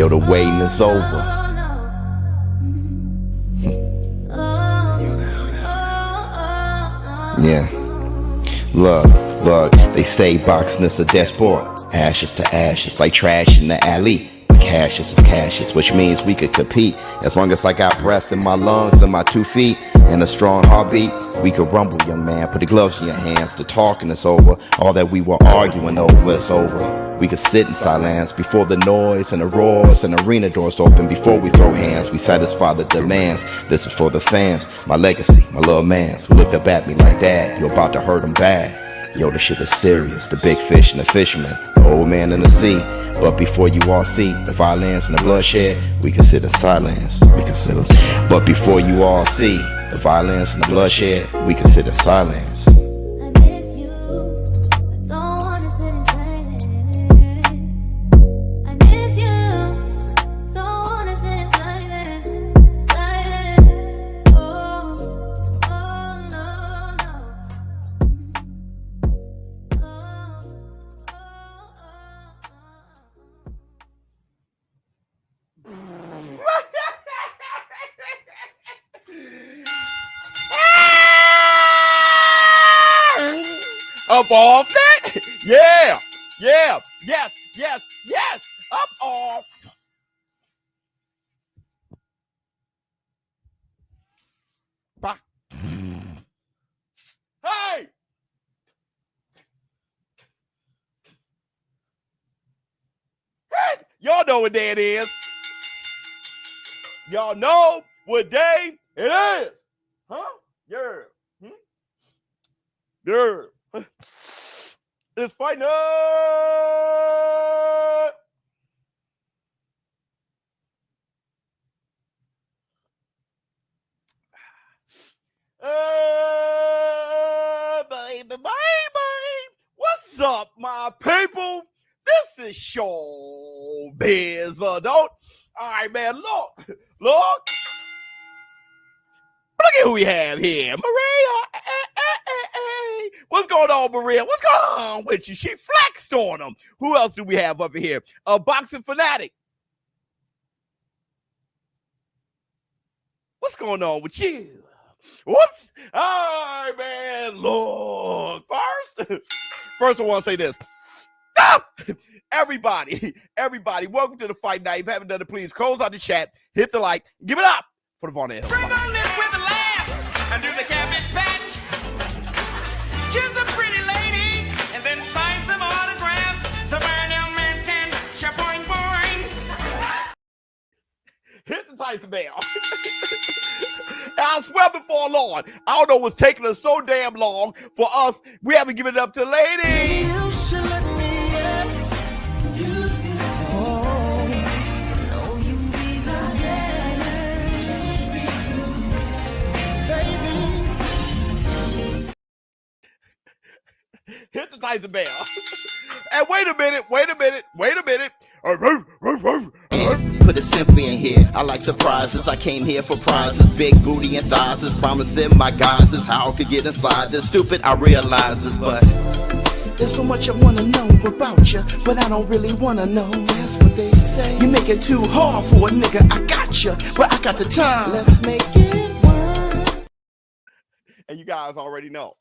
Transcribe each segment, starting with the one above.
Yo, the waiting is over. Yeah. Look, they say boxing is a death sport. Ashes to ashes, like trash in the alley. Cashes is cashes, which means we could compete. As long as I got breath in my lungs and my 2 feet and a strong heartbeat, we could rumble, young man. Put the gloves in your hands. The talking is over. All that we were arguing over is over. We could sit in silence before the noise and the roars and arena doors open. Before we throw hands, we satisfy the demands. This is for the fans, my legacy, my little mans who looked up at me like that. You're about to hurt them bad. Yo, this shit is serious. The big fish and the fisherman, the old man in the sea. But before you all see the violence and the bloodshed, we can sit in silence. But before you all see the violence and the bloodshed, we can sit in silence. Up off that? Yeah, yes. Up off. Bye. Hey! Hey! Y'all know what day it is. Y'all know what day it is. Huh? Yeah. Yeah. It's fight night. Baby. What's up, my people? This is Showbizztheadult. All right, man, look. Look at who we have here. Maria. What's going on, Maria? What's going on with you? She flexed on them. Who else do we have up here? A boxing fanatic. What's going on with you? Whoops. All right, man. Look. First I want to say this. Stop! Everybody, welcome to the fight night. If you haven't done it, please close out the chat, hit the like, give it up for the Von L. Bring on this with a laugh and do the cabbage patch. She's a pretty lady, and then sign some autographs. The Burnell man can boing boing. Hit the Tyson bell. I swear before Lord, I don't know what's taking us so damn long for us. We haven't given it up to the lady. You should let me in. You deserve. No, you deserve baby. Hit the Tyson bell. And wait a minute. Put it simply in here. I like surprises. I came here for prizes. Big booty and thighs is promising my guys is how I could get inside this. Stupid, I realize this, but there's so much I wanna know about you, but I don't really wanna know. That's what they say. You make it too hard for a nigga. I got you, but I got the time. Let's make it work. And you guys already know.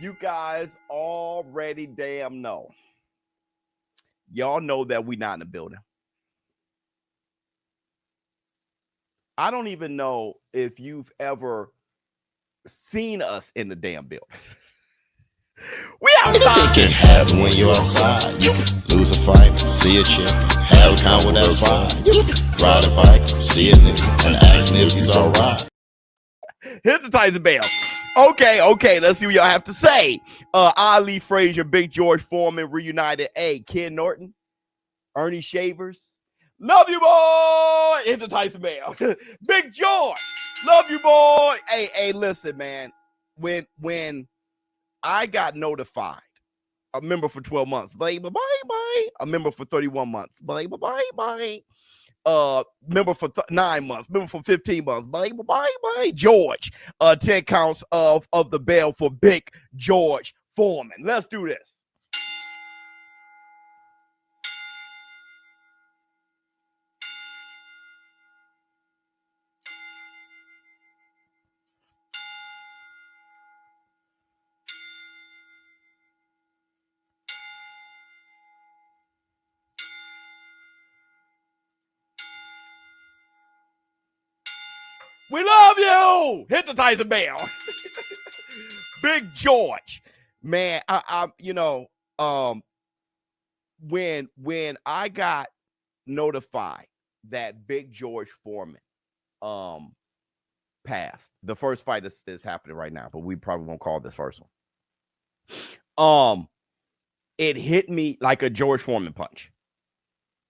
You guys already damn know. Y'all know that we not in the building. I don't even know if you've ever seen us in the damn building. We outside. It can happen when you're outside. You can lose a fight, see a chick, have a con with that vibe. You can ride a bike, see a nigga, and ask him if he's alright. Hit the Tyson bell. Okay. Let's see what y'all have to say. Ali Frazier, Big George Foreman reunited. Hey, Ken Norton, Ernie Shavers. Love you, boy. Hit the Tyson bell. Big George. Love you, boy. Hey, listen, man. When I got notified, a member for 12 months. Bye. A member for 31 months. Bye. Member for 9 months. Member for 15 months. Bye. George. 10 counts of the bell for Big George Foreman. Let's do this. We love you. Hit the Tyson bell. Big George, man. When I got notified that Big George Foreman passed, the first fight is happening right now, but we probably won't call this first one. It hit me like a George Foreman punch.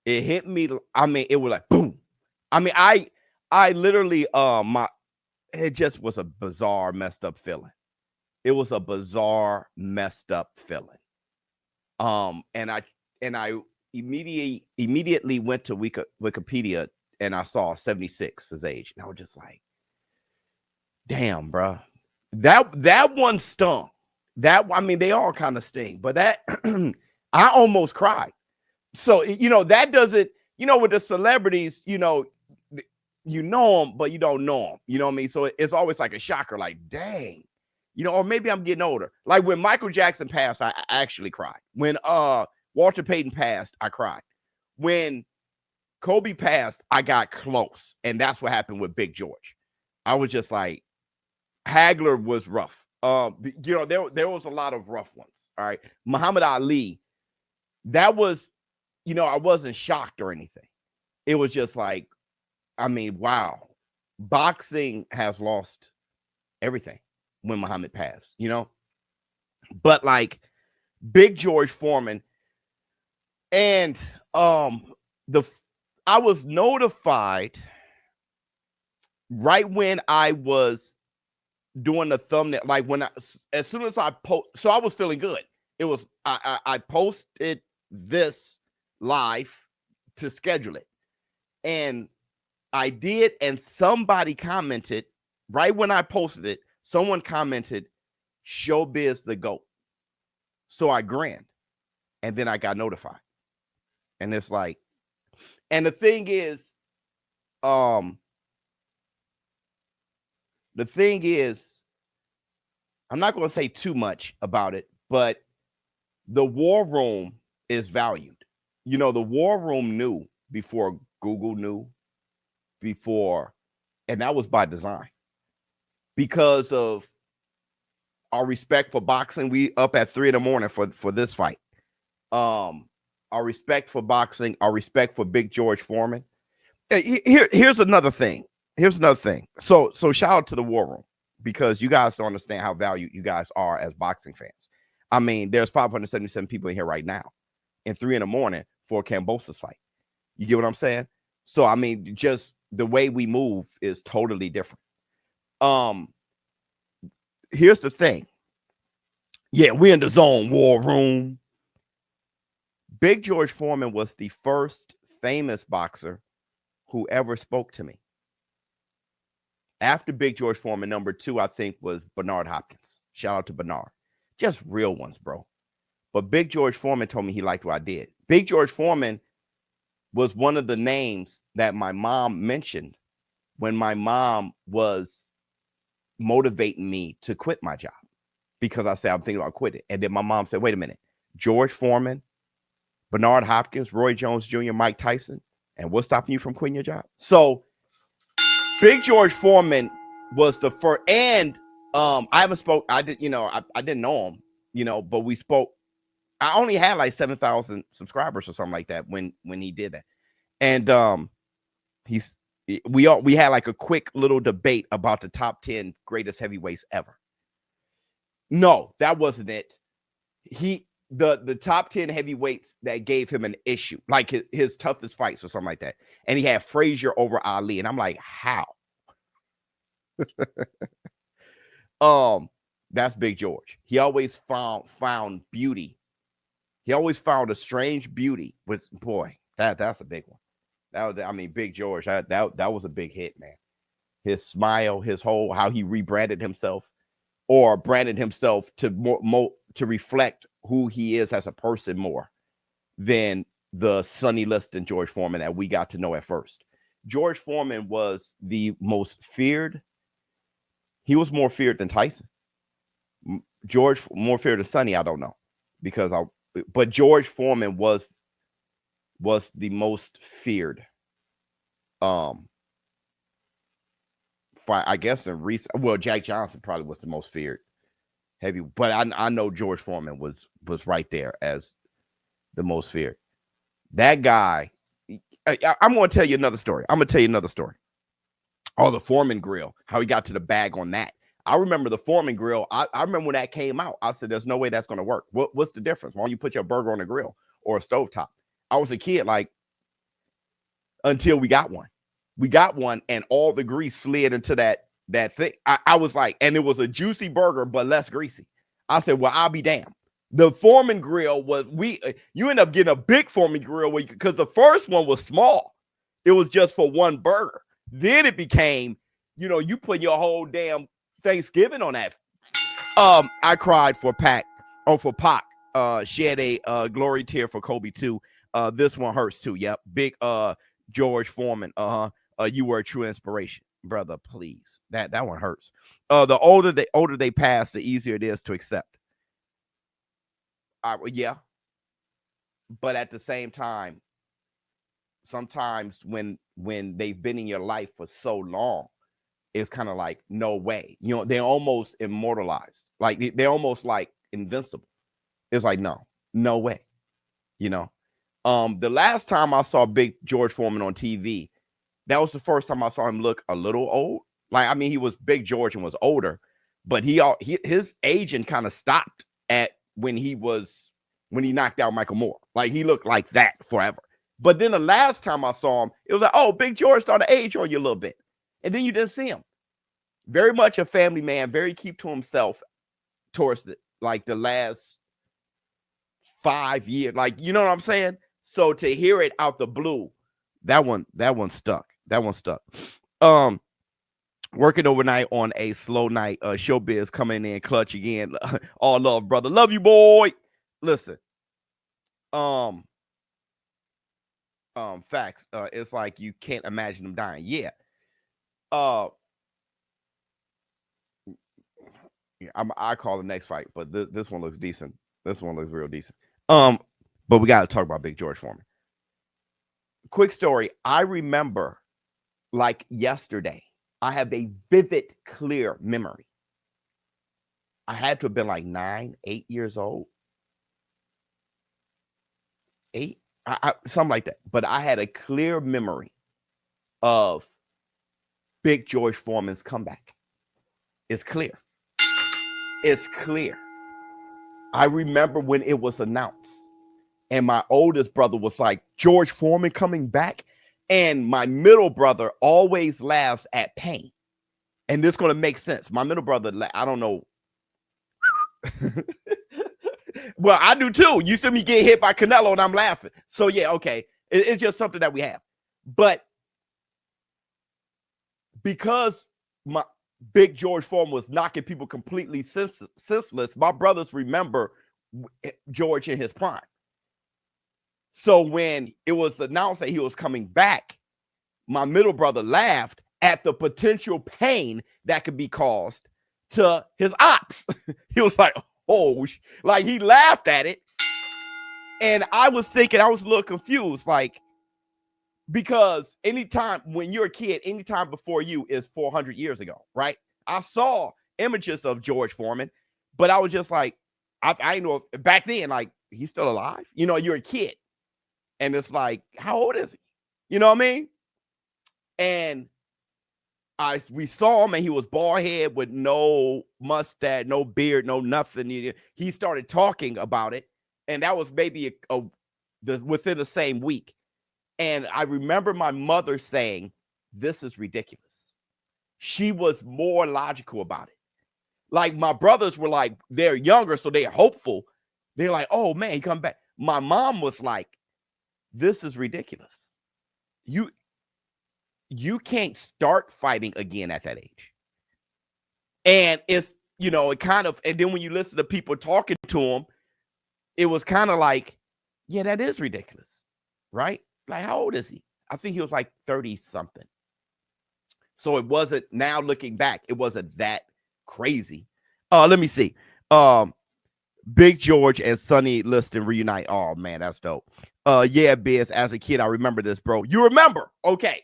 It hit me. I mean, it was like boom. I mean, I literally it just was a bizarre, messed up feeling. It was a bizarre, messed up feeling. And I immediately went to Wikipedia and I saw 76 his age, and I was just like, damn, bro. That one stung. I mean, they all kind of sting, but that I almost cried. So, that doesn't, with the celebrities, you know them, but you don't know them. You know what I mean? So it's always like a shocker, like, dang, or maybe I'm getting older. Like when Michael Jackson passed, I actually cried. When Walter Payton passed, I cried. When Kobe passed, I got close. And that's what happened with Big George. I was just like, Hagler was rough. There was a lot of rough ones. All right. Muhammad Ali, that was, I wasn't shocked or anything. It was just like, I mean, wow. Boxing has lost everything when Muhammad passed, But like Big George Foreman, and I was notified right when I was doing the thumbnail, like as soon as I post, so I was feeling good. It was I posted this live to schedule it, and I did, and somebody commented right when I posted it. Someone commented, "Showbiz the GOAT." So I grinned, and then I got notified, and it's like, and the thing is, I'm not going to say too much about it, but the War Room is valued. The War Room knew before Google knew, and that was by design. Because of our respect for boxing, we up at 3 a.m. for this fight. Our respect for boxing, our respect for Big George Foreman. Here's another thing. So shout out to the War Room, because you guys don't understand how valued you guys are as boxing fans. I mean, there's 577 people in here right now, and 3 a.m. for a Kambosos fight. You get what I'm saying? So I mean, just the way we move is totally different. Here's the thing. Yeah, we're in the zone, War Room. Big George Foreman was the first famous boxer who ever spoke to me. After Big George Foreman, number 2, I think, was Bernard Hopkins. Shout out to Bernard. Just real ones, bro. But Big George Foreman told me he liked what I did. Big George Foreman was one of the names that my mom mentioned when my mom was motivating me to quit my job, because I said, I'm thinking about quitting. And then my mom said, wait a minute, George Foreman, Bernard Hopkins, Roy Jones Jr., Mike Tyson, and what's stopping you from quitting your job? So Big George Foreman was the first, and I haven't spoke. I didn't know him, but we spoke. I only had like 7,000 subscribers or something like that when he did that. And we had like a quick little debate about the top 10 greatest heavyweights ever. No, that wasn't it. The top 10 heavyweights that gave him an issue, like his toughest fights or something like that. And he had Frazier over Ali. And I'm like, how? That's Big George. He always found beauty. He always found a strange beauty. Which, boy, that's a big one. Big George, that was a big hit, man. His smile, his whole, how he rebranded himself, or branded himself to reflect who he is as a person more than the Sonny Liston George Foreman that we got to know at first. George Foreman was the most feared. He was more feared than Tyson. George more feared than Sonny, I don't know, but George Foreman was the most feared fight, I guess in recent. Well, Jack Johnson probably was the most feared heavy, but I know George Foreman was right there as the most feared. That guy. I'm going to tell you another story. Oh, the Foreman grill, how he got to the bag on that. I remember the Foreman grill. I remember when that came out. I said, there's no way that's going to work. What's the difference? Why don't you put your burger on a grill or a stovetop? I was a kid, like, until we got one. We got one, and all the grease slid into that thing. I was like, and it was a juicy burger, but less greasy. I said, well, I'll be damned. The Foreman grill was, you end up getting a big Foreman grill because the first one was small. It was just for one burger. Then it became, you put your whole damn Thanksgiving on that. I cried for Pac. Shed a glory tear for Kobe too. This one hurts too. Yep. Big George Foreman. You were a true inspiration, brother. Please. That one hurts. The older they pass, the easier it is to accept. Yeah, but at the same time, sometimes when they've been in your life for so long, it's kind of like, no way. They're almost immortalized. Like they're almost like invincible. It's like, no way. The last time I saw Big George Foreman on TV, that was the first time I saw him look a little old. Like, I mean, he was Big George and was older, but his aging kind of stopped at when he knocked out Michael Moore. Like, he looked like that forever. But then the last time I saw him, it was like, oh, Big George started to age on you a little bit. And then you didn't see him. Very much a family man, very keep to himself towards the last 5 years. Like, you know what I'm saying? So to hear it out the blue, that one stuck. Working overnight on a slow night. Showbiz coming in clutch again. All love, brother. Love you, boy. Listen. Facts. It's like you can't imagine them dying. Yeah. I call the next fight, but this one looks decent. This one looks real decent. But we got to talk about Big George Foreman. Quick story. I remember like yesterday. I have a vivid, clear memory. I had to have been like 9, 8 years old. 8, something like that. But I had a clear memory of Big George Foreman's comeback. It's clear. It's clear. I remember when it was announced, and my oldest brother was like, George Foreman coming back? And my middle brother always laughs at pain. And this is going to make sense. My middle brother, I don't know. Well, I do too. You see me get hit by Canelo and I'm laughing. So yeah, okay. It's just something that we have. But because my Big George Foreman was knocking people completely senseless, my brothers remember George in his prime. So when it was announced that he was coming back, my middle brother laughed at the potential pain that could be caused to his ops. He was like, oh, like he laughed at it. And I was thinking, I was a little confused, like, because anytime when you're a kid, anytime before you is 400 years ago, right? I saw images of George Foreman, but I was just like, I know back then, like, he's still alive. You're a kid. And it's like, how old is he? You know what I mean? And we saw him, and he was bald head with no mustache, no beard, no nothing. He started talking about it, and that was maybe within the same week. And I remember my mother saying, this is ridiculous. She was more logical about it. Like, my brothers were like, they're younger, so they're hopeful. They're like, oh, man, he come back. My mom was like, this is ridiculous. You can't start fighting again at that age. And it's, it kind of, and then when you listen to people talking to him, it was kind of like, yeah, that is ridiculous, right? Like, how old is he? I think he was like 30 something. So it wasn't, now looking back, it wasn't that crazy. Let me see. Big George and Sonny Liston reunite. Oh man, that's dope. Yeah, Biz, as a kid, I remember this, bro. You remember? Okay.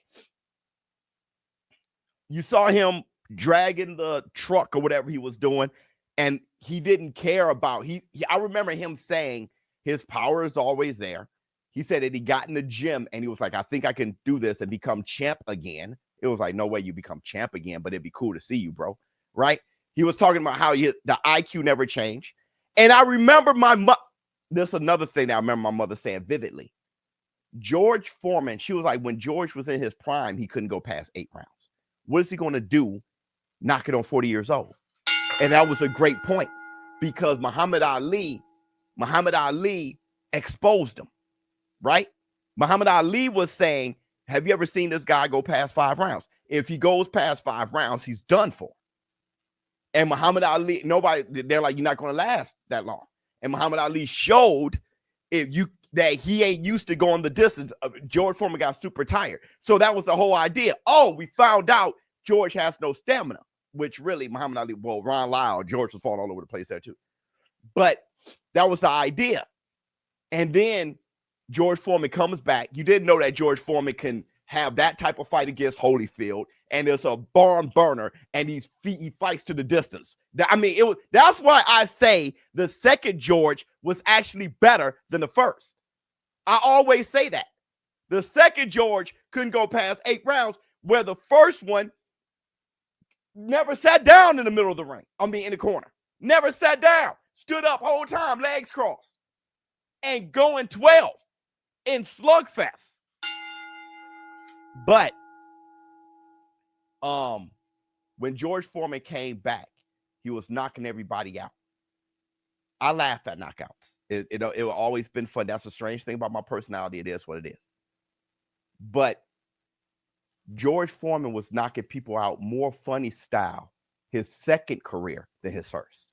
You saw him dragging the truck or whatever he was doing, and he didn't care about I remember him saying his power is always there. He said that he got in the gym and he was like, I think I can do this and become champ again. It was like, no way you become champ again, but it'd be cool to see you, bro. Right? He was talking about how the IQ never changed. And I remember this is another thing that I remember my mother saying vividly. George Foreman, she was like, when George was in his prime, he couldn't go past 8 rounds. What is he going to do knocking on 40 years old? And that was a great point because Muhammad Ali exposed him, right? Muhammad Ali was saying, have you ever seen this guy go past 5 rounds? If he goes past 5 rounds, he's done for. And Muhammad Ali, they're like, you're not going to last that long. And Muhammad Ali showed that he ain't used to going the distance. George Foreman got super tired. So that was the whole idea. Oh, we found out George has no stamina, which really Muhammad Ali, well, Ron Lyle, George was falling all over the place there too. But that was the idea. And then George Foreman comes back. You didn't know that George Foreman can have that type of fight against Holyfield, and it's a barn burner, and he fights to the distance. I mean, that's why I say the second George was actually better than the first. I always say that. The second George couldn't go past 8 rounds, where the first one never sat down in the middle of the ring. I mean, in the corner. Never sat down. Stood up whole time, legs crossed. And going 12 in slugfest. But when George Foreman came back, he was knocking everybody out. I laugh at knockouts. It always been fun. That's a strange thing about my personality. It is what it is. But George Foreman was knocking people out more funny style his second career than his first.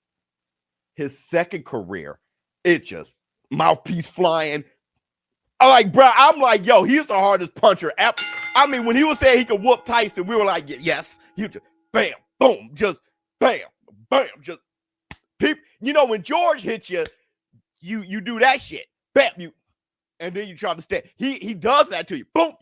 His second career, it just mouthpiece flying. I'm like, yo, he's the hardest puncher ever. I mean, when he was saying he could whoop Tyson, we were like, yes. He just bam, boom, just bam, bam, just people. You know, when George hits you, you do that shit. Bam, and then you try to stand. He does that to you. Boom,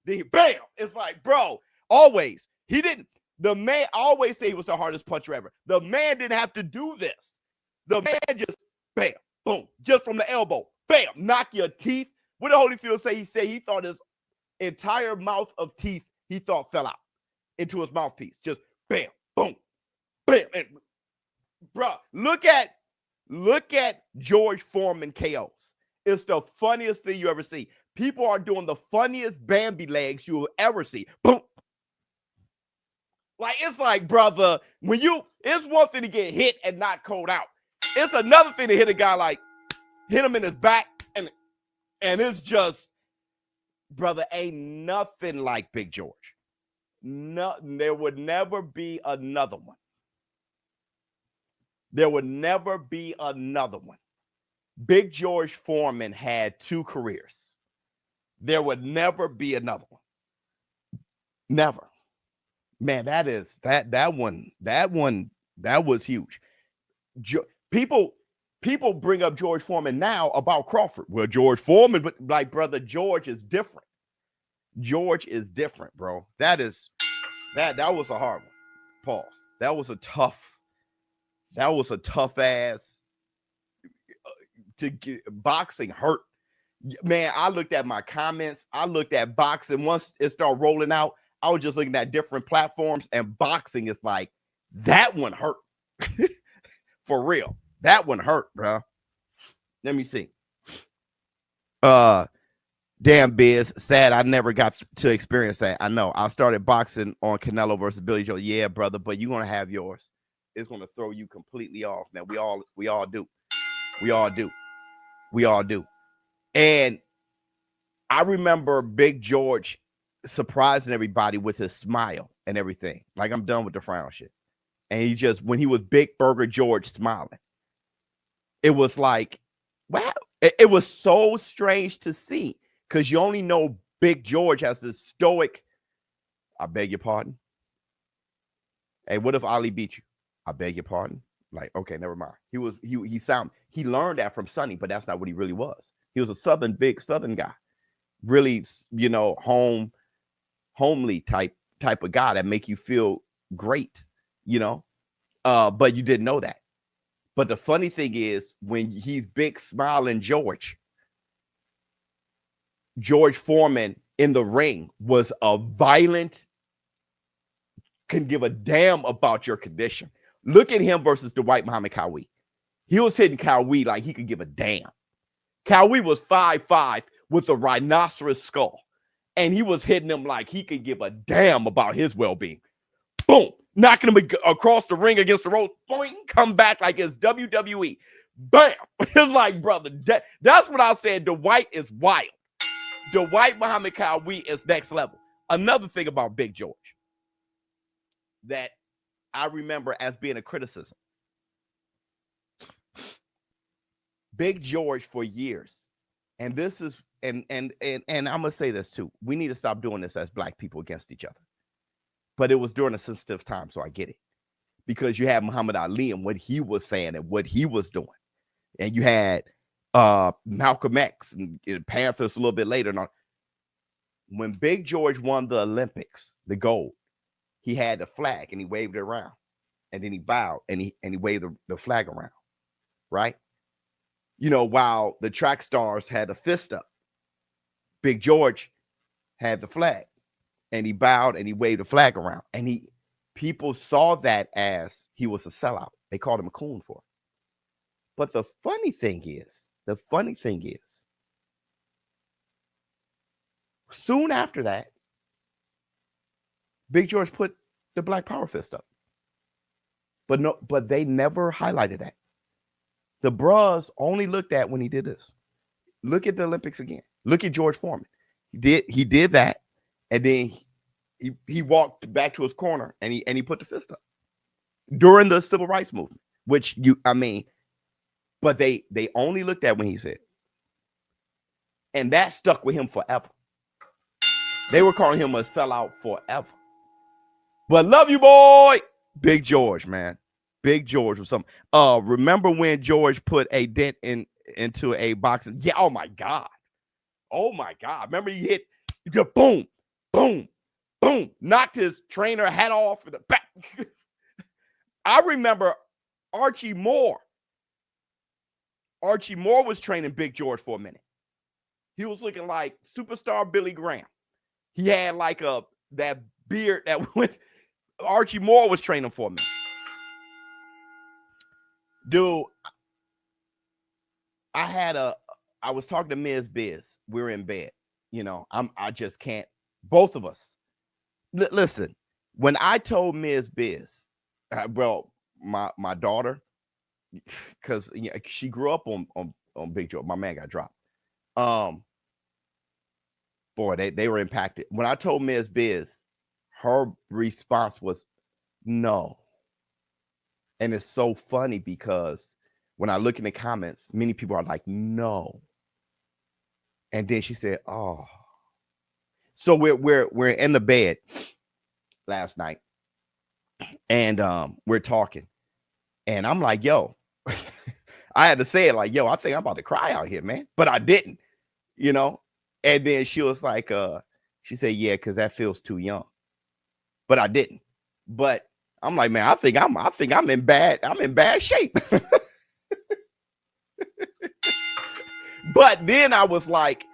then bam. It's like, bro, always. The man always say he was the hardest puncher ever. The man didn't have to do this. The man just bam, boom, just from the elbow, bam, knock your teeth. What did Holyfield say? He said he thought his entire mouth of teeth fell out into his mouthpiece. Just bam, boom, bam. And bro, look at George Foreman KOs. It's the funniest thing you ever see. People are doing the funniest Bambi legs you will ever see. Boom. Like, it's like, brother, it's one thing to get hit and not cold out. It's another thing to hit a guy like, hit him in his back, and it's just, brother, ain't nothing like Big George. No, there would never be another one. There would never be another one. Big George Foreman had 2 careers. There would never be another one. Never. Man, that was huge. People bring up George Foreman now about Crawford. Well, George Foreman, but like, brother, George is different. George is different, bro. That was a hard one. Pause. That was a tough ass to get. Boxing hurt. Man, I looked at my comments. I looked at boxing. Once it started rolling out, I was just looking at different platforms, and boxing is like, that one hurt. For real. That one hurt, bro. Let me see. Damn, Biz. Sad I never got to experience that. I know. I started boxing on Canelo versus Billy Joe. Yeah, brother, but you're going to have yours. It's going to throw you completely off, man. We all do. We all do. We all do. And I remember Big George surprising everybody with his smile and everything. Like, I'm done with the frown shit. And he just, when he was Big Burger George smiling, it was like, wow. It was so strange to see, because you only know Big George has this stoic, I beg your pardon. Hey, what if Ali beat you? I beg your pardon. Like, okay, never mind. He learned that from Sonny, but that's not what he really was. He was a big Southern guy. Really, homely type of guy that make you feel great, you know. But you didn't know that. But the funny thing is, when he's big smiling George Foreman in the ring was a violent, can give a damn about your condition. Look at him versus Dwight Muhammad Kawi. He was hitting Kawi like he could give a damn. Kawi was 5'5" with a rhinoceros skull, and he was hitting him like he could give a damn about his well-being. Boom, knocking him across the ring against the rope. Boing, come back like it's WWE. Bam. It's like, brother, that's what I said. Dwight is wild. Dwight Muhammad Kawi is next level. Another thing about Big George that I remember as being a criticism. Big George for years, and this is, and I'm gonna say this too. We need to stop doing this as black people against each other. But it was during a sensitive time, so I get it. Because you had Muhammad Ali and what he was saying and what he was doing. And you had Malcolm X and Panthers a little bit later. When Big George won the Olympics, the gold, he had the flag and he waved it around. And then he bowed and he waved the flag around. Right? You know, while the track stars had a fist up, Big George had the flag. And he bowed and he waved the flag around. And people saw that as he was a sellout. They called him a coon for it. But the funny thing is, soon after that, Big George put the Black Power fist up. But they never highlighted that. The bros only looked at when he did this. Look at the Olympics again. Look at George Foreman. He did that. And then he walked back to his corner and he put the fist up during the civil rights movement, but they only looked at when he said, and that stuck with him forever. They were calling him a sellout forever. But love you, boy. Big George, man. Big George was something. Remember when George put a dent into a boxing? Yeah. Oh my God. Remember he hit boom, boom, boom, knocked his trainer hat off in the back. I remember Archie Moore. Archie Moore was training Big George for a minute. He was looking like superstar Billy Graham. He had like that beard that went. Archie Moore was training for a minute. Dude, I was talking to Ms. Biz. We were in bed. You know, I just can't. Both of us. Listen, when I told Ms. Biz, well, my daughter, because she grew up on Big George. My man got dropped. Boy, they were impacted. When I told Ms. Biz, her response was no. And it's so funny because when I look in the comments, many people are like, no. And then she said, oh. So we're in the bed last night, and we're talking, and I'm like, yo, I had to say it like, yo, I think I'm about to cry out here, man, but I didn't, you know. And then she was like, she said, yeah, because that feels too young, but I didn't. But I'm like, man, I think I'm in bad shape. But then I was like,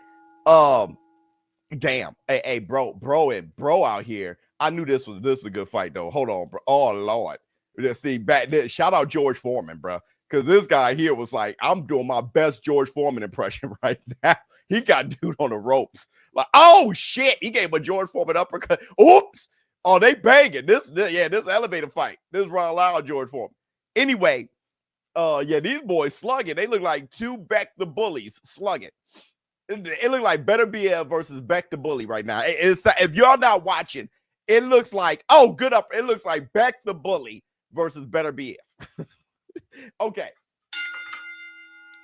damn, hey, bro out here. I knew this was a good fight though. Hold on, bro. Oh Lord, let's see back there. Shout out George Foreman, bro, because this guy here was like, I'm doing my best George Foreman impression right now. He got dude on the ropes, like, oh shit, he gave a George Foreman uppercut. Oops, oh they banging this elevator fight. This is Ron Loud, George Foreman. Anyway, yeah, these boys slugging. They look like two Beck the Bullies slugging. It looked like Better BF versus Beck the Bully right now. If y'all not watching, it looks like, oh, good up. It looks like Beck the Bully versus Better BF. Okay.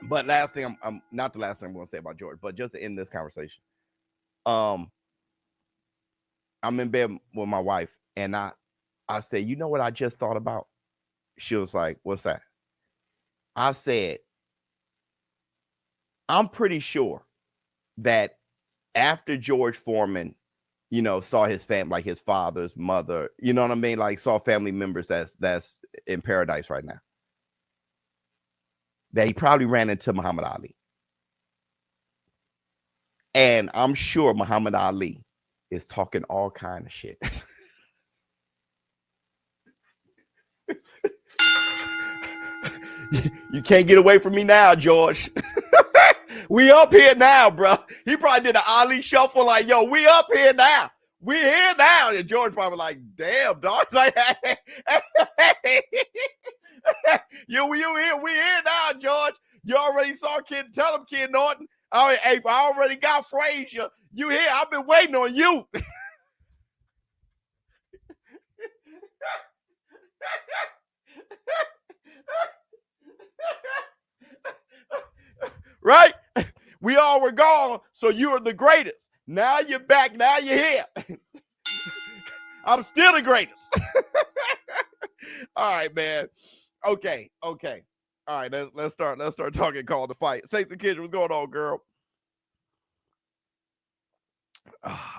But last thing, I'm not the last thing I'm going to say about George, but just to end this conversation. I'm in bed with my wife, and I said, you know what I just thought about? She was like, what's that? I said, I'm pretty sure that after George Foreman you know, saw his family, like his father's mother, you know what I mean? Like saw family members that's in paradise right now. That he probably ran into Muhammad Ali. And I'm sure Muhammad Ali is talking all kind of shit. You can't get away from me now, George. We up here now, bro. He probably did an Ali shuffle like, yo, we up here now. We here now. And George probably like, damn, dog. Like, yo, we here now, George. You already saw Kid. Tell him, Kid Norton. All right, hey, I already got Frazier. You here? I've been waiting on you. Right? We all were gone, so you are the greatest. Now you're back. Now you're here. I'm still the greatest. All right, man. Okay. All right, let's start talking Call the Fight. Saints and Kids, what's going on, girl?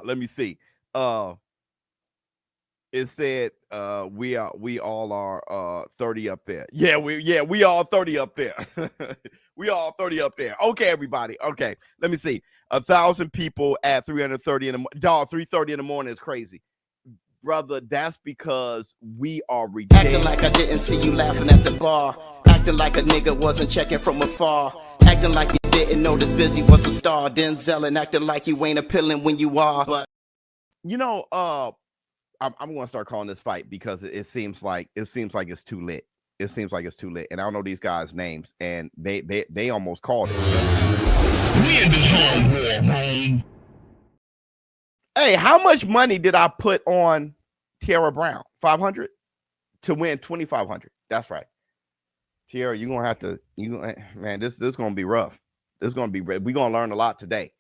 Let me see. It said we all are 30 up there. Yeah, we all 30 up there. We all 30 up there. Okay, everybody. Okay, let me see. 1,000 people at 330 in the dog. 3:30 in the morning is crazy, brother. That's because we are ridiculous. Acting like I didn't see you laughing at the bar. Acting like a nigga wasn't checking from afar. Acting like you didn't know this Busy was a star. Denzel and acting like you ain't appealing when you are. But you know, I'm going to start calling this fight because it seems like it's too lit. It seems like it's too lit, and I don't know these guys' names, and they almost called it. Hey, how much money did I put on Tiara Brown? 500 to win 2,500. That's right, Tiara. You're gonna have to. Man, this is gonna be rough. This is gonna be. We're gonna learn a lot today.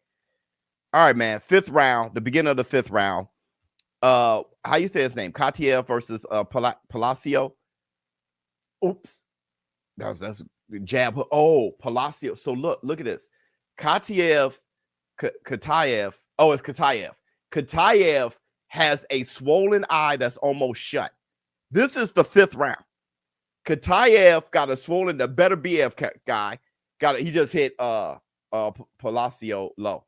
All right, man. 5th round, the beginning of the 5th round. How you say his name? KATHAEV versus Palacios. Oops, that's jab. Oh, Palacios. So look at this. KATHAEV. Oh, it's KATHAEV. KATHAEV has a swollen eye that's almost shut. This is the 5th round. KATHAEV got a swollen. The better BF guy got it. He just hit Palacios low.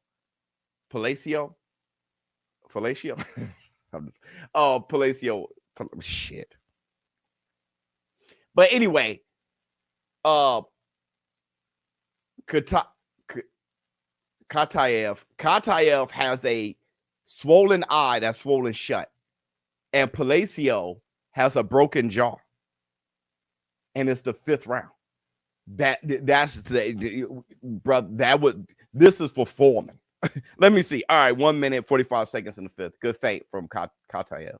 Palacios. Oh, Palacios. Shit. But anyway, KATHAEV has a swollen eye that's swollen shut, and Palacios has a broken jaw, and it's the 5th round. That's the brother. This is for Foreman. Let me see. All right, 1 minute 45 seconds in the 5th. Good feint from KATHAEV.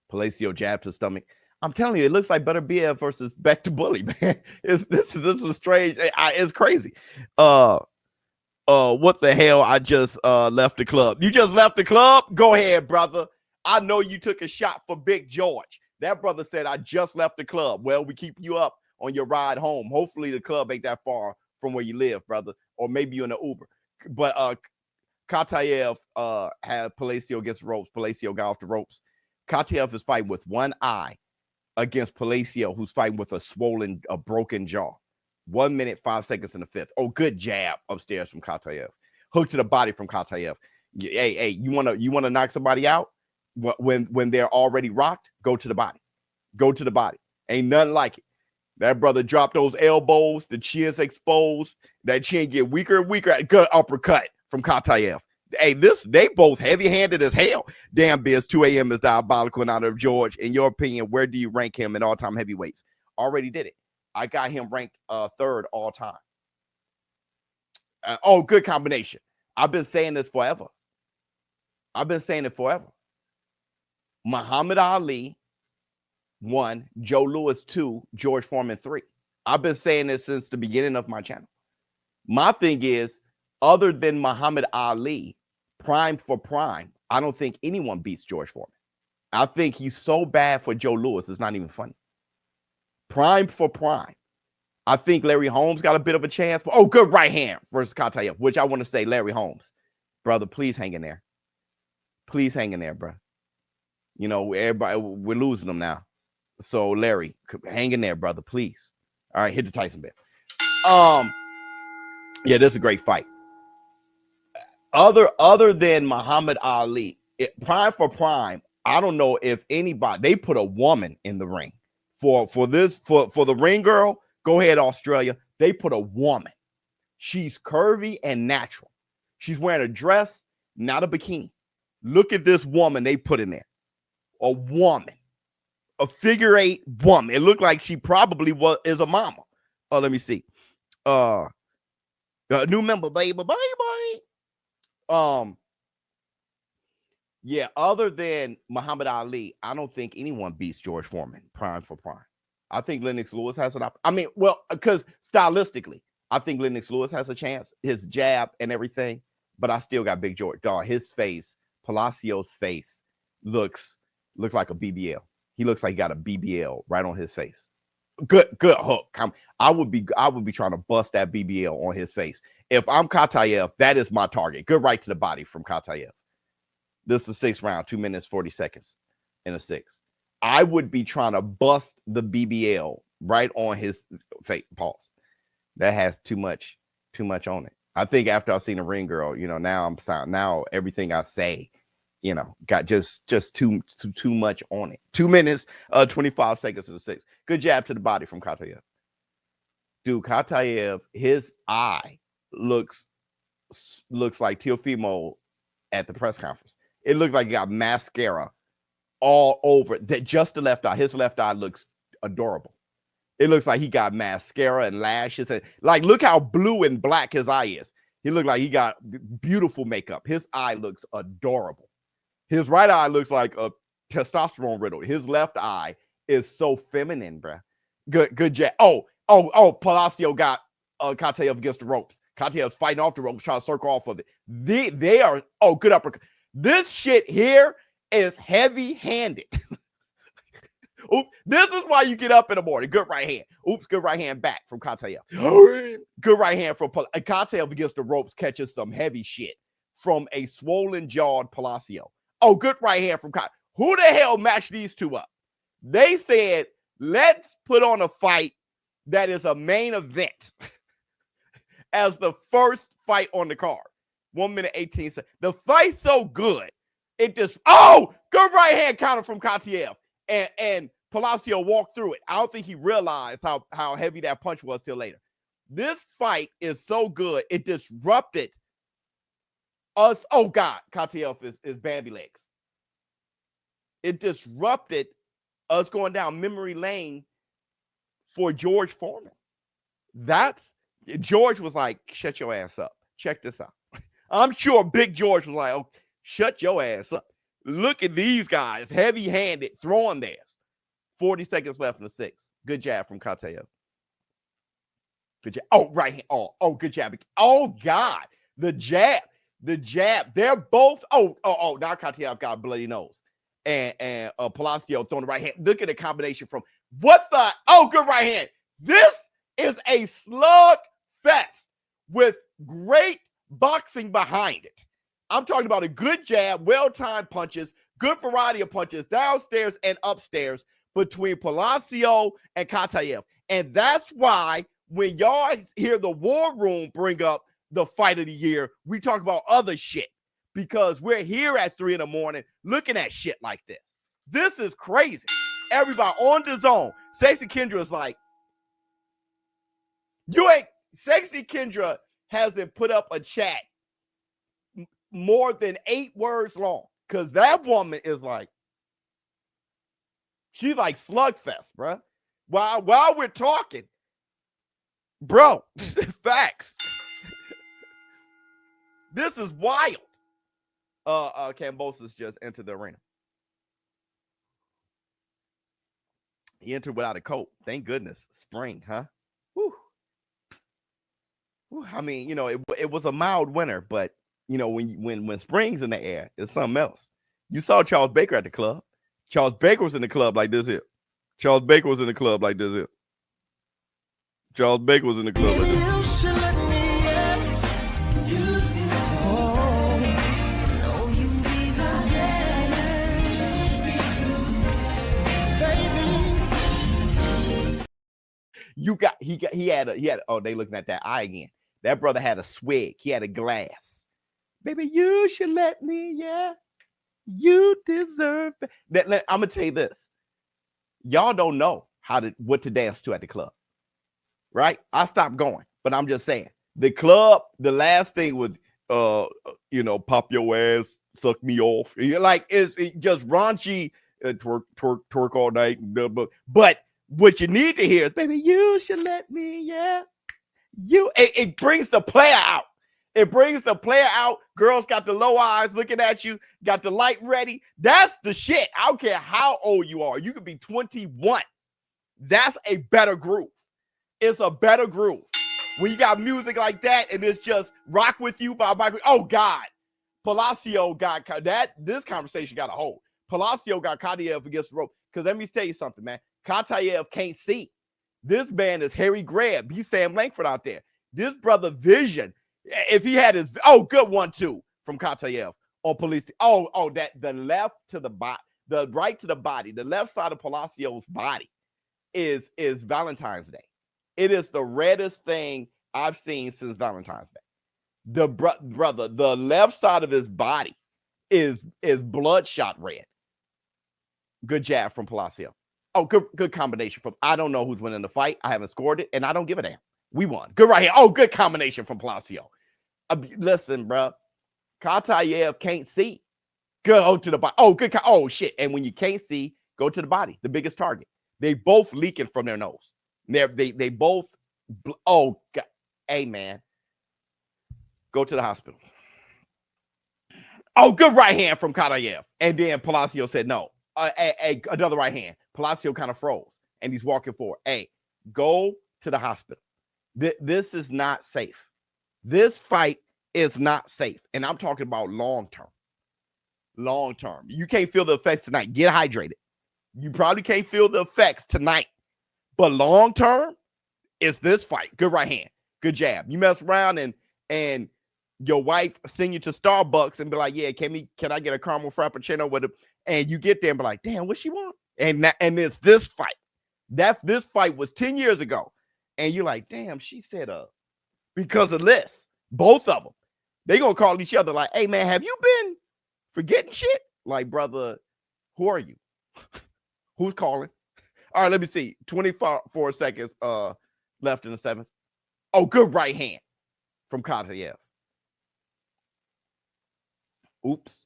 Palacios jab to the stomach. I'm telling you, it looks like Better BF versus Back to Bully, man. This is strange. It's crazy. What the hell? I just left the club. You just left the club? Go ahead, brother. I know you took a shot for Big George. That brother said, I just left the club. Well, we keep you up on your ride home. Hopefully the club ain't that far from where you live, brother. Or maybe you're in an Uber. But KATHAEV had Palacios against the ropes. Palacios got off the ropes. KATHAEV is fighting with one eye against Palacios, who's fighting with a broken jaw. 1 minute 5 seconds in the 5th. Oh, good jab upstairs from KATHAEV. Hook to the body from KATHAEV. Hey, you wanna knock somebody out when they're already rocked? Go to the body. Go to the body. Ain't nothing like it. That brother dropped those elbows, the chin's exposed, that chin get weaker and weaker. Good uppercut from KATHAEV. Hey, they both heavy-handed as hell. Damn, Biz, 2 a.m. is diabolical in honor of George. In your opinion, where do you rank him in all-time heavyweights? Already did it. I got him ranked 3rd all time. Oh, good combination. I've been saying this forever. I've been saying it forever. Muhammad Ali 1, Joe Louis 2, George Foreman 3. I've been saying this since the beginning of my channel. My thing is, other than Muhammad Ali, prime for prime, I don't think anyone beats George Foreman. I think he's so bad for Joe Louis, it's not even funny. Prime for prime. I think Larry Holmes got a bit of a chance. Oh, good right hand versus KATHAEV, which I want to say Larry Holmes. Brother, please hang in there. please hang in there, bro. You know, everybody, we're losing them now. So Larry, hang in there, brother, please. All right, hit the Tyson bell. Yeah, this is a great fight. Other than Muhammad Ali, prime for prime, I don't know if anybody, they put a woman in the ring for the ring girl. Go ahead, Australia. They put a woman. She's curvy and natural. She's wearing a dress, not a bikini. Look at this woman they put in there. A woman, a figure 8 woman. It looked like she probably is a mama. Oh, let me see. New member, baby. Yeah, other than Muhammad Ali, I don't think anyone beats George Foreman, prime for prime. I think Lennox Lewis has an opportunity. Because stylistically, I think Lennox Lewis has a chance, his jab and everything, but I still got Big George. Dog, his face, Palacios' face looks like a BBL. He looks like he got a BBL right on his face. Good hook. I would be trying to bust that BBL on his face. If I'm KATHAEV, that is my target. Good right to the body from KATHAEV. This is the 6th round, 2 minutes, 40 seconds in a 6. I would be trying to bust the BBL right on his face. Pause. That has too much on it. I think after I've seen a ring girl, you know, now everything I say, you know, got just too much on it. 2 minutes, 25 seconds in the 6. Good jab to the body from KATHAEV. Dude, KATHAEV, his eye looks like Teofimo at the press conference. It looks like he got mascara all over that, just the left eye. His left eye looks adorable. It looks like he got mascara and lashes, and like, look how blue and black his eye is. He looked like he got beautiful makeup. His eye looks adorable. His right eye looks like a testosterone riddle. His left eye is so feminine, bruh. Good jab. Oh, Palacios got KATHAEV against the ropes. KATHAEV's fighting off the ropes, trying to circle off of it. They are, good uppercut. This shit here is heavy-handed. Oops, this is why you get up in the morning. Good right hand. Oops, good right hand back from KATHAEV. Good right hand from KATHAEV against the ropes, catches some heavy shit from a swollen-jawed Palacios. Oh, good right hand from KATHAEV. Who the hell matched these two up? They said, let's put on a fight that is a main event as the first fight on the card. 1 minute, 18 seconds. The fight's so good. It just, good right hand counter from KATHAEV. And Palacios walked through it. I don't think he realized how heavy that punch was till later. This fight is so good. It disrupted us. Oh, God. KATHAEV is Bambi legs. It disrupted us going down memory lane for George Foreman. George was like, shut your ass up. Check this out. I'm sure Big George was like, oh, shut your ass up. Look at these guys, heavy-handed, throwing theirs. 40 seconds left in the 6. Good jab from KATHAEV. Good jab. Oh, right hand. Oh, good jab. Oh, God. The jab. They're both. Now KATHAEV got a bloody nose. And Palacios throwing the right hand. Look at the combination from what the. Oh, good right hand. This is a slug fest with great boxing behind it. I'm talking about a good jab, well-timed punches, good variety of punches downstairs and upstairs between Palacios and KATHAEV. And that's why when y'all hear the War Room bring up the fight of the year, we talk about other shit because we're here at 3 a.m. looking at shit like this. This is crazy. Everybody on the zone. Sexy Kendra is like, Sexy Kendra hasn't put up a chat more than 8 words long because that woman is like, she's like slugfest, bro. While we're talking, bro, facts. This is wild. Kambosos just entered the arena. He entered without a coat. Thank goodness. Spring, huh? Whew. I mean, you know, it was a mild winter, but you know, when spring's in the air, it's something else. You saw Charles Baker at the club. Charles Baker was in the club like this here. Charles Baker was in the club like this here. Charles Baker was in the club like this. He had. Oh, they looking at that eye again. That brother had a swig. He had a glass. Baby, you should let me. Yeah, you deserve that. I'm gonna tell you this. Y'all don't know what to dance to at the club, right? I stopped going, but I'm just saying the club. The last thing would, pop your ass, suck me off. Like it's just raunchy, twerk all night. But what you need to hear is, baby, you should let me. Yeah, it brings the player out. It brings the player out. Girls got the low eyes looking at you, got the light ready. That's the shit. I don't care how old you are. You could be 21. That's a better groove. It's a better groove. When you got music like that and it's just Rock With You by Michael. Oh, God. Palacios got that. This conversation got a hold. Palacios got KATHAEV against the rope. Because let me tell you something, man. KATHAEV can't see. This man is Harry Grab. He's Sam Langford out there. This brother vision. If he had his good 1-2 from KATHAEV on police. That the left to the body, the right to the body, the left side of Palacios' body is Valentine's Day. It is the reddest thing I've seen since Valentine's Day. The brother, the left side of his body is bloodshot red. Good jab from Palacios. Oh, good combination from. I don't know who's winning the fight. I haven't scored it, and I don't give a damn. We won. Good right here. Oh, good combination from Palacios. Listen, bro. KATHAEV can't see. Go to the body. Oh, good. Oh, shit. And when you can't see, go to the body, the biggest target. They both leaking from their nose. They both. Oh, God. Hey, man. Go to the hospital. Oh, good right hand from KATHAEV. And then Palacios said no. Another right hand. Palacios kind of froze. And he's walking forward. Hey, go to the hospital. This is not safe. This fight is not safe. And I'm talking about long-term. Long-term. You can't feel the effects tonight. Get hydrated. You probably can't feel the effects tonight. But long-term is this fight. Good right hand. Good jab. You mess around and your wife send you to Starbucks and be like, yeah, can I get a caramel frappuccino with it? And you get there and be like, damn, what she want? And it's this fight. This fight was 10 years ago. And you're like, damn, she said, because of this, both of them, they gonna call each other like, hey, man, have you been forgetting shit? Like, brother, who are you? Who's calling? All right, let me see. 24 seconds left in the seventh. Oh, good right hand from KATHAEV. Oops.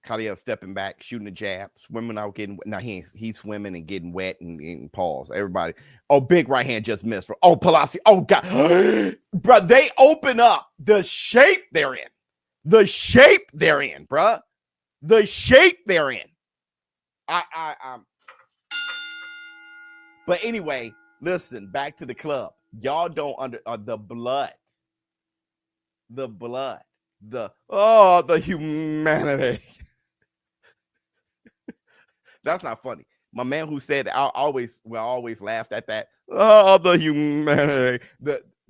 KATHAEV stepping back, shooting a jab, swimming out, he's swimming and getting wet and pause. Everybody. Oh, big right hand just missed. Oh, Palacios. Oh, God. Bro, they open up the shape they're in. The shape they're in, bro. The shape they're in. But anyway, listen, back to the club. Y'all don't the blood. The blood. The humanity. That's not funny. My man who said I always laughed at that. Oh, the humanity.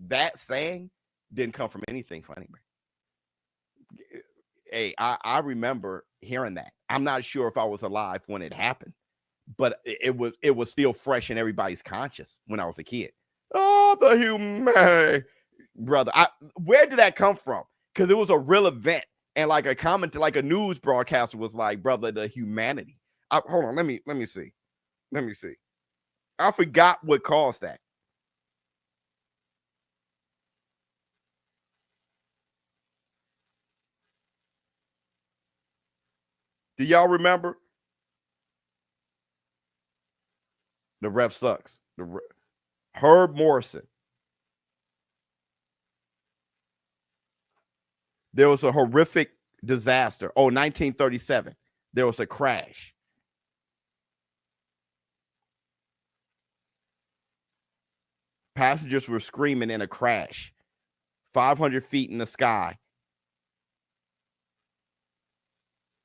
That saying didn't come from anything funny, man. Hey, I remember hearing that. I'm not sure if I was alive when it happened, but it was still fresh in everybody's conscious when I was a kid. Oh, the humanity, brother. Where did that come from? Because it was a real event, and like a comment, like a news broadcaster was like, brother, the humanity. Hold on, let me see. Let me see. I forgot what caused that. Do y'all remember? The ref sucks. Herb Morrison. There was a horrific disaster. Oh, 1937. There was a crash. Passengers were screaming in a crash. 500 feet in the sky.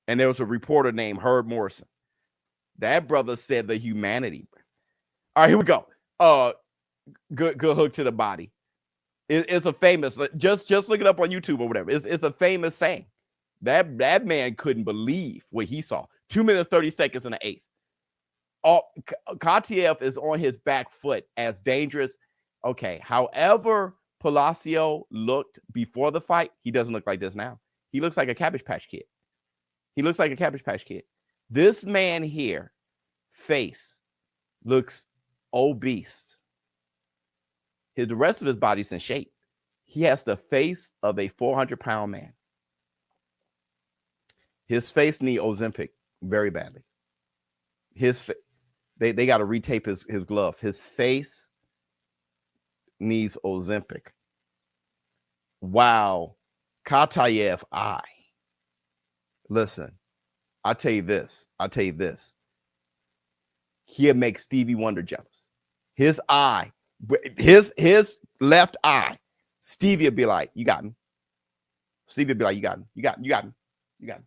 And there was a reporter named Herb Morrison. That brother said the humanity. All right, here we go. Good hook to the body. It's a famous, just look it up on YouTube or whatever. It's a famous saying. That man couldn't believe what he saw. 2 minutes, 30 seconds in the eighth. KATHAEV is on his back foot, as dangerous. Okay, however Palacios looked before the fight, he doesn't look like this now. He looks like a Cabbage Patch Kid. He looks like a Cabbage Patch Kid. This man here, face, looks obese. The rest of his body's in shape. He has the face of a 400-pound man. His face needs Ozempic very badly. They got to retape his glove. His face needs Ozempic. Wow. KATHAEV eye. Listen, I'll tell you this. He'll make Stevie Wonder jealous. His eye, his left eye, Stevie will be like, you got me. Stevie will be like, you got me. You got me. You got me. You got me.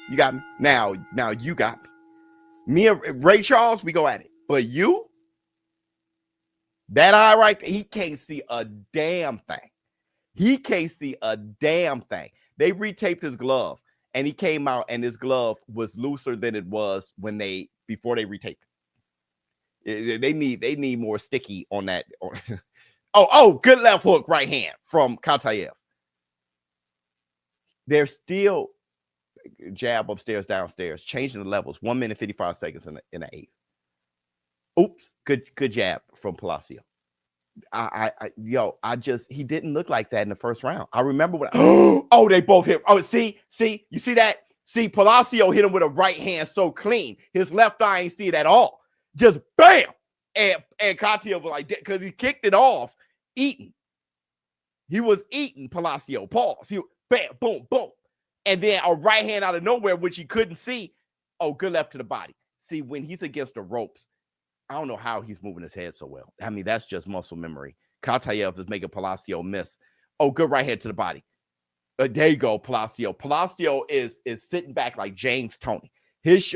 You got me. Now you got me. Me and Ray Charles, we go at it. But you, that eye right there, he can't see a damn thing. He can't see a damn thing. They retaped his glove, and he came out, and his glove was looser than it was before they retaped it. They need more sticky on that. Oh, good left hook, right hand from KATHAEV. They're still jab upstairs, downstairs, changing the levels. 1 minute 55 seconds in the eighth. Oops, good jab from Palacios. He didn't look like that in the first round. I remember when they both hit. Oh, see, you see that? See, Palacios hit him with a right hand so clean. His left eye ain't see it at all. Just bam. And KATHAEV was like, because he kicked it off, eating. He was eating Palacios. Pause. Bam, boom, boom. And then a right hand out of nowhere, which he couldn't see. Oh, good left to the body. See, when he's against the ropes, I don't know how he's moving his head so well. I mean, that's just muscle memory. KATHAEV is making Palacios miss. Oh, good right hand to the body. There you go, Palacios. Palacios is sitting back like James Toney.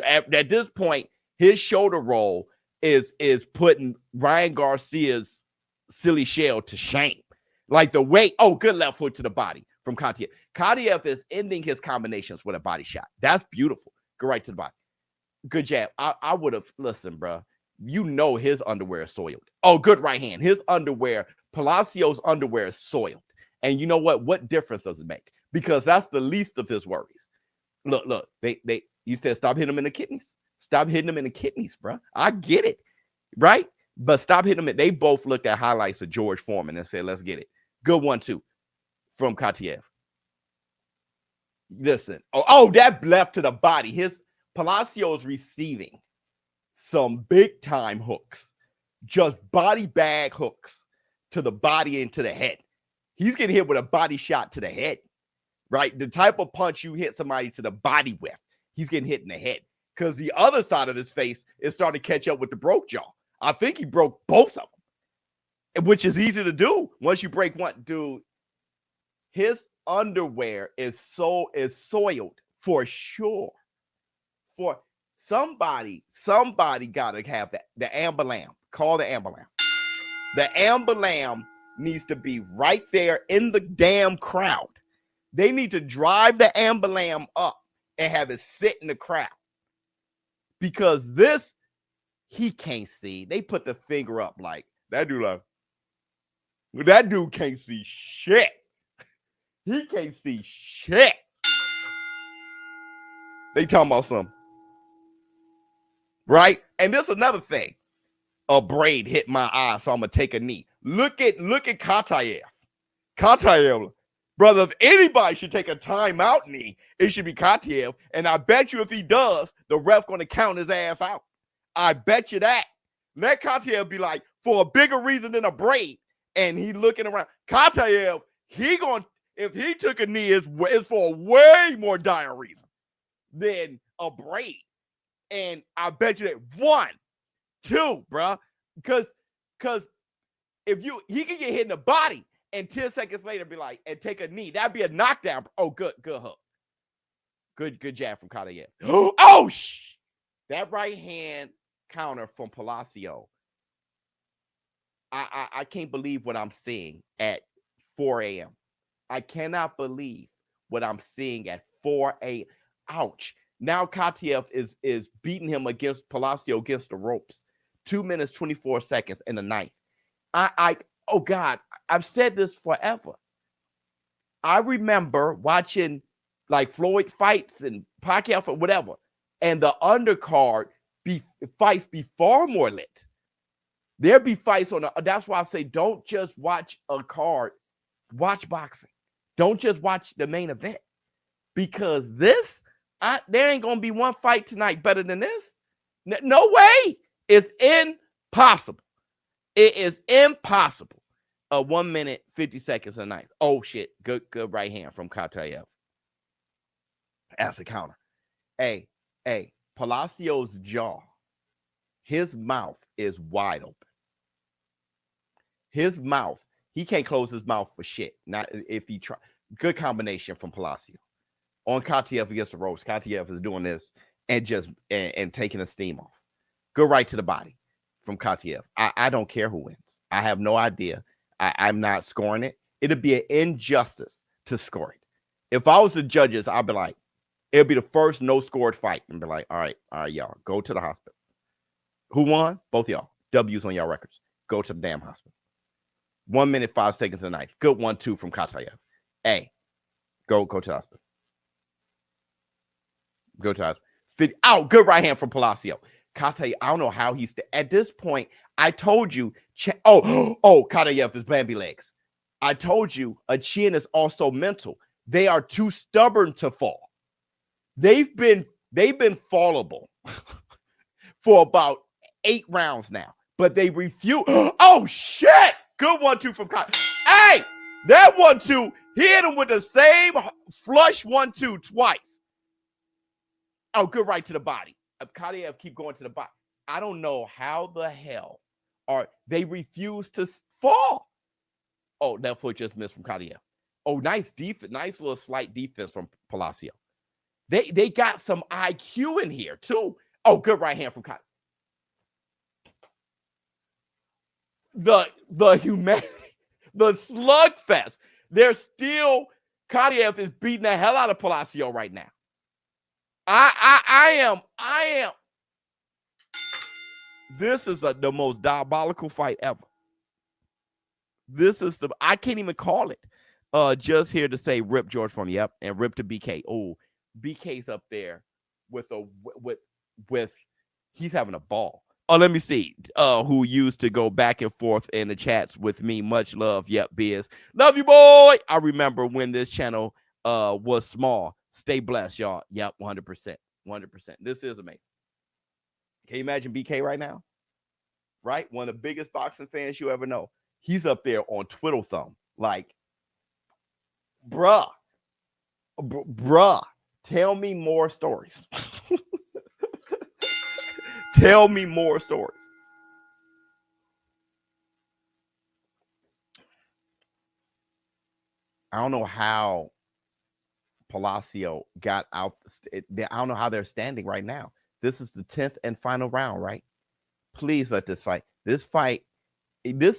At this point, his shoulder roll is putting Ryan Garcia's silly shell to shame. Like the way, good left foot to the body from KATHAEV. KATHAEV is ending his combinations with a body shot. That's beautiful. Go right to the body. Good jab. I would have, listen, bro. You know his underwear is soiled. Oh, good right hand. His underwear, Palacios' underwear is soiled. And you know what? What difference does it make? Because that's the least of his worries. Look, you said stop hitting him in the kidneys. Stop hitting him in the kidneys, bro. I get it, right? But stop hitting him. They both looked at highlights of George Foreman and said, let's get it. Good 1-2 from KATHAEV. Listen. That left to the body. His Palacios receiving some big time hooks, just body bag hooks to the body and to the head. He's getting hit with a body shot to the head, right? The type of punch you hit somebody to the body with, he's getting hit in the head because the other side of his face is starting to catch up with the broke jaw. I think he broke both of them, which is easy to do once you break one. Dude, his underwear is soiled for sure. For somebody got to have that. The ambulance. Call the ambulance. The ambulance needs to be right there in the damn crowd. They need to drive the ambulance up and have it sit in the crowd. Because this, he can't see. They put the finger up like, that dude can't see shit. He can't see shit. They talking about something. Right? And this is another thing. A braid hit my eye, so I'm gonna take a knee. Look at KATHAEV. KATHAEV, brother, if anybody should take a timeout knee, it should be KATHAEV. And I bet you if he does, the ref gonna count his ass out. I bet you that. Let KATHAEV be like, for a bigger reason than a braid. And he looking around. KATHAEV, if he took a knee, it's for a way more dire reason than a braid. And I bet you that 1, 2, bro. Because if he can get hit in the body and 10 seconds later be like, and take a knee, that'd be a knockdown. Oh, good hook. Good jab from KATHAEV. That right hand counter from Palacios. I can't believe what I'm seeing at 4 a.m. I cannot believe what I'm seeing at 4 a.m. Ouch. Now KATHAEV is beating him against Palacios against the ropes. 2 minutes, 24 seconds in the ninth. Oh God, I've said this forever. I remember watching like Floyd fights and Pacquiao or whatever, and the undercard fights be far more lit. There be fights on that's why I say don't just watch a card, watch boxing. Don't just watch the main event. Because there ain't gonna be one fight tonight better than this. No way. It's impossible. It is impossible. 1 minute, 50 seconds a night. Oh shit. Good right hand from KATHAEV. As a counter. Hey, Palacios' jaw, his mouth is wide open. His mouth, he can't close his mouth for shit. Not if he try. Good combination from Palacios. On KATHAEV against the ropes, KATHAEV is doing this and just and taking the steam off. Good right to the body from KATHAEV. I don't care who wins. I have no idea. I'm not scoring it. It'd be an injustice to score it. If I was the judges, I'd be like, it'll be the first no-scored fight. And be like, all right, y'all, go to the hospital. Who won? Both y'all. W's on y'all records. Go to the damn hospital. 1 minute, 5 seconds a night. Good 1-2 from KATHAEV. Hey, go to the hospital. Go to the hospital. Oh, good right hand from Palacios. KATHAEV, I don't know how he's at this point. I told you. KATHAEV is Bambi legs. I told you a chin is also mental. They are too stubborn to fall. They've been fallable for about 8 rounds now, but they refuse. Oh shit! Good 1-2 from KATHAEV. Hey, that 1-2, he hit him with the same flush 1-2 twice. Oh, good right to the body. KATHAEV keep going to the body. I don't know how the hell they refuse to fall. Oh, that foot just missed from KATHAEV. Oh, nice defense. Nice little slight defense from Palacios. They got some IQ in here too. Oh, good right hand from KATHAEV. The humanity, the slugfest. They're still KATHAEV is beating the hell out of Palacios right now. I am. This is the most diabolical fight ever. I can't even call it. Just here to say rip George Foreman. Yep, and rip to BK. Oh, BK's up there with he's having a ball. Oh, let me see. Who used to go back and forth in the chats with me. Much love. Yep, Biz. Love you, boy. I remember when this channel was small. Stay blessed, y'all. Yep, 100%. 100%. This is amazing. Can you imagine BK right now? Right? One of the biggest boxing fans you ever know. He's up there on Twiddle Thumb. Like, bruh, tell me more stories. Tell me more stories. I don't know how Palacios got out. I don't know how they're standing right now. This is the 10th and final round, right? Please let this fight. This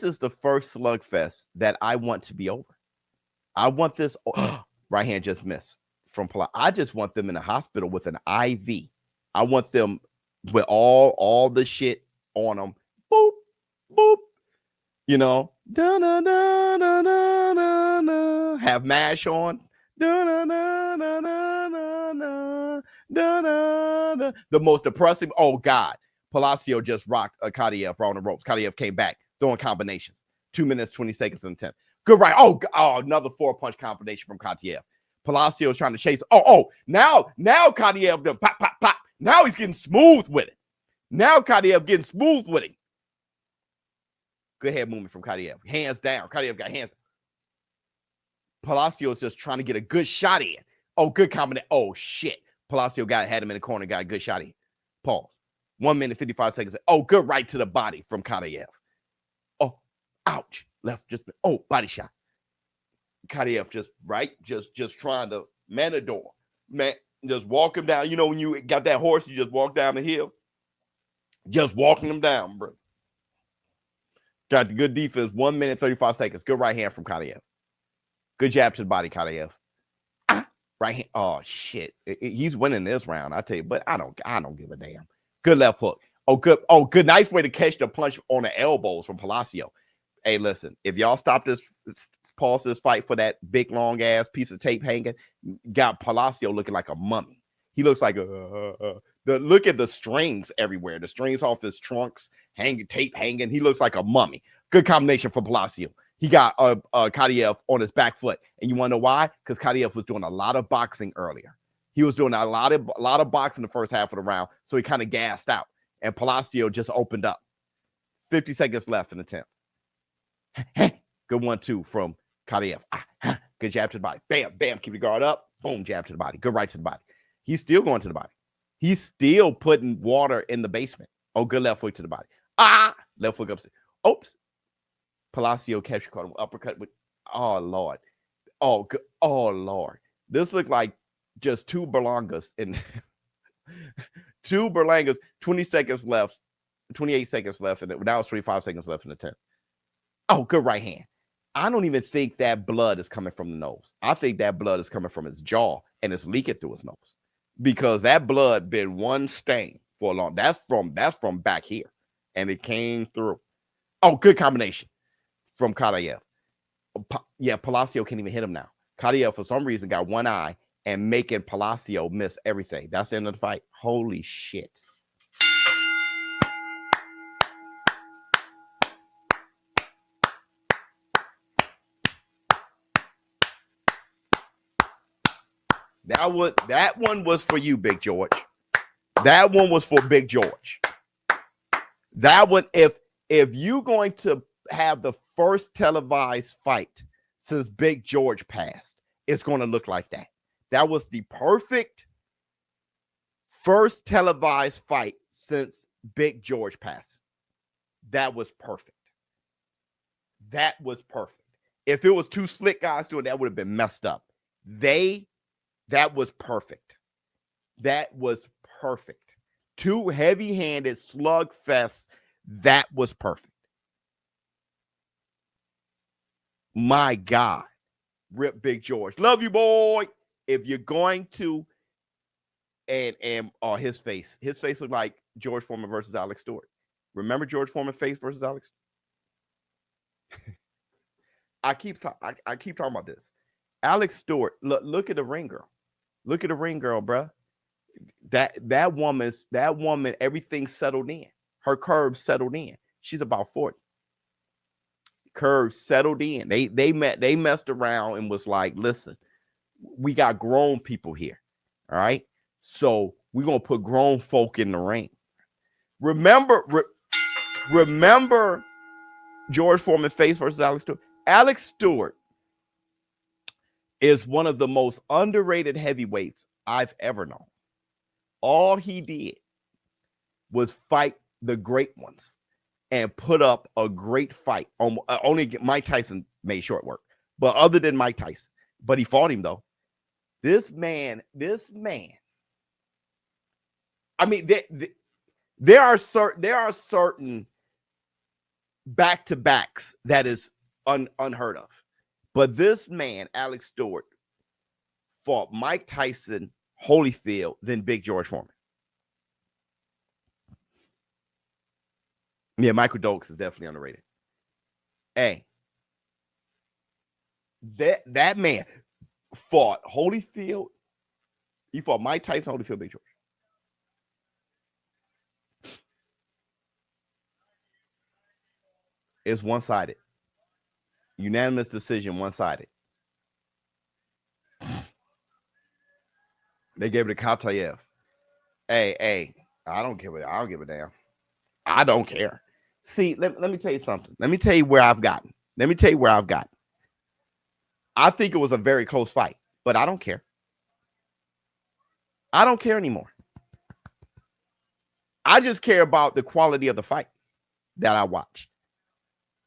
is the first slugfest that I want to be over. I want this. Right hand just missed from Palacios. I just want them in the hospital with an IV. I want them with all the shit on them. Boop, boop. You know, da, da, da, da, da, da, da. Have MASH on. Da, da, da, da, da, da, da, da, da. The most depressing. Oh God, Palacios just rocked KATHAEV on the ropes. KATHAEV came back throwing combinations. 2 minutes 20 seconds and 10. Good right. Oh, another 4-punch combination from KATHAEV. Palacios trying to chase. Now KATHAEV done pop, pop, pop. Now he's getting smooth with it. Now KATHAEV getting smooth with it. Good head movement from KATHAEV. Hands down. KATHAEV got hands. Palacios just trying to get a good shot in. Oh, good combination. Oh, shit. Palacios had him in the corner, got a good shot in. Pause. 1 minute, 55 seconds. Oh, good right to the body from KATHAEV. Oh, ouch. Left just, body shot. KATHAEV just trying to Matador. Man, just walk him down. You know, when you got that horse, you just walk down the hill. Just walking him down, bro. Got the good defense. 1 minute, 35 seconds. Good right hand from KATHAEV. Good jab to the body, KATHAEV. Right hand. Oh shit. He's winning this round. I tell you, but I don't give a damn. Good left hook. Oh, good. Oh, good. Nice way to catch the punch on the elbows from Palacios. Hey, listen, if y'all pause this fight for that big long ass piece of tape hanging, got Palacios looking like a mummy. He looks like look at the strings everywhere. The strings off his trunks, tape hanging. He looks like a mummy. Good combination for Palacios. He got KATHAEV on his back foot, and you want to know why? Because KATHAEV was doing a lot of boxing earlier. He was doing a lot of boxing the first half of the round, so he kind of gassed out, and Palacios just opened up. 50 seconds left in the 10th. Good 1-2 from KATHAEV. Good jab to the body. Bam, bam. Keep the guard up. Boom, jab to the body. Good right to the body. He's still going to the body. He's still putting water in the basement. Oh, good left foot to the body. Left foot upstairs. Oops. Palacios caught him uppercut with, oh Lord. Oh, good. Oh Lord. This looked like just two Berlangas in 20 seconds left, 28 seconds left, and now it's 25 seconds left in the 10th. Oh, good right hand. I don't even think that blood is coming from the nose. I think that blood is coming from his jaw and it's leaking through his nose because that blood been one stain for a long. That's from back here, and it came through. Oh, good combination from KATHAEV. Yeah, Palacios can't even hit him now. KATHAEV for some reason got one eye and making Palacios miss everything. That's the end of the fight. Holy shit. That one was for you, Big George. That one was for Big George. That one, if you're going to have the first televised fight since Big George passed, it's going to look like that. That was the perfect first televised fight since Big George passed. That was perfect. That was perfect. If it was two slick guys doing that, would have been messed up. That was perfect. That was perfect. Two heavy-handed slugfests. That was perfect. My God. Rip Big George. Love you, boy. If you're going to, and his face looked like George Foreman versus Alex Stewart. Remember George Foreman's face versus Alex? I keep talking about this. Alex Stewart, look at the ring girl. Look at the ring girl, bruh. That woman, everything settled in. Her curves settled in. She's about 40. Curves settled in. They messed around and was like, listen, we got grown people here. All right. So we're gonna put grown folk in the ring. Remember George Foreman face versus Alex Stewart. Alex Stewart is one of the most underrated heavyweights I've ever known. All he did was fight the great ones and put up a great fight. Only Mike Tyson made short work, but other than Mike Tyson, but he fought him though. This man. I mean, there are certain back-to-backs that is unheard of. But this man, Alex Stewart, fought Mike Tyson, Holyfield, then Big George Foreman. Yeah, Michael Dokes is definitely underrated. Hey, that man fought Holyfield. He fought Mike Tyson, Holyfield, Big George. It's one-sided. Unanimous decision, one-sided. They gave it to KATHAEV. Hey, I don't give a damn. I don't care. See, let me tell you something. Let me tell you where I've gotten. I think it was a very close fight, but I don't care. I don't care anymore. I just care about the quality of the fight that I watched.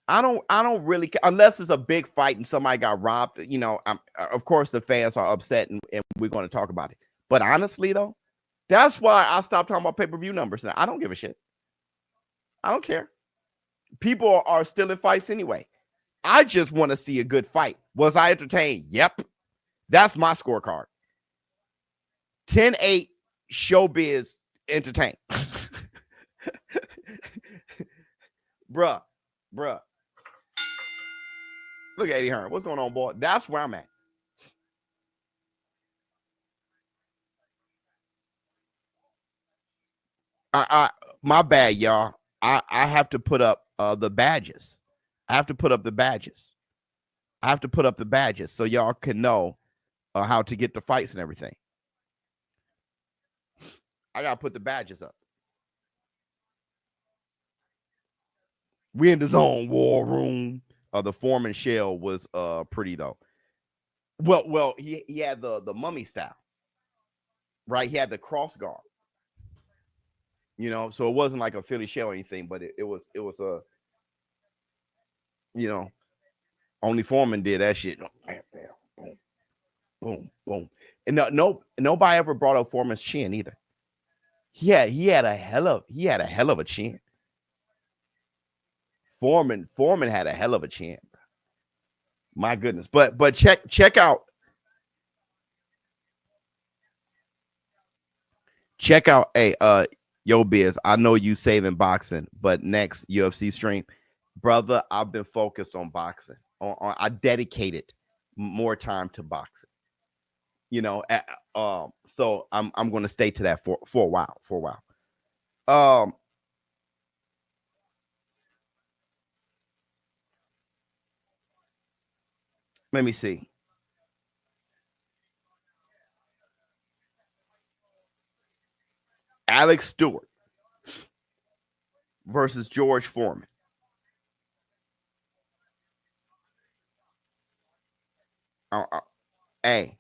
I don't really care unless it's a big fight and somebody got robbed. You know, of course the fans are upset and we're going to talk about it. But honestly, though, that's why I stopped talking about pay-per-view numbers now. I don't give a shit. I don't care. People are still in fights anyway. I just want to see a good fight. Was I entertained? Yep. That's my scorecard. 10-8 Showbiz entertain. bruh. Look at Eddie Hearn. What's going on, boy? That's where I'm at. My bad, y'all. I have to put up the badges. I have to put up the badges so y'all can know how to get the fights and everything. I gotta put the badges up. We in the zone, war room. The Foreman shell was pretty though. Well, he had the mummy style, right? He had the cross guard. You know, so it wasn't like a Philly shell or anything, but it was a, you know, only Foreman did that shit. Boom, boom, boom. And nobody ever brought up Foreman's chin either. He had a hell of a chin. Foreman had a hell of a chin. My goodness. But check out Yo Biz. I know you saving boxing, but next UFC stream, brother, I've been focused on boxing. I dedicated more time to boxing. You know, so I'm going to stay to that for a while. Let me see. Alex Stewart versus George Foreman. Hey.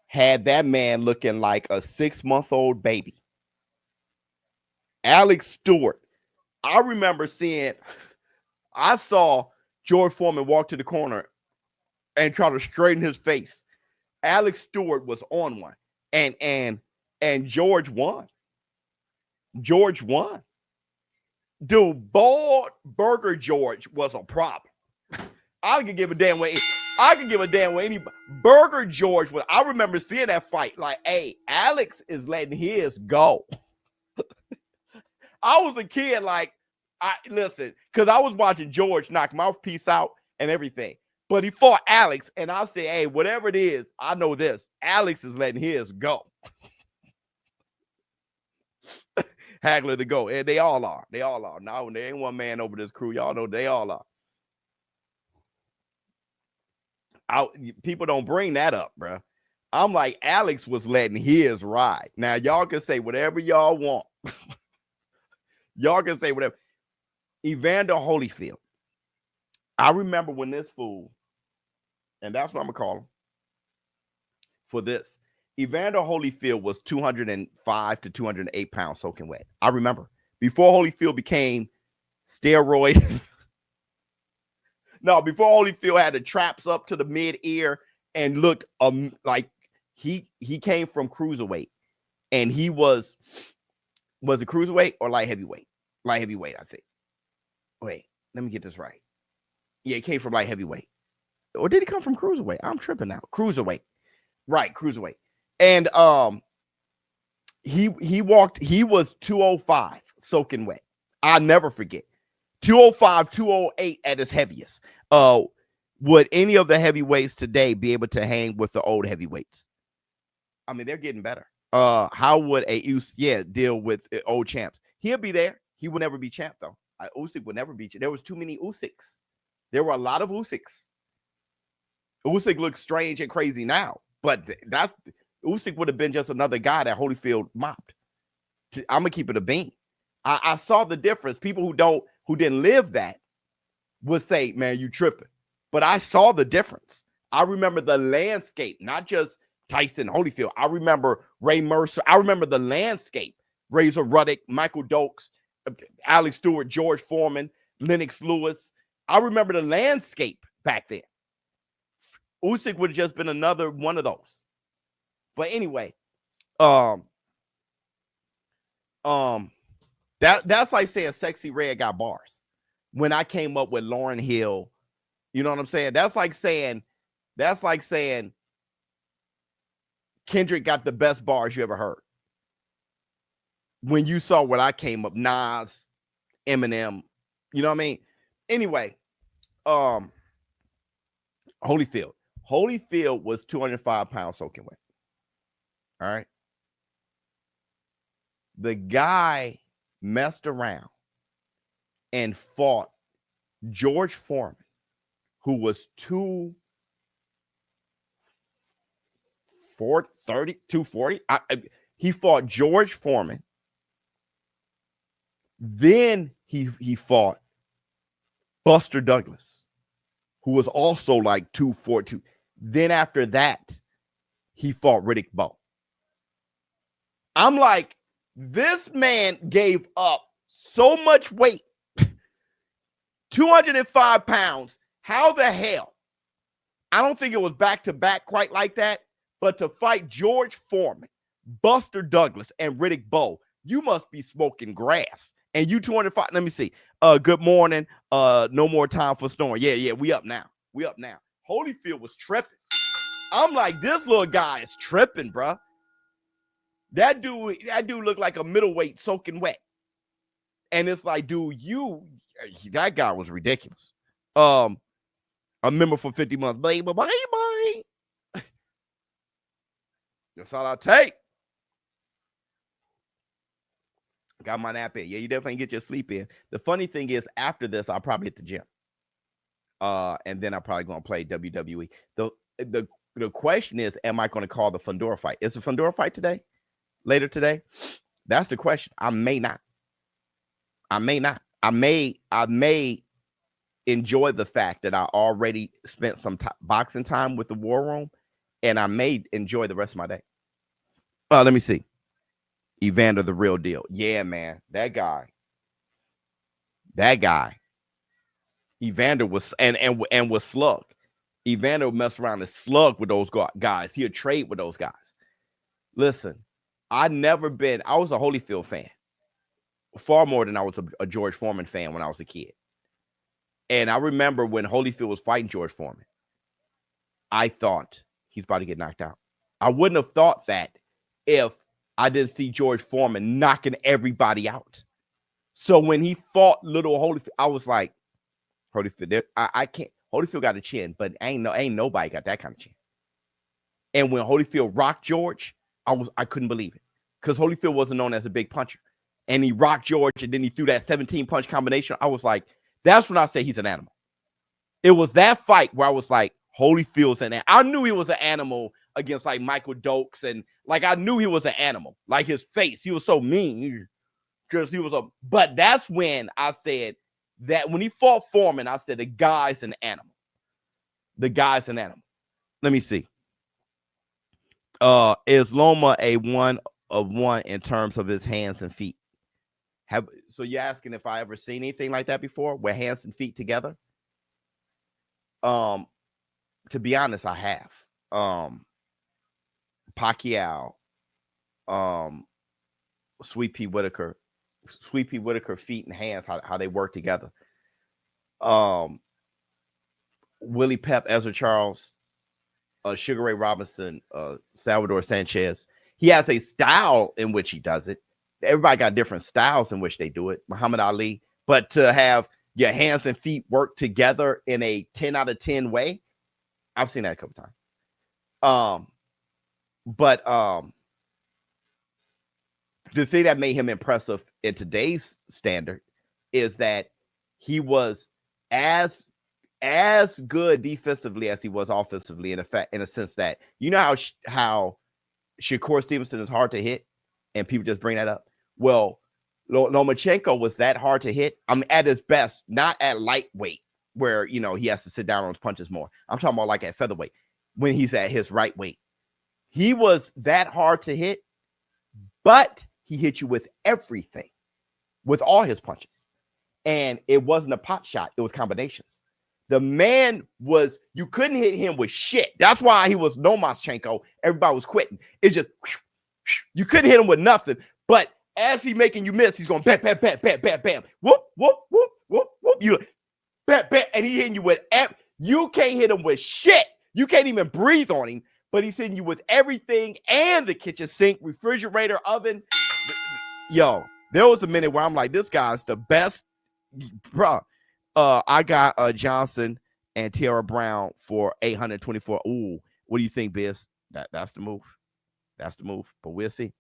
Had that man looking like a 6-month-old baby. Alex Stewart. I remember I saw George Foreman walk to the corner and try to straighten his face. Alex Stewart was on one. And George won. Dude, bald burger George was a problem. I could give a damn way any burger George was. I remember seeing that fight. Like, hey, Alex is letting his go. I was a kid, like, listen, because I was watching George knock mouthpiece out and everything. But he fought Alex, and I said, hey, whatever it is, I know this. Alex is letting his go. Hagler to go. And they all are. No, there ain't one man over this crew. Y'all know they all are. People don't bring that up, bro. I'm like, Alex was letting his ride. Now, y'all can say whatever y'all want. Y'all can say whatever. Evander Holyfield. I remember when this fool, and that's what I'm going to call him for this. Evander Holyfield was 205 to 208 pounds soaking wet. I remember before Holyfield became steroid. No, before Holyfield had the traps up to the mid-ear and looked like he came from cruiserweight, and he was it cruiserweight or light heavyweight? Light heavyweight, I think. Wait, let me get this right. Yeah, he came from light heavyweight. Or did he come from cruiserweight? I'm tripping now. Cruiserweight. Right, cruiserweight. And he was 205 soaking wet. I'll never forget. 205, 208 at his heaviest. Would any of the heavyweights today be able to hang with the old heavyweights? I mean, they're getting better. How would Usyk deal with old champs? He'll be there. He will never be champ, though. Usyk would never be. There was too many Usyks. There were a lot of Usyks. Usyk looks strange and crazy now, but Usyk would have been just another guy that Holyfield mopped. I'm gonna keep it a bean. I saw the difference. People who didn't live that would say, "Man, you tripping," but I saw the difference. I remember the landscape, not just Tyson Holyfield. I remember Ray Mercer. I remember the landscape. Razor Ruddock, Michael Dokes, Alex Stewart, George Foreman, Lennox Lewis. I remember the landscape back then. Usyk would have just been another one of those. But anyway, that's like saying Sexy Red got bars. When I came up with Lauryn Hill, you know what I'm saying? That's like saying That's like saying Kendrick got the best bars you ever heard. When you saw what I came up, Nas, Eminem, you know what I mean? Anyway, Holyfield. Holyfield was 205 pounds soaking wet. All right. The guy messed around and fought George Foreman, who was 240. He fought George Foreman. Then he fought Buster Douglas, who was also like 242. Then after that, he fought Riddick Bowe. I'm like, this man gave up so much weight, 205 pounds. How the hell? I don't think it was back to back quite like that, but to fight George Foreman, Buster Douglas, and Riddick Bowe, you must be smoking grass. And you 205. Let me see. Good morning. No more time for snoring. Yeah. We up now. Holyfield was tripping. I'm like, this little guy is tripping, bro. That dude looked like a middleweight soaking wet. And it's like, dude, that guy was ridiculous. A member for 50 months. Bye. That's all I take. Got my nap in. Yeah, you definitely get your sleep in. The funny thing is, after this, I'll probably hit the gym. And then I'm probably going to play WWE. The question is, am I going to call the Fundora fight? Is the Fundora fight today? Later today? That's the question. I may not. I may enjoy the fact that I already spent some boxing time with the War Room, and I may enjoy the rest of my day. Let me see. Evander, the real deal. Yeah, man. That guy. Evander was and was slug. Evander would mess around and slug with those guys. He'd trade with those guys. Listen, I was a Holyfield fan. Far more than I was a George Foreman fan when I was a kid. And I remember when Holyfield was fighting George Foreman, I thought he's about to get knocked out. I wouldn't have thought that if I didn't see George Foreman knocking everybody out. So when he fought little Holyfield, I was like, Holyfield, I can't. Holyfield got a chin, but ain't nobody got that kind of chin. And when Holyfield rocked George, I couldn't believe it, because Holyfield wasn't known as a big puncher, and he rocked George, and then he threw that 17 punch combination. I was like, that's when I say he's an animal. It was that fight where I was like, Holyfield's an animal. I knew he was an animal against like Michael Dokes, and like I knew he was an animal. Like his face, he was so mean because he was a. But that's when I said that when he fought Foreman, I said the guy's an animal. The guy's an animal. Let me see. Is Loma a 1 of 1 in terms of his hands and feet? So you're asking if I ever seen anything like that before, where hands and feet together? To be honest, I have. Pacquiao, Sweet Pea Whitaker feet and hands, how they work together. Willie Pep, Ezra Charles, Sugar Ray Robinson, Salvador Sanchez. He has a style in which he does it. Everybody got different styles in which they do it. Muhammad Ali, but to have your hands and feet work together in a 10 out of 10 way, I've seen that a couple times. But the thing that made him impressive in today's standard is that he was as good defensively as he was offensively, in a sense that, you know how Shakur Stevenson is hard to hit, and people just bring that up. Well, Lomachenko was that hard to hit. I'm at his best, not at lightweight where, you know, he has to sit down on his punches more. I'm talking about like at featherweight when he's at his right weight. He was that hard to hit, but he hit you with everything, with all his punches. And it wasn't a pot shot. It was combinations. The man was, you couldn't hit him with shit. That's why he was Lomachenko. Everybody was quitting. It's just, you couldn't hit him with nothing. But as he making you miss, he's going bam, bam, bam, bam, bam, bam. Whoop, whoop, whoop, whoop, whoop. You bam, bam, and he hitting you with, you can't hit him with shit. You can't even breathe on him, but he's hitting you with everything and the kitchen sink, refrigerator, oven. Yo, there was a minute where I'm like, this guy's the best, bro. I got Johnson and Tiara Brown for 824. Ooh, what do you think, Biz? That's the move. That's the move. But we'll see.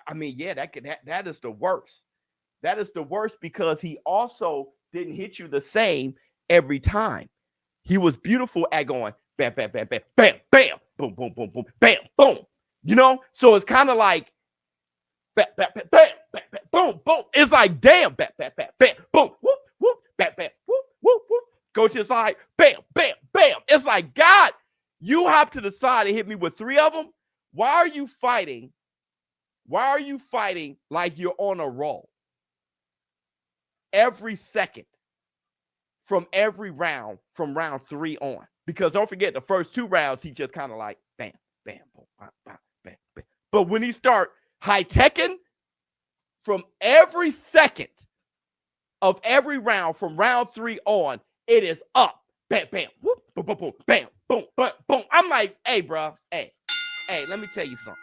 I mean, yeah, that is the worst. That is the worst because he also didn't hit you the same every time. He was beautiful at going bam, bam, bam, bam, bam, bam, boom, boom, boom, boom, bam, boom. You know, so it's kind of like bam, bam, bam, bam, bam, bam, boom, boom. It's like damn, bam, bam, bam, bam, boom, whoop, whoop, bam, bam, whoop, whoop, whoop. Go to the side, bam, bam, bam. It's like, God, you hop to the side and hit me with 3 of them. Why are you fighting? Why are you fighting like you're on a roll? Every second from every round, from round 3 on. Because don't forget, the first 2 rounds, he just kind of like bam, bam, boom, bam, bam, bam, bam. But when he start high-teching, from every second of every round, from round 3 on, it is up. Bam, bam, whoop, boom, boom, boom, bam, boom, boom, boom. I'm like, hey, bro, hey, let me tell you something.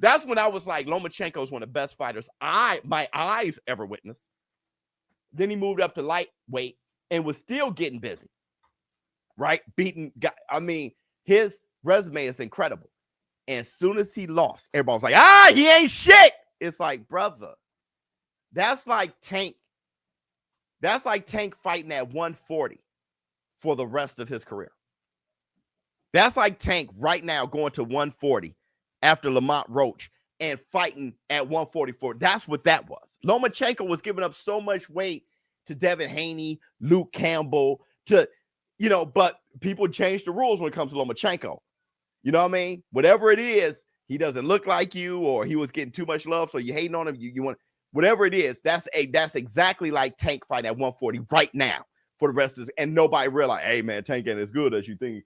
That's when I was like, Lomachenko is one of the best fighters my eyes ever witnessed. Then he moved up to lightweight and was still getting busy, right? Beating, I mean, his resume is incredible. And as soon as he lost, everybody was like, he ain't shit. It's like, brother, that's like Tank. That's like Tank fighting at 140 for the rest of his career. That's like Tank right now going to 140 after Lamont Roach and fighting at 144. That's what that was. Lomachenko was giving up so much weight to Devin Haney, Luke Campbell, but people change the rules when it comes to Lomachenko. You know what I mean? Whatever it is, he doesn't look like you, or he was getting too much love, so you hating on him. You want whatever it is. That's exactly like Tank fighting at 140 right now for the rest of this, and nobody realized, hey man, Tank ain't as good as you think.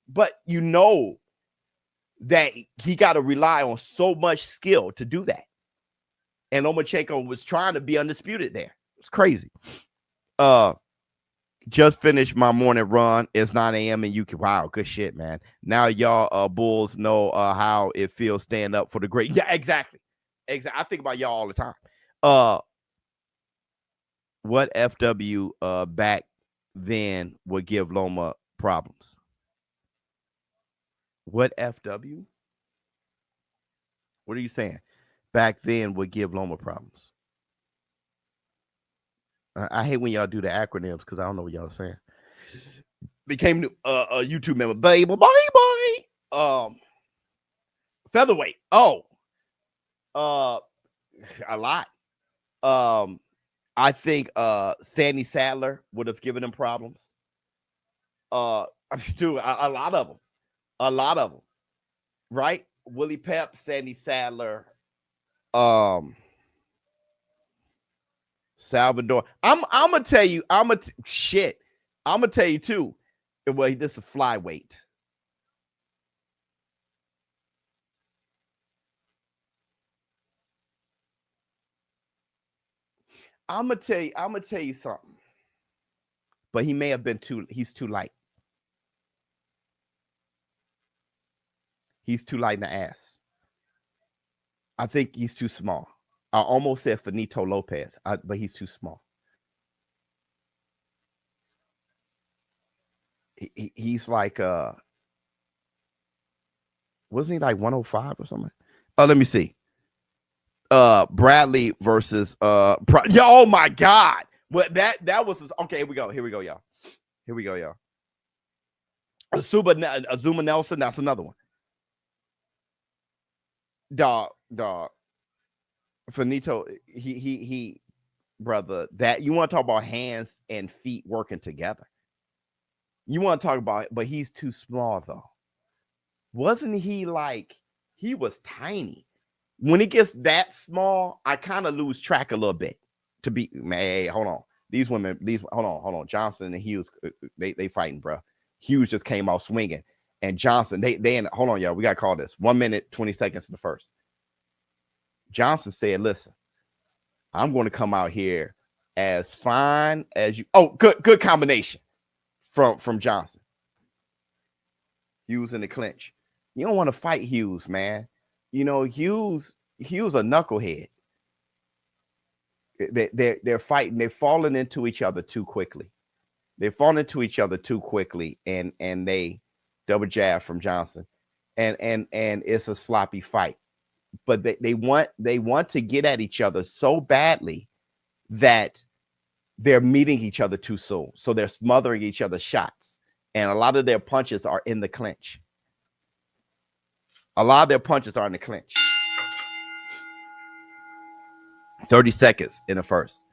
But you know that he got to rely on so much skill to do that. And Lomachenko was trying to be undisputed there. It's crazy. Just finished my morning run. It's 9 a.m. and you can, wow, good shit, man. Now y'all Bulls know how it feels stand up for the great. Yeah, exactly. I think about y'all all the time. What FW back then would give Loma problems? What FW? What are you saying? Back then would give Loma problems. I hate when y'all do the acronyms because I don't know what y'all are saying. Became a YouTube member. Baby. Featherweight. Oh. A lot. I think Sandy Sadler would have given him problems. Dude, a lot of them. A lot of them, right? Willie Pep, Sandy Sadler, Salvador. I'm gonna tell you. I'm gonna tell you too. Well, this is a flyweight. I'm gonna tell you something. But he may have been he's too light. He's too light in the ass. I think he's too small. I almost said Finito Lopez, but he's too small. He's like, wasn't he like 105 or something? Oh, let me see. Bradley versus oh my God. What that was okay. Here we go, y'all. Azuma Nelson, that's another one. Dog. Finito, he brother, that you want to talk about hands and feet working together. You want to talk about, but he's too small though. Wasn't he like, he was tiny. When he gets that small, I kind of lose track a little bit. To be, man, hey, hold on. Hold on. Johnson and Hughes, they fighting, bro. Hughes just came out swinging. And Johnson, hold on, y'all. We got to call this 1 minute, 20 seconds to the first. Johnson said, listen, I'm going to come out here as fine as you. Oh, good combination. from Johnson. Hughes in the clinch. You don't want to fight Hughes, man. You know, Hughes a knucklehead. They're fighting. They're falling into each other too quickly. They fall into each other too quickly, and they double jab from Johnson, and it's a sloppy fight. But they want to get at each other so badly that they're meeting each other too soon. So they're smothering each other's shots, and a lot of their punches are in the clinch. A lot of their punches are in the clinch. 30 seconds in the first.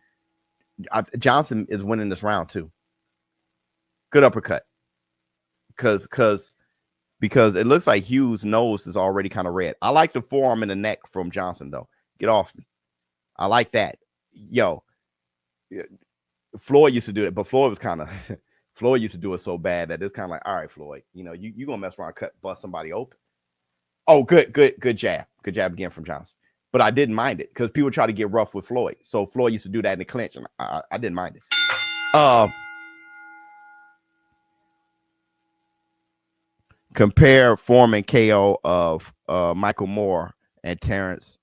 Johnson is winning this round too. Good uppercut. Because it looks like Hughes' nose is already kind of red. I like the forearm in the neck from Johnson, though. Get off me. I like that. Yo, Floyd used to do it, but Floyd was kind of Floyd used to do it so bad that it's kind of like, all right, Floyd, you know, you gonna mess around, bust somebody open. Oh, good jab. Good jab again from Johnson. But I didn't mind it because people try to get rough with Floyd. So Floyd used to do that in the clinch, and I didn't mind it. Compare Foreman KO of Michael Moore and Terrence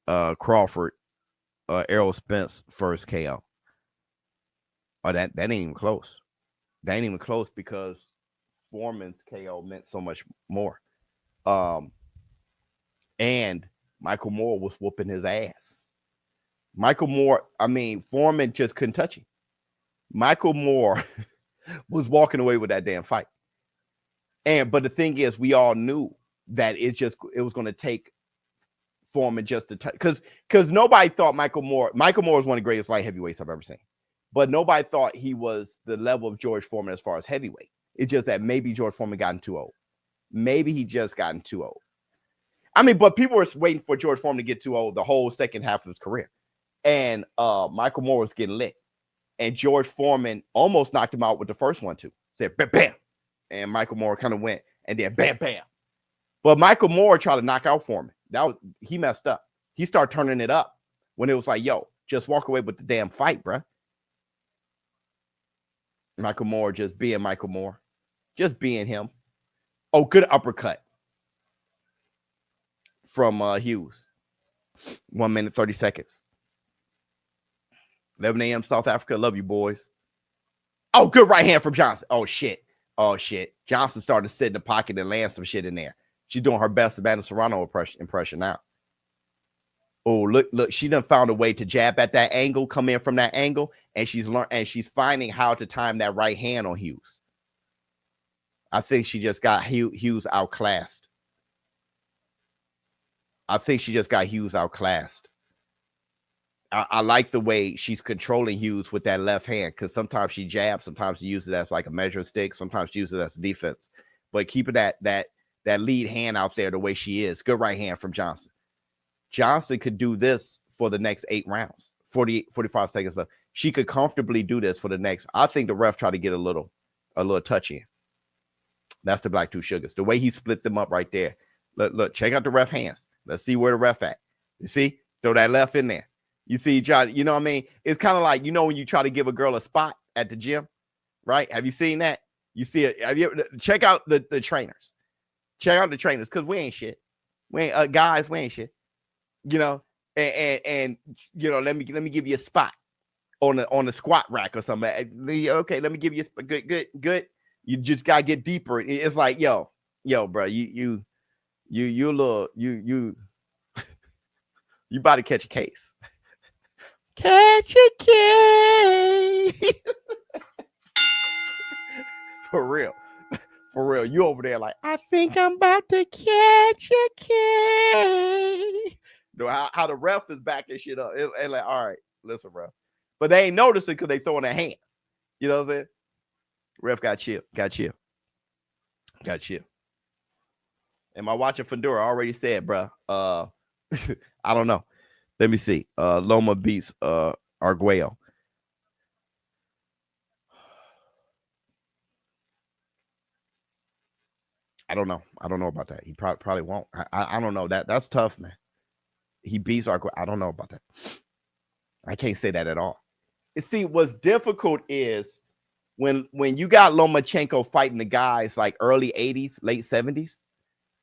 Crawford, Errol Spence first KO. Oh, that ain't even close. That ain't even close because Foreman's KO meant so much more. And Michael Moore was whooping his ass. Michael Moore, I mean, Foreman just couldn't touch him. Michael Moore was walking away with that damn fight. But the thing is, we all knew that it was going to take Foreman just to touch, because nobody thought Michael Moore is one of the greatest light heavyweights I've ever seen. But nobody thought he was the level of George Foreman as far as heavyweight. It's just that maybe George Foreman gotten too old. Maybe he just gotten too old. I mean, but people were waiting for George Foreman to get too old the whole second half of his career. And Michael Moore was getting lit. And George Foreman almost knocked him out with the first one, too. Said, bam, bam. And Michael Moore kind of went, and then bam, bam. But Michael Moore tried to knock out Foreman. He messed up. He started turning it up when it was like, yo, just walk away with the damn fight, bruh. Michael Moore just being Michael Moore. Just being him. Oh, good uppercut from Hughes. 1 minute, 30 seconds. 11 a.m. South Africa. Love you, boys. Oh, good right hand from Johnson. Oh, shit. Oh, shit. Johnson started to sit in the pocket and land some shit in there. She's doing her best Savannah Serrano impression now. Oh, look. She done found a way to jab at that angle, come in from that angle, and she's finding how to time that right hand on Hughes. I think she just got Hughes outclassed. I like the way she's controlling Hughes with that left hand, because sometimes she jabs, sometimes she uses it as like a measuring stick, sometimes she uses it as defense. But keeping that lead hand out there the way she is. Good right hand from Johnson. Johnson could do this for the next 8 rounds, 45 seconds left. She could comfortably do this for the next. I think the ref tried to get a little touch in. That's the Black Two Sugars. The way he split them up right there. Look, check out the ref hands. Let's see where the ref at. You see? Throw that left in there. You see, John, you know what I mean? It's kind of like, you know, when you try to give a girl a spot at the gym, right? Have you seen that? You see it. Check out the trainers. Check out the trainers, because we ain't shit. We ain't guys, we ain't shit. You know, and you know, let me give you a spot on the squat rack or something. Okay, let me give you a good. You just gotta get deeper. It's like, yo, bro, you little you about to catch a case. Catch a case. For real. You over there like, I think I'm about to catch a case. You know, how the ref is backing shit up. It's like, all right, listen, bro. But they ain't noticing because they throwing their hands. You know what I'm saying? Ref got chill. Am I watching Fundura? I already said, bro. I don't know. Let me see. Loma beats Arguello. I don't know about that. He probably won't. I don't know. That's tough, man. He beats Arguello. I don't know about that. I can't say that at all. See, what's difficult is when you got Lomachenko fighting the guys like early 80s, late 70s,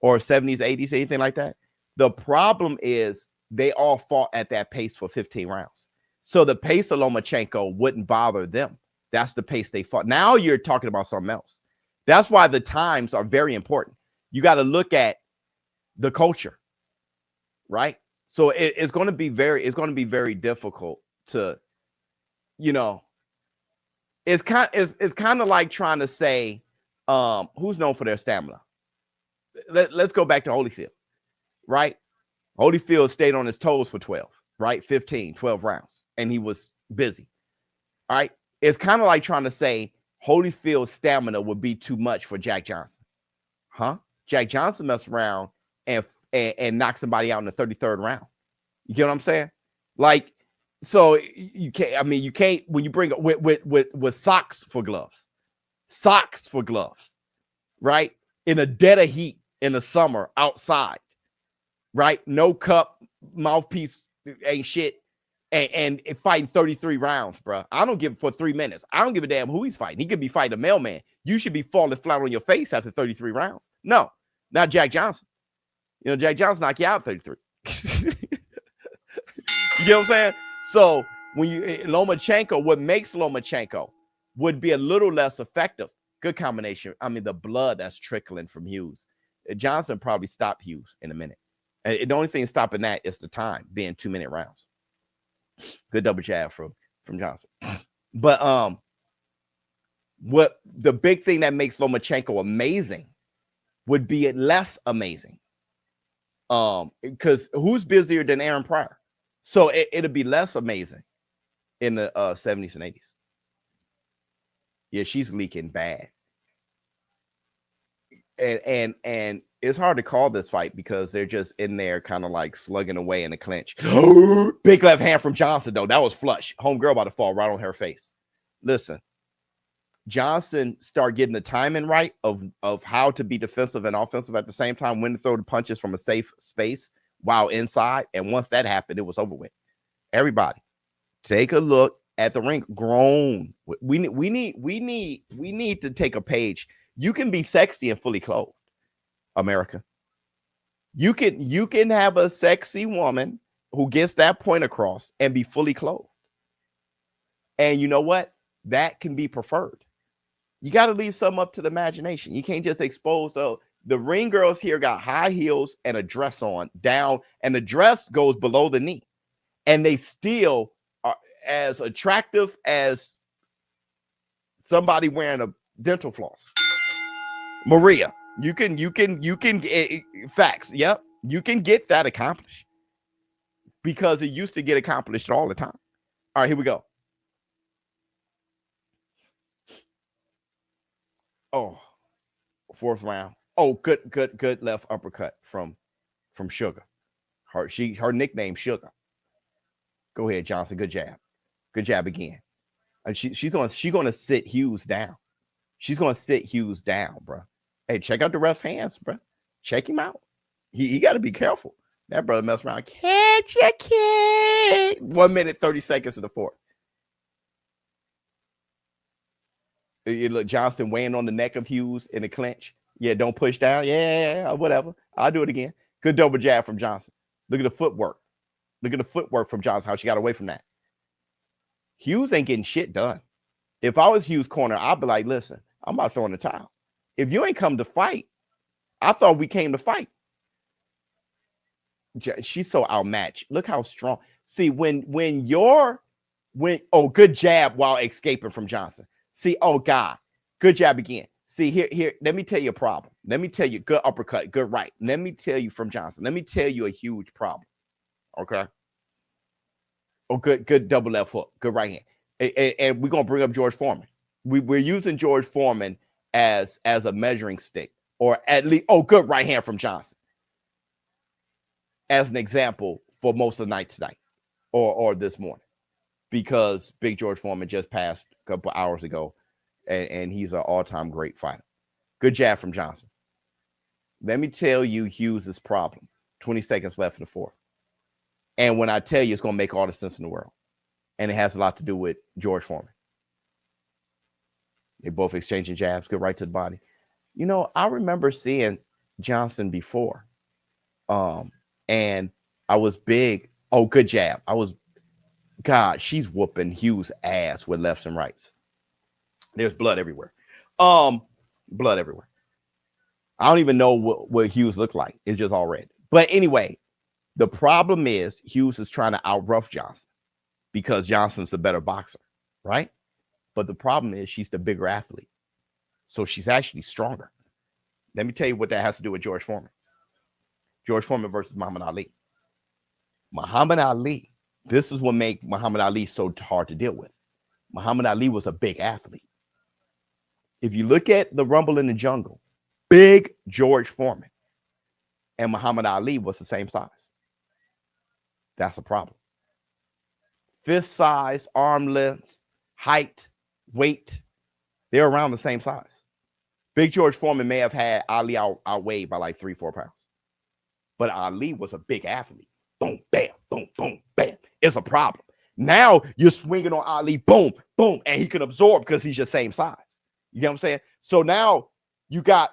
or 70s, 80s, anything like that, the problem is they all fought at that pace for 15 rounds. So the pace of Lomachenko wouldn't bother them. That's the pace they fought. Now you're talking about something else. That's why the times are very important. You got to look at the culture, right? So it's going to be very difficult to, you know, it's kind of like trying to say who's known for their stamina. Let's go back to Holyfield, right? Holyfield stayed on his toes for 12, right? 12 rounds, and he was busy. All right. It's kind of like trying to say Holyfield's stamina would be too much for Jack Johnson. Huh? Jack Johnson messed around and knocked somebody out in the 33rd round. You get what I'm saying? Like, so you can't, I mean, you can't, when you bring with socks for gloves, right? In a dead of heat in the summer outside, right? No cup, mouthpiece ain't shit. And fighting 33 rounds, bro. I don't give for 3 minutes. I don't give a damn who he's fighting. He could be fighting a mailman. You should be falling flat on your face after 33 rounds. No, not Jack Johnson. You know, Jack Johnson knock you out 33. You get what I'm saying? So when you Lomachenko, what makes Lomachenko would be a little less effective. Good combination. I mean, the blood that's trickling from Hughes. Johnson probably stopped Hughes in a minute. And the only thing stopping that is the time being 2-minute rounds. Good double jab from Johnson. But what the big thing that makes Lomachenko amazing would be it less amazing. Because who's busier than Aaron Pryor? So it'll be less amazing in the 70s and 80s. Yeah, she's leaking bad. And it's hard to call this fight because they're just in there kind of like slugging away in the clinch. Big left hand from Johnson, though. That was flush. Homegirl about to fall right on her face. Listen, Johnson start getting the timing right of how to be defensive and offensive at the same time, when to throw the punches from a safe space while inside. And once that happened, it was over with. Everybody, take a look at the ring. Grown. We need to take a page. You can be sexy and fully clothed, America. You can have a sexy woman who gets that point across and be fully clothed. And you know what? That can be preferred. You got to leave some up to the imagination. You can't just expose the ring girls here got high heels and a dress on down, and the dress goes below the knee, and they still are as attractive as somebody wearing a dental floss. Maria, you can facts. Yep, you can get that accomplished because it used to get accomplished all the time. All right, here we go. Oh, 4th round. Oh, good left uppercut from Sugar. Her nickname Sugar. Go ahead, Johnson. Good jab again. And she's gonna sit Hughes down. She's gonna sit Hughes down, bro. Hey, check out the ref's hands, bro. Check him out. He got to be careful. That brother mess around. Catch your kid. 1 minute 30 seconds in the 4th. You look, Johnson weighing on the neck of Hughes in the clinch. Yeah, don't push down. Yeah, whatever. I'll do it again. Good double jab from Johnson. Look at the footwork. Look at the footwork from Johnson, how she got away from that. Hughes ain't getting shit done. If I was Hughes' corner, I'd be like, listen, I'm about to throw in the towel. If you ain't come to fight, I thought we came to fight. She's so outmatched. Look how strong. See, when good jab while escaping from Johnson. See, oh God, good jab again. See, here, let me tell you a problem. Let me tell you, good uppercut, good right. Let me tell you from Johnson. Let me tell you a huge problem. Okay. Oh, good double left hook, good right hand. And we're gonna bring up George Foreman. We're using George Foreman as a measuring stick, or at least good right hand from Johnson as an example for most of the night tonight or this morning, because Big George Foreman just passed a couple hours ago, and he's an all-time great fighter. Good jab from Johnson. Let me tell you Hughes' problem. 20 seconds left in the 4th. And when I tell you, it's going to make all the sense in the world. And it has a lot to do with George Foreman. They both exchanging jabs, good right to the body. You know, I remember seeing Johnson before. And I was big. Oh, good jab. God, she's whooping Hughes' ass with lefts and rights. There's blood everywhere. Blood everywhere. I don't even know what Hughes looked like. It's just all red. But anyway, the problem is Hughes is trying to out-rough Johnson because Johnson's a better boxer, right? But the problem is she's the bigger athlete. So she's actually stronger. Let me tell you what that has to do with George Foreman. George Foreman versus Muhammad Ali. Muhammad Ali, this is what made Muhammad Ali so hard to deal with. Muhammad Ali was a big athlete. If you look at the Rumble in the Jungle, big George Foreman and Muhammad Ali was the same size. That's a problem. Fist size, arm length, height, weight, they're around the same size. Big George Foreman may have had Ali outweighed by like 3-4 pounds. But Ali was a big athlete. Boom, bam, boom, boom, bam. It's a problem. Now you're swinging on Ali, boom, boom, and he can absorb because he's your same size. You get what I'm saying? So now you got,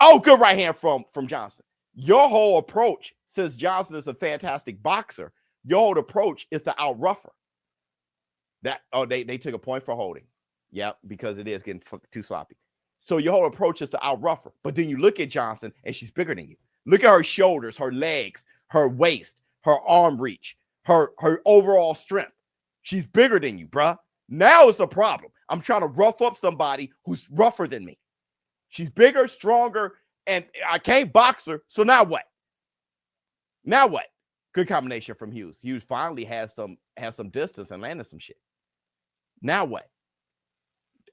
oh, good right hand from Johnson. Your whole approach, since Johnson is a fantastic boxer, your whole approach is to out-rough her. That, oh, they took a point for holding. Yep, because it is getting too sloppy. So your whole approach is to out-rough her. But then you look at Johnson, and she's bigger than you. Look at her shoulders, her legs, her waist, her arm reach, her overall strength. She's bigger than you, bruh. Now it's a problem. I'm trying to rough up somebody who's rougher than me. She's bigger, stronger, and I can't box her. So now what? Now what? Good combination from Hughes. Hughes finally has some distance and landed some shit. Now what?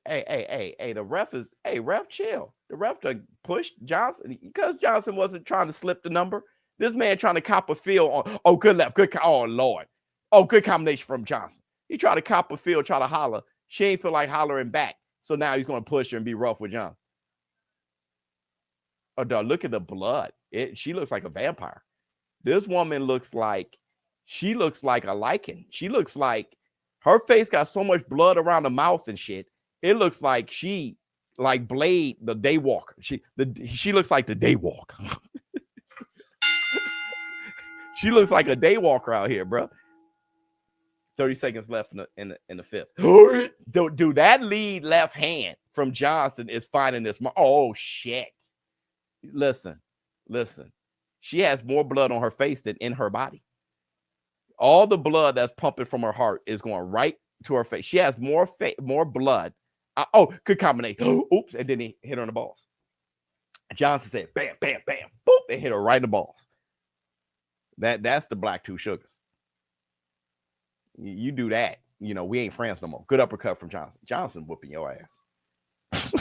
Hey, the ref is, ref, chill. The ref to push Johnson because Johnson wasn't trying to slip the number. This man trying to cop a feel on, oh, good left, good, oh, Lord. Oh, good combination from Johnson. He tried to cop a feel, try to holler. She ain't feel like hollering back. So now he's going to push her and be rough with Johnson. Oh, dog, look at the blood. She looks like a vampire. This woman looks like, she looks like a lichen. She looks like, her face got so much blood around the mouth and shit. It looks like she, like Blade, the Daywalker. She looks like the Daywalker. She looks like a Daywalker out here, bro. 30 seconds left in the fifth. Dude, that lead left hand from Johnson is finding this. Oh, shit. Listen. She has more blood on her face than in her body. All the blood that's pumping from her heart is going right to her face. She has more blood. Oh, good combination. Oops, and then he hit her on the balls. Johnson said, bam, bam, bam, boop, and hit her right in the balls. That's the black two sugars. You do that, you know, we ain't friends no more. Good uppercut from Johnson. Johnson whooping your ass.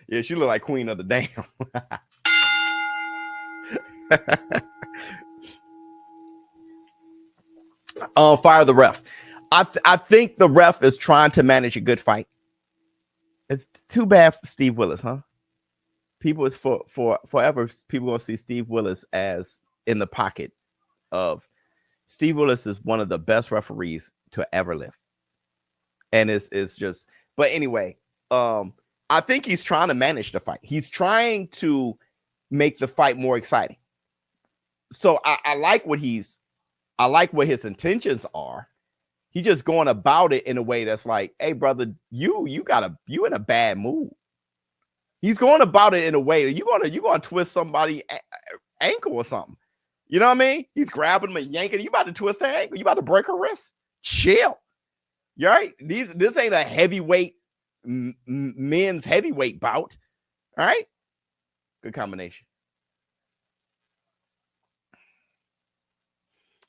Yeah, she look like queen of the damn. Fire the ref. I think the ref is trying to manage a good fight. It's too bad for Steve Willis, huh? People is for forever. People gonna see Steve Willis as in the pocket of. Steve Willis is one of the best referees to ever live, and it's just. But anyway, I think he's trying to manage the fight. He's trying to make the fight more exciting. So I like what his intentions are. He's just going about it in a way that's like, hey, brother, you in a bad mood. He's going about it in a way that you're gonna twist somebody's ankle or something. You know what I mean? He's grabbing him and yanking. You about to twist her ankle. You about to break her wrist. Chill. You all right? This ain't a heavyweight men's heavyweight bout. All right? Good combination.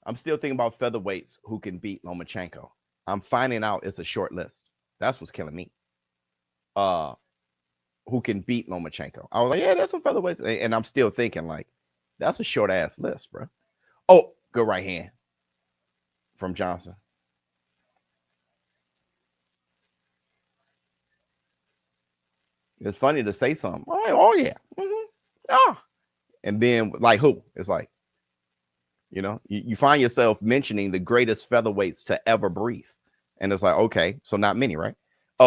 I'm still thinking about featherweights who can beat Lomachenko. I'm finding out it's a short list. That's what's killing me. Who can beat Lomachenko? I was like, yeah, that's some featherweights. And I'm still thinking, like, that's a short ass list, bro. Oh, good right hand from Johnson. It's funny to say something. Oh yeah. And then like who? It's like, you know, you find yourself mentioning the greatest featherweights to ever breathe. And it's like, okay, so not many, right?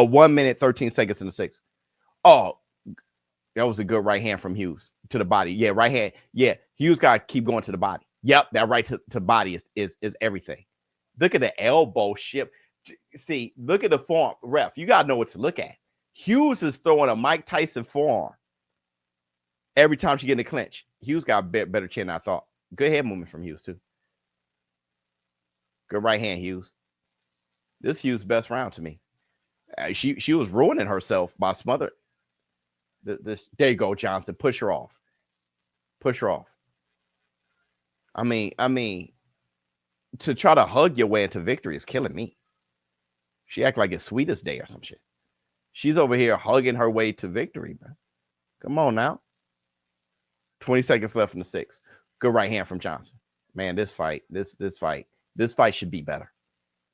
1 minute, 13 seconds in the 6th. Oh, that was a good right hand from Hughes to the body. Yeah, right hand. Yeah, Hughes got to keep going to the body. Yep, that right to body is everything. Look at the elbow shift. See, look at the form. Ref, you got to know what to look at. Hughes is throwing a Mike Tyson forearm every time she get in the clinch. Hughes got a better chin than I thought. Good head movement from Hughes, too. Good right hand, Hughes. This Hughes' best round to me. She was ruining herself by smothering. There you go, Johnson. Push her off. Push her off. I mean, to try to hug your way into victory is killing me. She act like it's Sweetest Day or some shit. She's over here hugging her way to victory, man. Come on now. 20 seconds left in the 6th. Good right hand from Johnson. Man, this fight should be better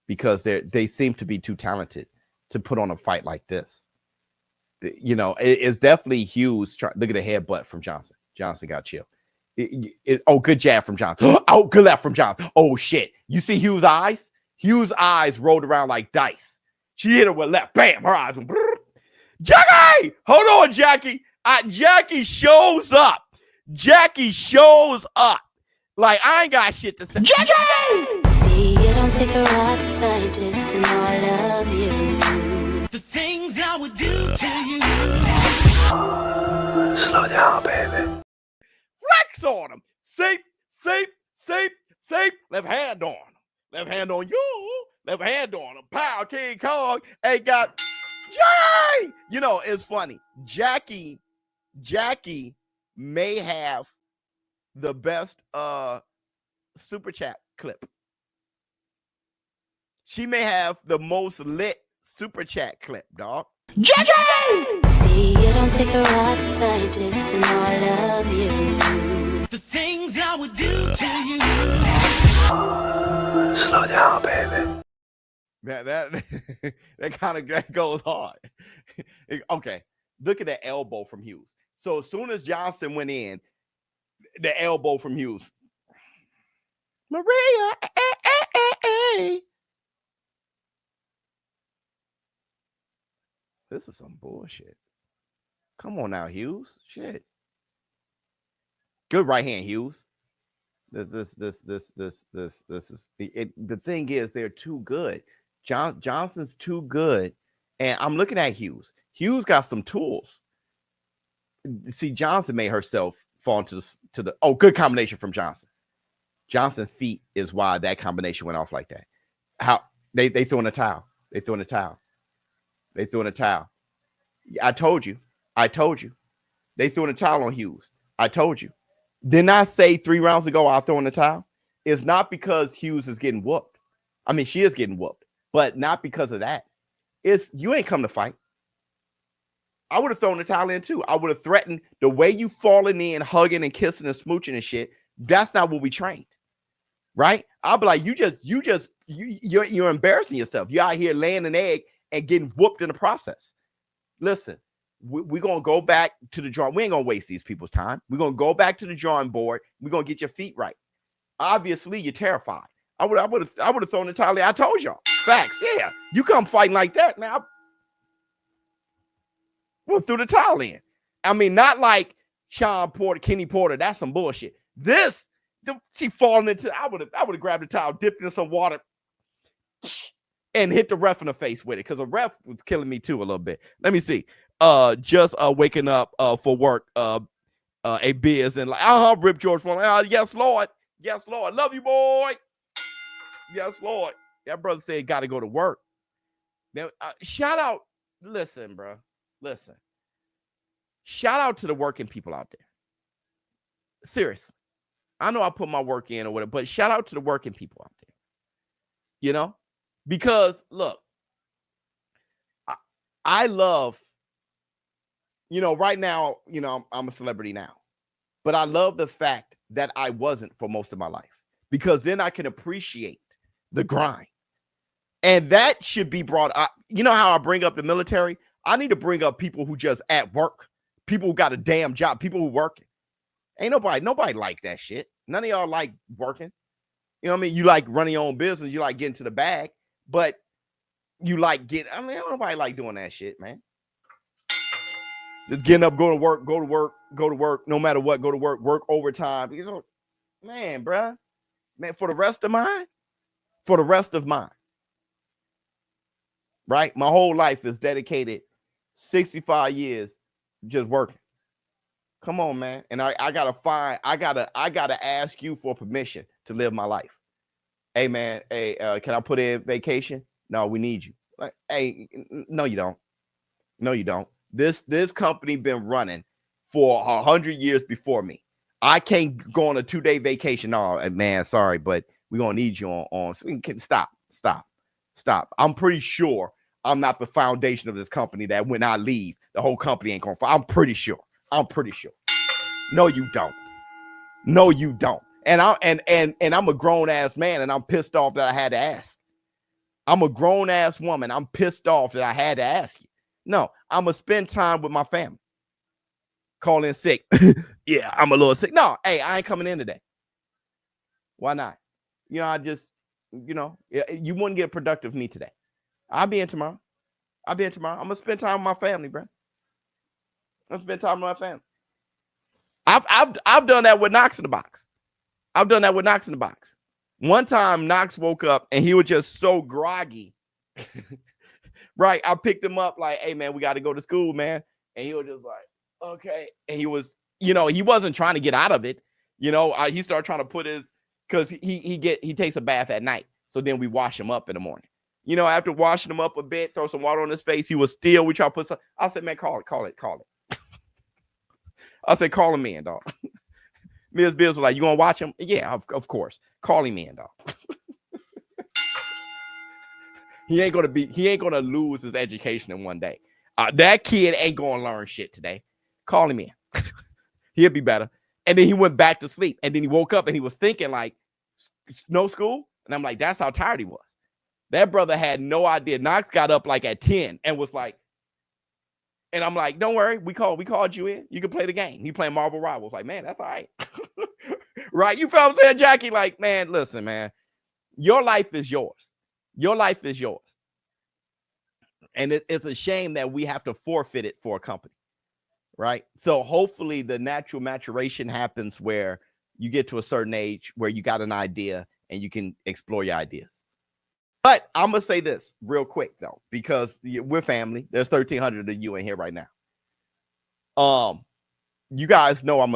because they seem to be too talented to put on a fight like this. You know, it's definitely Hughes. Look at the headbutt from Johnson. Johnson got chill. Oh, good jab from Johnson. Oh, good left from Johnson. Oh, shit. You see Hughes' eyes? Hughes' eyes rolled around like dice. She hit her with left. Bam. Her eyes went. Brrr. Jackie! Hold on, Jackie. Jackie shows up. Jackie shows up. Like, I ain't got shit to say. Jackie! See, you don't take a rocket scientist to know I love you. The things I would do to you. Slow down, baby. Flex on him. Safe. Left hand on him. Left hand on you. Left hand on him. Pow, King Kong. Hey, got Jackie. You know, it's funny. Jackie may have the best super chat clip. She may have the most lit super chat clip, dog. Jackie! See, you don't take a rocket scientist to know I love you. The things I would do to you. Slow down, baby. That kind of goes hard. Okay, look at that elbow from Hughes. So as soon as Johnson went in, the elbow from Hughes. Maria, This is some bullshit. Come on now, Hughes. Shit. Good right hand, Hughes. This is it. The thing is, they're too good. Johnson's too good, and I'm looking at Hughes. Hughes got some tools. See, Johnson made herself fall into the. Oh, good combination from Johnson. Johnson's feet is why that combination went off like that. How they threw in a towel. They threw in a towel. I told you. They threw in a towel on Hughes. I told you. Didn't I say 3 rounds ago I'll throw in the towel? It's not because Hughes is getting whooped. I mean, she is getting whooped, but not because of that. It's you ain't come to fight. I would have thrown the towel in too. I would have threatened the way you falling in, hugging and kissing and smooching and shit. That's not what we trained, right? I'll be like, you're embarrassing yourself. You're out here laying an egg and getting whooped in the process. Listen, we're going to go back to the drawing. We ain't going to waste these people's time. We're going to go back to the drawing board. We're going to get your feet right. Obviously, you're terrified. I would have thrown the towel in. I told y'all. Facts. Yeah. You come fighting like that, man. We'll throw the towel in. I mean, not like Sean Porter, Kenny Porter. That's some bullshit. This, she falling into, I would have grabbed the towel, dipped in some water, and hit the ref in the face with it, because the ref was killing me too a little bit. Let me see. Just waking up for work. A biz and like, rip George Foreman. Yes, Lord. Yes, Lord. Love you, boy. Yes, Lord. That brother said got to go to work. Now, shout out. Listen, bro. Listen. Shout out to the working people out there. Seriously. I know I put my work in or whatever, but shout out to the working people out there. You know? Because, look, I love, right now, I'm a celebrity now. But I love the fact that I wasn't for most of my life. Because then I can appreciate the grind. And that should be brought up. You know how I bring up the military? I need to bring up people who just at work. People who got a damn job. People who working. Ain't nobody like that shit. None of y'all like working. You know what I mean? You like running your own business. You like getting to the bag. But you like getting. I mean, nobody like doing that shit, man. Just getting up, go to work, go to work, go to work. No matter what, go to work, work overtime. You know, man, bruh. Man, for the rest of mine, right? My whole life is dedicated 65 years just working. Come on, man. And I gotta ask you for permission to live my life. Hey, man, hey, can I put in vacation? No, we need you. Like, hey, no, you don't. No, you don't. This company been running for 100 years before me. I can't go on a 2-day vacation. No, man, sorry, but we're gonna need you on. So we can stop. I'm pretty sure I'm not the foundation of this company that when I leave, the whole company ain't gonna fall. I'm pretty sure. No, you don't. And I'm a grown ass man, and I'm pissed off that I had to ask. I'm a grown ass woman. I'm pissed off that I had to ask you. No, I'm gonna spend time with my family. Call in sick. Yeah, I'm a little sick. No, hey, I ain't coming in today. Why not? You know, I just, you know, you wouldn't get productive me today. I'll be in tomorrow. I'm gonna spend time with my family, bro. I'm gonna spend time with my family. I've done that with Knox in the box. One time Knox woke up and he was just so groggy. Right. I picked him up like, hey man, we got to go to school, man. And he was just like, okay. And he was, you know, he wasn't trying to get out of it. You know, he started trying to put his, because he takes a bath at night. So then we wash him up in the morning. You know, after washing him up a bit, throw some water on his face, he was still, we try to put some, I said, man, call it. I said, call him in, dog. Ms. Bills was like, you gonna watch him? Yeah, of course. Call him in, dog. He ain't gonna lose his education in one day. That kid ain't gonna learn shit today. Call him in. He'll be better. And then he went back to sleep. And then he woke up and he was thinking like, no school? And I'm like, that's how tired he was. That brother had no idea. Knox got up like at 10 and was like, and I'm like, don't worry, we called you in. You can play the game. He playing Marvel Rivals. Like, man, that's all right. Right? You feel what I'm saying, Jackie? Like, man, listen, man. Your life is yours. And it's a shame that we have to forfeit it for a company. Right? So hopefully the natural maturation happens where you get to a certain age where you got an idea and you can explore your ideas. But I'm going to say this real quick, though, because we're family. There's 1,300 of you in here right now. You guys know I'm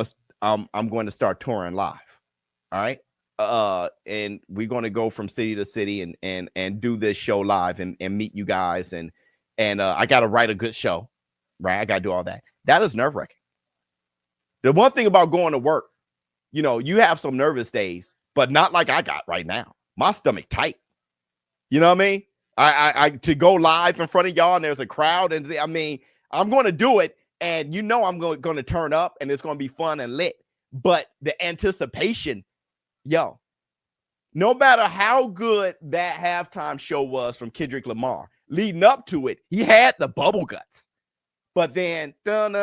going to start touring live. All right. And we're going to go from city to city and do this show live and meet you guys. And I got to write a good show. Right. I got to do all that. That is nerve-wracking. The one thing about going to work, you know, you have some nervous days, but not like I got right now. My stomach tight. You know what I mean? I to go live in front of y'all and there's a crowd, and I mean, I'm going to do it, and you know I'm going to turn up and it's going to be fun and lit. But the anticipation, yo, no matter how good that halftime show was from Kendrick Lamar, leading up to it, he had the bubble guts. But then mustard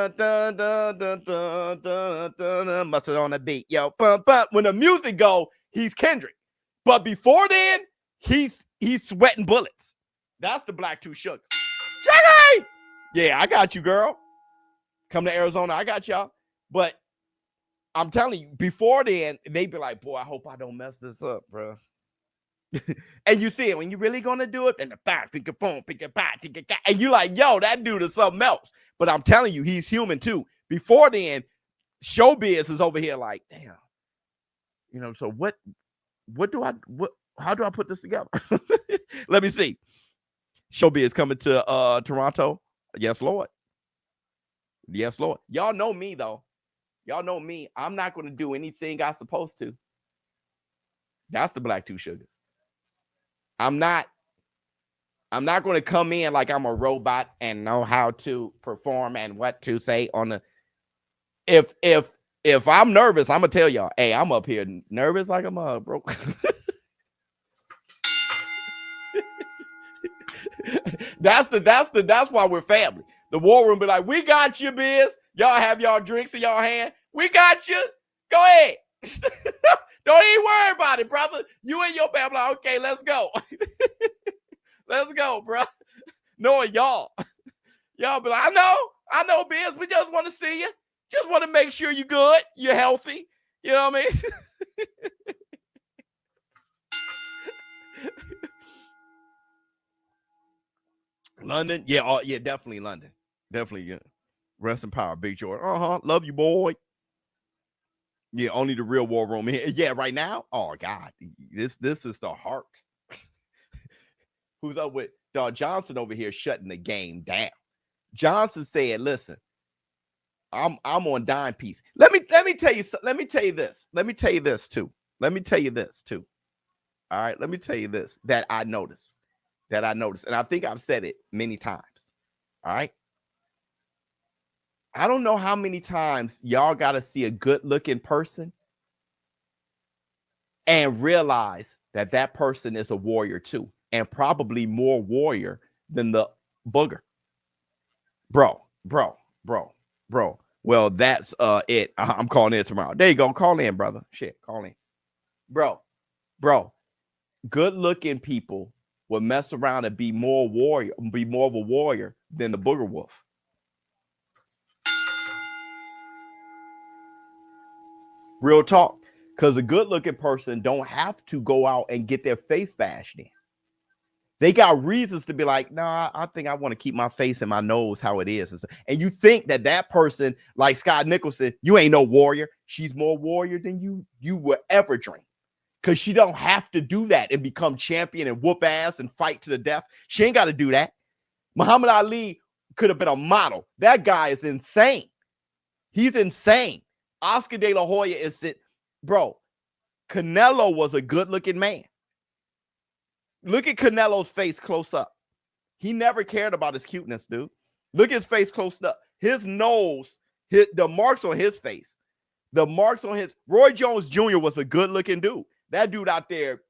on the beat, yo, when the music go, he's Kendrick. But before then, he's sweating bullets. That's the Black Two Sugar. Jackie! Yeah, I got you, girl. Come to Arizona, I got y'all. But I'm telling you, before then, they be like, boy, I hope I don't mess this up, bro. And you see it when you really gonna do it, and the back, pick a phone, and you like, yo, that dude is something else. But I'm telling you, he's human too. Before then, Showbiz is over here like, damn, you know. So how do I put this together? Let me see. Showbiz coming to Toronto. Yes, Lord. Yes, Lord. Y'all know me though. Y'all know me. I'm not going to do anything I'm supposed to. That's the Black Two Sugars. I'm not going to come in like I'm a robot and know how to perform and what to say on the. If I'm nervous, I'm gonna tell y'all, hey, I'm up here nervous like I'm bro. That's why we're family. The war room be like, we got you, Biz. Y'all have y'all drinks in y'all hand. We got you. Go ahead. Don't even worry about it, brother. You and your family, like, okay, let's go. Let's go, bro. knowing y'all. Y'all be like, I know, Biz. We just want to see you. Just want to make sure you're good, you're healthy. You know what I mean? London, yeah, yeah, definitely London. Definitely, yeah. Rest in power, Big George. Love you, boy. Yeah, only the real war room here. Yeah, right now. Oh God, this is the heart. Who's up with Dog Johnson over here shutting the game down? Johnson said, "Listen, I'm on dime piece. Let me tell you. Let me tell you this. Let me tell you this too. Let me tell you this too. All right. Let me tell you this that I noticed. And I think I've said it many times. All right. I don't know how many times y'all got to see a good-looking person and realize that that person is a warrior too, and probably more warrior than the booger. Bro. Well, that's it. I'm calling in tomorrow. There you go. Call in, brother. Shit, call in. Bro. Good-looking people will mess around and be more of a warrior than the booger wolf. Real talk. Because a good-looking person don't have to go out and get their face bashed in. They got reasons to be like, nah, I think I want to keep my face and my nose how it is. And you think that person, like Scott Nicholson, you ain't no warrior. She's more warrior than you will ever dream. Because she don't have to do that and become champion and whoop ass and fight to the death. She ain't got to do that. Muhammad Ali could have been a model. That guy is insane. He's insane. Oscar De La Hoya is it. Bro, Canelo was a good-looking man. Look at Canelo's face close up. He never cared about his cuteness, dude. Look at his face close up. His nose, the marks on his face, the marks on his. Roy Jones Jr. was a good-looking dude. That dude out there,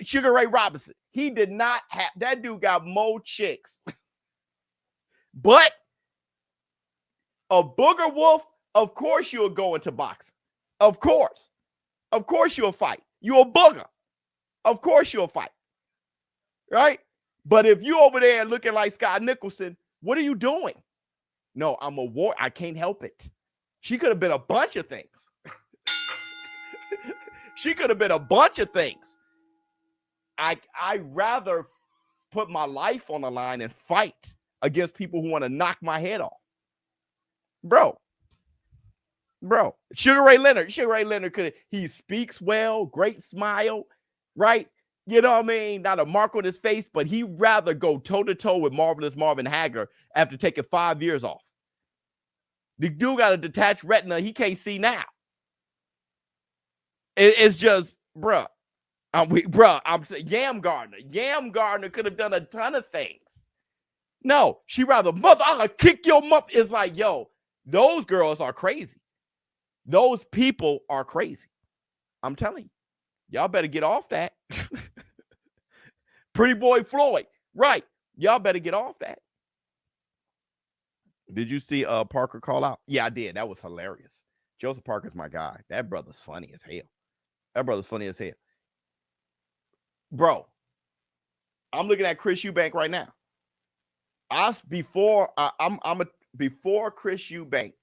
Sugar Ray Robinson, he did not have, that dude got more chicks. But a booger wolf, of course you'll go into boxing. Of course. Of course you'll fight. You're a booger. Of course you'll fight. Right? But if you over there looking like Scott Nicholson, what are you doing? No, I'm a war. I can't help it. She could have been a bunch of things. She could have been a bunch of things. I rather put my life on the line and fight against people who want to knock my head off. Bro. Sugar Ray Leonard he speaks well, great smile, right? You know what I mean? Not a mark on his face, but he'd rather go toe-to-toe with Marvelous Marvin Hagler after taking 5 years off. The dude got a detached retina. He can't see now. It's just, bruh. I'm saying Yam Gardner. Yam Gardner could have done a ton of things. No, she rather, mother, I'll kick your mother. It's like, yo, those girls are crazy. Those people are crazy. I'm telling you. Y'all better get off that. Pretty Boy Floyd. Right. Y'all better get off that. Did you see Parker call out? Yeah, I did. That was hilarious. Joseph Parker's my guy. That brother's funny as hell. Bro, I'm looking at Chris Eubank right now. Before Chris Eubank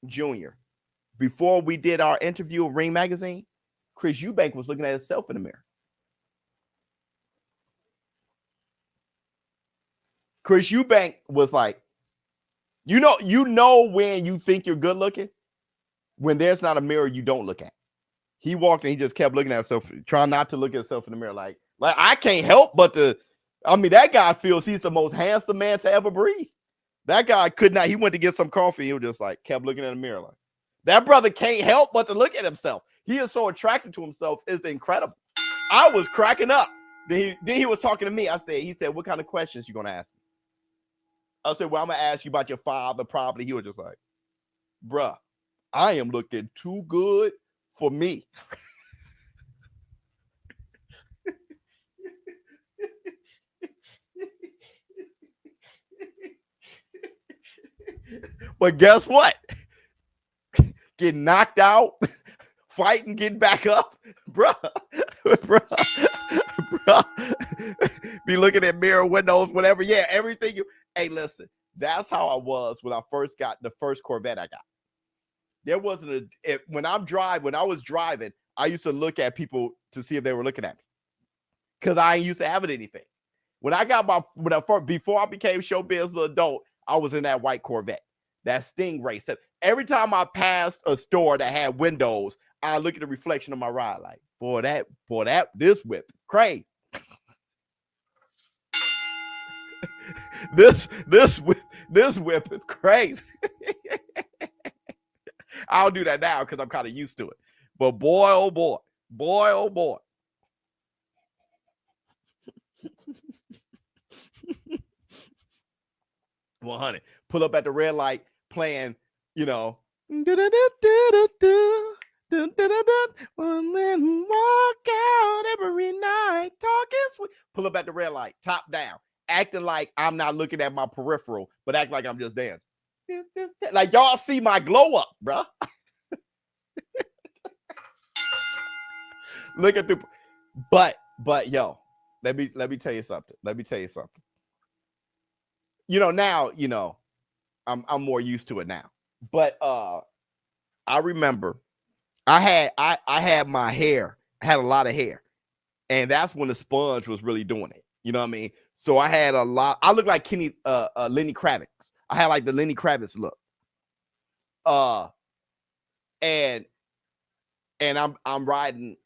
Jr., before we did our interview with Ring Magazine, Chris Eubank was looking at himself in the mirror. Chris Eubank was like, you know when you think you're good looking, when there's not a mirror you don't look at. He walked and he just kept looking at himself, trying not to look at himself in the mirror. Like I can't help but that guy feels he's the most handsome man to ever breathe. That guy could not, he went to get some coffee. He was just like, kept looking in the mirror. Like, that brother can't help but to look at himself. He is so attracted to himself. It's incredible. I was cracking up. Then he was talking to me. He said, what kind of questions you going to ask me? I said, well, I'm going to ask you about your father probably. He was just like, bruh, I am looking too good for me. But guess what? Get knocked out, fighting, getting back up, bruh. Bruh. Be looking at mirror windows, whatever. Yeah, everything. Hey, listen, that's how I was when I first got the first Corvette I got. There wasn't when I was driving, I used to look at people to see if they were looking at me because I ain't used to having anything. When I got before I became Showbiz the Adult, I was in that white Corvette, that Stingray. So every time I passed a store that had windows, I look at the reflection of my ride like, this whip crazy. this whip is crazy. I'll do that now because I'm kind of used to it. But boy, oh boy. $100. Pull up at the red light playing, you know. One man who walk out every night talking sweet. Pull up at the red light, top down, acting like I'm not looking at my peripheral, but act like I'm just dancing. Like y'all see my glow up, bro. Look at the, but yo, let me tell you something. Now, I'm more used to it now. But I remember I had my hair, I had a lot of hair, and that's when the sponge was really doing it. You know what I mean? So I had a lot. I looked like Lenny Kravitz. I had like the Lenny Kravitz look. And I'm riding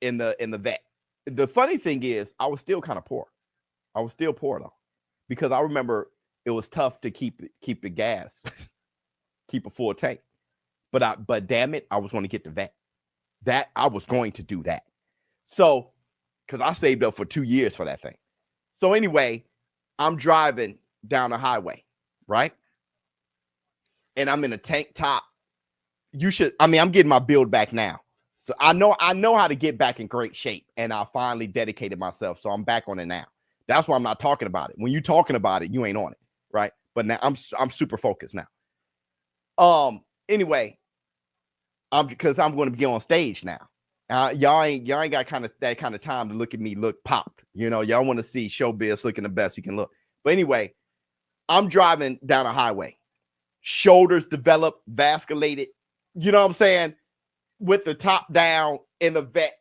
in the vet. The funny thing is, I was still kind of poor. I was still poor though, because I remember it was tough to keep the gas, keep a full tank. But damn it, I was going to get the vet. That I was going to do that. So, because I saved up for 2 years for that thing. So anyway, I'm driving down the highway, right? And I'm in a tank top. I'm getting my build back now. So I know how to get back in great shape, and I finally dedicated myself. So I'm back on it now. That's why I'm not talking about it. When you're talking about it, you ain't on it, right? But now I'm super focused now. Anyway, because I'm going to be on stage now. Y'all ain't got that kind of time to look at me look popped. Y'all want to see Showbiz looking the best he can look. But anyway, I'm driving down a highway. Shoulders developed, vasculated. You know what I'm saying? With the top down in the vet,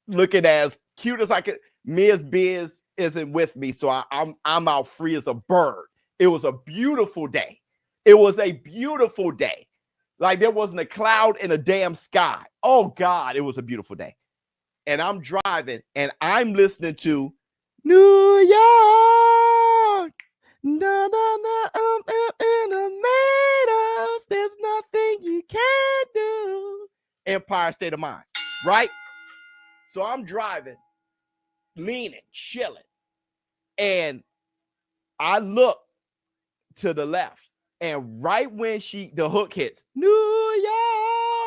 looking as cute as I could. Ms. Biz isn't with me, so I'm out free as a bird. It was a beautiful day. Like there wasn't a cloud in a damn sky. Oh God, it was a beautiful day. And I'm driving and I'm listening to New York. Na, na, na, in a made of. There's nothing you can't do. Empire State of Mind, right? So I'm driving, leaning, chilling, and I look to the left, and right when the hook hits, New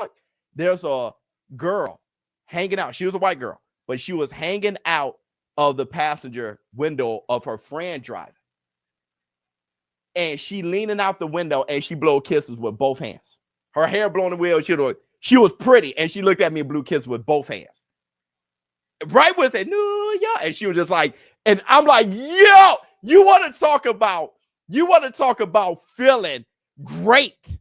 York, there's a girl hanging out. She was a white girl, but she was hanging out of the passenger window of her friend driving. And she leaning out the window, and she blow kisses with both hands. Her hair blowing the wheel. She was pretty, and she looked at me and blew kisses with both hands. Right when it said, New York, and she was just like, and I'm like, yo, you want to talk about feeling great.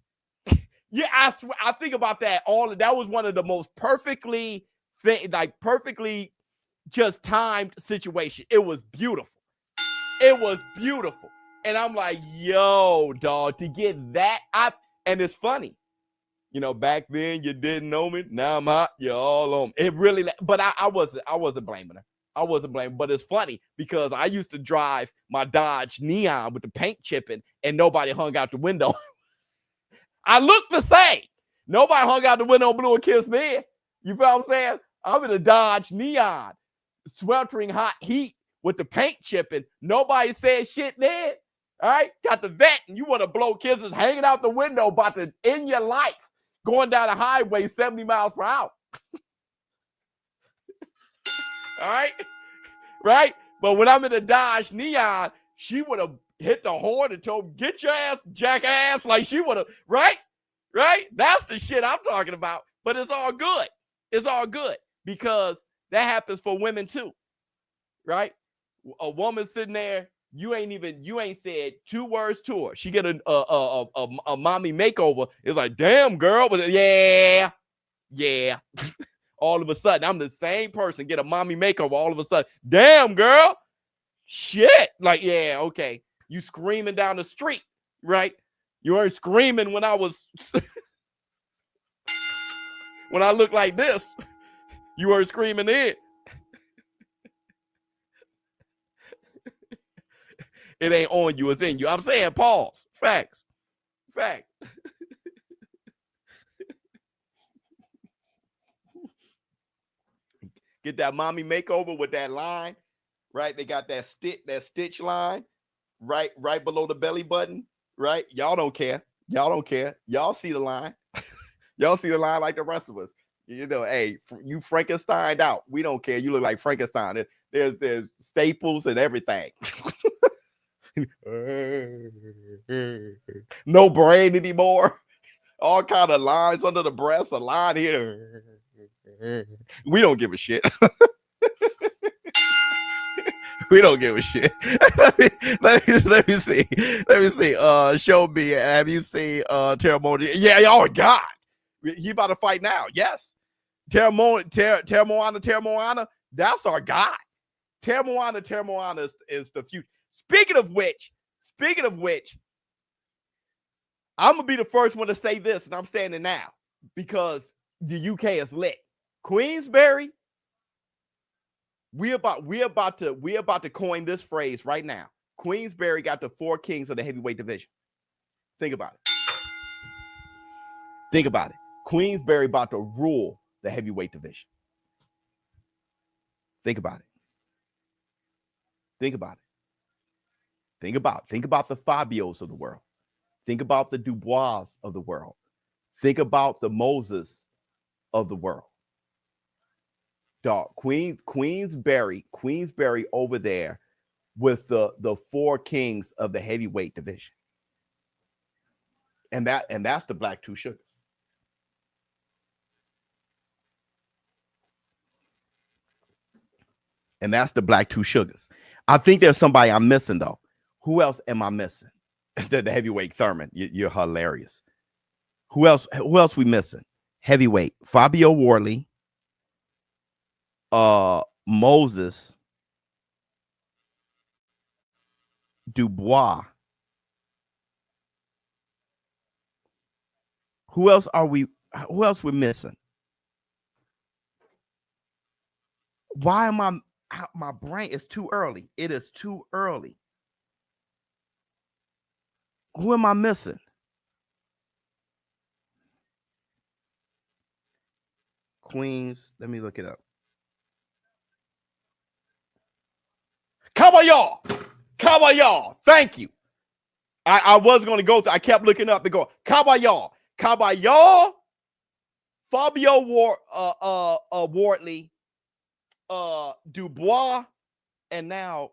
Yeah, I think about that that was one of the most perfectly just timed situation. It was beautiful. And I'm like, yo, dog, to get that, and it's funny. Back then you didn't know me. Now I'm hot. You're all on me. It really, but I wasn't blaming her. But it's funny because I used to drive my Dodge Neon with the paint chipping and nobody hung out the window. I looked the same. Nobody hung out the window and blew a kiss then. You feel what I'm saying? I'm in a Dodge Neon, sweltering hot heat with the paint chipping. Nobody said shit then. All right? Got the vet and you want to blow kisses hanging out the window about to end your life. Going down the highway 70 miles per hour. All right? Right? But when I'm in a Dodge Neon, she would have hit the horn and told, get your ass, jackass. Like she would have, right? Right? That's the shit I'm talking about. But it's all good. Because That happens for women too, right? A woman sitting there, you ain't said 2 words to her. She get a mommy makeover. It's like, damn, girl, but yeah. All of a sudden, I'm the same person, get a mommy makeover. All of a sudden, damn, girl, shit. Like, yeah, okay. You screaming down the street, right? You weren't screaming when I was when I looked like this. You weren't screaming then. It ain't on you, it's in you. I'm saying pause. Facts. Fact. Get that mommy makeover with that line, right? They got that stitch line right below the belly button, right? Y'all don't care. Y'all see the line. Y'all see the line like the rest of us. You know, hey, you Frankensteined out. We don't care. You look like Frankenstein. There's staples and everything. No brain anymore. All kind of lines under the breast. A line here. We don't give a shit. We don't give a shit. let me see. ShowBizz, have you seen Teremoana? Yeah, oh God. He about to fight now. Yes. Teremoana, that's our guy. Teremoana is the future. Speaking of which, I'm gonna be the first one to say this, and I'm saying it now because the UK is lit. Queensberry, we about to coin this phrase right now. Queensberry got the 4 kings of the heavyweight division. Think about it. Queensberry about to rule the heavyweight division. Think about it. Think about the Fabios of the world. Think about the Dubois of the world. Think about the Moses of the world. Dog, Queensberry over there with the 4 kings of the heavyweight division. And that's the Black Two Sugars. And that's the Black Two Sugars. I think there's somebody I'm missing though. Who else am I missing? The heavyweight Thurman. You're hilarious. Who else we missing? Heavyweight Fabio Wyllie, Moses, Dubois. Who else we missing? Why am I my brain is too early? It is too early. Who am I missing? Queens, let me look it up. Caballero. Thank you. I was going to go through. I kept looking up and go. Caballero, Fabio Wyllie, Dubois, and now,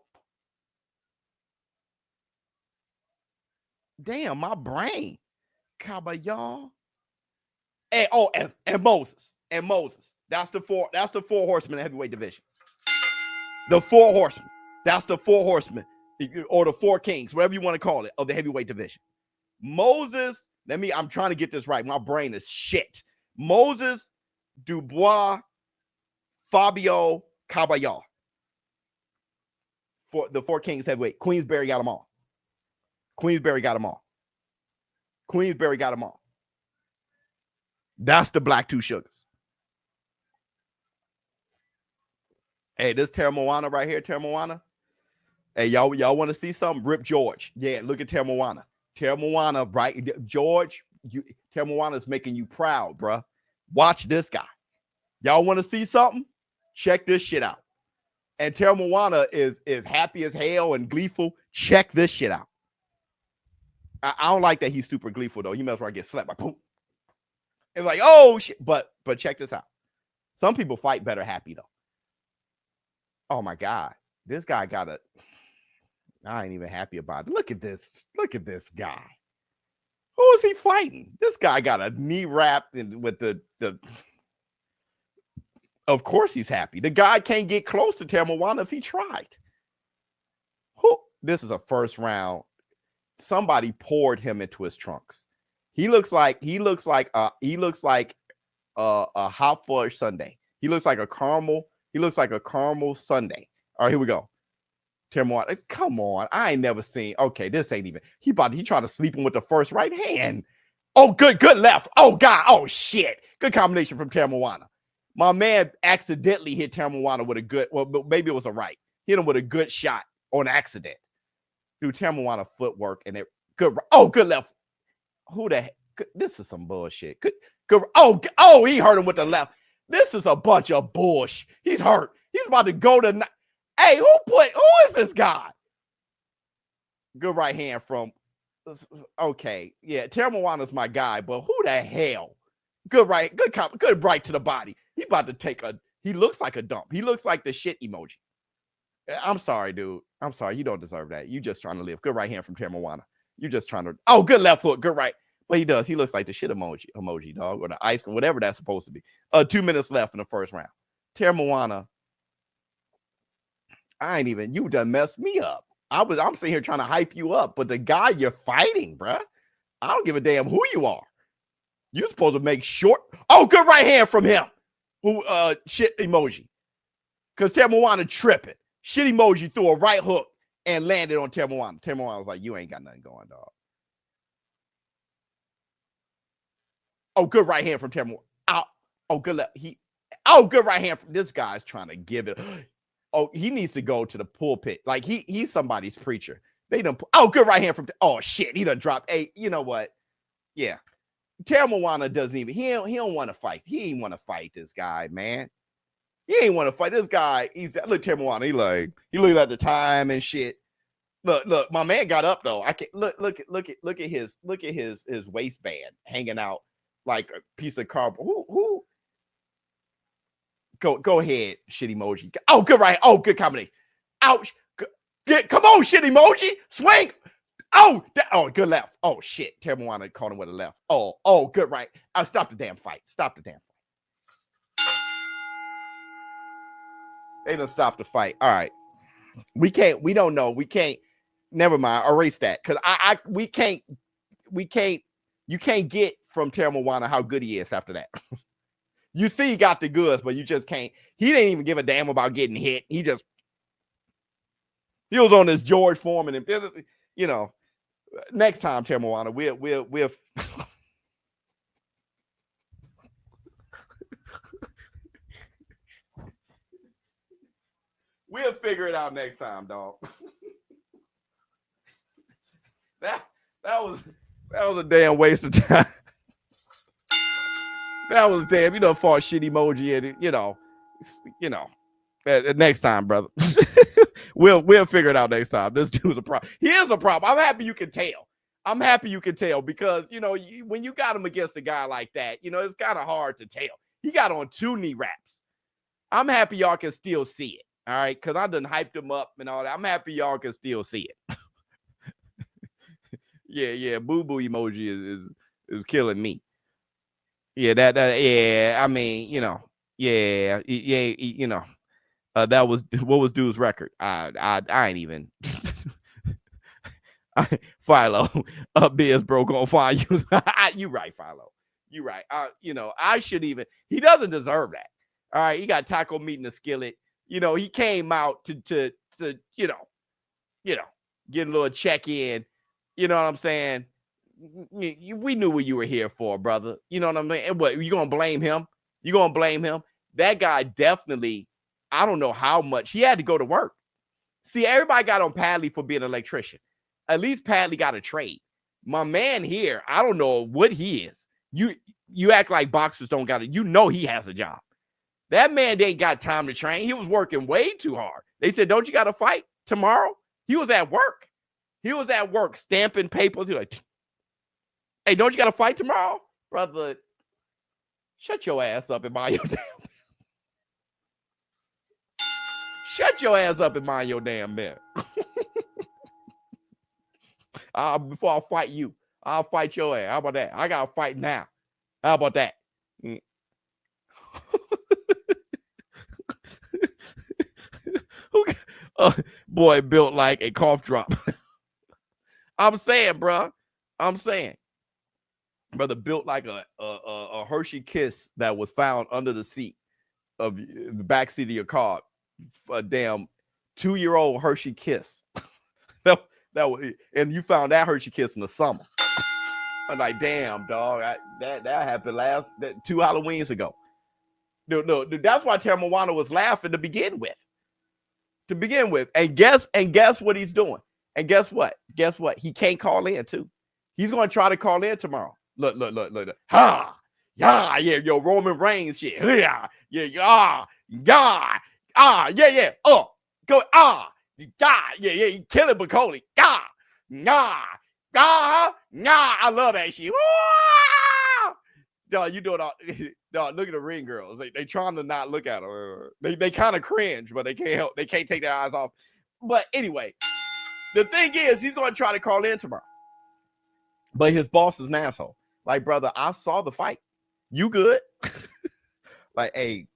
damn, my brain. Caballero, and Moses. That's the four horsemen in the heavyweight division. The 4 horsemen. That's the 4 horsemen, or the 4 kings, whatever you want to call it, of the heavyweight division. Moses, I'm trying to get this right. My brain is shit. Moses, Dubois, Fabio, Caballero. For the 4 kings heavyweight. Queensberry got them all. That's the Black Two Sugars. Hey, this Teremoana right here, Teremoana. Hey, y'all want to see something? Rip George. Yeah, look at Teremoana. Teremoana, right? George, Teremoana is making you proud, bruh. Watch this guy. Y'all want to see something? Check this shit out. And Teremoana is happy as hell and gleeful. Check this shit out. I don't like that he's super gleeful, though. He must well get slapped by boom. It's like, oh, shit. But check this out. Some people fight better happy, though. Oh, my God. This guy got a... I ain't even happy about it. Look at this guy. Who is he fighting? This guy got a knee wrapped with the Of course he's happy. The guy can't get close to Teremoana if he tried. This is a first round. Somebody poured him into his trunks. He looks like a hot fudge sundae. He looks like a caramel sundae. All right, here we go. Teremoana, come on. I ain't never seen. Okay, this ain't even. He trying to sleep him with the first right hand. Oh, good left. Oh, God. Oh, shit. Good combination from Teremoana. My man accidentally hit Teremoana with a good, well, maybe it was a right. Hit him with a good shot on accident. Dude, Teremoana footwork and it good. Oh, good left. Who the heck? This is some bullshit. Good. Oh, he hurt him with the left. This is a bunch of bullshit. He's hurt. He's about to go to. Hey, who is this guy? Good right hand from. Okay, yeah, Teremoana's my guy, but who the hell? Good right to the body. He about to take a. He looks like a dump. He looks like the shit emoji. I'm sorry, dude. I'm sorry. You don't deserve that. You just trying to live. Good right hand from Teremoana. You just trying to. Oh, good left hook. Good right. But he does. He looks like the shit emoji, dog, or the ice cream, whatever that's supposed to be. 2 minutes left in the first round. Teremoana. You done messed me up. I'm sitting here trying to hype you up, but the guy you're fighting, bruh, I don't give a damn who you are. You're supposed to make short. Oh, good right hand from him. Who shit emoji. Because Teremoana tripping. Shit emoji threw a right hook and landed on Teremoana. Teremoana was like, you ain't got nothing going, dog. Oh, good right hand from Teremoana. Oh, good left. Good right hand from this guy's trying to give it. Oh, he needs to go to the pulpit. Like he's somebody's preacher. They done. Oh, good right hand from. Oh shit, he done dropped. Hey, you know what? Yeah, Teremoana doesn't even. He don't want to fight. He ain't want to fight this guy, man. He ain't want to fight this guy. Look Teremoana. He looking at the time and shit. Look. My man got up though. I can look at his waistband hanging out like a piece of cardboard. Who? Go ahead, shit emoji. Oh, good right. Oh, good combination. Ouch. Come on, shit emoji. Swing. Oh, good left. Oh, shit. Teremoana caught him with a left. Oh, good right. Stop the damn fight. Stop the damn fight. They done stop the fight. All right. We don't know. We can't. Never mind. Erase that. Because we can't. You can't get from Teremoana how good he is after that. You see he got the goods, but you just can't. He didn't even give a damn about getting hit. He was on this George Foreman. And, you know, next time, Teremoana, we'll we'll figure it out next time, dog. that was a damn waste of time. That was damn, fought shit emoji and next time, brother. we'll figure it out next time. This dude's a problem. He is a problem. I'm happy you can tell. Because when you got him against a guy like that, it's kind of hard to tell. He got on 2 knee wraps. I'm happy y'all can still see it. All right, because I done hyped him up and all that. I'm happy y'all can still see it. yeah, boo-boo emoji is killing me. Yeah, yeah. I mean, yeah. That was what was dude's record. I ain't even. Philo, Biz broke on fire. You right, Philo. You right. I should even. He doesn't deserve that. All right, he got taco meat in the skillet. He came out to get a little check in. You know what I'm saying? We knew what you were here for, brother. You know what I mean? And what, you gonna blame him? That guy definitely, I don't know how much he had to go to work. See, everybody got on Padley for being an electrician. At least Padley got a trade. My man here, I don't know what he is. You act like boxers don't got it. He has a job. That man ain't got time to train. He was working way too hard. They said, don't you got to fight tomorrow? He was at work. Stamping papers. He like, hey, don't you got to fight tomorrow? Brother, shut your ass up and mind your damn. Shut your ass up and mind your damn man. Before I fight you, I'll fight your ass. How about that? I got to fight now. How about that? Boy built like a cough drop. I'm saying, bro. I'm saying. Brother built like a Hershey Kiss that was found under the seat of the back seat of your car. A damn 2-year-old Hershey Kiss. that was, and you found that Hershey Kiss in the summer. I'm like, damn, dog. That happened 2 Halloweens ago. No, that's why Teremoana was laughing to begin with. And guess what he's doing? And guess what? He can't call in too. He's going to try to call in tomorrow. Look. Ha! Yeah, yo, Roman Reigns shit. Yeah. Go, he killing Bacoli. I love that shit. Dog, you doing all, dog, look at the ring girls. They trying to not look at her. They kind of cringe, but they can't help. They can't take their eyes off. But anyway, the thing is, he's going to try to call in tomorrow. But his boss is an asshole. Like, brother, I saw the fight. You good? Like, hey,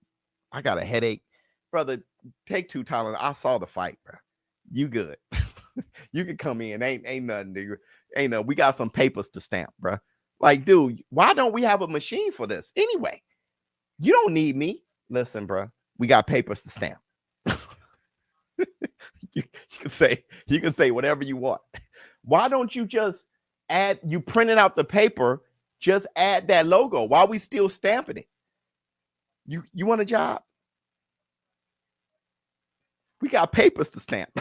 I got a headache. Brother, take 2 Tylenol. I saw the fight, bro. You good. You can come in. Ain't nothing, nigga. Ain't nothing. We got some papers to stamp, bro. Like, dude, why don't we have a machine for this? Anyway, you don't need me. Listen, bro, we got papers to stamp. you can say whatever you want. Why don't you just add, you printed out the paper, just add that logo while we still stamping it. You want a job? We got papers to stamp.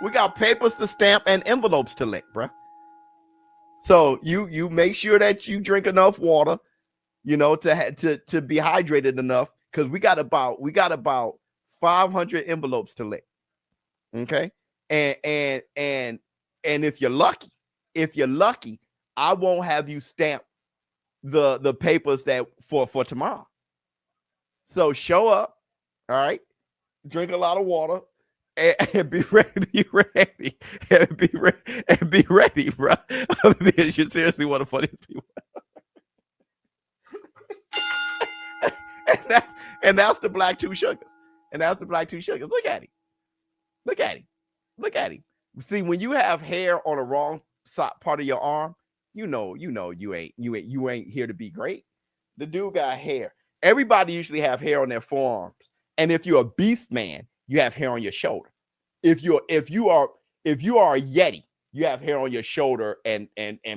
We got papers to stamp and envelopes to lick, bro. So you make sure that you drink enough water, you know, to be hydrated enough, because we got about 500 envelopes to lick. Okay, and if you're lucky, I won't have you stamp the papers that for tomorrow. So show up, all right, drink a lot of water. And be ready, and be ready, bro. Because you're seriously one of the funniest people. and that's the black 2 sugars. Look at him. See, when you have hair on the wrong side part of your arm, you ain't here to be great. The dude got hair. Everybody usually have hair on their forearms, and if you're a beast man, you have hair on your shoulder. If you are a Yeti, you have hair on your shoulder and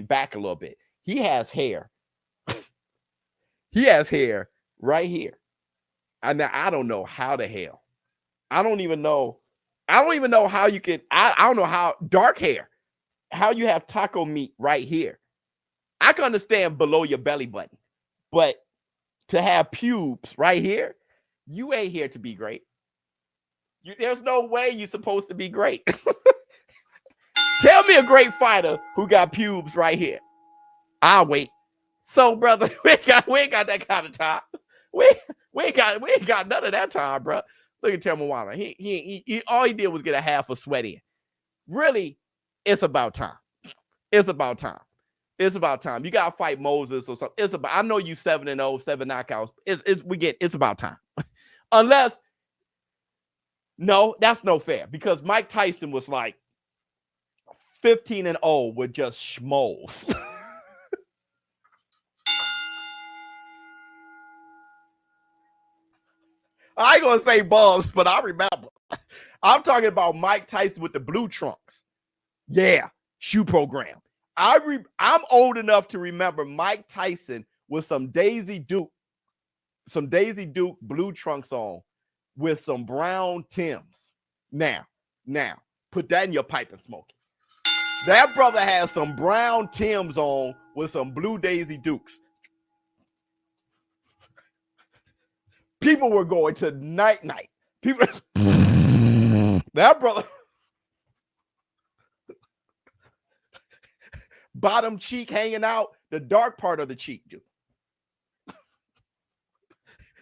back a little bit. He has hair. He has hair right here. And I don't know how the hell. I don't even know how you can. I don't know how dark hair. How you have taco meat right here. I can understand below your belly button, but to have pubes right here, you ain't here to be great. There's no way you're supposed to be great. Tell me a great fighter who got pubes right here. I'll wait. So, brother, we ain't got that kind of time. We ain't got none of that time, bro. Look at Teremoana. He all he did was get a half a sweat in. Really, it's about time. You gotta fight Moses or something. I know you 7-0, 7 knockouts. It's about time. Unless. No, that's no fair, because Mike Tyson was like 15-0 with just schmoes. I ain't gonna say bums, but I remember. I'm talking about Mike Tyson with the blue trunks. Yeah, shoe program. I'm old enough to remember Mike Tyson with some Daisy Duke blue trunks on, with some brown Timbs. Now, put that in your pipe and smoke it. That brother has some brown Timbs on with some blue Daisy Dukes. People were going to night. People, that brother, bottom cheek hanging out, the dark part of the cheek, dude.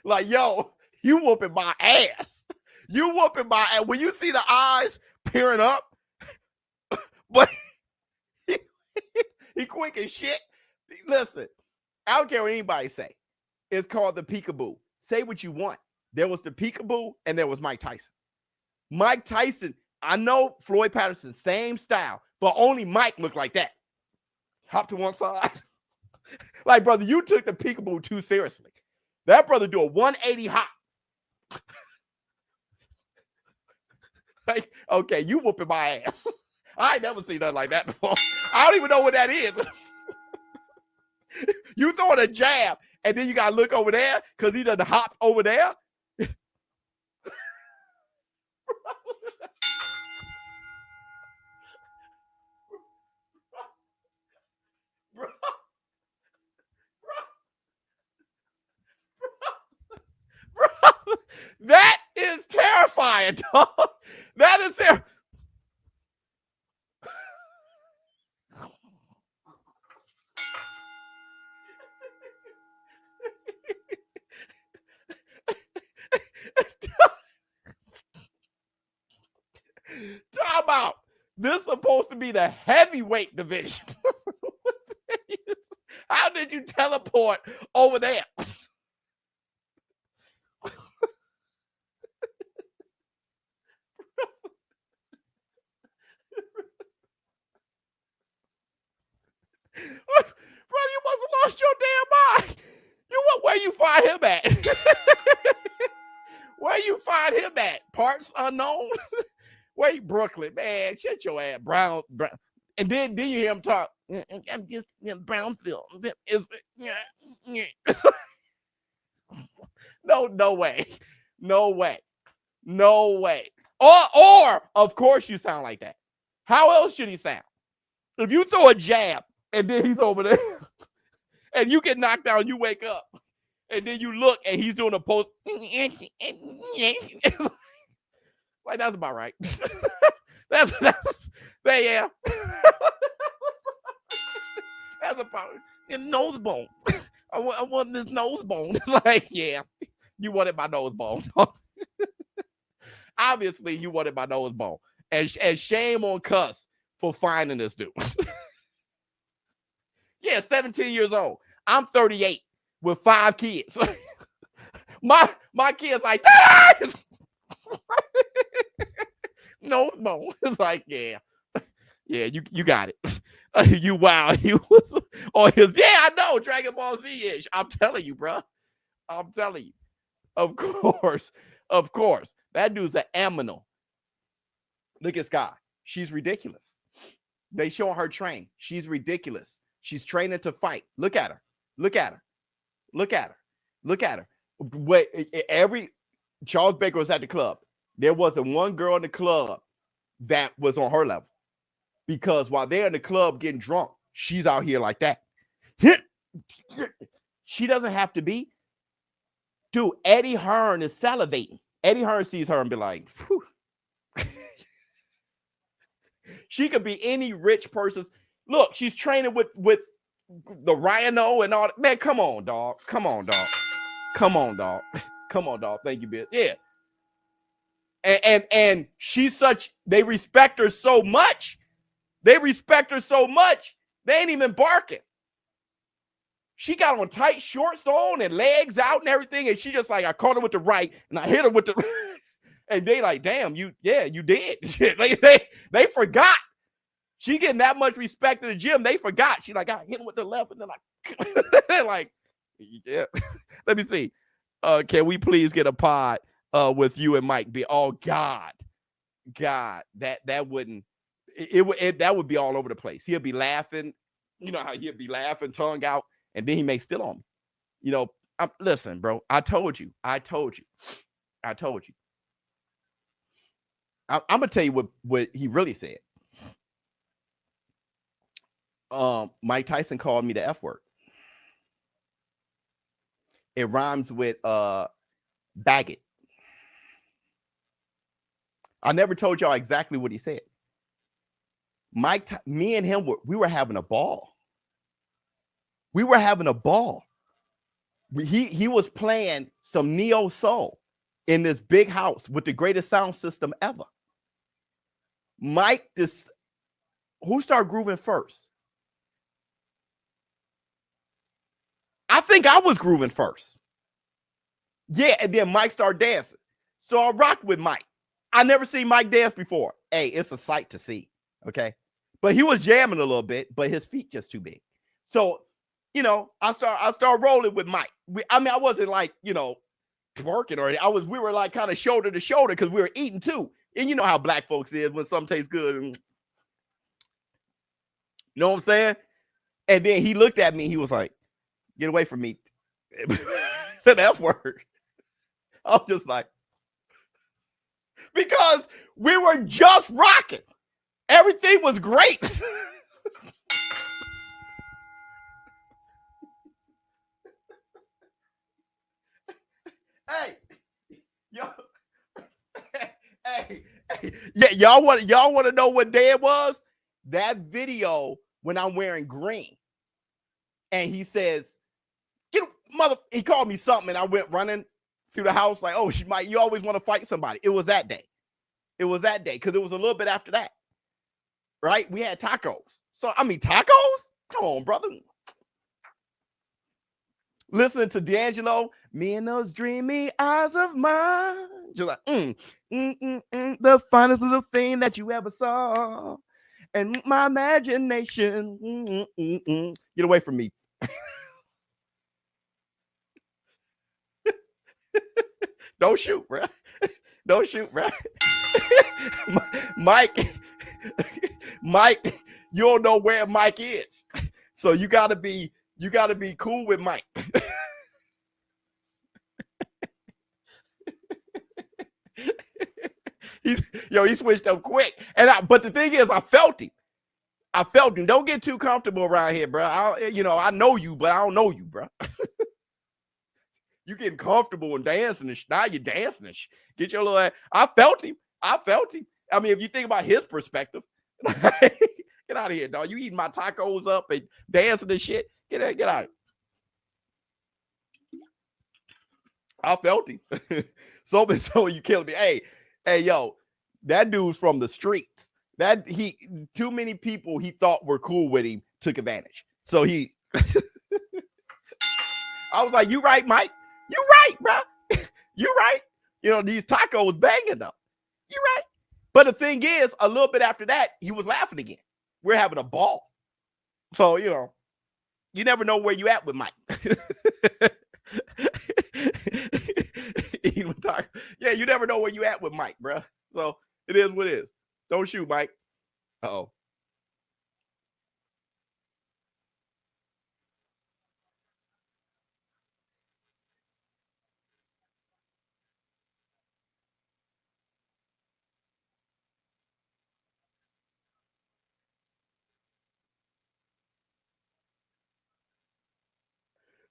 Like, yo, you whooping my ass. When you see the eyes peering up, but he quick as shit. Listen, I don't care what anybody say. It's called the peekaboo. Say what you want, There was the peekaboo, and there was Mike Tyson. Mike Tyson, I know Floyd Patterson, same style, but only Mike looked like that. Hop to one side. Like, brother, you took the peekaboo too seriously. That brother do a 180 hop. Like, okay, you whooping my ass. I ain't never seen nothing like that before. I don't even know what that is. You throwing a jab, and then you got to look over there because he doesn't hop over there. That is terrifying, dog. That is terrifying. Talk about this is supposed to be the heavyweight division. How did you teleport over there? Brother, you must have lost your damn mind. Where you find him at? Where you find him at? Parts unknown? Where you Brooklyn? Man, shut your ass. Brown. And then you hear him talk. I'm just in Brownfield. No way. No way. No way. Or of course you sound like that. How else should he sound? If you throw a jab and then he's over there and you get knocked down, you wake up and then you look and he's doing a post. Like, that's about right. that's yeah. That's about it. Nose bone. I want this nose bone. It's like, yeah, you wanted my nose bone. Obviously, you wanted my nose bone. And shame on Cuss for finding this dude. Yeah, 17 years old. I'm 38 with 5 kids. my kids like, nose bone. It's like, yeah, you got it. You wow. He was on his, yeah, I know, Dragon Ball Z-ish. I'm telling you, bro. I'm telling you. Of course. That dude's an aminal. Look at Skye. She's ridiculous. They showing her train. She's ridiculous. She's training to fight. Look at her. Wait, Charles Baker was at the club. There wasn't one girl in the club that was on her level. Because while they're in the club getting drunk, she's out here like that. She doesn't have to be. Dude, Eddie Hearn is salivating. Eddie Hearn sees her and be like, whew. She could be any rich person's. Look, she's training with the Rhino and all that. Man, come on, dog. Come on, dog. Thank you, bitch. Yeah. And she's such, they respect her so much. They ain't even barking. She got on tight shorts on and legs out and everything. And she just like, I caught her with the right and I hit her with the and they like, damn, you did. They forgot. She getting that much respect in the gym. They forgot. She like, I hit him with the left and then they're like, yeah. Let me see. Can we please get a pod with you and Mike B? Oh God, that wouldn't. That would be all over the place. He'll be laughing. You know how he'll be laughing, tongue out, and then he may steal on me. You know, listen, bro. I told you. I'm gonna tell you what he really said. Mike Tyson called me the F word. It rhymes with Baggett. I never told y'all exactly what he said. Me and him we were having a ball. He was playing some neo soul in this big house with the greatest sound system ever. Who started grooving first? I think I was grooving first. Yeah, and then Mike started dancing. So I rocked with Mike. I never seen Mike dance before. Hey, it's a sight to see. Okay. But he was jamming a little bit, but his feet just too big. So, you know, I start rolling with Mike. I wasn't like, you know, twerking or anything. We were like kind of shoulder to shoulder because we were eating too. And you know how black folks is when something tastes good. And, you know what I'm saying? And then he looked at me. He was like, "Get away from me." Said the F word. I was just like, because we were just rocking. Everything was great. Hey, yeah, y'all want to know what day it was? That video when I'm wearing green, and he says, "Get mother." He called me something, and I went running through the house like, "Oh, you always want to fight somebody." It was that day. It was that day because it was a little bit after that, right? We had tacos. So I mean, tacos. Come on, brother. Listening to D'Angelo, "Me and those dreamy eyes of mine." You're like, the finest little thing that you ever saw. And my imagination. Get away from me. Don't shoot, bro. Don't shoot, bro. Mike, you don't know where Mike is. So you gotta be cool with Mike. He switched up quick. But the thing is, I felt him. Don't get too comfortable around here, bro. I know you, but I don't know you, bro. You getting comfortable and dancing and now you're dancing and get your little ass. I felt him. I mean, if you think about his perspective, get out of here, dog. You eating my tacos up and dancing and shit. Get out of here. I felt him. So you killing me. Hey, yo, that dude's from the streets. Too many people he thought were cool with him took advantage. So I was like, "You right, Mike? You right, bro. You right. You know, these tacos banging though. You right." But the thing is, a little bit after that, he was laughing again. We're having a ball. So, you know, you never know where you at with Mike. Yeah, you never know where you at with Mike, bro. So it is what it is. Don't shoot, Mike. Uh-oh.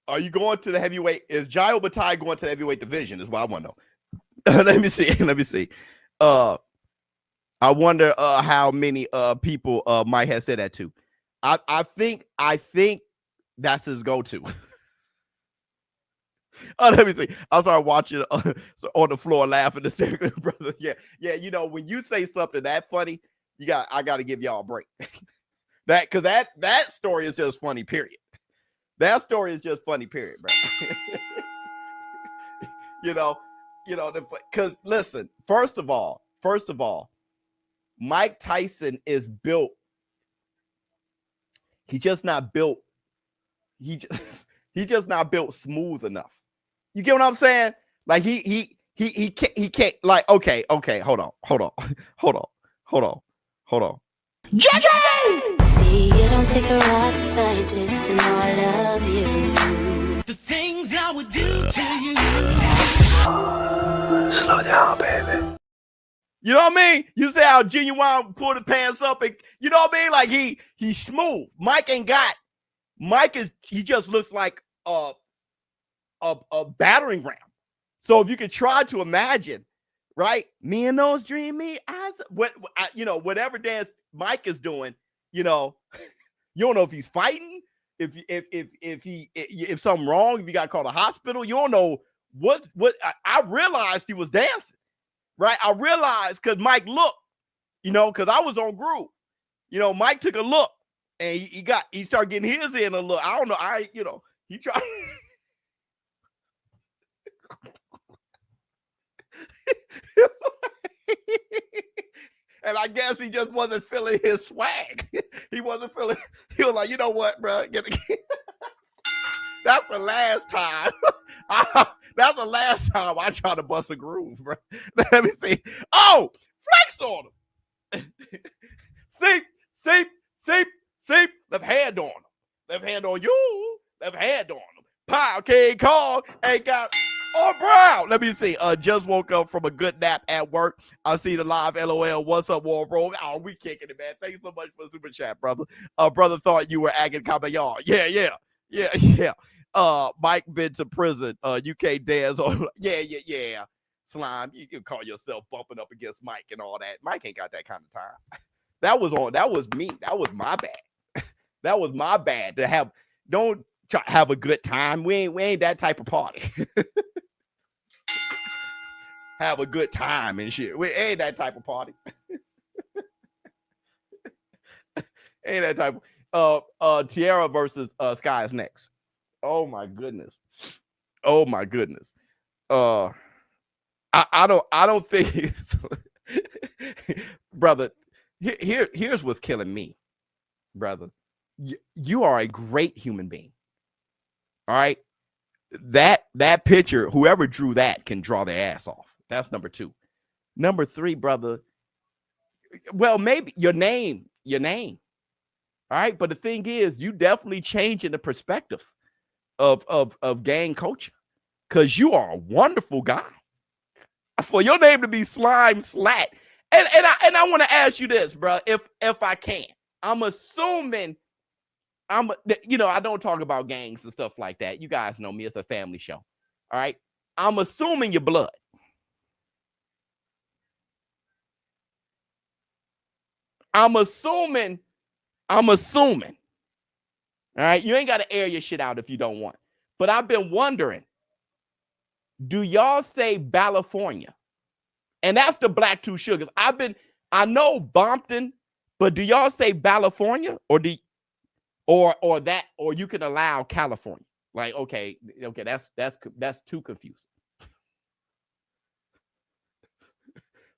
Are you going to the heavyweight? Is Jai Batai going to the heavyweight division? Is what I want to know. Let me see. I wonder how many people might have said that too. I think that's his go-to. Let me see. I started watching on the floor laughing the same brother. Yeah. You know, when you say something that funny, I got to give y'all a break. Because that story is just funny. Period. That story is just funny. Period, bro. you know, because listen. First of all, Mike Tyson is built. He just not built. He just not built smooth enough. You get what I'm saying? Like he can't. Like okay. Hold on. JJ! See, you don't take a rocket scientist to know I love you. The things I would do to you. Slow down, baby. You know what I mean? You say how Genuine pulled the pants up and you know what I mean? Like he's smooth. Mike he just looks like a battering ram. So if you could try to imagine, right? Me and those dreamy eyes, whatever dance Mike is doing, you know, you don't know if he's fighting, if something wrong, if he got called a hospital, you don't know what I realized he was dancing, right? I realized because Mike looked, you know, because I was on groove. You know, Mike took a look and he started getting his in a look. I don't know. He tried. And I guess he just wasn't feeling his swag. He wasn't feeling, he was like, you know what, bro? That's the last time. That's the last time I try to bust a groove, bro. Let me see. Oh, flex on him. Seep. Left hand on him. Left hand on you. Left hand on him. Pow, King Kong ain't got Brown. Let me see. Just woke up from a good nap at work. I see the live LOL. What's up, War Bro? Oh, we kicking it, man. Thank you so much for the super chat, brother. Brother thought you were acting Caballon. Yeah. Mike been to prison. UK dance on. Yeah. Slime, you can call yourself bumping up against Mike and all that. Mike ain't got that kind of time. That was me. That was my bad. That was my bad to have. Don't try to have a good time. We ain't that type of party. Have a good time and shit. We ain't that type of party. Ain't that type of Tiara versus Skye is next. Oh my goodness. I don't think it's brother. Here's what's killing me, brother. You are a great human being. All right. That picture, whoever drew that can draw their ass off. That's number 2. Number 3, brother. Well, maybe your name. All right. But the thing is, you definitely changing the perspective of gang culture, because you are a wonderful guy. For your name to be Slime Slat. And I want to ask you this, bro, if I can. I'm assuming I don't talk about gangs and stuff like that. You guys know me. It's a family show. All right. I'm assuming your blood. I'm assuming. All right. You ain't got to air your shit out if you don't want. But I've been wondering, do y'all say California? And that's the Black Two Sugars. I know Bompton, but do y'all say California or you can allow California? Like, okay, that's too confusing.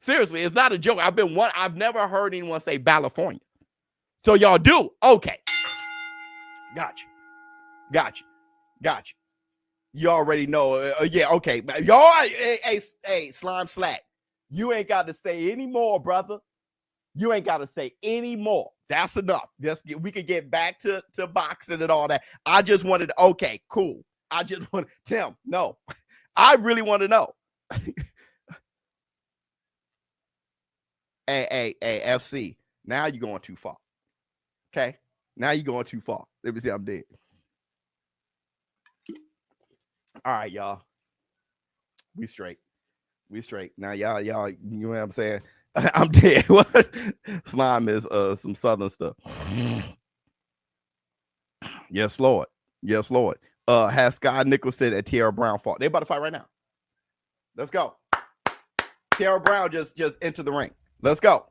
Seriously, it's not a joke. I've never heard anyone say California. So y'all do. Okay. Gotcha. You already know. Yeah, okay. Y'all, hey, Slime Slat. You ain't got to say any more, brother. You ain't got to say any more. That's enough. We can get back to boxing and all that. I just wanted to, okay, cool. I just want Tim, no. I really want to know. Hey, FC. Now you're going too far. Okay? Now you're going too far. Let me see, I'm dead. All right, y'all. We straight. Now, y'all, you know what I'm saying? I'm dead. What? Slime is some southern stuff. Yes, Lord. Has Skye Nicholson and Tiara Brown fought? They about to fight right now. Let's go. Tiara Brown just entered the ring. Let's go.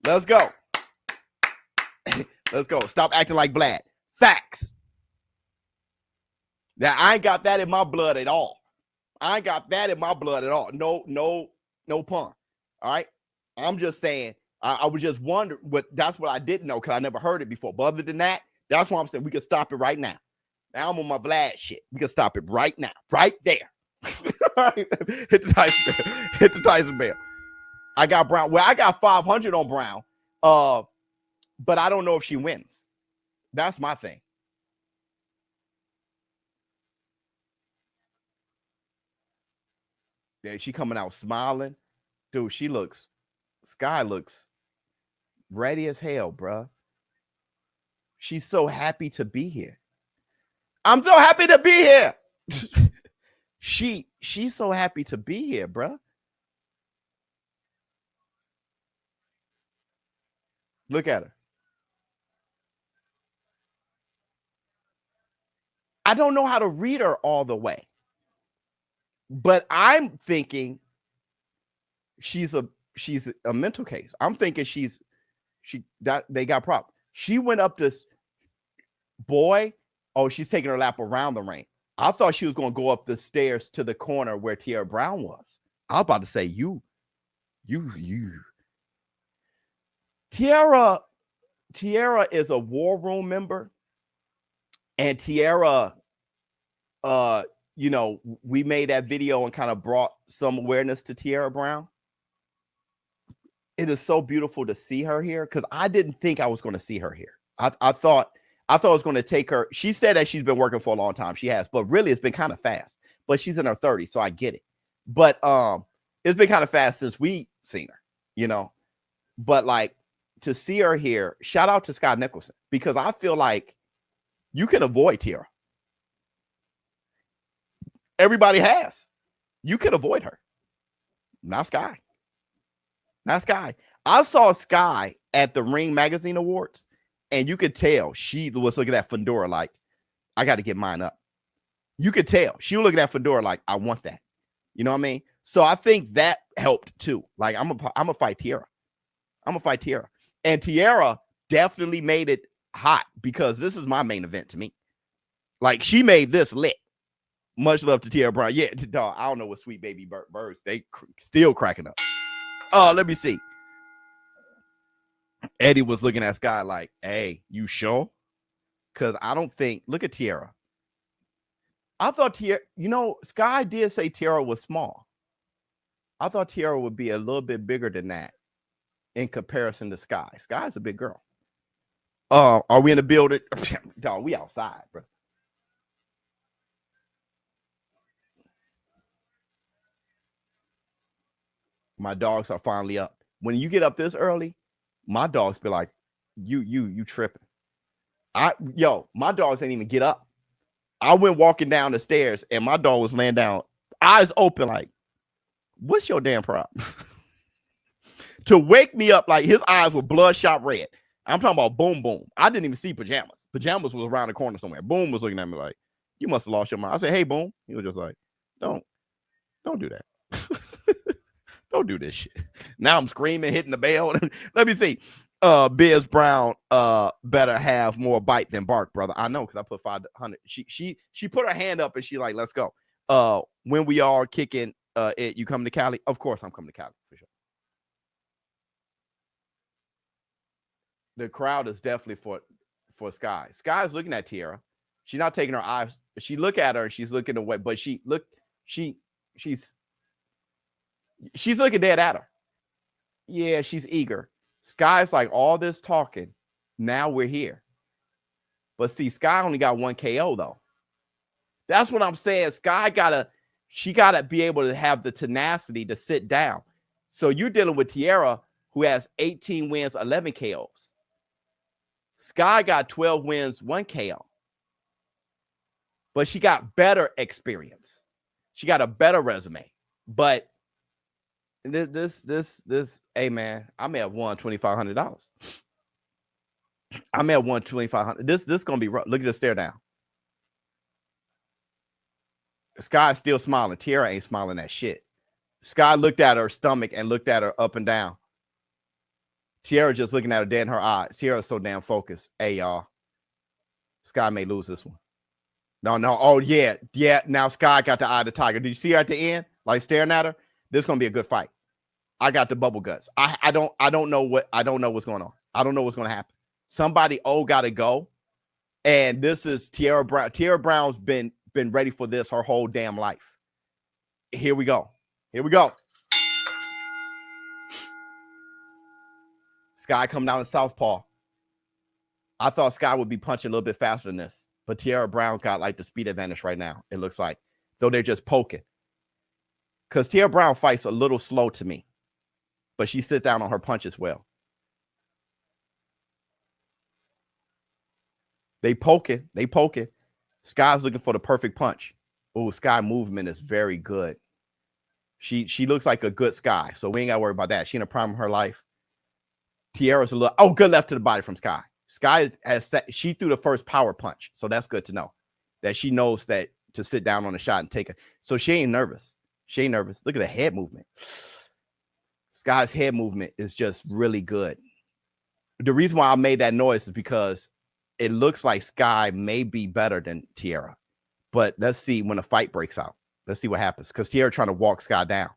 Let's go. Stop acting like Vlad. Facts. Now, I ain't got that in my blood at all. No pun. All right. I'm just saying, I was just wondering, but that's what I didn't know because I never heard it before. But other than that, that's why I'm saying we can stop it right now. Now I'm on my Vlad shit. We can stop it right now. Right there. All right. Hit the Tyson bell. I got Brown. Well, I got 500 on Brown. But I don't know if she wins. That's my thing. Yeah, she coming out smiling. Dude, Skye looks ready as hell, bruh. She's so happy to be here. I'm so happy to be here. She's so happy to be here, bruh. Look at her. I don't know how to read her all the way. But I'm thinking she's a mental case. I'm thinking they got problems. She went up this boy. Oh, she's taking her lap around the ring. I thought she was going to go up the stairs to the corner where Tiara Brown was. I was about to say, you Tiara is a war room member, and Tiara, you know, we made that video and kind of brought some awareness to Tiara Brown. It is so beautiful to see her here because I didn't think I was going to see her here. I thought I was going to take her. She said that she's been working for a long time. She has, but really it's been kind of fast. But she's in her 30s, so I get it. But it's been kind of fast since we seen her, you know. But like to see her here, shout out to Skye Nicholson, because I feel like you can avoid Tiara. Everybody has. You can avoid her. Not Skye. Not Skye. I saw Skye at the Ring Magazine Awards, and you could tell she was looking at Fedora like, I got to get mine up. You could tell. She was looking at Fedora like, I want that. You know what I mean? So I think that helped too. Like, I'm gonna fight Tiara. I'm gonna fight Tiara. And Tiara definitely made it hot because this is my main event to me. Like, she made this lit. Much love to Tiara Brown. Yeah, dog, I don't know what Sweet Baby Birds. They still cracking up. Let me see. Eddie was looking at Skye like, hey, you sure? Because I don't think, look at Tiara. I thought Tiara, you know, Skye did say Tiara was small. I thought Tiara would be a little bit bigger than that in comparison to Skye. Skye's a big girl. Are we in the building? Dog, we outside, bro. My dogs are finally up. When you get up this early, my dogs be like, you tripping. My dogs ain't even get up. I went walking down the stairs and my dog was laying down, eyes open, like, what's your damn problem? To wake me up, like his eyes were bloodshot red. I'm talking about boom, boom. I didn't even see Pajamas. Pajamas was around the corner somewhere. Boom was looking at me like, you must have lost your mind. I said, hey, Boom. He was just like, don't do that. Don't do this shit. Now I'm screaming, hitting the bell. Let me see. Biz Brown better have more bite than bark, brother. I know because I put 500. She put her hand up and she like, let's go. When we are kicking it, you come to Cali? Of course I'm coming to Cali for sure. The crowd is definitely for Skye. Skye's looking at Tiara. She's not taking her eyes. She look at her and she's looking away, but she's looking dead at her. Yeah, she's eager. Skye's like, all this talking, now we're here. But see, Skye only got 1 KO though. That's what I'm saying. Skye gotta be able to have the tenacity to sit down. So you're dealing with Tiara, who has 18 wins, 11 KOs. Skye got 12 wins, 1 KO. But she got better experience. She got a better resume. But this, hey man, I may have won $2,500. I may have won $2,500. This gonna be rough. Look at the stare down. Skye's still smiling. Tiara ain't smiling at shit. Skye looked at her stomach and looked at her up and down. Tiara just looking at her dead in her eye. Tiara's so damn focused. Hey y'all, Skye may lose this one. No. Oh yeah. Now Skye got the eye of the tiger. Did you see her at the end, like staring at her? This is gonna be a good fight. I got the bubble guts. I don't know what's going on. I don't know what's gonna happen. Somebody gotta go. And this is Tiara Brown. Tiara Brown's been ready for this her whole damn life. Here we go. Skye coming down in southpaw. I thought Skye would be punching a little bit faster than this, but Tiara Brown got like the speed advantage right now. It looks like, though they're just poking. Because Tiara Brown fights a little slow to me, but she sits down on her punches well. They poking. Skye's looking for the perfect punch. Oh, Skye movement is very good. She looks like a good Skye, so we ain't got to worry about that. She in a prime of her life. Tiara's a little, good left to the body from Skye. Skye she threw the first power punch, so that's good to know. That she knows that to sit down on the shot and take it. So she ain't nervous. Look at the head movement. Skye's head movement is just really good. The reason why I made that noise is because it looks like Skye may be better than Tiara. But let's see when the fight breaks out. Let's see what happens. Because Tiara trying to walk Skye down.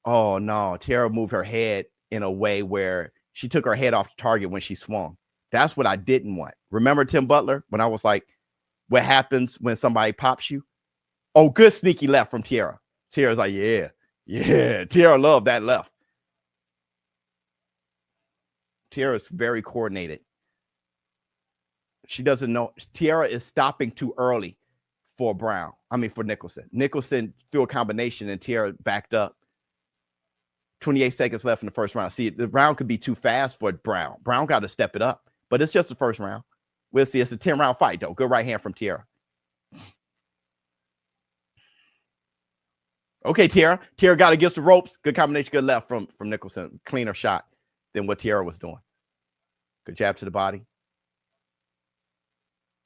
Oh, no. Tiara moved her head in a way where She took her head off the target when she swung. That's what I didn't want. Remember Tim Butler when I was like, what happens when somebody pops you? Oh, good sneaky left from Tiara. Tiara's like, yeah. Tiara loved that left. Tiara's very coordinated. She doesn't know. Tiara is stopping too early for Brown. I mean, for Nicholson. Nicholson threw a combination and Tiara backed up. 28 seconds left in the first round. See, the round could be too fast for Brown. Brown got to step it up, but it's just the first round. We'll see. It's a 10-round fight, though. Good right hand from Tiara. Okay, Tiara. Tiara got against the ropes. Good combination, good left from Nicholson. Cleaner shot than what Tiara was doing. Good jab to the body.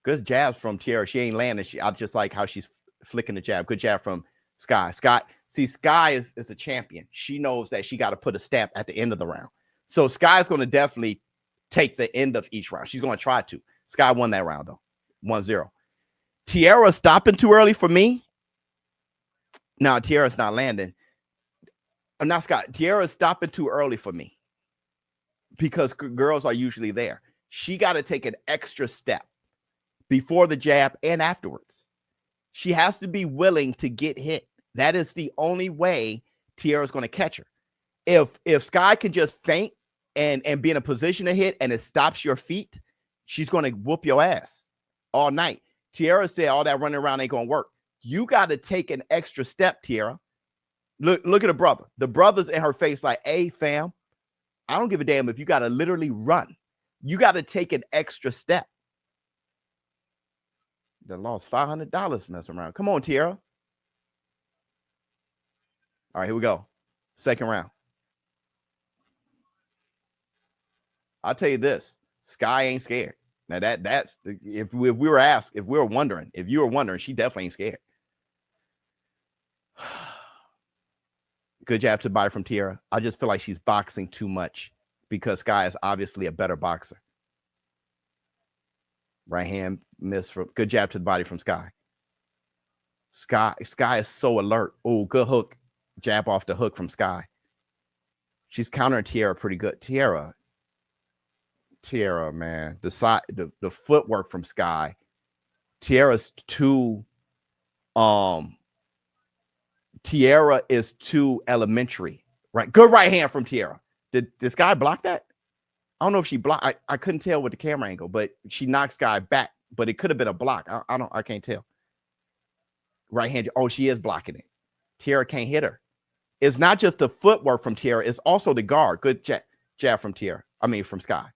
Good jabs from Tiara. She ain't landing. I just like how she's flicking the jab. Good jab from Skye. Skye is a champion. She knows that she got to put a stamp at the end of the round. So Skye's going to definitely take the end of each round. She's going to try to. Skye won that round, though. 1-0. Tiara stopping too early for me. No, Tiara's not landing. I'm not Skye. Tiara's stopping too early for me because girls are usually there. She got to take an extra step before the jab and afterwards. She has to be willing to get hit. That is the only way Tiara's going to catch her. If Skye can just feint and be in a position to hit and it stops your feet, she's going to whoop your ass all night. Tiara said all that running around ain't going to work. You got to take an extra step, Tiara. Look at her brother. The brother's in her face like, hey, fam, I don't give a damn if you got to literally run. You got to take an extra step. They lost $500 messing around. Come on, Tiara. All right, here we go. Second round. I'll tell you this. Skye ain't scared. Now that's if we were asked, if you were wondering, she definitely ain't scared. Good jab to the body from Tiara. I just feel like she's boxing too much because Skye is obviously a better boxer. Right hand miss from good jab to the body from Skye. Skye is so alert. Oh, good hook. Jab off the hook from Skye. She's countering Tiara pretty good. Tiara, man. The footwork from Skye. Tiara is too elementary. Right. Good right hand from Tiara. Did Skye block that? I don't know if she blocked. I couldn't tell with the camera angle, but she knocked Skye back. But it could have been a block. I can't tell. Right hand. Oh, she is blocking it. Tiara can't hit her. It's not just the footwork from Tiara. It's also the guard. Good jab from Tiara. I mean, from Skye.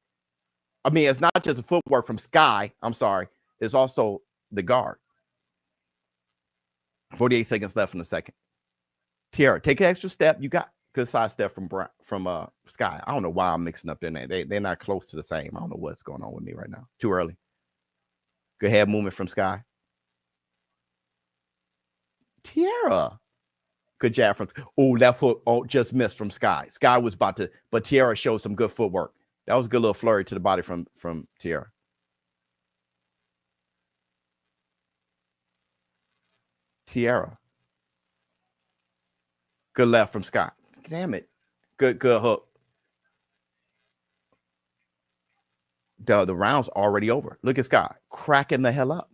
I mean, it's not just the footwork from Skye. I'm sorry. It's also the guard. 48 seconds left in the second. Tiara, take an extra step. You got good side step from Skye. I don't know why I'm mixing up their name. They're not close to the same. I don't know what's going on with me right now. Too early. Good head movement from Skye. Tiara. Good jab from. Oh, that foot just missed from Skye. Skye was about to, but Tiara showed some good footwork. That was a good little flurry to the body from Tiara. Tiara. Good left from Skye. Damn it. Good hook. The round's already over. Look at Skye cracking the hell up.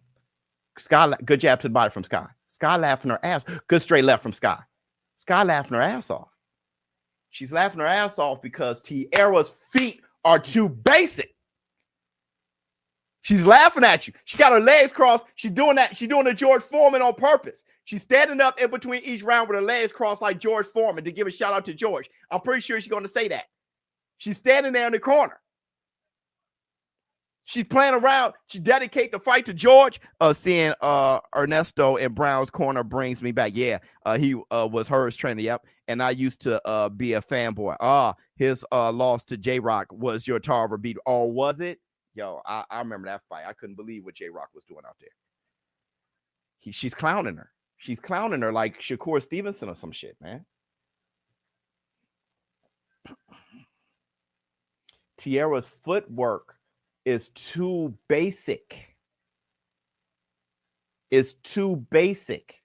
Skye, good jab to the body from Skye. Skye laughing her ass. Good straight left from Skye. Skye laughing her ass off. She's laughing her ass off because Tiara's feet are too basic. She's laughing at you. She got her legs crossed. She's doing that. She's doing the George Foreman on purpose. She's standing up in between each round with her legs crossed like George Foreman to give a shout out to George. I'm pretty sure she's going to say that. She's standing there in the corner. She's playing around. She dedicate the fight to George. Seeing Ernesto in Brown's corner brings me back. Yeah, he was hers trainer. Yep. And I used to be a fanboy. His loss to J-Rock was your Tarver beat. Oh, was it? Yo, I remember that fight. I couldn't believe what J-Rock was doing out there. She's clowning her. She's clowning her like Shakur Stevenson or some shit, man. Tiara's footwork is too basic. It's too basic.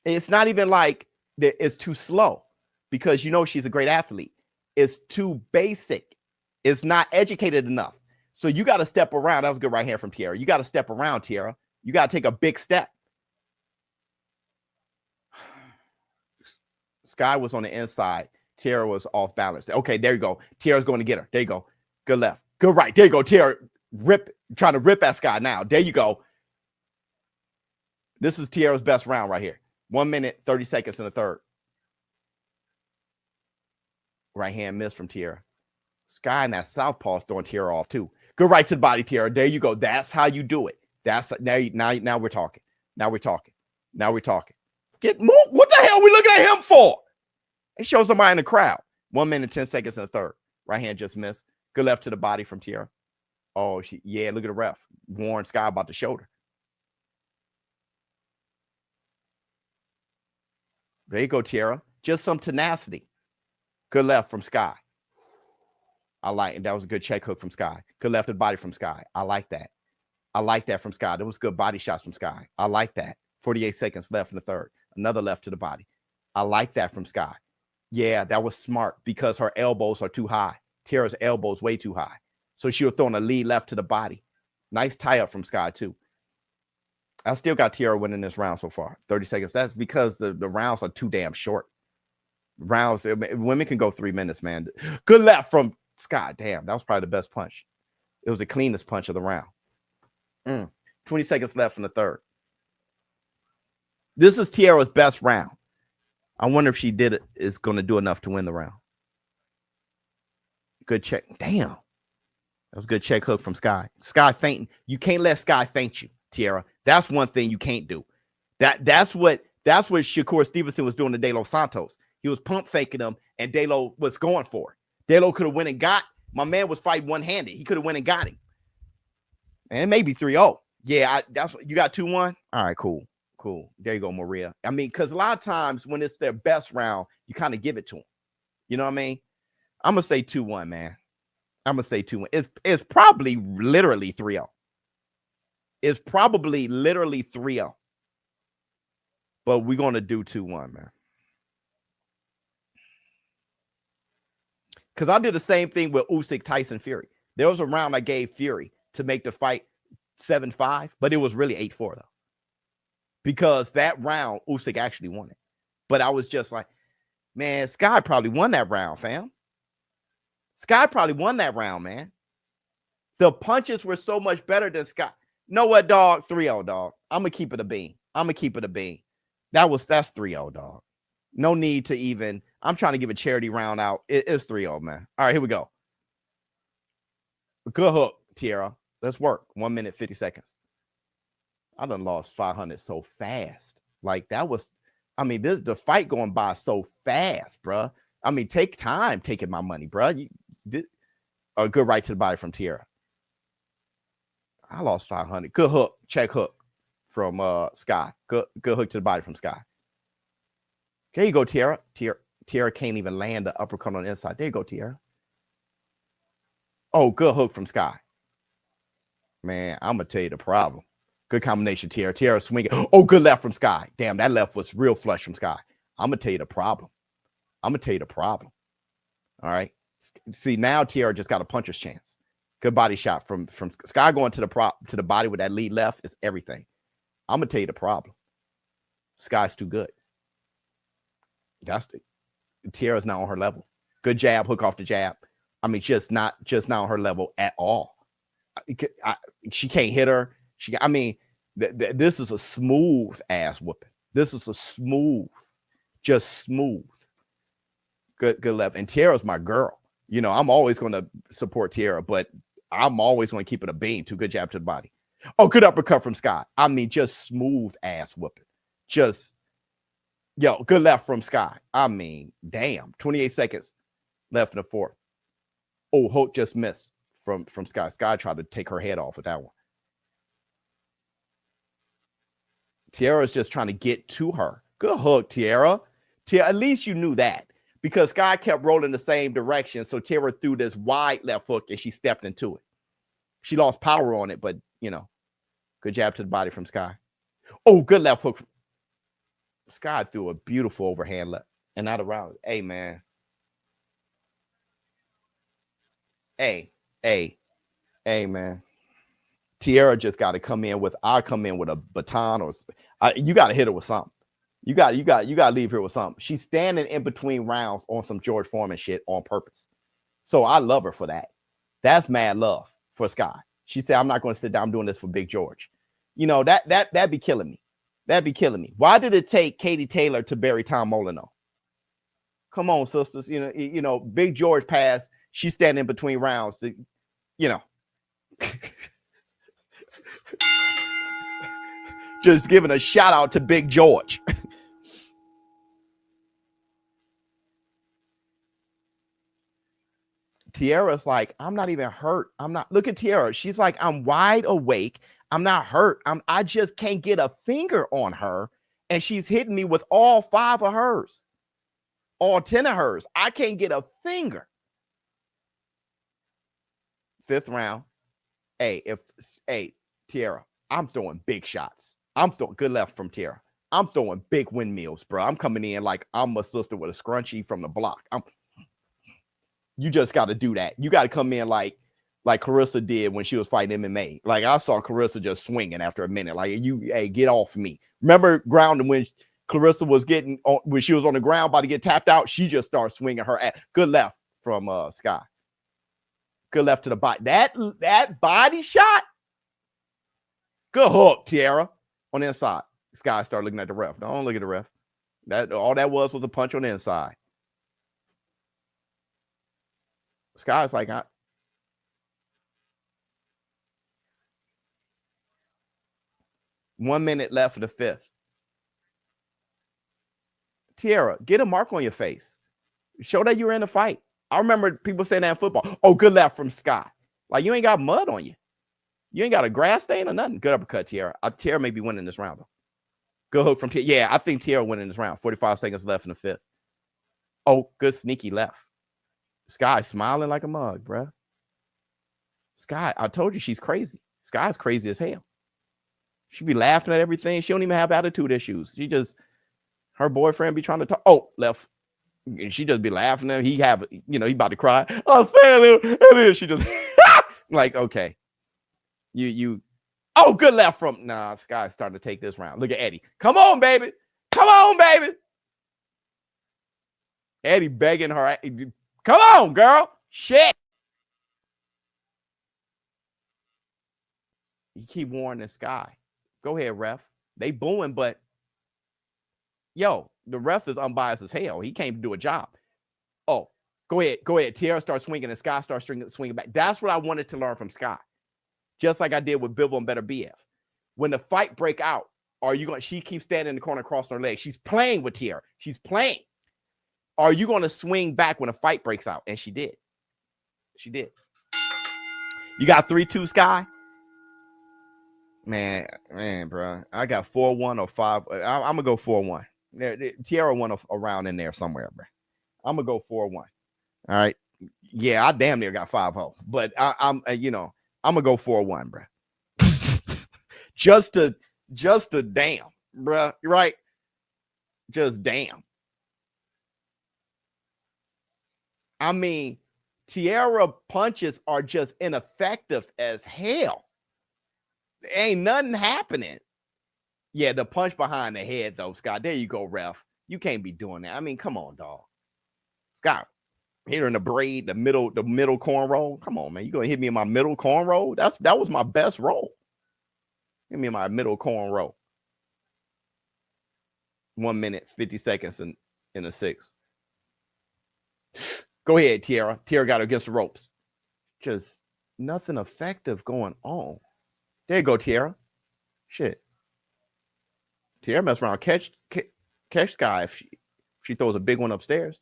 It's not even like it's too slow because you know she's a great athlete. is too basic. It's not educated enough. So you got to step around. That was good right hand from Tiara. You got to step around, Tiara. You got to take a big step. Skye was on the inside. Tiara was off balance. Okay, there you go. Tiara's going to get her. There you go. Good left. Good right. There you go. Tiara trying to rip at Skye now. There you go. This is Tiara's best round right here. 1 minute, 30 seconds in the third. Right hand miss from Tiara. Skye and that southpaw is throwing Tiara off too. Good right to the body, Tiara. There you go. That's how you do it. That's now we're talking. Now we're talking. Now we're talking. Get moved. What the hell are we looking at him for? It shows somebody in the crowd. 1 minute, 10 seconds in the third. Right hand just missed. Good left to the body from Tiara. Oh, yeah, look at the ref. Warned Skye about the shoulder. There you go, Tiara. Just some tenacity. Good left from Skye. I like it. That was a good check hook from Skye. Good left to the body from Skye. I like that. I like that from Skye. That was good body shots from Skye. I like that. 48 seconds left in the third. Another left to the body. I like that from Skye. Yeah, that was smart because her elbows are too high. Tiara's elbows way too high. So she was throwing a lead left to the body. Nice tie up from Skye too. I still got Tiara winning this round so far. 30 seconds. That's because the rounds are too damn short. Rounds, women can go 3 minutes, man. Good left from Skye. Damn, that was probably the best punch. It was the cleanest punch of the round. 20 seconds left in the third. This is Tiara's best round. I wonder if she is going to do enough to win the round. Good check. Damn. That was a good check hook from Skye. Skye fainting. You can't let Skye faint you, Tiara. That's one thing you can't do. That's what Shakur Stevenson was doing to De Los Santos. He was pump faking him, and De Lo was going for it. De Lo could have went and got. My man was fighting one-handed. He could have went and got him. And it may be 3-0. Yeah, that's you got 2-1. All right, cool. There you go, Maria. I mean, because a lot of times when it's their best round, you kind of give it to them. You know what I mean? I'm gonna say 2-1, man. I'm gonna say 2-1. It's probably literally 3-0. It's probably literally 3-0. But we're gonna do 2-1, man. Because I did the same thing with Usyk, Tyson, Fury. There was a round I gave Fury to make the fight 7-5, but it was really 8-4 though. Because that round, Usyk actually won it. But I was just like, man, Skye probably won that round, fam. Skye probably won that round, man. The punches were so much better than Skye. Know what, dog? 3-0, dog. I'm going to keep it a bean. That's 3-0, dog. No need to even, I'm trying to give a charity round out. It's 3-0, man. All right, here we go. Good hook, Tiara. Let's work. 1 minute, 50 seconds. I done lost 500 so fast. Like that was, I mean, this the fight going by so fast, bruh. I mean, take time taking my money, bruh. A good right to the body from Tiara. I lost 500. Good hook, check hook from Skye. Good hook to the body from Skye. There you go, Tiara. Tiara can't even land the uppercut on the inside. There you go, Tiara. Oh, good hook from Skye. Man, I'm gonna tell you the problem. Good combination, Tiara. Tiara swinging. Oh, good left from Skye. Damn, that left was real flush from Skye. I'm going to tell you the problem. All right. See, now Tiara just got a puncher's chance. Good body shot from Skye going to the body with that lead left is everything. I'm going to tell you the problem. Skye's too good. Tiara's not on her level. Good jab, hook off the jab. I mean, just not on her level at all. She can't hit her. This is a smooth ass whooping. This is a smooth, just smooth. Good left. And Tiara's my girl. You know, I'm always going to support Tiara, but I'm always going to keep it a beam. Too good jab to the body. Oh, good uppercut from Skye. I mean, just smooth ass whooping. Good left from Skye. I mean, damn. 28 seconds left in the fourth. Oh, Hope just missed from Skye. Skye tried to take her head off with that one. Tiara's just trying to get to her. Good hook, Tiara. At least you knew that because Skye kept rolling the same direction. So Tiara threw this wide left hook and she stepped into it. She lost power on it, but, you know, good jab to the body from Skye. Oh, good left hook. Skye threw a beautiful overhand left and not around. Hey, man. Hey, man. Tiara just got to come in with. I'll come in with a baton, or you got to hit her with something. You got to leave here with something. She's standing in between rounds on some George Foreman shit on purpose. So I love her for that. That's mad love for Skye. She said, "I'm not going to sit down. I'm doing this for Big George." You know, that'd be killing me. That'd be killing me. Why did it take Katie Taylor to bury Tom Molyneux? Come on, sisters. You know, Big George passed. She's standing in between rounds. Just giving a shout out to Big George. Tiara's like, I'm not even hurt. I'm not. Look at Tiara. She's like, I'm wide awake. I'm not hurt. I just can't get a finger on her. And she's hitting me with all 5 of hers. All 10 of hers. I can't get a finger. 5th round. Hey, Tiara, I'm throwing big shots. I'm throwing good left from Tiara. I'm throwing big windmills, bro. I'm coming in like I'm a sister with a scrunchie from the block. You just got to do that. You got to come in like Carissa did when she was fighting MMA. Like I saw Carissa just swinging after a minute. Like hey, get off me. Remember grounding when Clarissa was when she was on the ground about to get tapped out, she just started swinging her at good left from Skye. Good left to the body. That body shot. Good hook, Tiara, on the inside. Skye started looking at the ref. Don't look at the ref. All that was a punch on the inside. Skye's like, 1 minute left for the 5th. Tiara, get a mark on your face. Show that you were in the fight. I remember people saying that in football. Oh, good left from Skye. Like, you ain't got mud on you. You ain't got a grass stain or nothing. Good uppercut, Tiara. Tiara may be winning this round, though. Good hook from Tiara. Yeah, I think Tiara winning this round. 45 seconds left in the 5th. Oh, good sneaky left. Skye smiling like a mug, bruh. Skye, I told you she's crazy. Skye's crazy as hell. She be laughing at everything. She don't even have attitude issues. She just, her boyfriend be trying to talk. Oh, left. And she just be laughing at him. He about to cry. Oh, Sam, and then she just like, okay. Oh, good left from Skye's starting to take this round. Look at Eddie. Come on, baby. Come on, baby. Eddie begging her. Come on, girl. Shit. You keep warning Skye. Go ahead, ref. They booing, but yo, the ref is unbiased as hell. He came to do a job. Oh, go ahead. Go ahead. Tiara starts swinging and Skye starts swinging back. That's what I wanted to learn from Skye. Just like I did with Bibble and Better BF. When the fight break out, she keeps standing in the corner crossing her legs. She's playing with Tiara. She's playing. Are you going to swing back when a fight breaks out? And she did. She did. You got 3-2, Skye? Man, bro. I got 4-1 or 5. I'm going to go 4-1. Tiara won a round in there somewhere, bro. I'm going to go 4-1. All right. Yeah, I damn near got 5-0. But I'm going to go 4-1, bro. just to damn, bro. Right? Just damn. I mean, Tiara punches are just ineffective as hell. There ain't nothing happening. Yeah, the punch behind the head, though, Scott. There you go, ref. You can't be doing that. I mean, come on, dog. Scott, here in the braid, the middle corn roll. Come on, man. You gonna hit me in my middle corn roll? That was my best roll. Hit me in my middle corn roll. 1 minute, 50 seconds in the 6th. Go ahead, Tiara. Tiara got her against the ropes. Just nothing effective going on. There you go, Tiara. Shit. Tiara mess around, catch Skye if she throws a big one upstairs.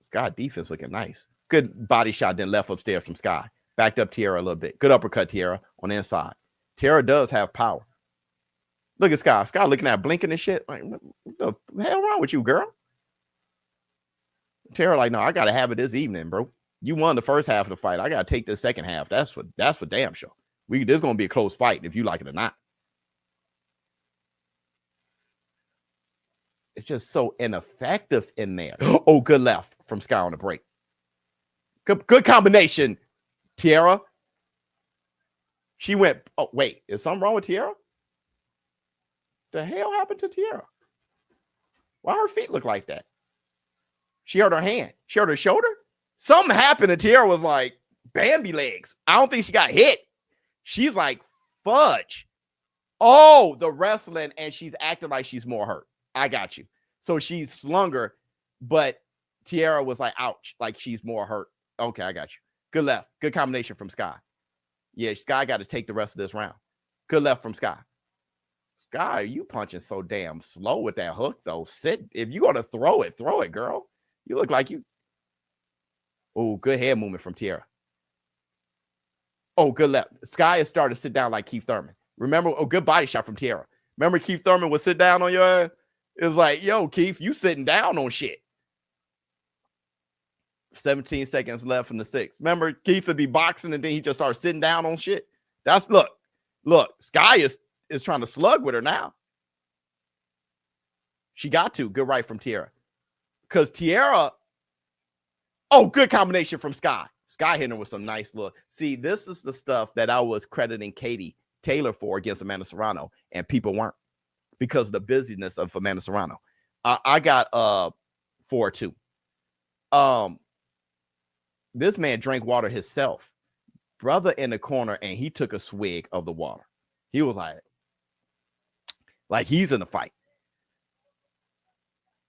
Skye defense looking nice. Good body shot, then left upstairs from Skye. Backed up Tiara a little bit. Good uppercut, Tiara, on the inside. Tiara does have power. Look at Skye. Skye looking at blinking and shit. Like, what the hell wrong with you, girl? Tiara like, no, I got to have it this evening, bro. You won the first half of the fight. I got to take the second half. That's for damn sure. This is going to be a close fight if you like it or not. It's just so ineffective in there. Oh, good left from Skye on the break. Good combination. Tiara. She went, oh, wait, is something wrong with Tiara? The hell happened to Tiara? Why her feet look like that? She hurt her hand. She hurt her shoulder. Something happened and Tiara was like, Bambi legs. I don't think she got hit. She's like, fudge. Oh, the wrestling, and she's acting like she's more hurt. I got you. So she slung her, but Tiara was like, ouch, like she's more hurt. Okay, I got you. Good left. Good combination from Skye. Yeah, Skye got to take the rest of this round. Good left from Skye. Skye, you punching so damn slow with that hook, though. Sit. If you're going to throw it, girl. You look like you. Oh, good head movement from Tiara. Oh, good left. Skye is starting to sit down like Keith Thurman. Remember, oh, good body shot from Tiara. Remember Keith Thurman would sit down on your ass? It was like, yo, Keith, you sitting down on shit. 17 seconds left in the 6th. Remember, Keith would be boxing and then he just started sitting down on shit. That's, look, Skye is trying to slug with her now. She got to. Good right from Tiara. Because Tiara, oh, good combination from Skye. Skye hitting her with some nice look. See, this is the stuff that I was crediting Katie Taylor for against Amanda Serrano, and people weren't because of the busyness of Amanda Serrano. I got 4-2. This man drank water himself. Brother in the corner, and he took a swig of the water. He was like he's in the fight.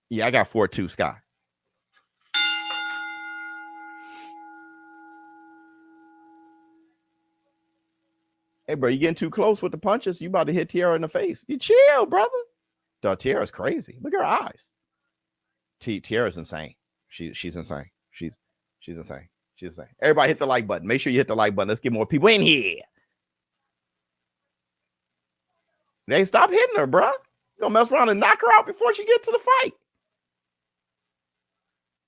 Yeah, I got 4-2, Skye. Hey, bro, you getting too close with the punches. You about to hit Tiara in the face. You chill, brother. Dog, Tiara's crazy. Look at her eyes. Tiara's insane. She's insane. She's insane. She's insane. Everybody hit the like button. Make sure you hit the like button. Let's get more people in here. They stop hitting her, bro. You're gonna mess around and knock her out before she get to the fight.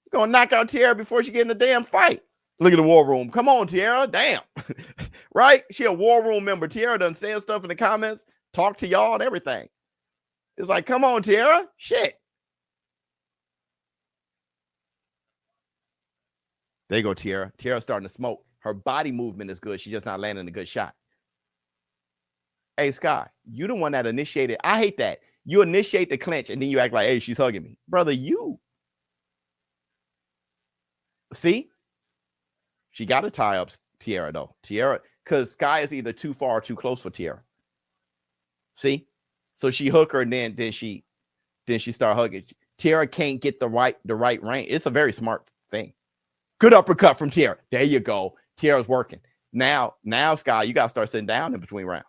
You're gonna knock out Tiara before she get in the damn fight. Look at the war room. Come on, Tiara. Damn. Right? She a war room member. Tiara done saying stuff in the comments, talk to y'all and everything. It's like, come on, Tiara. Shit. There you go, Tiara. Tiara's starting to smoke. Her body movement is good. She's just not landing a good shot. Hey, Skye, you the one that initiated. I hate that. You initiate the clinch and then you act like, hey, she's hugging me. Brother, you. See? She got to tie up Tiara, though. Tiara, because Skye is either too far or too close for Tiara. See? So she hook her and then she start hugging. Tiara can't get the right range. It's a very smart thing. Good uppercut from Tiara. There you go. Tiara's working. Now, Skye, you got to start sitting down in between rounds.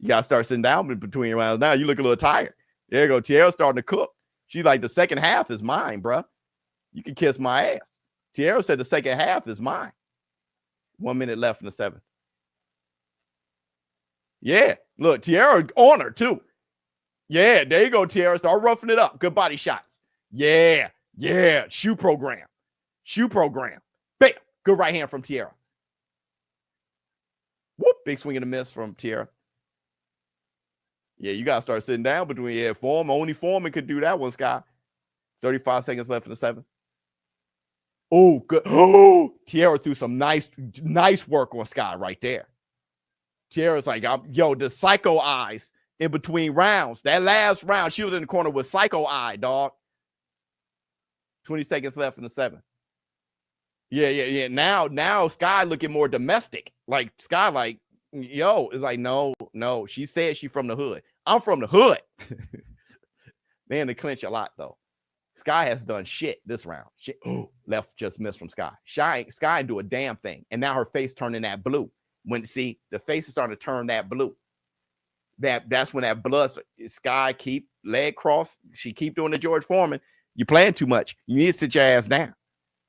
You got to start sitting down in between rounds. Now you look a little tired. There you go. Tiara's starting to cook. She's like, the second half is mine, bro. You can kiss my ass. Tiara said the second half is mine. 1 minute left in the 7th. Yeah. Look, Tiara on her, too. Yeah, there you go, Tiara. Start roughing it up. Good body shots. Yeah. Shoe program. Bam. Good right hand from Tiara. Whoop. Big swing and a miss from Tiara. Yeah, you got to start sitting down between, Foreman. Only Foreman could do that one, Skye. 35 seconds left in the 7th. Oh, good. Oh, Tiara threw some nice work on Skye right there. Tiara's like, the psycho eyes in between rounds. That last round, she was in the corner with psycho eye, dog. 20 seconds left in the 7th. Yeah. Now Skye looking more domestic. Like Skye, like, it's like, no. She said she from the hood. I'm from the hood. Man, they clinch a lot, though. Skye has done shit this round. Shit. Oh, left just missed from Skye. Skye do a damn thing. And now her face turning that blue. The face is starting to turn that blue. That's when that blood, Skye keep leg cross. She keep doing the George Foreman. You're playing too much. You need to sit your ass down.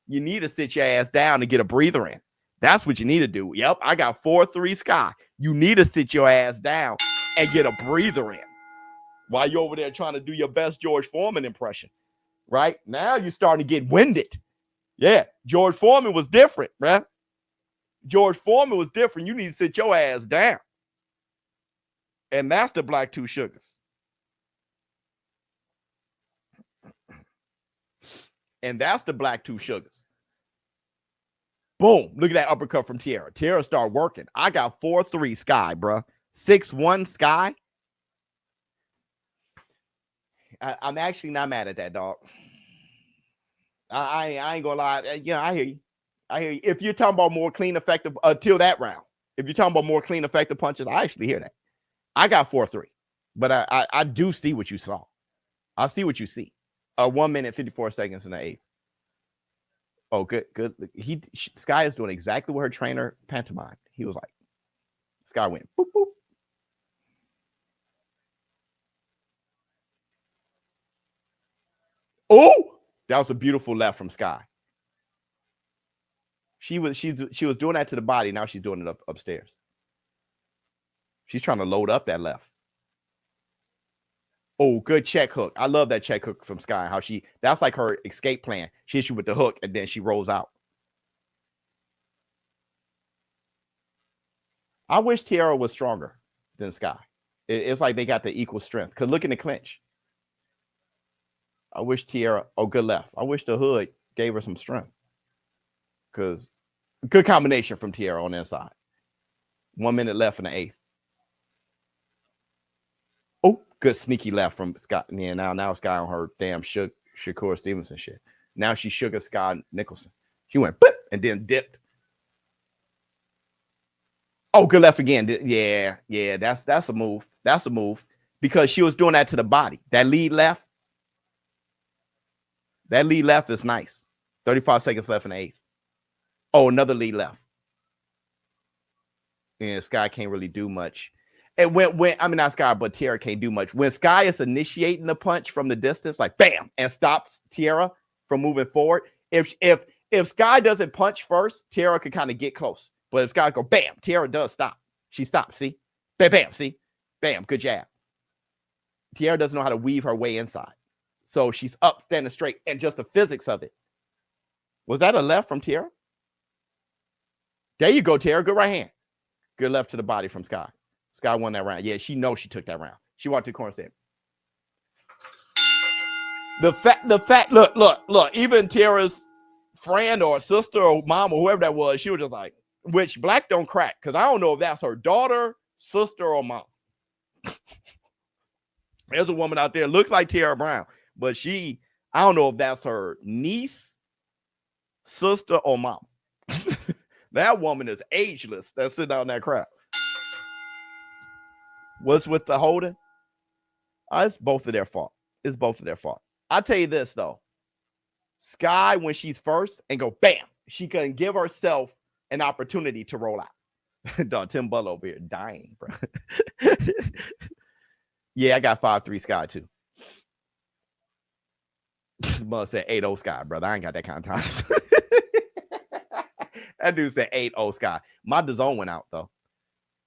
You need to sit your ass down and get a breather in. That's what you need to do. Yep, I got 4-3 Skye. You need to sit your ass down and get a breather in while you're over there trying to do your best George Foreman impression. Right? Now you're starting to get winded. Yeah, George Foreman was different, right? George Foreman was different. You need to sit your ass down. And that's the Black Two Sugars. And that's the Black Two Sugars. Boom. Look at that uppercut from Tiara. Tiara started working. I got 4-3 Skye, bro. 6-1 Skye. I'm actually not mad at that, dog. I ain't gonna lie. Yeah, I hear you. I hear you. If you're talking about more clean, effective till that round, if you're talking about more clean, effective punches, I actually hear that. I got 4-3, but I do see what you saw. I see what you see. 1 minute 54 seconds in the 8th. Oh, good. Skye is doing exactly what her trainer pantomimed. He was like, Skye went boop boop. Oh, that was a beautiful left from Skye. She was doing that to the body. Now she's doing it upstairs. She's trying to load up that left. Oh, good check hook. I love that check hook from Skye. That's like her escape plan. She hits you with the hook and then she rolls out. I wish Tiara was stronger than Skye. It's like they got the equal strength. Because look in the clinch. I wish Tiara, good left. I wish the hood gave her some strength. Because good combination from Tiara on the inside. 1 minute left in the 8th. Oh, good sneaky left from Scott. Yeah, now Skye on her damn Shakur Stevenson shit. Now she sugar Skye Nicholson. She went boop and then dipped. Oh, good left again. Yeah, that's a move. That's a move. Because she was doing that to the body. That lead left. That lead left is nice. 35 seconds left in the 8th. Oh, another lead left. And Skye can't really do much. And when I mean not Skye, but Tiara can't do much. When Skye is initiating the punch from the distance, like bam, and stops Tiara from moving forward. If Skye doesn't punch first, Tiara could kind of get close. But if Skye go bam, Tiara does stop. She stops. See, bam, bam. See, bam. Good jab. Tiara doesn't know how to weave her way inside, so she's up, standing straight, and just the physics of it. Was that a left from Tiara? There you go, Tiara. Good right hand. Good left to the body from Skye. Skye won that round. Yeah, she knows she took that round. She walked to the corner and said, the fact, look, even Tiara's friend or sister or mom or whoever that was, she was just like, which black don't crack, because I don't know if that's her daughter, sister, or mom. There's a woman out there, looks like Tiara Brown, but I don't know if that's her niece, sister, or mom. That woman is ageless. That's sitting down in that crowd. What's with the holding? It's both of their fault. It's both of their fault. I'll tell you this, though. Skye, when she's first and go bam, she can give herself an opportunity to roll out. Dog, Tim Butler over here dying, bro. Yeah, I got 5-3 Skye, too. Mother said 8-0 Skye, brother. I ain't got that kind of time. That dude said 8-0 Skye. My DAZN went out, though.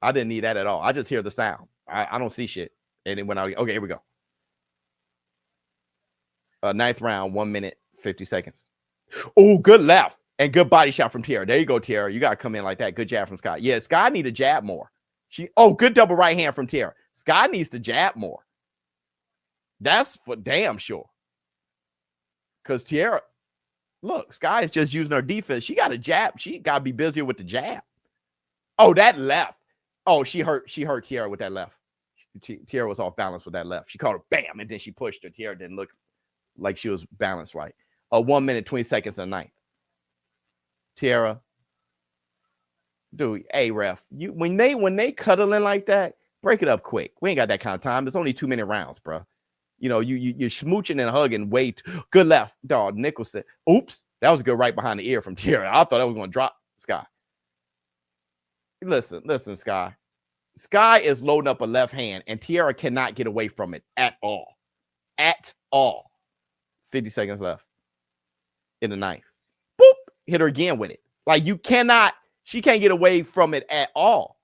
I didn't need that at all. I just hear the sound. I don't see shit. And it went out. Okay, here we go. 9th round, 1 minute, 50 seconds. Oh, good left. And good body shot from Tiara. There you go, Tiara. You got to come in like that. Good jab from Skye. Yeah, Skye need to jab more. Good double right hand from Tiara. Skye needs to jab more. That's for damn sure. Because Tiara, look, Skye is just using her defense. She got a jab. She got to be busier with the jab. Oh, that left. Oh, she hurt Tiara with that left. Tiara was off balance with that left. She caught her, bam, and then she pushed her. Tiara didn't look like she was balanced right. 1 minute, 20 seconds in the 9th. Tiara, dude, hey, ref, when they cuddling like that, break it up quick. We ain't got that kind of time. It's only 2 minute rounds, bro. You know, you're smooching and hugging. Wait, good left, dog. Nicholson. Oops, that was good right behind the ear from Tiara. I thought that was going to drop Skye. Listen, Skye. Skye is loading up a left hand, and Tiara cannot get away from it at all. At all. 50 seconds left in the 9th. Boop. Hit her again with it. Like, she can't get away from it at all.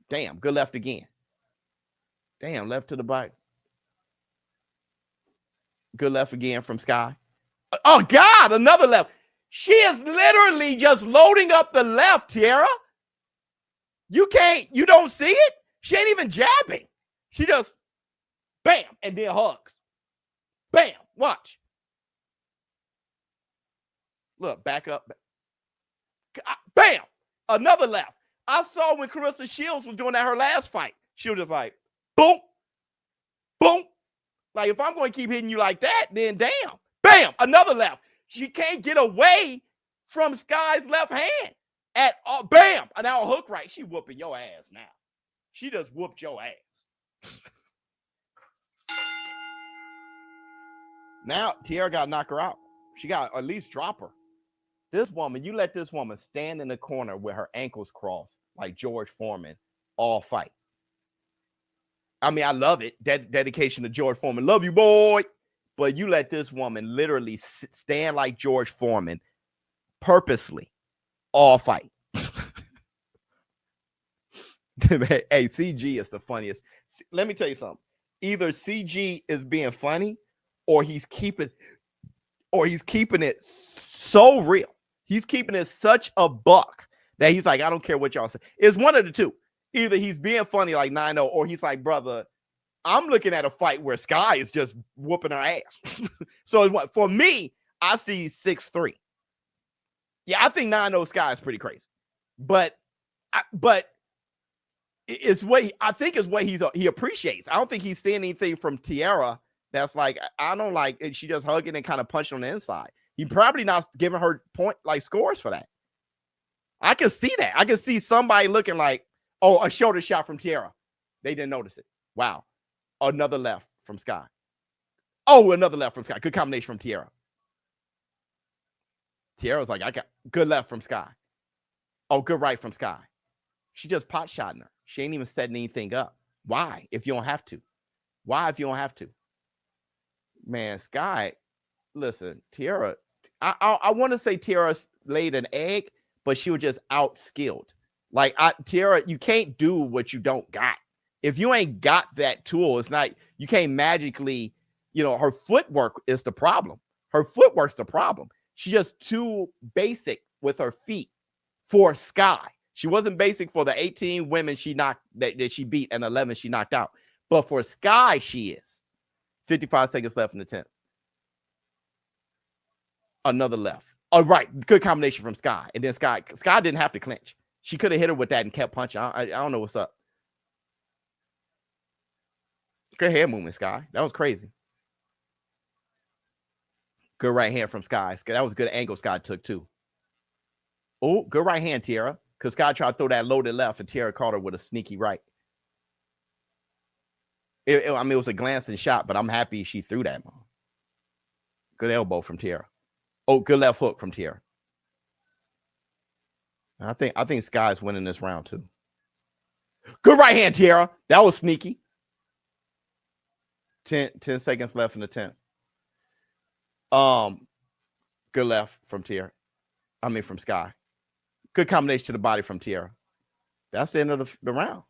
Damn, good left again. Damn, left to the body. Good left again from Skye. Oh, God, another left. She is literally just loading up the left, Tiara. You don't see it? She ain't even jabbing. She just, bam, and then hugs. Bam, watch. Look, back up. Bam! Another left. I saw when Clarissa Shields was doing that her last fight. She was just like, boom, boom. Like, if I'm going to keep hitting you like that, then damn. Bam! Another left. She can't get away from Skye's left hand at all. Bam! And now a hook right. She whooping your ass now. She just whooped your ass. Now, Tiara got to knock her out. She got to at least drop her. This woman, you let this woman stand in the corner with her ankles crossed like George Foreman all fight. I mean, I love it. Dedication to George Foreman. Love you, boy. But you let this woman literally stand like George Foreman purposely all fight. Hey, CG is the funniest. Let me tell you something. Either CG is being funny or he's keeping it so real. He's keeping it such a buck that he's like, I don't care what y'all say. It's one of the two. Either he's being funny like 9-0 or he's like, brother, I'm looking at a fight where Skye is just whooping her ass. So it's what for me, I see 6-3. Yeah, I think 9-0 Skye is pretty crazy. But it's what I think is what he appreciates. I don't think he's seeing anything from Tiara that's like, I don't like it. She just hugging and kind of punching on the inside. He probably not giving her point like scores for that. I can see that. I can see somebody looking like, oh, a shoulder shot from Tiara. They didn't notice it. Wow. Another left from Skye. Oh, another left from Skye. Good combination from Tiara. Tiara's like, I got good left from Skye. Oh, good right from Skye. She just pot shotting her. She ain't even setting anything up. Why? If you don't have to. Why if you don't have to? Man, Skye, listen, Tiara, I want to say Tiara laid an egg, but she was just outskilled. Like, Tiara, you can't do what you don't got. If you ain't got that tool, it's not, you can't magically, her footwork is the problem. Her footwork's the problem. She's just too basic with her feet for Skye. She wasn't basic for the 18 women she knocked that she beat and 11 she knocked out. But for Skye, she is. 55 seconds left in the 10th. Another left. Oh, right. Good combination from Skye. And then Skye didn't have to clinch. She could have hit her with that and kept punching. I don't know what's up. Good head movement, Skye. That was crazy. Good right hand from Skye. That was a good angle Skye took, too. Oh, good right hand, Tiara. Because Skye tried to throw that loaded left, and Tiara caught her with a sneaky right. It was a glancing shot, but I'm happy she threw that. Good elbow from Tiara. Oh, good left hook from Tiara. I think Skye's winning this round, too. Good right hand, Tiara. That was sneaky. 10 seconds left in the 10th. Good left from Tiara. From Skye. Good combination to the body from Tiara. That's the end of the round.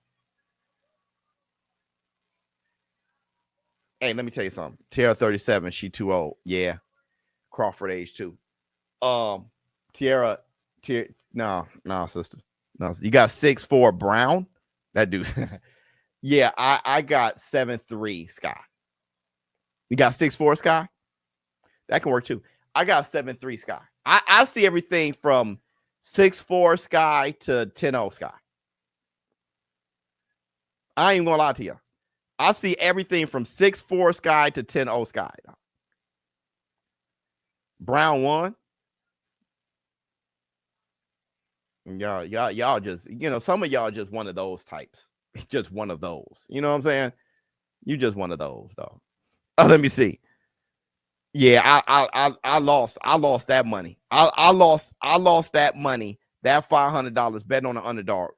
Hey, let me tell you something. Tiara 37, she too old. Yeah. Crawford age 2. Tiara, no, sister. No, you got 6'4" Brown. That dude. Yeah, I got 7'3" Skye. You got 6'4" Skye? That can work too. I got 7'3" Skye. I see everything from 6'4" Skye to 10-0 Skye. I ain't even gonna lie to you. I see everything from 6'4" Skye to 10-0 Skye. Brown 1. Y'all just, some of y'all just one of those types. Just one of those. You know what I'm saying? You just one of those, though. Oh, let me see. Yeah, I lost that money. I lost that money. That $500 betting on the underdog.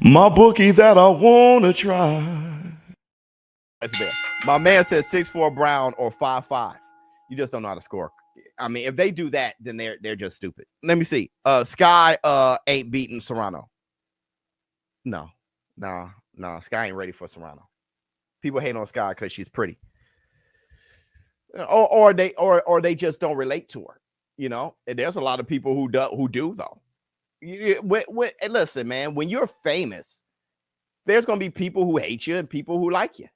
My bookie that I wanna try. That's there. My man said 6'4" Brown or 5'5". You just don't know how to score. I mean, if they do that, then they're just stupid. Let me see. Skye ain't beating Serrano. No. Skye ain't ready for Serrano. People hate on Skye because she's pretty. Or they just don't relate to her. And there's a lot of people who do though. Listen, man, when you're famous, there's gonna be people who hate you and people who like you.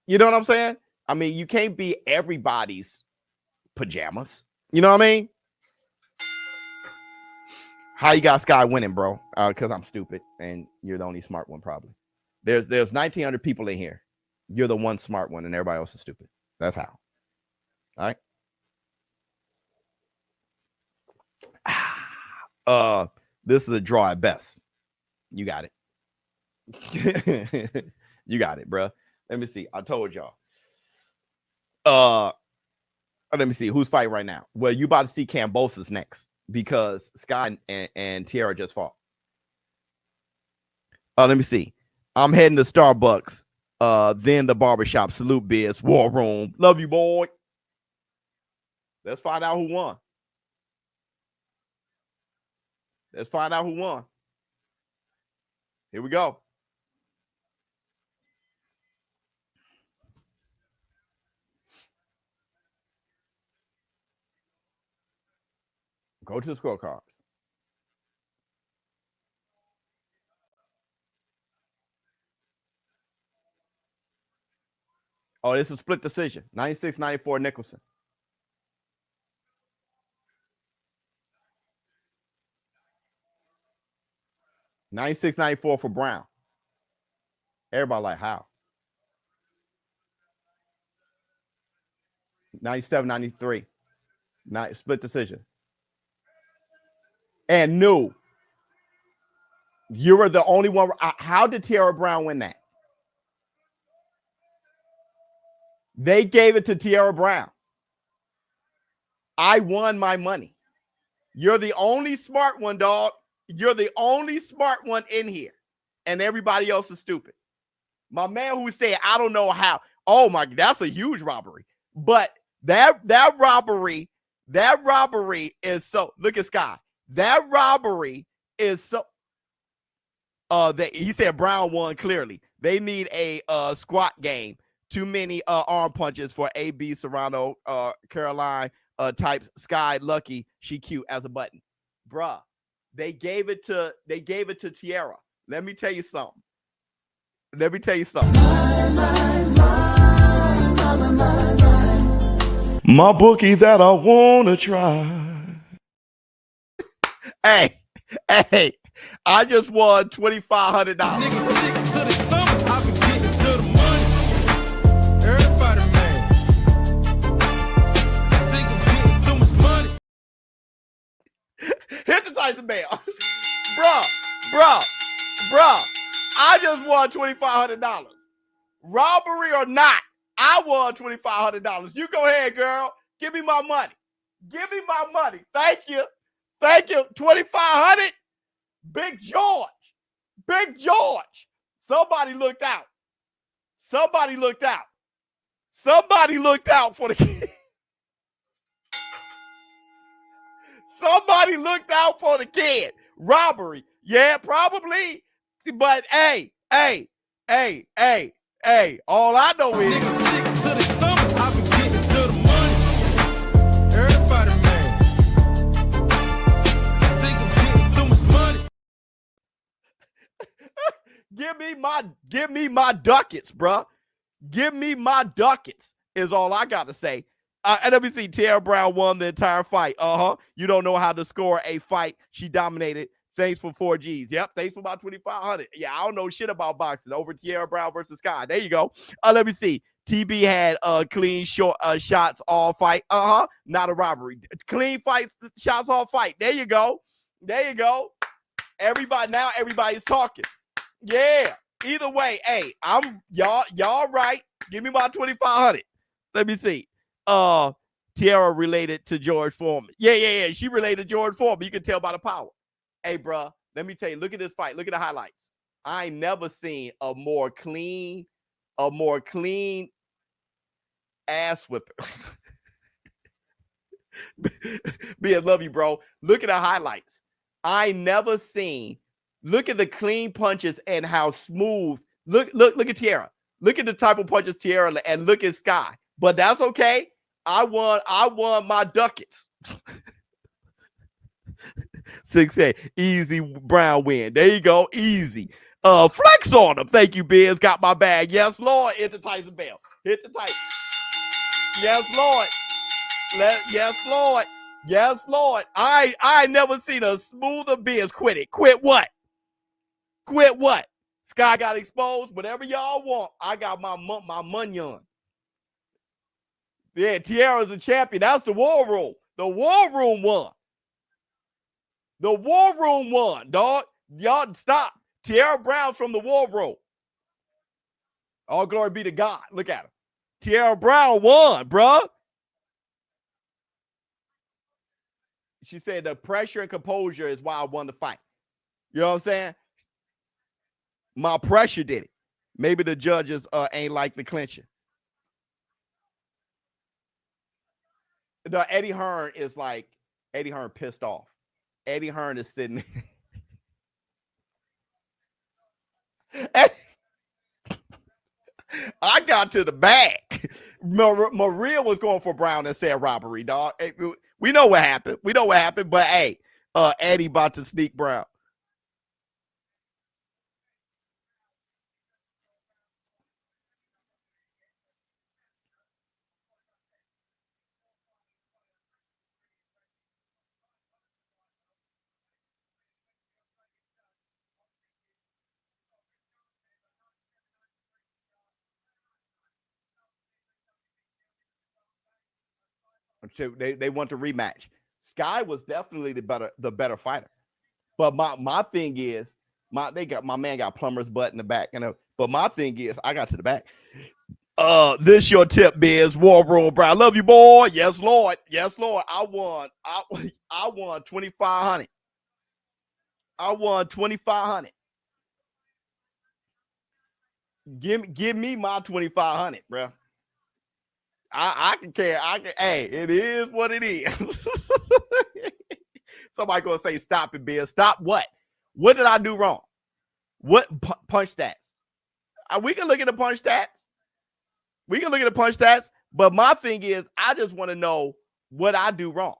You know what I'm saying? I mean, you can't be everybody's pajamas. You know what I mean? How you got Skye winning, bro? Because I'm stupid and you're the only smart one, probably. There's 1,900 people in here. You're the one smart one and everybody else is stupid. That's how. All right. This is a draw at best. You got it. You got it, bro. Let me see. I told y'all. Let me see who's fighting right now. Well, you about to see Kambosos next because Skye and Tiara just fought. Let me see. I'm heading to Starbucks. Then the barbershop. Salute Biz. War Room. Love you, boy. Let's find out who won. Let's find out who won. Here we go. Go to the scorecards. Oh, this is a split decision. 96-94 Nicholson. $96.94 for Brown. Everybody like, how? 97-93. Split decision. And new. You were the only one. How did Tiara Brown win that? They gave it to Tiara Brown. I won my money. You're the only smart one, dog. You're the only smart one in here. And everybody else is stupid. My man who said, I don't know how. Oh my, that's a huge robbery. But that robbery is so, look at Skye. That robbery is so, he said Brown won clearly. They need a squat game. Too many arm punches for AB Serrano, Caroline types. Skye lucky she cute as a button. Bruh, they gave it to Tiara. Let me tell you something. My bookie that I wanna try. Hey, I just won $2,500. Hit the Tyson bell. Bruh. I just won $2,500. Robbery or not, I won $2,500. You go ahead, girl. Give me my money. Thank you. $2,500. Big George. Somebody looked out for the kid. Somebody looked out for the kid. Robbery. Yeah, probably. But hey. All I know is give me my ducats, bruh. Give me my ducats is all I got to say. And let me see. Tiara Brown won the entire fight. You don't know how to score a fight. She dominated. Thanks for 4 G's. Yep. Thanks for about 2,500. Yeah, I don't know shit about boxing. Over Tiara Brown versus Skye. There you go. Let me see. TB had clean short shots all fight. Not a robbery. Clean fight shots all fight. There you go. Everybody's talking. Yeah. Either way, hey, I'm y'all right. Give me my 2,500. Let me see. Tiara related to George Foreman. Yeah. She related to George Foreman. You can tell by the power. Hey, bro, let me tell you, look at this fight. Look at the highlights. I ain't never seen a more clean ass whipper. I love you, bro. Look at the highlights. I never seen. Look at the clean punches and how smooth. Look at Tiara. Look at the type of punches Tiara and look at Skye. But that's okay. I won my ducats. 6-8. Easy Brown win. There you go. Easy. Flex on them. Thank you, Biz. Got my bag. Yes, Lord. Hit the Tyson bell. Yes, Lord. Yes, Lord. Yes, Lord. I never seen a smoother biz. Quit it. Quit what? Quit what? Skye got exposed. Whatever y'all want. I got my money on. Yeah, Tiara's a champion. That's the war room. The war room won. The war room won, dog. Y'all stop. Tiara Brown from the war room. All glory be to God. Look at her. Tiara Brown won, bruh. She said the pressure and composure is why I won the fight. You know what I'm saying? My pressure did it. Maybe the judges ain't like the clinching. The Eddie Hearn is like, Eddie Hearn pissed off. Eddie Hearn is sitting. I got to the bag. Maria was going for Brown and said robbery, dog. Hey, we know what happened. We know what happened, but hey, Eddie about to sneak Brown. They want to rematch. Skye was definitely the better fighter. But my thing is, my man got plumber's butt in the back, but my thing is, I got to the back. This your tip, Biz. War Room, bro. I love you, boy. Yes, Lord. Yes, Lord. I won 2,500. I won 2,500. Give me my 2,500, bro. I can care. Hey, it is what it is. Somebody gonna say, stop it, Bill. Stop what? What did I do wrong? What punch stats? We can look at the punch stats. We can look at the punch stats. But my thing is, I just want to know what I do wrong.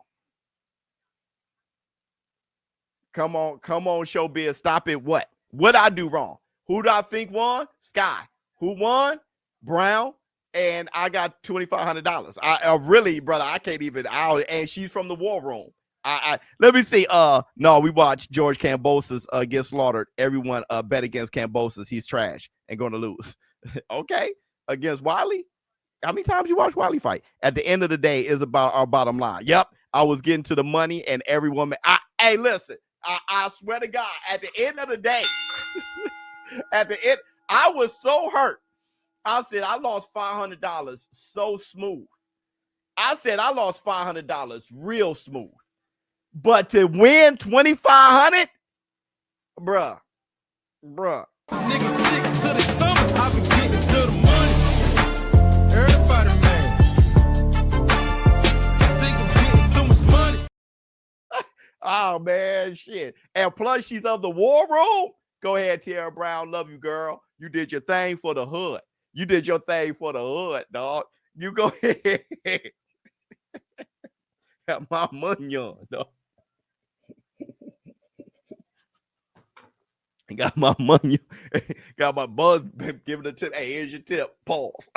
Come on, ShowBizz. Stop it. What I do wrong? Who do I think won? Skye. Who won? Brown. And I got $2,500. I really, brother, I can't even out. And she's from the war room. Let me see. No, we watched George Kambosos get slaughtered. Everyone bet against Kambosos. He's trash and going to lose. Okay, against Wyllie. How many times you watch Wyllie fight? At the end of the day, is about our bottom line. Yep, I was getting to the money, and everyone. Hey, listen. I swear to God, at the end of the day, at the end, I was so hurt. I said, I lost $500 so smooth. I said, I lost $500 real smooth. But to win 2,500, bruh. Niggas sick to the stomach, I been getting to the money. Everybody mad. Think I'm getting too much money. Oh, man, shit. And plus, she's of the war room. Go ahead, Tiara Brown. Love you, girl. You did your thing for the hood. You did your thing for the hood, dog. You go ahead. Got my money on, dog. Got my money. Got my buzz. Giving a tip. Hey, here's your tip. Pause.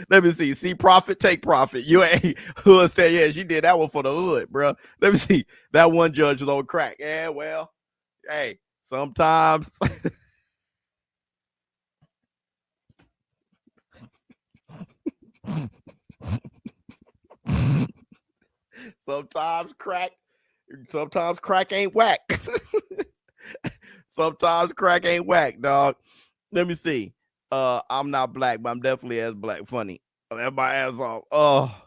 Let me see. See profit, take profit. You ain't hood said, yeah, she did that one for the hood, bro. Let me see. That one judge was on crack. Yeah, well, hey, sometimes. Sometimes crack ain't whack. Sometimes crack ain't whack, dog. Let me see. I'm not black, but I'm definitely as black. Funny. That's my ass off.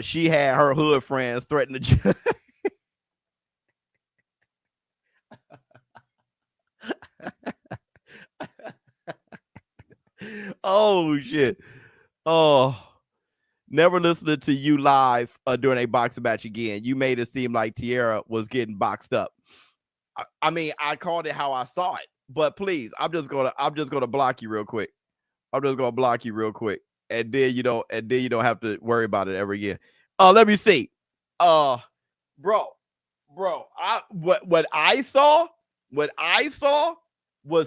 She had her hood friends threaten to judge. Oh shit. Oh, never listening to you live during a boxing match again. You made it seem like Tiara was getting boxed up. I mean, I called it how I saw it, but please, I'm just gonna block you real quick. I'm just gonna block you real quick, and then you don't have to worry about it ever again. Let me see. Bro, what I saw was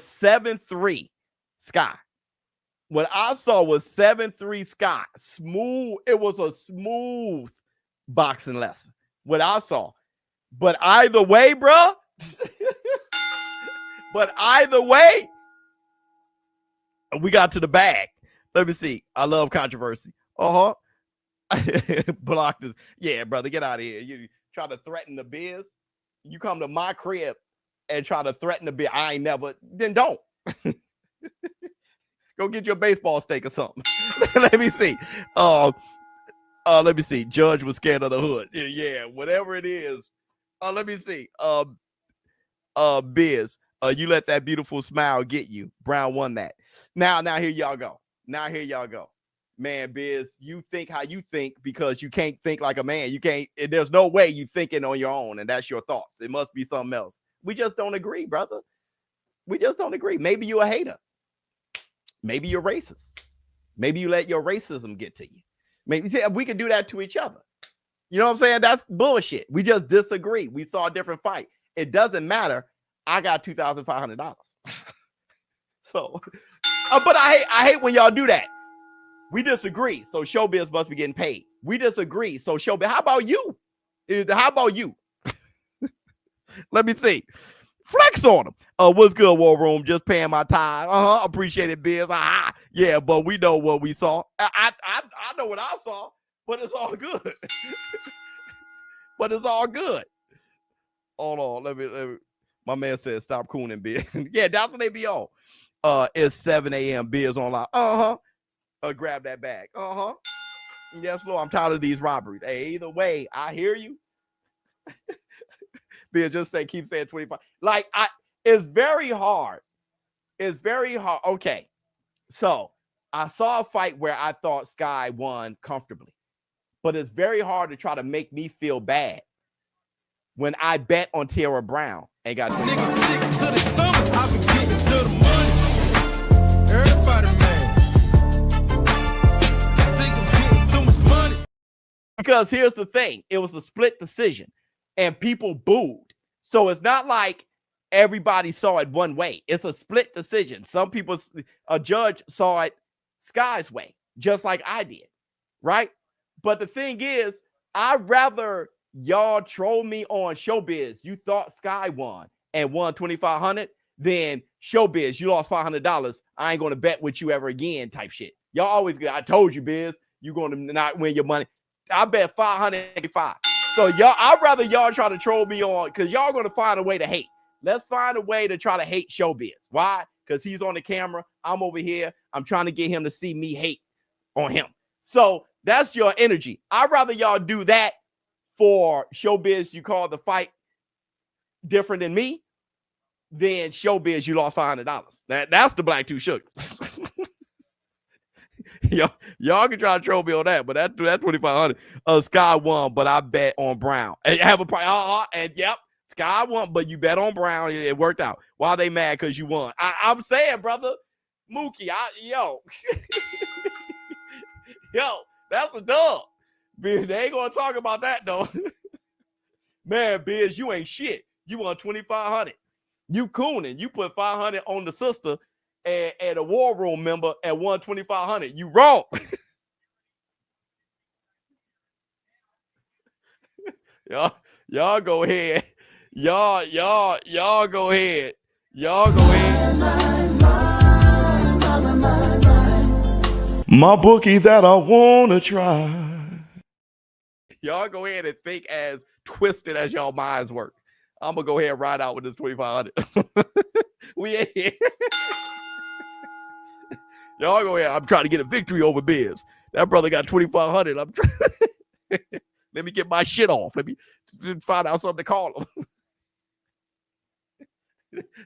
7-3 Skye. What I saw was 7-3 Skye. Smooth. It was a smooth boxing lesson. What I saw. But either way, bro. But either way, we got to the bag. Let me see. I love controversy. Block this. Yeah, brother, get out of here. You try to threaten the biz. You come to my crib and try to threaten the biz. I ain't never. Then don't. Go get your baseball steak or something. Let me see. Let me see. Judge was scared of the hood. Yeah, whatever it is. Let me see. Biz. You let that beautiful smile get you. Brown won that. Now here y'all go. Man, Biz, you think how you think because you can't think like a man. You can't. There's no way you thinking on your own, and that's your thoughts. It must be something else. We just don't agree, brother. We just don't agree. Maybe you a hater. Maybe you're racist. Maybe you let your racism get to you. Maybe see, we can do that to each other. You know what I'm saying? That's bullshit. We just disagree. We saw a different fight. It doesn't matter. I got $2,500. So, but I hate when y'all do that. We disagree, so ShowBizz must be getting paid. We disagree, so ShowBizz. How about you? Let me see. Flex on them. What's good, War Room? Just paying my tithe. Appreciate it, Biz. Yeah, but we know what we saw. I know what I saw, but it's all good. But it's all good. Hold on. Let me. My man said stop cooning, Biz. Yeah, that's what they be on. It's 7 a.m. Biz online. Grab that bag. Yes, Lord. I'm tired of these robberies. Hey, either way, I hear you. Biz, just say, keep saying 25. Like, it's very hard. It's very hard. Okay. So I saw a fight where I thought Skye won comfortably, but it's very hard to try to make me feel bad when I bet on Tiara Brown and got 25. Niggas sick to the stomach. I been getting to the money. Everybody mad. Think I'm getting too much money. Because here's the thing. It was a split decision and people booed. So it's not like everybody saw it one way. It's a split decision. Some people, a judge saw it Skye's way, just like I did, right? But the thing is, I'd rather y'all troll me on ShowBizz. You thought Skye won and won $2,500, then ShowBizz, you lost $500. I ain't going to bet with you ever again type shit. Y'all always good. I told you, Biz, you're going to not win your money. I bet $585. So y'all, I'd rather y'all try to troll me on because y'all going to find a way to hate. Let's find a way to try to hate ShowBizz. Why? Because he's on the camera. I'm over here. I'm trying to get him to see me hate on him. So that's your energy. I'd rather y'all do that for ShowBizz. You call the fight different than me. Then ShowBizz, you lost $500. That's the black two sugar. Y'all can try to troll me on that, but that's $2,500. Skye won, but I bet on Brown. And have a price. And yep, Skye won, but you bet on Brown. It worked out. Why they mad? Because you won. I'm saying, brother, Mookie, yo, that's a dub. They ain't gonna talk about that though. Man, Biz, you ain't shit. You won $2,500. You cooning. You put $500 on the sister and a War Room member and won $2,500. You wrong. Y'all go ahead. Y'all go ahead. Y'all go ahead. My bookie that I wanna try. Y'all go ahead and think as twisted as y'all minds work. I'm gonna go ahead and ride out with this $2,500. We ain't here. Y'all go ahead. I'm trying to get a victory over Biz. That brother got $2,500. I'm trying. Let me get my shit off. Let me find out something to call him.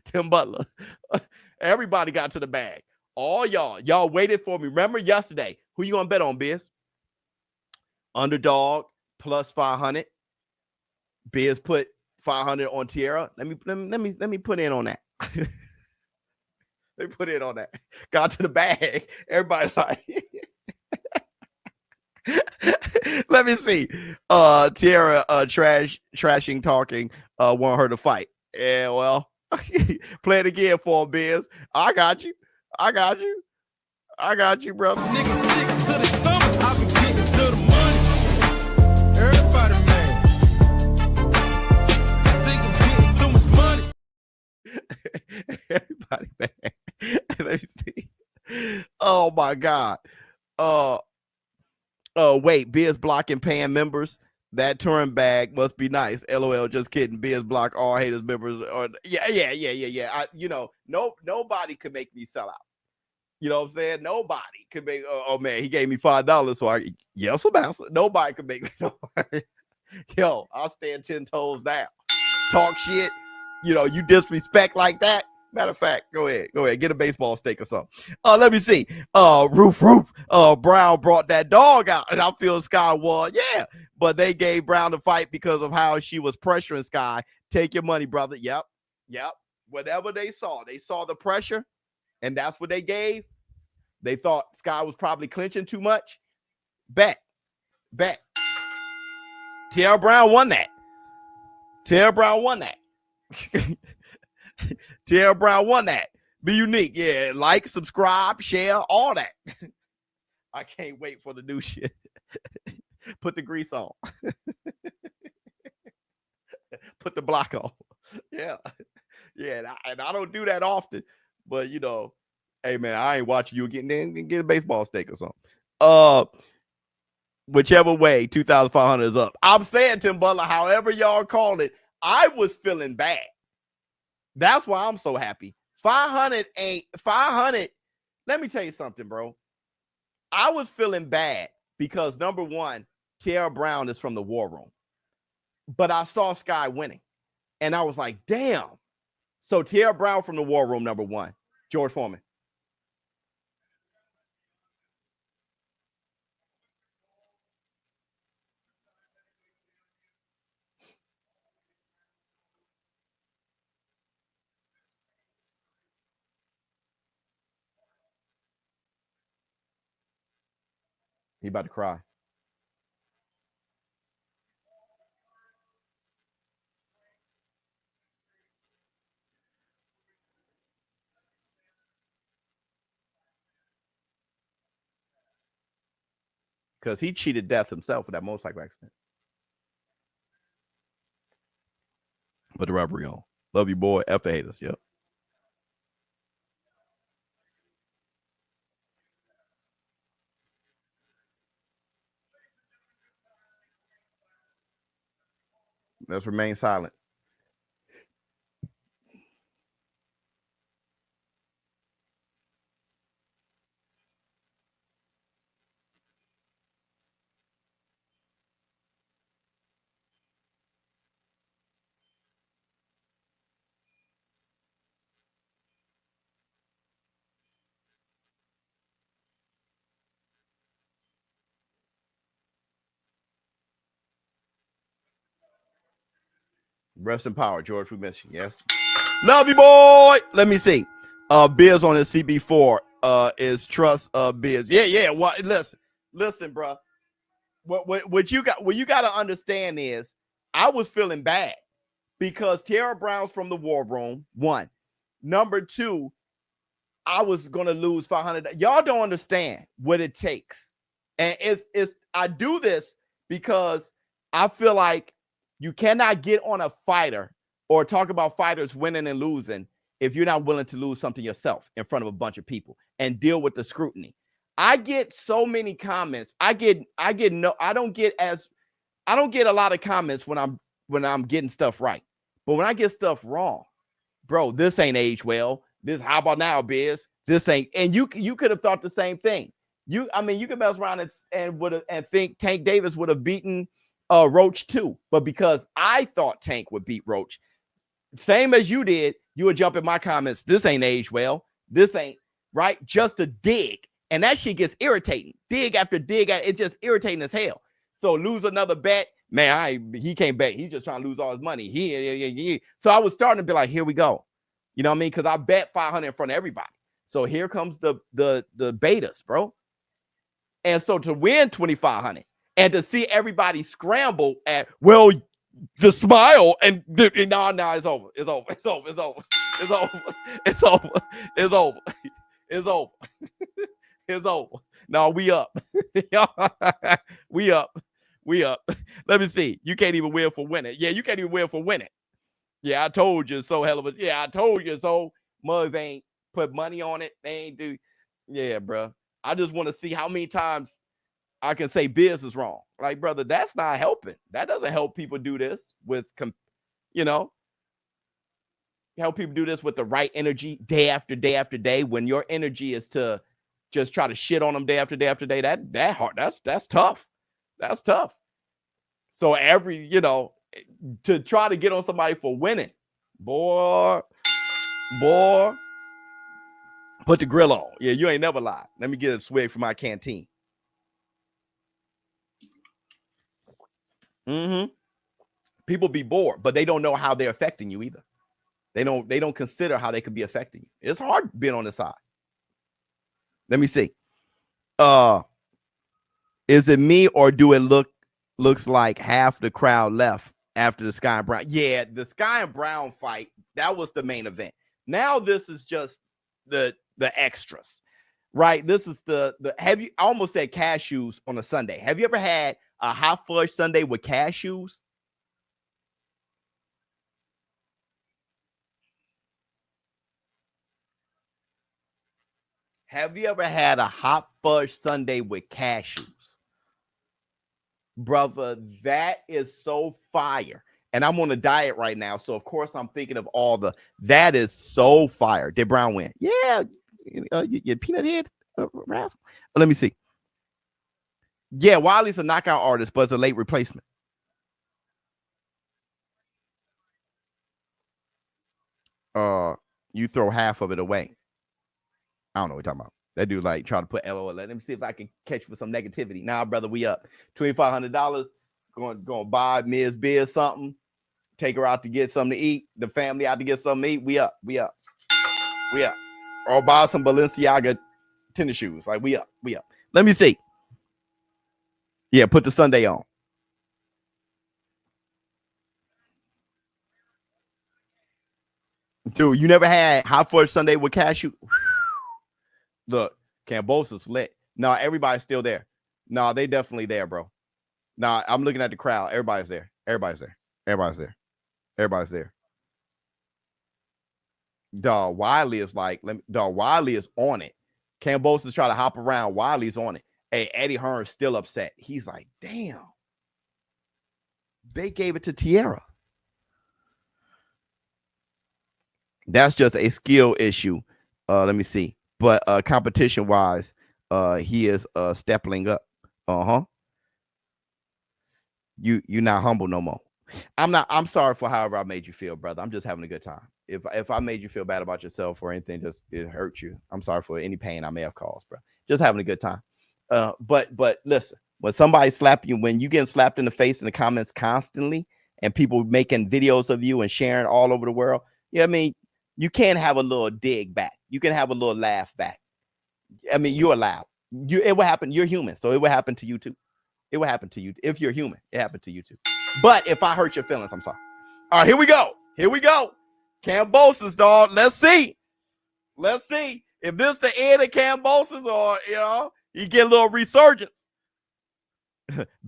Tim Butler. Everybody got to the bag. All y'all waited for me. Remember yesterday? Who you gonna bet on, Biz? Underdog plus 500. Biz put 500 on Tiara. Let me put in on that. They put it on that. Got to the bag. Everybody's like, let me see. Tiara trashing talking want her to fight. Yeah, well, play it again for him, Biz. I got you. I got you, brother. Niggas sick to the stomach. I be getting to the money. Everybody mad. Think I'm getting too much money. Everybody, man. Let me see. Oh my God. Wait, Biz blocking paying members. That touring bag must be nice. LOL, just kidding. Biz block all haters members. Or yeah. Nobody could make me sell out. You know what I'm saying? Nobody could make. Oh man, he gave me $5, so yes, Sebastian. Nobody could make me. Yo, I'll stand 10 toes down. Talk shit. You disrespect like that. Matter of fact, go ahead, get a baseball stick or something. Let me see. Roof. Brown brought that dog out, and I feel Skye won. Yeah, but they gave Brown the fight because of how she was pressuring Skye. Take your money, brother. Yep. Whatever they saw the pressure, and that's what they gave. They thought Skye was probably clinching too much. Bet. Tiara Brown won that. Tiara Brown won that. Be unique. Yeah. Like, subscribe, share, all that. I can't wait for the new shit. Put the grease on. Put the block on. Yeah. And I don't do that often, but hey man, I ain't watching you getting in and get a baseball stake or something. Whichever way, 2,500 is up. I'm saying, Tim Butler, however y'all call it, I was feeling bad. That's why I'm so happy. 500 ain't 500. Let me tell you something, bro. I was feeling bad because number one, Tiara Brown is from the War Room, but I saw Skye winning, and I was like, damn. So Tiara Brown from the War Room, number one. George Foreman. He about to cry. Because he cheated death himself with that motorcycle accident. Put the rubbery on. Love you, boy. F the haters. Yep. Let's remain silent. Rest in power, George. We miss you. Yes. Love you, boy. Let me see. Biz on his CB4 is trust Biz. Yeah. What? Listen, bro. What you got to understand is I was feeling bad because Tiara Brown's from the War Room. One. Number two, I was gonna lose 500. Y'all don't understand what it takes, and I do this because I feel like you cannot get on a fighter or talk about fighters winning and losing if you're not willing to lose something yourself in front of a bunch of people and deal with the scrutiny. I get so many comments. I don't get a lot of comments when I'm getting stuff right. But when I get stuff wrong, bro, this ain't aged well. How about now, Biz? This ain't, and you could have thought the same thing. You could mess around and think Tank Davis would have beaten Roach too, but because I thought Tank would beat Roach, same as you did, you would jump in my comments. This ain't aged well. This ain't right. Just a dig, and that shit gets irritating. Dig after dig, it's just irritating as hell. So lose another bet, man. He can't bet. He's just trying to lose all his money. He. So I was starting to be like, here we go. You know what I mean? Because I bet 500 in front of everybody. So here comes the betas, bro. And so to win 2,500. And to see everybody scramble at, well, the smile and no, it's over. It's over. It's over. It's over. It's over. It's over. It's over. It's over. It's over. No, we up. We up. We up. Let me see. You can't even win for winning. Yeah, you can't even win for winning. Yeah, I told you so. Hell of a. Yeah, I told you so. Mugs ain't put money on it. They ain't do. Yeah, bro. I just want to see how many times I can say Biz is wrong. Like, brother, that's not helping. That doesn't help people do this with, help people do this with the right energy day after day after day. When your energy is to just try to shit on them day after day after day, that's tough. That's tough. So to try to get on somebody for winning, boy, put the grill on. Yeah, you ain't never lied. Let me get a swig from my canteen. People be bored, but they don't know how they're affecting you either. They don't consider how they could be affecting you. It's hard being on the side. Let me see. Is it me or do it looks like half the crowd left after the Skye and Brown? Yeah, the Skye and Brown fight, that was the main event. Now this is just the extras, right? This is the I almost said cashews on a Sunday. Have you ever had a hot fudge sundae with cashews? Have you ever had a hot fudge sundae with cashews? Brother, that is so fire. And I'm on a diet right now, so of course I'm thinking of that is so fire. Did Brown win? Yeah, your peanut head rascal. Let me see. Yeah, Wyllie's a knockout artist, but it's a late replacement. You throw half of it away. I don't know what you're talking about. That dude like try to put LOL. Let me see if I can catch with some negativity. Nah, brother, we up. $2,500. Going buy Ms. Biz something. Take her out to get something to eat. The family out to get something to eat. We up. Or buy some Balenciaga tennis shoes. Like we up. Let me see. Yeah, put the Sunday on. Dude, you never had hot fudge sundae with cashew? Look, Kambosos lit. No, everybody's still there. No, they definitely there, bro. No, I'm looking at the crowd. Everybody's there. Dog, Wyllie is like, Wyllie is on it. Kambosos try to hop around. Wylie's on it. Hey, Eddie Hearn's still upset. He's like, damn. They gave it to Tiara. That's just a skill issue. Let me see. But competition wise, he is stepping up. You're not humble no more. I'm sorry for however I made you feel, brother. I'm just having a good time. If I made you feel bad about yourself or anything, just it hurt you. I'm sorry for any pain I may have caused, bro. Just having a good time. But listen, when somebody slap you, when you getting slapped in the face in the comments constantly, and people making videos of you and sharing all over the world, I mean, you can't have a little dig back. You can have a little laugh back. I mean, you're allowed. It will happen. You're human, so it will happen to you too. It will happen to you if you're human. It happened to you too. But if I hurt your feelings, I'm sorry. All right, here we go. Kambosos, dog. Let's see if this is the end of Kambosos, or you get a little resurgence.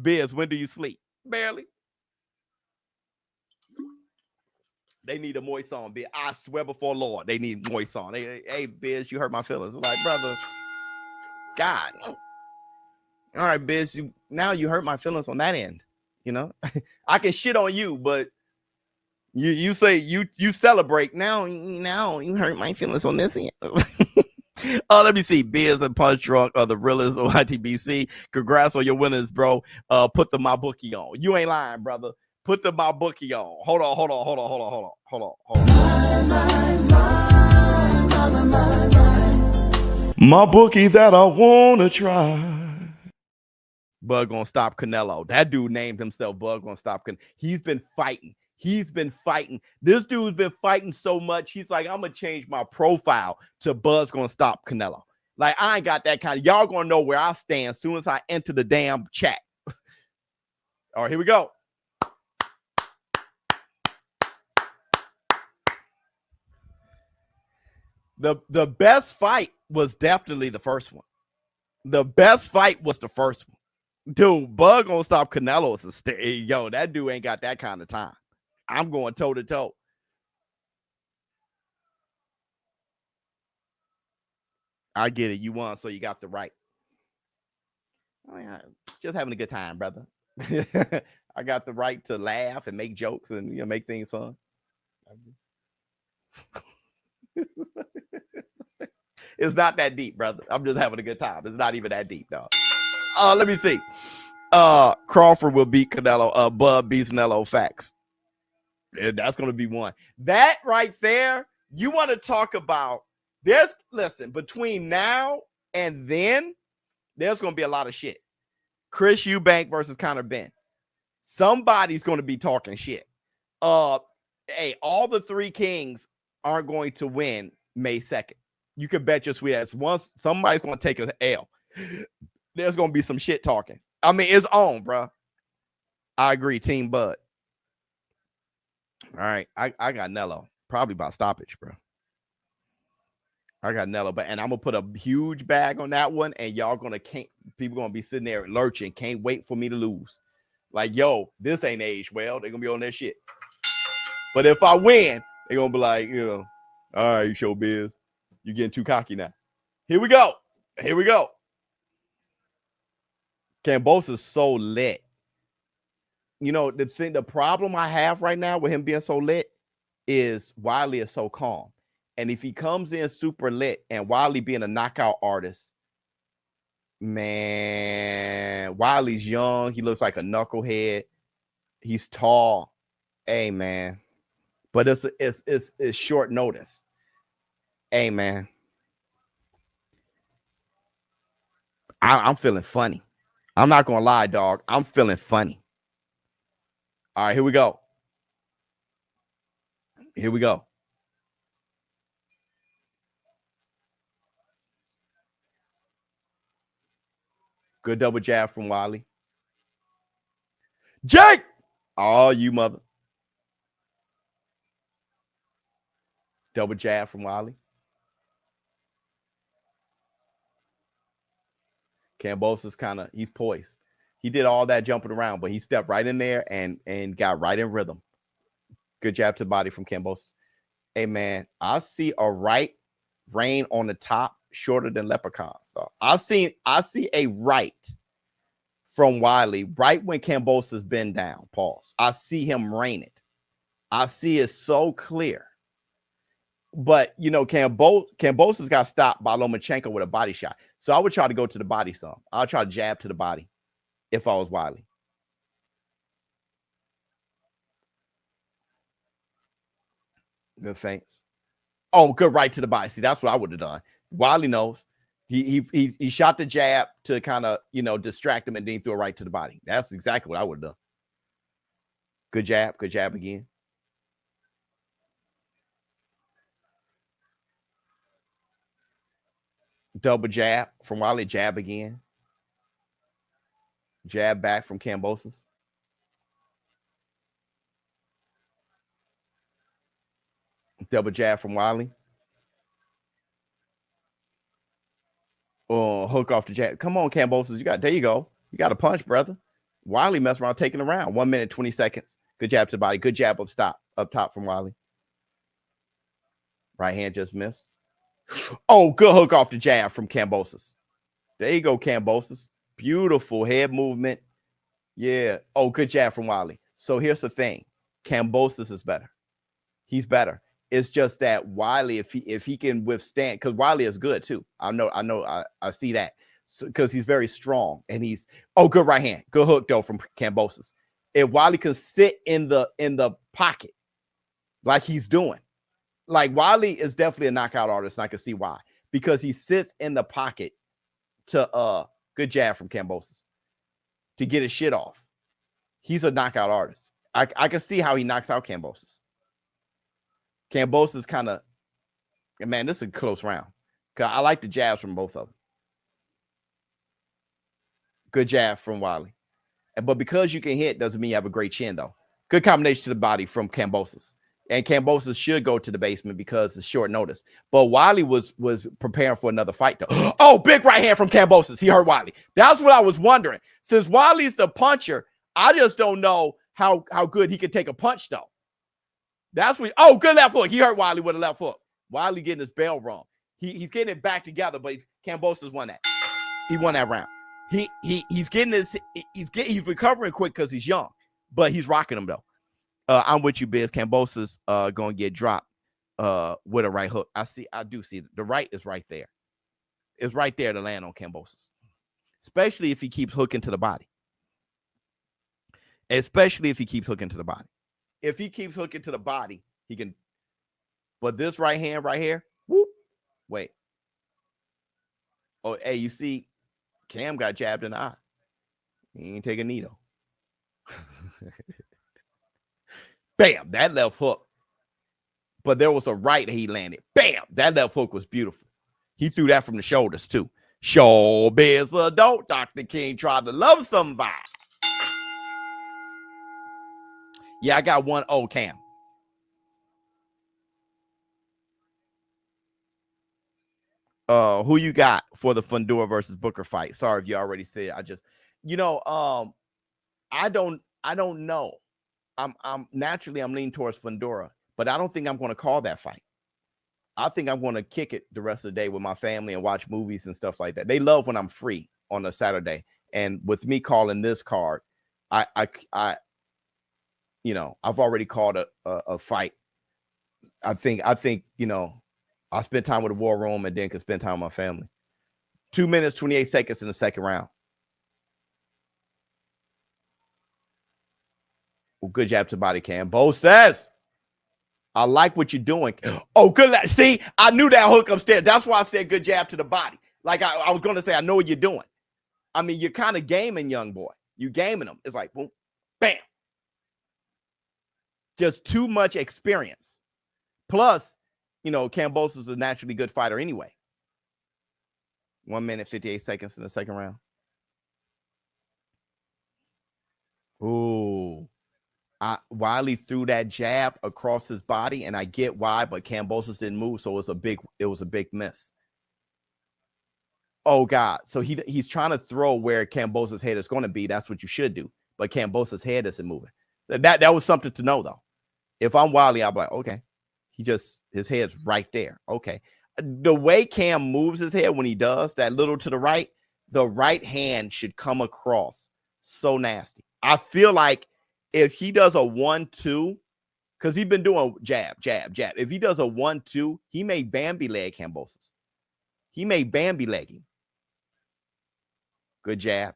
Biz, when do you sleep? Barely. They need a moist song, Biz. I swear before Lord, they need moist song. Hey, Biz, you hurt my feelings. I'm like, brother, God. All right, Biz, now you hurt my feelings on that end. I can shit on you, but you say you celebrate. Now you hurt my feelings on this end. Let me see. Biz and Punch Drunk are the realest of ITBC. Congrats on your winners, bro. Put the my bookie on. You ain't lying, brother. Put the my bookie on. Hold on. My bookie that I wanna try. Bud gonna stop Canelo. That dude named himself Bud gonna stop Canelo. He's been fighting. This dude's been fighting so much. He's like, I'm gonna change my profile to Bud's gonna stop Canelo. Like, I ain't got that kind of. Y'all gonna know where I stand as soon as I enter the damn chat. All right, here we go. The best fight was definitely the first one. The best fight was the first one. Dude, Bug gonna stop Canelo. Yo, that dude ain't got that kind of time. I'm going toe to toe. I get it. You won, so you got the right. Oh, yeah, just having a good time, brother. I got the right to laugh and make jokes and make things fun. It's not that deep, brother. I'm just having a good time. It's not even that deep, dog. Let me see. Crawford will beat Canelo. Bud beats Canelo. Facts. And that's going to be one. That right there, you want to talk about. Listen, between now and then, there's going to be a lot of shit. Chris Eubank versus Conor Ben. Somebody's going to be talking shit. Hey, all the three kings aren't going to win May 2nd. You can bet your sweet ass. Once somebody's going to take an L, there's going to be some shit talking. I mean, it's on, bro. I agree, Team Bud. All right, I got Nello. Probably by stoppage, bro. I got Nello, and I'm gonna put a huge bag on that one, and people gonna be sitting there lurching, can't wait for me to lose. Like, yo, this ain't aged well. They're gonna be on that shit. But if I win, they're gonna be like, all right, Showbiz, you're getting too cocky now. Here we go. Kambosos is so lit. The problem I have right now with him being so lit is Wyllie is so calm. And if he comes in super lit and Wyllie being a knockout artist, man, Wyllie's young. He looks like a knucklehead. He's tall. Hey, man. But it's short notice. Hey, man. I'm feeling funny. I'm not going to lie, dog. I'm feeling funny. All right, here we go. Good double jab from Wyllie. Jake! Oh, you mother. Double jab from Wyllie. Kambosos he's poised. He did all that jumping around, but he stepped right in there and got right in rhythm. Good jab to the body from Kambosos. Hey, man, I see a right rein on the top shorter than Leprechaun's. So I see a right from Wyllie right when Kambosos bend down. Pause. I see him rein it. I see it so clear. But, Kambosos got stopped by Lomachenko with a body shot. So I would try to go to the body some. I'll try to jab to the body if I was Wyllie. Good feints. Oh, good right to the body. See, that's what I would have done. Wyllie knows. He shot the jab to kind of, distract him, and then he threw it right to the body. That's exactly what I would have done. Good jab again. Double jab from Wyllie, jab again. Jab back from Kambosos. Double jab from Wyllie. Oh, hook off the jab. Come on, Kambosos. There you go. You got a punch, brother. Wyllie messed around taking around. 1 minute, 20 seconds. Good jab to the body. Good jab up top from Wyllie. Right hand just missed. Oh, good hook off the jab from Kambosos. There you go, Kambosos. Beautiful head movement. Yeah. Oh, good jab from Wyllie. So here's the thing. Kambosos is better. He's better. It's just that Wyllie, if he can withstand, because Wyllie is good too. I see that. Because he's very strong. And good right hand. Good hook though from Kambosos. If Wyllie can sit in the pocket like he's doing. Like Wyllie is definitely a knockout artist, and I can see why. Because he sits in the pocket to good jab from Kambosos to get his shit off. He's a knockout artist. I can see how he knocks out Kambosos. Kambosos kind of, man, this is a close round. I like the jabs from both of them. Good jab from Wyllie. But because you can hit doesn't mean you have a great chin, though. Good combination to the body from Kambosos. And Kambosos should go to the basement because it's short notice. But Wyllie was preparing for another fight, though. Oh, big right hand from Kambosos. He hurt Wyllie. That's what I was wondering. Since Wyllie's the puncher, I just don't know how good he can take a punch, though. That's what. Oh, good left hook. He hurt Wyllie with a left hook. Wyllie getting his bell wrong. He's getting it back together, but Kambosos won that. He won that round. He's getting this. He's recovering quick because he's young, but he's rocking him though. I'm with you, Biz. Kambosos gonna get dropped with a right hook. I do see the right is right there. It's right there to land on Kambosos, especially if he keeps hooking to the body. Especially if he keeps hooking to the body. If he keeps hooking to the body, he can. But this right hand right here, whoop. Wait. Oh, hey, you see, Cam got jabbed in the eye. He ain't take a knee though. Bam, that left hook. But there was a right that he landed. Bam, that left hook was beautiful. He threw that from the shoulders too. Showbizztheadult. Dr. King tried to love somebody. Yeah, I got 1-0 Cam. Who you got for the Fundora versus Booker fight? Sorry if you already said. I just, I don't know. I'm naturally leaning towards Fundora, but I don't think I'm going to call that fight. I think I'm going to kick it the rest of the day with my family and watch movies and stuff like that. They love when I'm free on a Saturday, and with me calling this card, I've already called a fight. I think I'll spend time with the war room and then can spend time with my family. 2 minutes, 28 seconds in the second round. Well, good jab to body cam. Bo says, I like what you're doing. Oh, good. See, I knew that hook upstairs. That's why I said good jab to the body. Like I was going to say, I know what you're doing. I mean, you're kind of gaming, young boy. You gaming them. It's like, boom, bam. Just too much experience. Plus, Kambosos is a naturally good fighter anyway. 1 minute, 58 seconds in the second round. Ooh. Wyllie threw that jab across his body, and I get why, but Kambosos didn't move, so it was a big miss. Oh God. So he's trying to throw where Kambosos' head is going to be. That's what you should do. But Kambosos' head isn't moving. That was something to know, though. If I'm Wyllie, I'll be like, okay. His head's right there. Okay. The way Cam moves his head when he does that little to the right hand should come across so nasty. I feel like if he does a 1-2, because he's been doing jab, jab, jab. If he does a 1-2, he may Bambi leg Kambosos. He may Bambi leg him. Good jab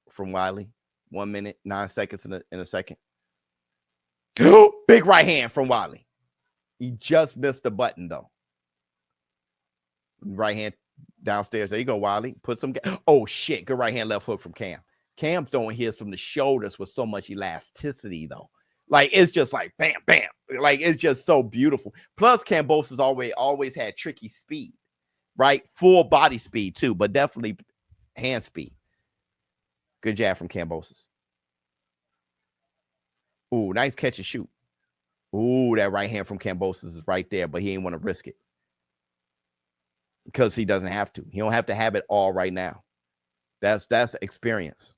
from Wyllie. 1 minute, 9 seconds in a second. Big right hand from Wyllie. He just missed the button, though. Right hand downstairs. There you go, Wyllie. Put some. Oh, shit. Good right hand, left hook from Cam. Cam throwing his from the shoulders with so much elasticity, though. Like, it's just like, bam, bam. Like, it's just so beautiful. Plus, Kambosos always had tricky speed, right? Full body speed, too, but definitely hand speed. Good jab from Kambosos. Ooh, nice catch and shoot. Ooh, that right hand from Kambosos is right there, but he ain't want to risk it because he doesn't have to. He don't have to have it all right now. That's experience.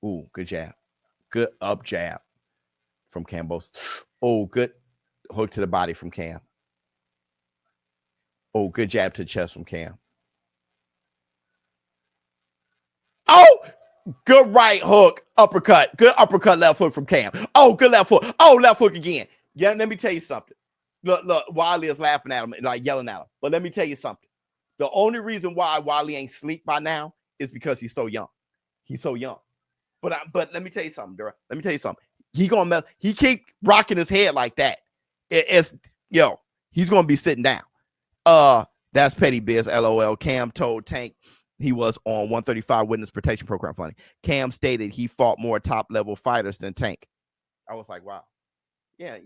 Ooh, good jab. Good up jab from Kambosos. Oh, good hook to the body from Cam. Oh, good jab to the chest from Cam. Oh, good right hook, uppercut. Good uppercut, left hook from Cam. Oh, good left hook. Oh, left hook again. Yeah, let me tell you something. Look, Wyllie is laughing at him, like yelling at him. But let me tell you something. The only reason why Wyllie ain't sleep by now is because he's so young. He's so young. But let me tell you something, Dura. Let me tell you something. He keep rocking his head like that. He's gonna be sitting down. That's Petty Biz, LOL. Cam told Tank he was on 135 Witness Protection Program funding. Cam stated he fought more top-level fighters than Tank. I was like, wow. Yeah,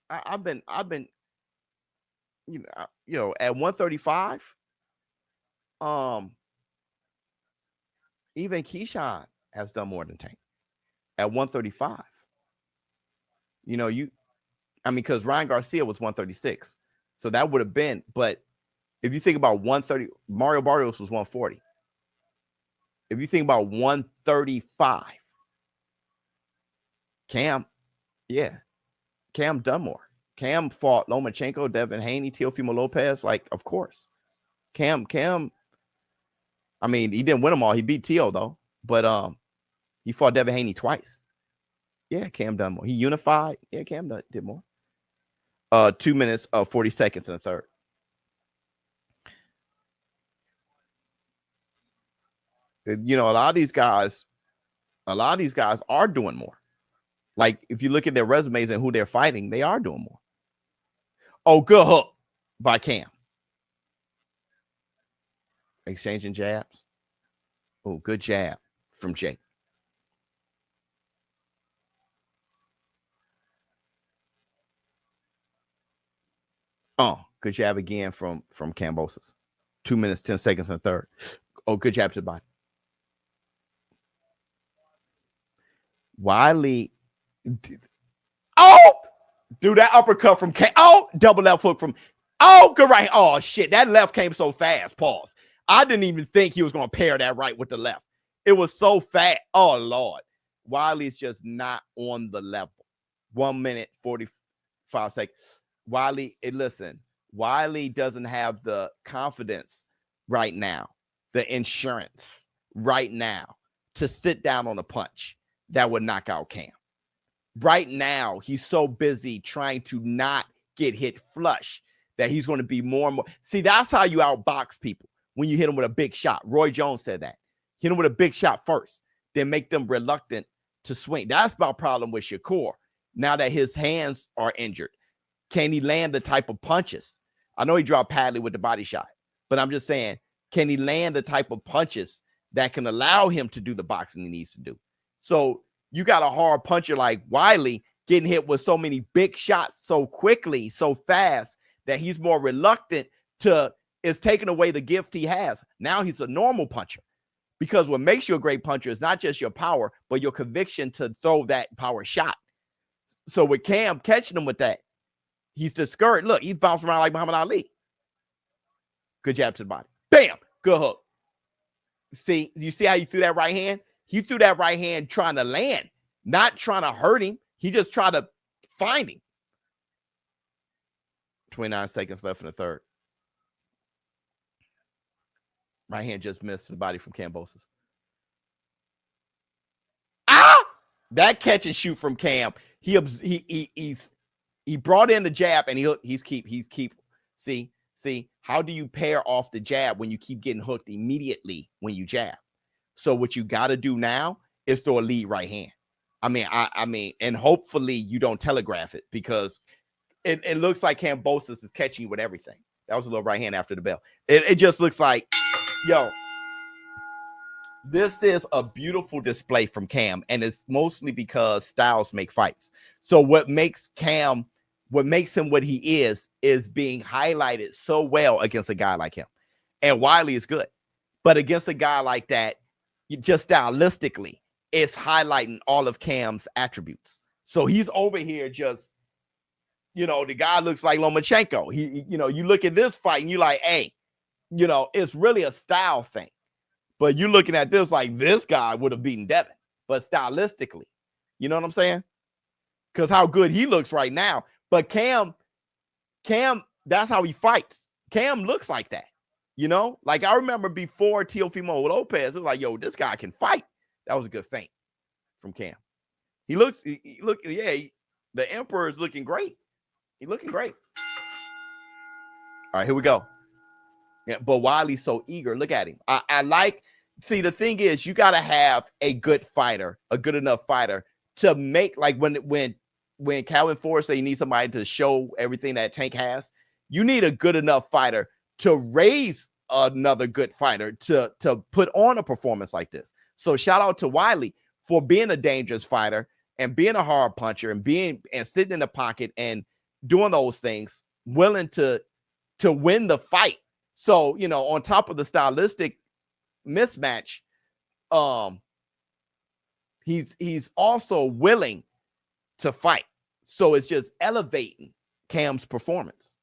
I've been at 135, even Keyshawn has done more than Tank at 135. You know, because Ryan Garcia was 136. So that would have been, but if you think about 130, Mario Barrios was 140. If you think about 135, Cam done more. Cam fought Lomachenko, Devin Haney, Teofimo Lopez. Like, of course. Cam, I mean, he didn't win them all. He beat Teo, though. But he fought Devin Haney twice. Yeah, Cam done more. He unified. Yeah, Cam did more. 2 minutes, 40 seconds in the third. You know, a lot of these guys are doing more. Like, if you look at their resumes and who they're fighting, they are doing more. Oh, good hook by Cam. Exchanging jabs. Oh, good jab from Jake. Oh, good jab again from Kambosos. 2 minutes, 10 seconds in the third. Oh, good jab to the body. Wyllie. Oh, do that uppercut from Cam. Oh, double left hook from. Oh, good right. Oh, shit. That left came so fast. Pause. I didn't even think he was going to pair that right with the left. It was so fast. Oh, Lord. Wyllie's just not on the level. 1 minute, 45 seconds. Wyllie, listen, Wyllie doesn't have the confidence right now, the insurance right now to sit down on a punch that would knock out Cam. Right now, he's so busy trying to not get hit flush that he's going to be more and more. See, that's how you outbox people when you hit them with a big shot. Roy Jones said that. Hit them with a big shot first, then make them reluctant to swing. That's my problem with Shakur. Now that his hands are injured, can he land the type of punches? I know he dropped Padley with the body shot, but I'm just saying, can he land the type of punches that can allow him to do the boxing he needs to do? So you got a hard puncher like Wyllie getting hit with so many big shots so quickly, so fast, that he's more reluctant to, it's taking away the gift he has. Now he's a normal puncher, because what makes you a great puncher is not just your power, but your conviction to throw that power shot. So with Cam catching him with that, he's discouraged. Look, he's bouncing around like Muhammad Ali. Good jab to the body. Bam! Good hook. See, you see how he threw that right hand? He threw that right hand trying to land, not trying to hurt him. He just tried to find him. 29 seconds left in the third. Right hand just missed the body from Kambosos. Ah! That catch and shoot from Cam. He brought in the jab and he's keep. See, how do you pair off the jab when you keep getting hooked immediately when you jab? So what you got to do now is throw a lead right hand. I mean, and hopefully you don't telegraph it, because it looks like Kambosos is catching you with everything. That was a little right hand after the bell. It just looks like, yo, this is a beautiful display from Cam, and it's mostly because styles make fights. So what makes him what he is being highlighted so well against a guy like him. And Wyllie is good, but against a guy like that, just stylistically, it's highlighting all of Cam's attributes. So he's over here just, you know, the guy looks like Lomachenko. You look at this fight and you're like, hey, you know, it's really a style thing. But you're looking at this like this guy would have beaten Devin, but stylistically, you know what I'm saying? Because how good he looks right now. But Cam, that's how he fights. Cam looks like that, you know? Like, I remember before Teofimo Lopez, it was like, yo, this guy can fight. That was a good feint from Cam. The Emperor is looking great. He's looking great. All right, here we go. Yeah, but Wyllie's so eager. Look at him. See, the thing is, you got to have a good fighter, a good enough fighter to make, like when Calvin Ford said you need somebody to show everything that Tank has, you need a good enough fighter to raise another good fighter to put on a performance like this. So shout out to Wyllie for being a dangerous fighter and being a hard puncher and sitting in the pocket and doing those things, willing to win the fight. So, you know, on top of the stylistic mismatch, he's also willing to fight. So it's just elevating Cam's performance.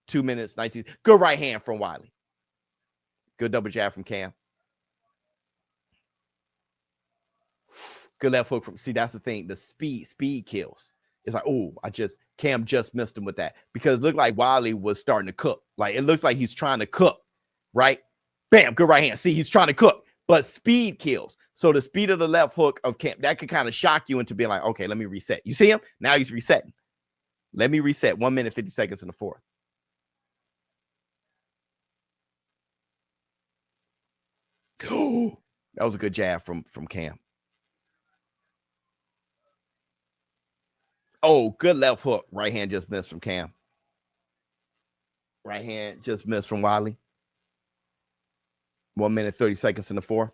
2 minutes, 19. Good right hand from Wyllie. Good double jab from Cam. Good left hook from, see, that's the thing. The speed kills. It's like, oh, Cam just missed him with that because it looked like Wyllie was starting to cook. Like, it looks like he's trying to cook, right? Bam, good right hand. See, he's trying to cook, but speed kills. So the speed of the left hook of Cam, that could kind of shock you into being like, okay, let me reset. You see him? Now he's resetting. Let me reset. 1 minute, 50 seconds in the fourth. Oh, that was a good jab from Cam. Oh, good left hook. Right hand just missed from Cam. Right hand just missed from Wyllie. 1 minute, 30 seconds in the fourth.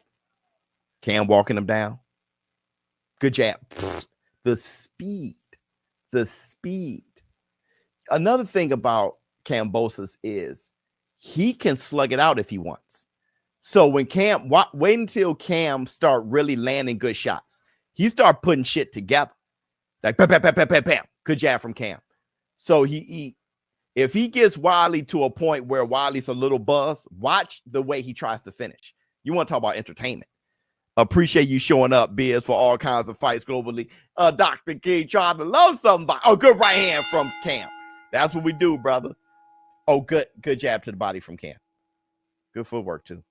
Cam walking him down. Good jab. The speed. The speed. Another thing about Kambosos is he can slug it out if he wants. So when Cam, wait until Cam start really landing good shots. He start putting shit together. Like, bam, bam, bam, bam, bam, bam. Good jab from Cam. So if he gets Wyllie to a point where Wyllie's a little buzzed, watch the way he tries to finish. You want to talk about entertainment. Appreciate you showing up, Biz, for all kinds of fights globally. Dr. King trying to love somebody. Oh, good right hand from Cam. That's what we do, brother. Oh, good jab to the body from Cam. Good footwork, too.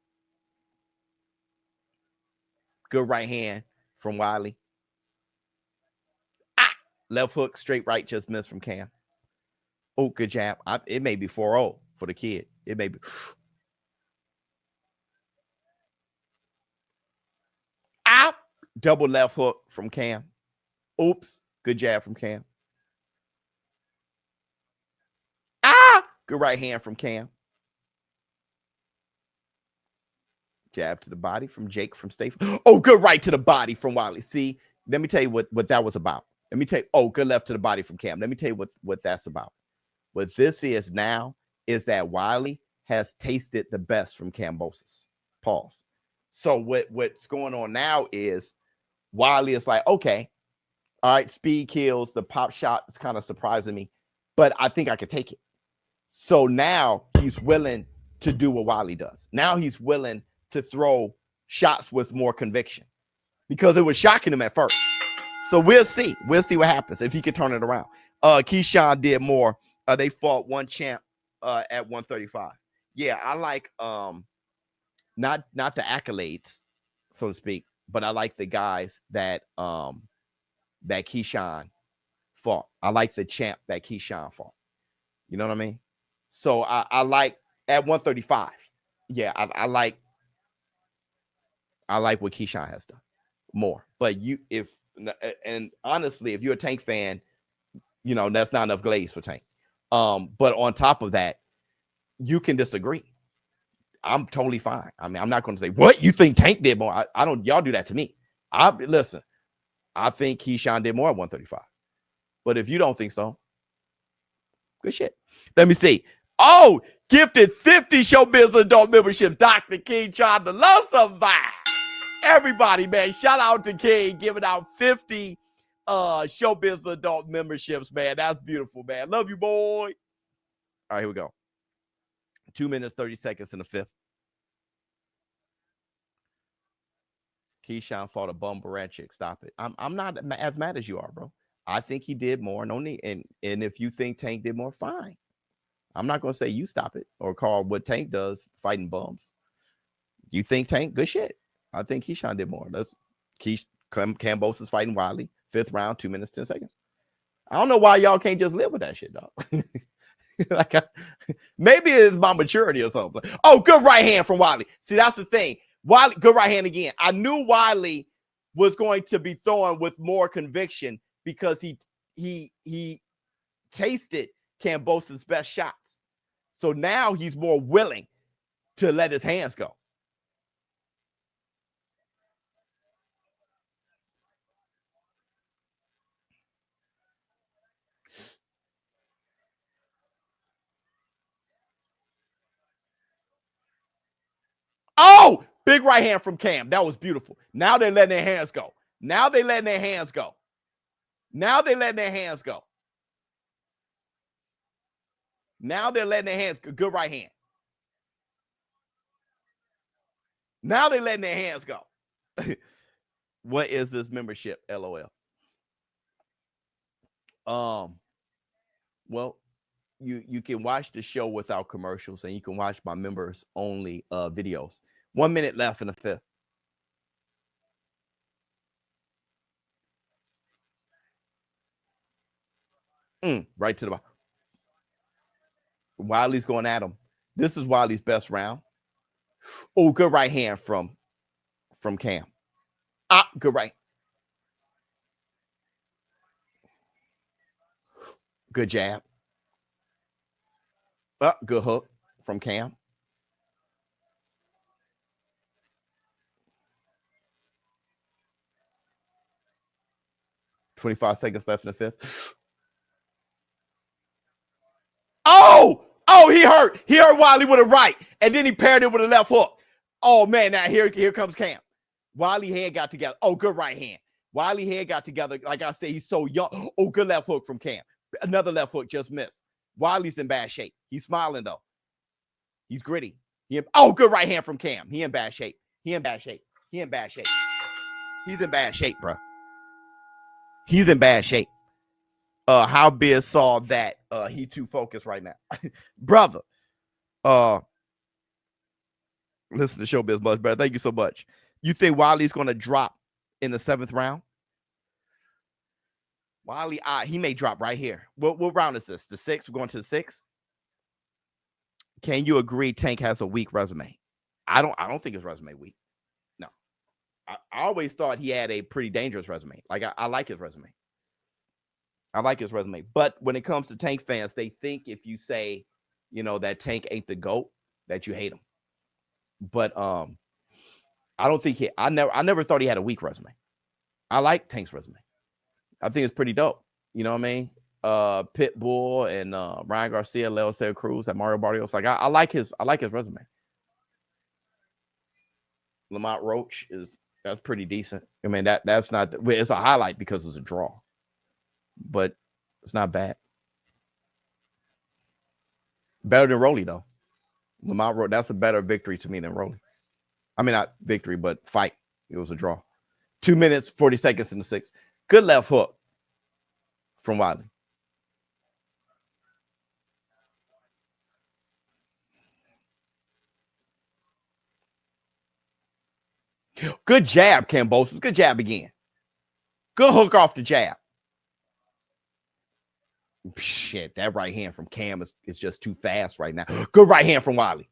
Good right hand from Wyllie. Left hook, straight right, just missed from Cam. Oh, good jab. It may be 4-0 for the kid. It may be. Ow! Double left hook from Cam. Oops. Good jab from Cam. Ah! Good right hand from Cam. Jab to the body from Jake from Stay. Oh, good right to the body from Wyllie. See, let me tell you what that was about. Let me tell you, oh, good left to the body from Cam. Let me tell you what that's about. What this is now is that Wyllie has tasted the best from Kambosos. Pause. So what's going on now is Wyllie is like, okay, all right, speed kills. The pop shot is kind of surprising me, but I think I could take it. So now he's willing to do what Wyllie does. Now he's willing to throw shots with more conviction because it was shocking him at first. So we'll see. We'll see what happens if he can turn it around. Keyshawn did more. They fought one champ at 135. Yeah, I like not the accolades, so to speak, but I like the guys that that Keyshawn fought. I like the champ that Keyshawn fought. You know what I mean? So I like at 135. Yeah, I like what Keyshawn has done more. But and honestly, if you're a Tank fan, you know, that's not enough glaze for Tank. But on top of that, you can disagree. I'm totally fine. I mean, I'm not going to say, what, you think Tank did more? I don't, y'all do that to me. Listen, I think Keyshawn did more at 135. But if you don't think so, good shit. Let me see. Oh, gifted 50 Showbiz Adult memberships. Dr. King trying to love somebody. Everybody, man, shout out to King giving out 50 Showbiz Adult memberships, man. That's beautiful, man. Love you, boy. All right, here we go. 2 minutes, 30 seconds in the fifth. Keyshawn fought a bum rat chick. Stop it. I'm not as mad as you are, bro. I think he did more. No need. And if you think Tank did more, fine. I'm not going to say you stop it or call what Tank does fighting bums. You think Tank? Good shit. I think Keyshawn did more. That's Kambosos fighting Wyllie. 5th round, 2 minutes, 10 seconds. I don't know why y'all can't just live with that shit, dog. Like maybe it's my maturity or something. Oh, good right hand from Wyllie. See, that's the thing. Wyllie, good right hand again. I knew Wyllie was going to be throwing with more conviction because he tasted Kambosos' best shots. So now he's more willing to let his hands go. Oh, big right hand from Cam. That was beautiful. Now they're letting their hands go. Now they letting their hands go. Now they're letting their hands go. Now they're letting their hands go. Good right hand. Now they're letting their hands go. What is this membership? LOL. Well, you can watch the show without commercials, and you can watch my members only videos. 1 minute left in the fifth. Right to the bottom. Wyllie's going at him. This is Wyllie's best round. Oh, good right hand from Cam. Good right. Good jab. Good hook from Cam. $25 seconds left in the fifth. Oh, he hurt. He hurt Wyllie with a right, and then he paired it with a left hook. Oh, man, now here comes Cam. Wyllie head got together. Oh, good right hand. Wyllie head got together. Like I say, he's so young. Oh, good left hook from Cam. Another left hook just missed. Wyllie's in bad shape. He's smiling, though. He's gritty. Good right hand from Cam. He in bad shape. He in bad shape. He in bad shape. He's in bad shape, bro. He's in bad shape. How Biz saw that he too focused right now. Brother. Listen to Showbiz much better. Thank you so much. You think Wyllie's gonna drop in the 7th round? Wyllie, he may drop right here. What round is this? The 6th? We're going to the 6th. Can you agree Tank has a weak resume? I don't think his resume weak. No. I always thought he had a pretty dangerous resume. Like I like his resume. I like his resume. But when it comes to Tank fans, they think if you say, that Tank ain't the GOAT, that you hate him. But I don't think I never thought he had a weak resume. I like Tank's resume. I think it's pretty dope. You know what I mean? Pitbull and Ryan Garcia, Leo Santa Cruz, and Mario Barrios. Like I like his resume. Lamont Roach that's pretty decent. I mean, that's not, it's a highlight because it's a draw. But it's not bad. Better than Rolly, though. Lamont Roach, that's a better victory to me than Rolly. I mean, not victory, but fight. It was a draw. 2 minutes, 40 seconds in the 6th. Good left hook from Wyllie. Good jab, Kambosos. Good jab again. Good hook off the jab. Shit, that right hand from Cam is just too fast right now. Good right hand from Wyllie.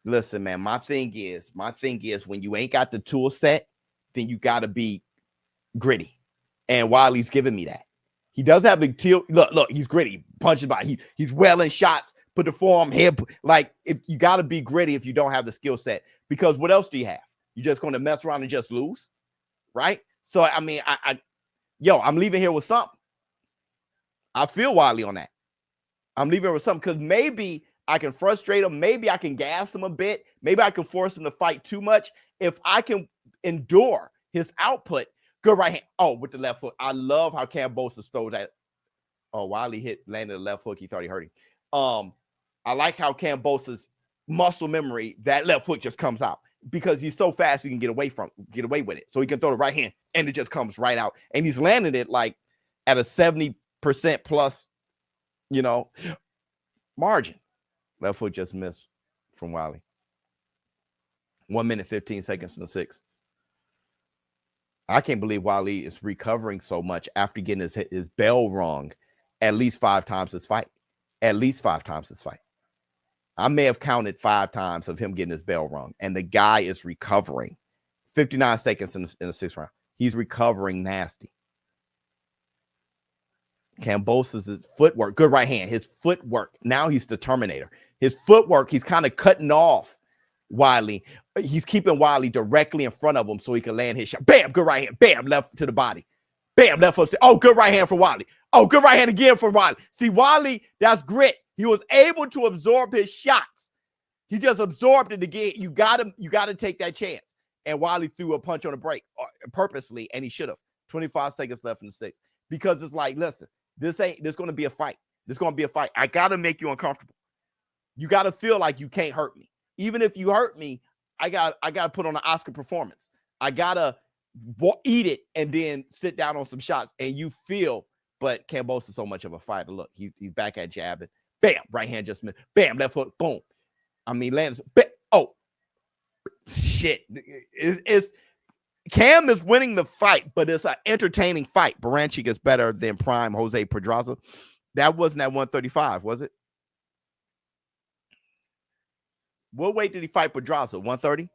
Listen, man, my thing is when you ain't got the tool set, then you got to be gritty. And Wyllie's giving me that. He does have the tilt. Look, he's gritty. Punches by. He's well in shots. Put the forearm hip. Like, if you got to be gritty if you don't have the skill set. Because what else do you have? You're just going to mess around and just lose, right? So, I mean, I'm leaving here with something. I feel Wyllie on that. I'm leaving here with something because maybe I can frustrate him. Maybe I can gas him a bit. Maybe I can force him to fight too much. If I can endure his output, good right hand. Oh, with the left foot. I love how Kambosos throw that. Oh, Wyllie landed the left hook. He thought he hurt him. I like how Kambosos muscle memory, that left foot just comes out because he's so fast he can get away with it. So he can throw the right hand and it just comes right out. And he's landing it like at a 70% plus, margin. Left foot just missed from Wyllie. 1 minute, 15 seconds in the 6th. I can't believe Wyllie is recovering so much after getting his bell rung at least 5 times this fight. At least 5 times this fight. I may have counted 5 times of him getting his bell rung, and the guy is recovering. 59 seconds in the 6th round. He's recovering nasty. Kambosos' footwork, good right hand. His footwork, now he's the Terminator. His footwork, he's kind of cutting off Wyllie. He's keeping Wyllie directly in front of him so he can land his shot. Bam, good right hand. Bam, left to the body. Bam, left foot. Oh, good right hand from Wyllie. Oh, good right hand again from Wyllie. See, Wyllie, that's grit. He was able to absorb his shots. He just absorbed it again. You got to take that chance. and Wyllie threw a punch on the break purposely, and he should have. 25 seconds left in the 6th, because it's like, listen, this going to be a fight. This going to be a fight. I got to make you uncomfortable. You got to feel like you can't hurt me. Even if you hurt me, I got to put on an Oscar performance. I got to eat it and then sit down on some shots, and you feel. But Kambosos is so much of a fighter. Look, he's back at jabbing. Bam, right hand just missed. Bam, left hook. Boom. I mean, lands. Oh, shit. It's Cam is winning the fight, but it's an entertaining fight. Baranchik is better than prime Jose Pedraza. That wasn't at 135, was it? What weight did he fight Pedraza? 130?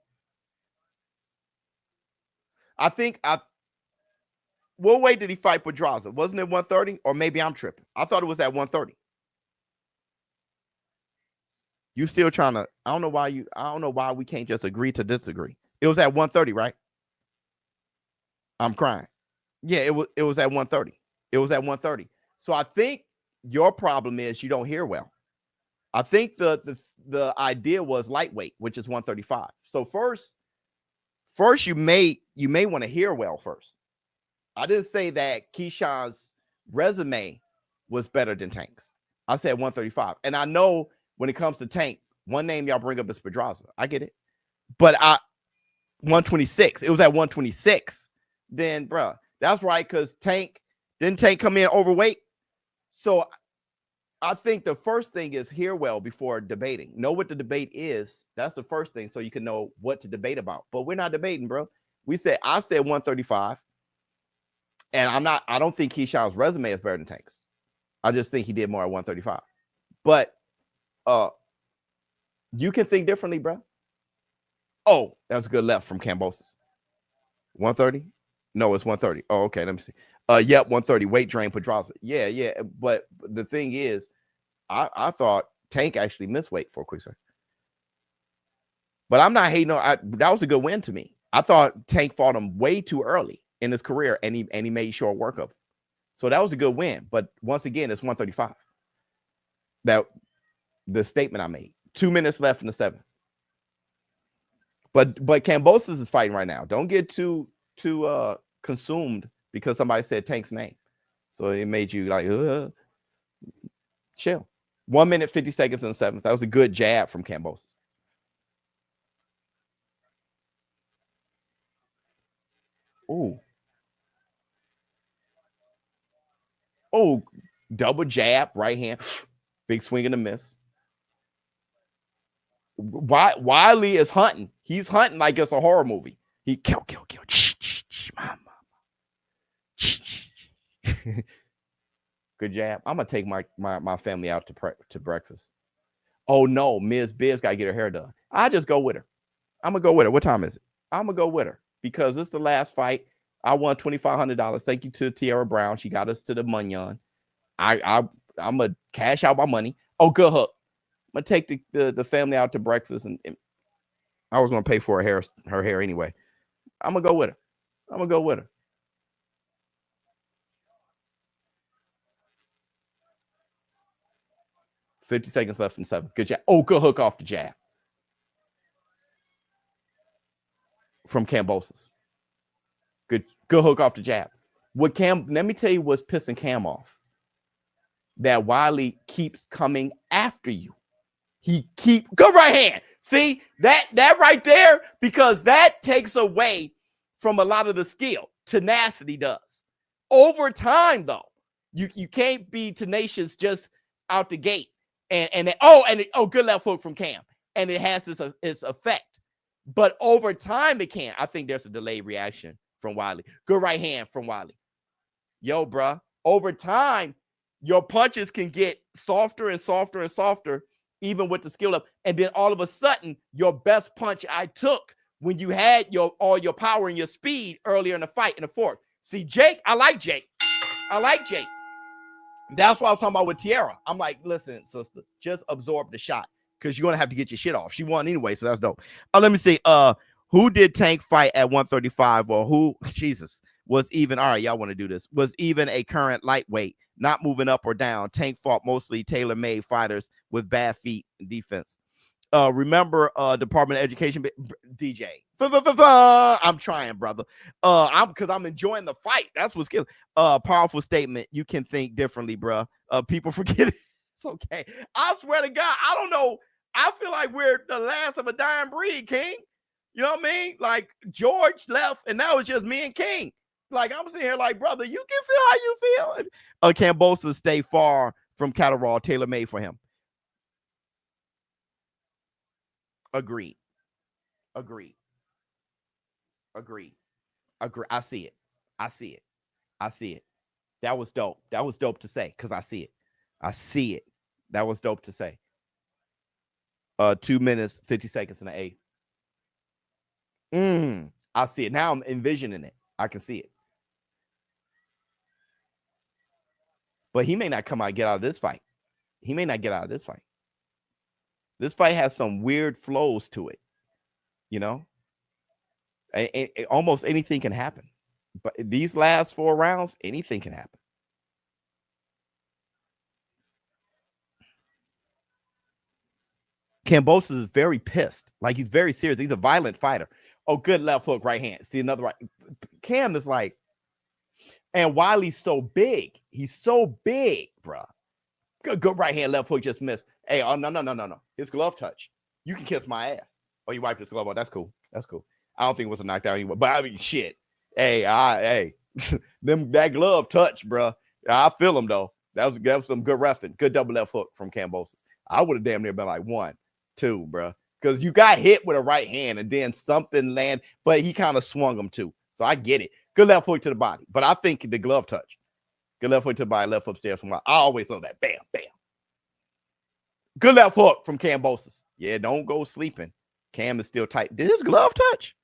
I think what weight did he fight Pedraza? Wasn't it 130? Or maybe I'm tripping. I thought it was at 130. You still trying to, I don't know why we can't just agree to disagree. It was at 130, right? I'm crying. Yeah, it was at 130. It was at 130. So I think your problem is you don't hear well. I think the idea was lightweight, which is 135. So first you may want to hear well first. I didn't say that Keyshawn's resume was better than Tank's. I said 135. And I know when it comes to Tank, one name y'all bring up is Pedraza. I get it. But 126. It was at 126. Then, bruh, that's right, because didn't Tank come in overweight? So I think the first thing is hear well before debating. Know what the debate is. That's the first thing, so you can know what to debate about. But we're not debating, bro. I said 135. And I don't think Keyshawn's resume is better than Tank's. I just think he did more at 135. But you can think differently, bro. Oh, that was a good left from Kambosos. 130? No, it's 130. Oh, okay. Let me see. Yep, 130. Weight drain Pedraza. Yeah. But the thing is, I thought Tank actually missed weight for a quick second. But I'm not hating on. That was a good win to me. I thought Tank fought him way too early in his career, and he made short work of it. So that was a good win. But once again, it's 135. That the statement I made. 2 minutes left in the 7th. But Kambosos is fighting right now. Don't get too consumed because somebody said Tank's name. So it made you like, chill. 1 minute, 50 seconds in the 7th. That was a good jab from Kambosos. Ooh. Oh, double jab, right hand. Big swing and a miss. Wyllie is hunting. He's hunting like it's a horror movie. He kill. Good jab. I'm gonna take my family out to breakfast. Oh no, Ms. Biz gotta get her hair done. I just go with her. I'm gonna go with her. What time is it? I'm gonna go with her because it's the last fight. I won $2,500. Thank you to Tiara Brown. She got us to the Munyon. I'm gonna cash out my money. Oh, good hook. I'm gonna take the family out to breakfast, and I was gonna pay for her hair anyway. I'm gonna go with her. 50 seconds left in 7th. Good jab. Oh, good hook off the jab from Kambosos. Good hook off the jab. Let me tell you what's pissing Cam off. That Wyllie keeps coming after you. Good right hand. See that right there, because that takes away from a lot of the skill. Tenacity does. Over time, though, you can't be tenacious just out the gate. And good left hook from Cam, and it has its effect. But over time, it can. I think there's a delayed reaction from Wyllie. Good right hand from Wyllie. Yo, bruh. Over time, your punches can get softer and softer and softer, even with the skill up. And then all of a sudden, your best punch I took when you had all your power and your speed earlier in the fight in the 4th. See, Jake, I like Jake. That's what I was talking about with Tiara. I'm like, listen, sister, just absorb the shot because you're going to have to get your shit off. She won anyway, so that's dope. Let me see. Who did Tank fight at 135, or who, Jesus, was even, all right, y'all want to do this, was even a current lightweight, not moving up or down. Tank fought mostly tailor-made fighters with bad feet and defense. Remember Department of Education DJ. I'm trying, brother. I'm enjoying the fight. That's what's killing. Powerful statement. You can think differently, bro. People forget it. It's okay. I swear to God, I don't know. I feel like we're the last of a dying breed, King. You know what I mean? Like George left, and now it's just me and King. Like I'm sitting here, like, brother, you can feel how you feel. Kambosos stay far from Cattle tailor made for him. Agreed. I see it. That was dope. That was dope to say because I see it. That was dope to say. 2 minutes, 50 seconds in the eighth. I see it. Now I'm envisioning it. I can see it. But he may not come out and get out of this fight. This fight has some weird flows to it, you know? Almost anything can happen. But these last 4 rounds, anything can happen. Kambosos is very pissed. Like, he's very serious. He's a violent fighter. Oh, good left hook, right hand. See another right. Cam is like, and Wyllie's so big. He's so big, bro. Good right hand, left hook just missed. Hey, oh, no. His glove touch. You can kiss my ass. Oh, you wiped his glove off. That's cool. I don't think it was a knockdown anyway. But I mean, shit. Hey, that glove touch, bro. I feel him though. That was some good reffing. Good double left hook from Kambosos. I would have damn near been like 1, 2, bro. Because you got hit with a right hand and then something land, but he kind of swung him too. So I get it. Good left hook to the body. But I think the glove touch. Good left hook to the body, left upstairs from I always know that. Bam, bam. Good left hook from Kambosos. Yeah, don't go sleeping. Cam is still tight. Did his glove touch?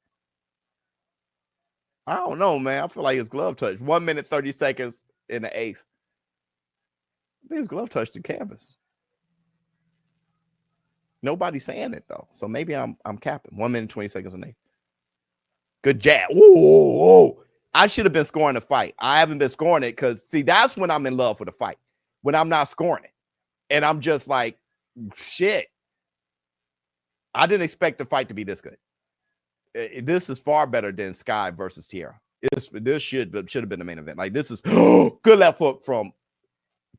I don't know, man. I feel like his glove touch. 1 minute, 30 seconds in the eighth. I think his glove touched the canvas. Nobody's saying it though. So maybe I'm capping. 1 minute, 20 seconds in the eighth. Good jab. Whoa. I should have been scoring the fight. I haven't been scoring it because, see, that's when I'm in love with the fight. When I'm not scoring it. And I'm just like, shit. I didn't expect the fight to be this good. This is far better than Skye versus Tiara. This should have been the main event. Like, this is good left hook from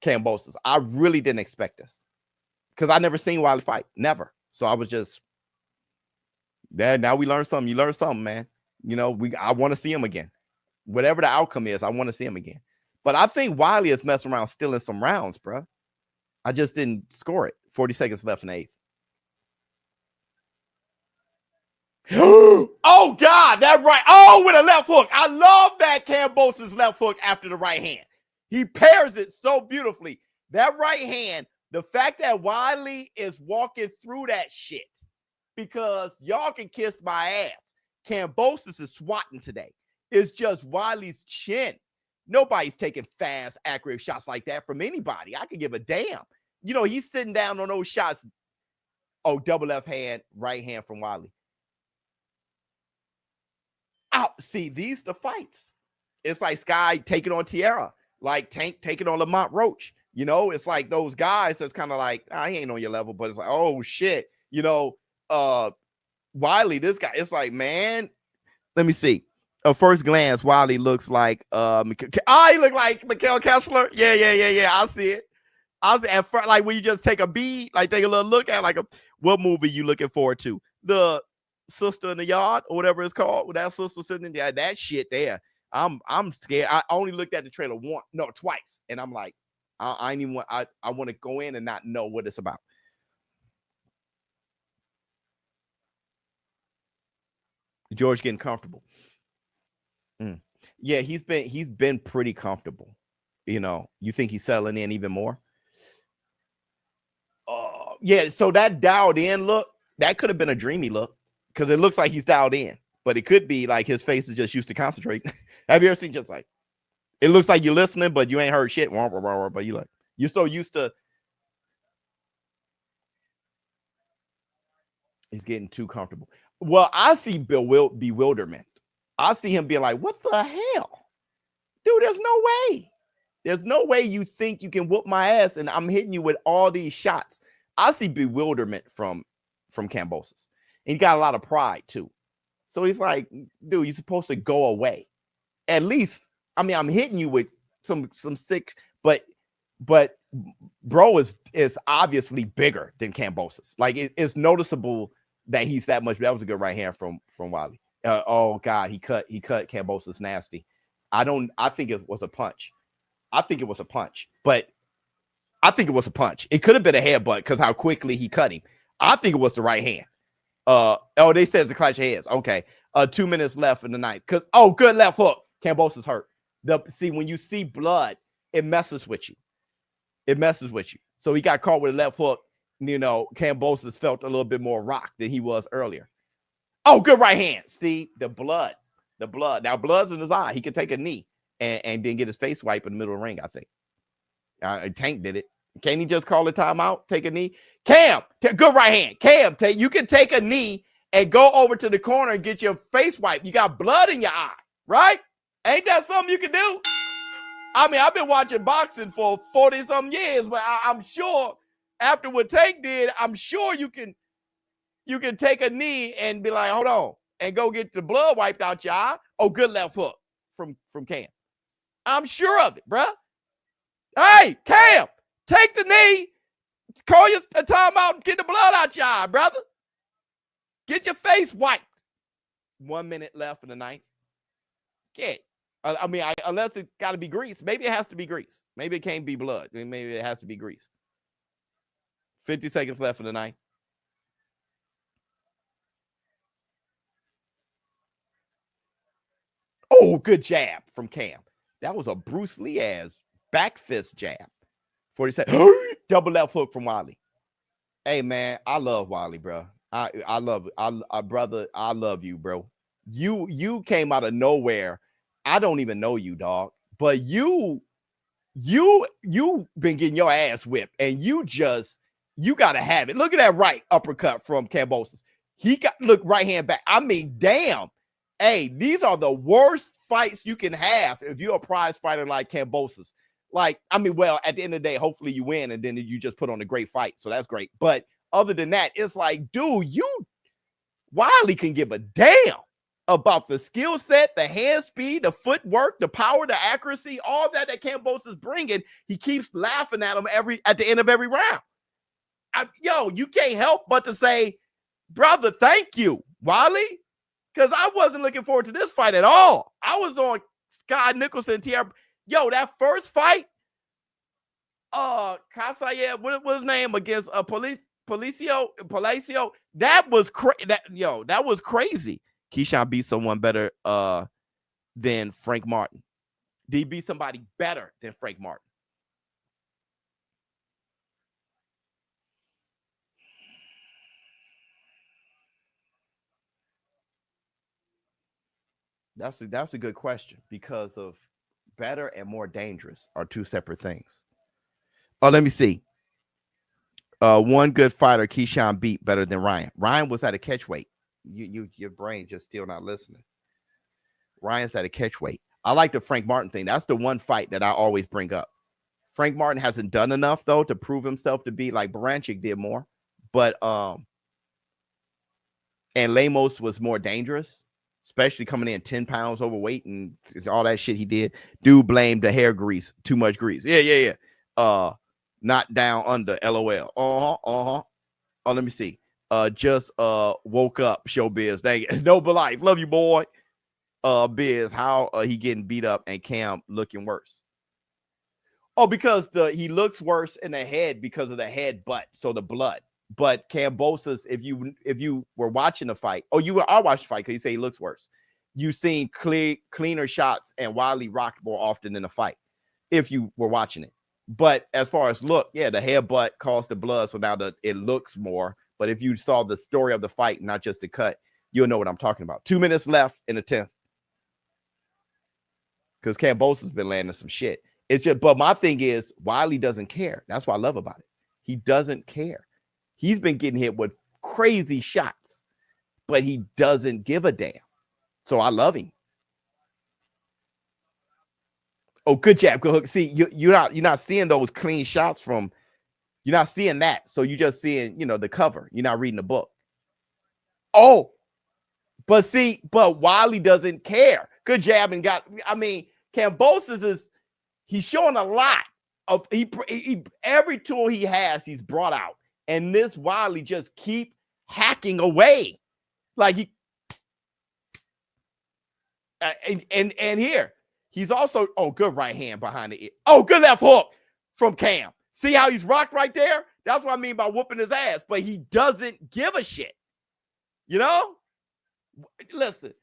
Kambosos. I really didn't expect this because I never seen Wyllie fight. Never. So I was just, now we learned something. You learn something, man. You know, I want to see him again. Whatever the outcome is, I want to see him again. But I think Wyllie is messing around still in some rounds, bro. I just didn't score it. 40 seconds left in the eighth. Oh, God, that right. Oh, with a left hook. I love that Kambosos left hook after the right hand. He pairs it so beautifully. That right hand, the fact that Wyllie is walking through that shit, because y'all can kiss my ass. Kambosos is swatting today. It's just Wyllie's chin. Nobody's taking fast, accurate shots like that from anybody. I could give a damn. You know, he's sitting down on those shots. Oh, double left hand, right hand from Wyllie. Out. See, these the fights. It's like Skye taking on Tiara, like Tank taking on Lamont Roach. You know, it's like those guys that's kind of like, he ain't on your level, but it's like, oh shit. You know, Wyllie, this guy, it's like, man, let me see. At first glance, Wyllie looks like he look like Mikhail Kessler. Yeah. I see it. At first, like when you just take a beat, like take a little look at like what movie you looking forward to? The Sister in the Yard or whatever it's called. With that sister sitting in there, that shit there. I'm scared. I only looked at the trailer twice, and I'm like, I ain't even want. I want to go in and not know what it's about. George getting comfortable. Yeah, he's been pretty comfortable. You know, you think he's settling in even more? Yeah, so that dialed in look, that could have been a dreamy look because it looks like he's dialed in, but it could be like his face is just used to concentrate. Have you ever seen just like, it looks like you're listening, but you ain't heard shit, but you like, you're so used to. He's getting too comfortable. Well, I see bewilderment. I see him being like, what the hell? Dude, there's no way. There's no way you think you can whoop my ass and I'm hitting you with all these shots. I see bewilderment from from Kambosos. And he got a lot of pride too. So he's like, dude, you're supposed to go away. At least, I mean, I'm hitting you with some sick, but bro is obviously bigger than Kambosos. Like it's noticeable that he's that much. That was a good right hand from Wyllie. Oh God, he cut Kambosos nasty. I think it was a punch. I think it was a punch, but I think it was a punch. It could have been a headbutt because how quickly he cut him. I think it was the right hand. They said it's a clash of heads. Okay. 2 minutes left in the ninth. Good left hook. Kambosos hurt. See, when you see blood, it messes with you. It messes with you. So he got caught with a left hook. You know, Kambosos felt a little bit more rocked than he was earlier. Oh, good right hand. See, the blood. Now, blood's in his eye. He could take a knee and then get his face wiped in the middle of the ring, I think. Tank did it. Can't he just call a timeout, take a knee? Cam, good right hand. Cam, you can take a knee and go over to the corner and get your face wiped. You got blood in your eye, right? Ain't that something you can do? I mean, I've been watching boxing for 40-something years, but I'm sure after what Tank did, I'm sure you can take a knee and be like, hold on, and go get the blood wiped out your eye. Oh, good left hook from Cam. I'm sure of it, bruh. Hey, Cam, take the knee, call your timeout, and get the blood out your eye, brother. Get your face wiped. 1 minute left in the ninth. Yeah. I mean, unless it got to be grease. Maybe it has to be grease. Maybe it can't be blood. I mean, maybe it has to be grease. 50 seconds left in the ninth. Oh, good jab from Cam. That was a Bruce Lee-ass back fist jab. 40 seconds. Double left hook from Wyllie. Hey, man, I love Wyllie, bro. I love it. Brother, I love you, bro. You came out of nowhere. I don't even know you, dog. But you been getting your ass whipped, and you gotta have it. Look at that right uppercut from Kambosos. Look, right hand back. I mean, damn. Hey, these are the worst fights you can have if you're a prize fighter like Kambosos. Like, I mean, well, at the end of the day, hopefully you win, and then you just put on a great fight. So that's great. But other than that, it's like, dude, Wyllie can give a damn about the skill set, the hand speed, the footwork, the power, the accuracy, all that Kambosos is bringing. He keeps laughing at him at the end of every round. You can't help but to say, brother, thank you, Wyllie, because I wasn't looking forward to this fight at all. I was on Skye Nicholson, Tiara. That first fight, KATHAEV, what was his name, against Palacios, that was that was crazy. Keyshawn beat someone better than Frank Martin. Did he beat somebody better than Frank Martin? That's a good question, because of better and more dangerous are two separate things. Oh, let me see. One good fighter Keyshawn beat better than Ryan. Ryan was at a catch weight. Your brain just still not listening. Ryan's at a catch weight. I like the Frank Martin thing. That's the one fight that I always bring up. Frank Martin hasn't done enough though to prove himself to be like Baranchik did more, but and Lemos was more dangerous, especially coming in 10 pounds overweight and all that shit he did. Dude blamed the hair grease, too much grease. Yeah. Not down under, LOL. Oh, let me see. Just woke up, ShowBizz. Dang it. Noble life. Love you, boy. Biz, how he getting beat up and Cam looking worse? Oh, because he looks worse in the head because of the head butt, so the blood. But Kambosos, if you were watching the fight, you are watching the fight because you say he looks worse. You've seen cleaner shots, and Wyllie rocked more often in the fight if you were watching it. But as far as look, yeah, the headbutt caused the blood, so now it looks more. But if you saw the story of the fight, not just the cut, you'll know what I'm talking about. 2 minutes left in the 10th. Because Kambosos has been landing some shit. It's just, but my thing is, Wyllie doesn't care. That's what I love about it. He doesn't care. He's been getting hit with crazy shots, but he doesn't give a damn. So I love him. Oh, good jab, good hook. See, you're not seeing those clean shots from. You're not seeing that. So you're just seeing, the cover. You're not reading the book. Oh, but see, but Wyllie doesn't care. Good jab and got. I mean, Kambosos he's showing a lot of every tool he has. He's brought out, and this Wyllie just keep hacking away, like he. And here he's also good right hand behind the ear. Oh, good left hook from Cam. See how he's rocked right there? That's what I mean by whooping his ass. But he doesn't give a shit. You know? Listen,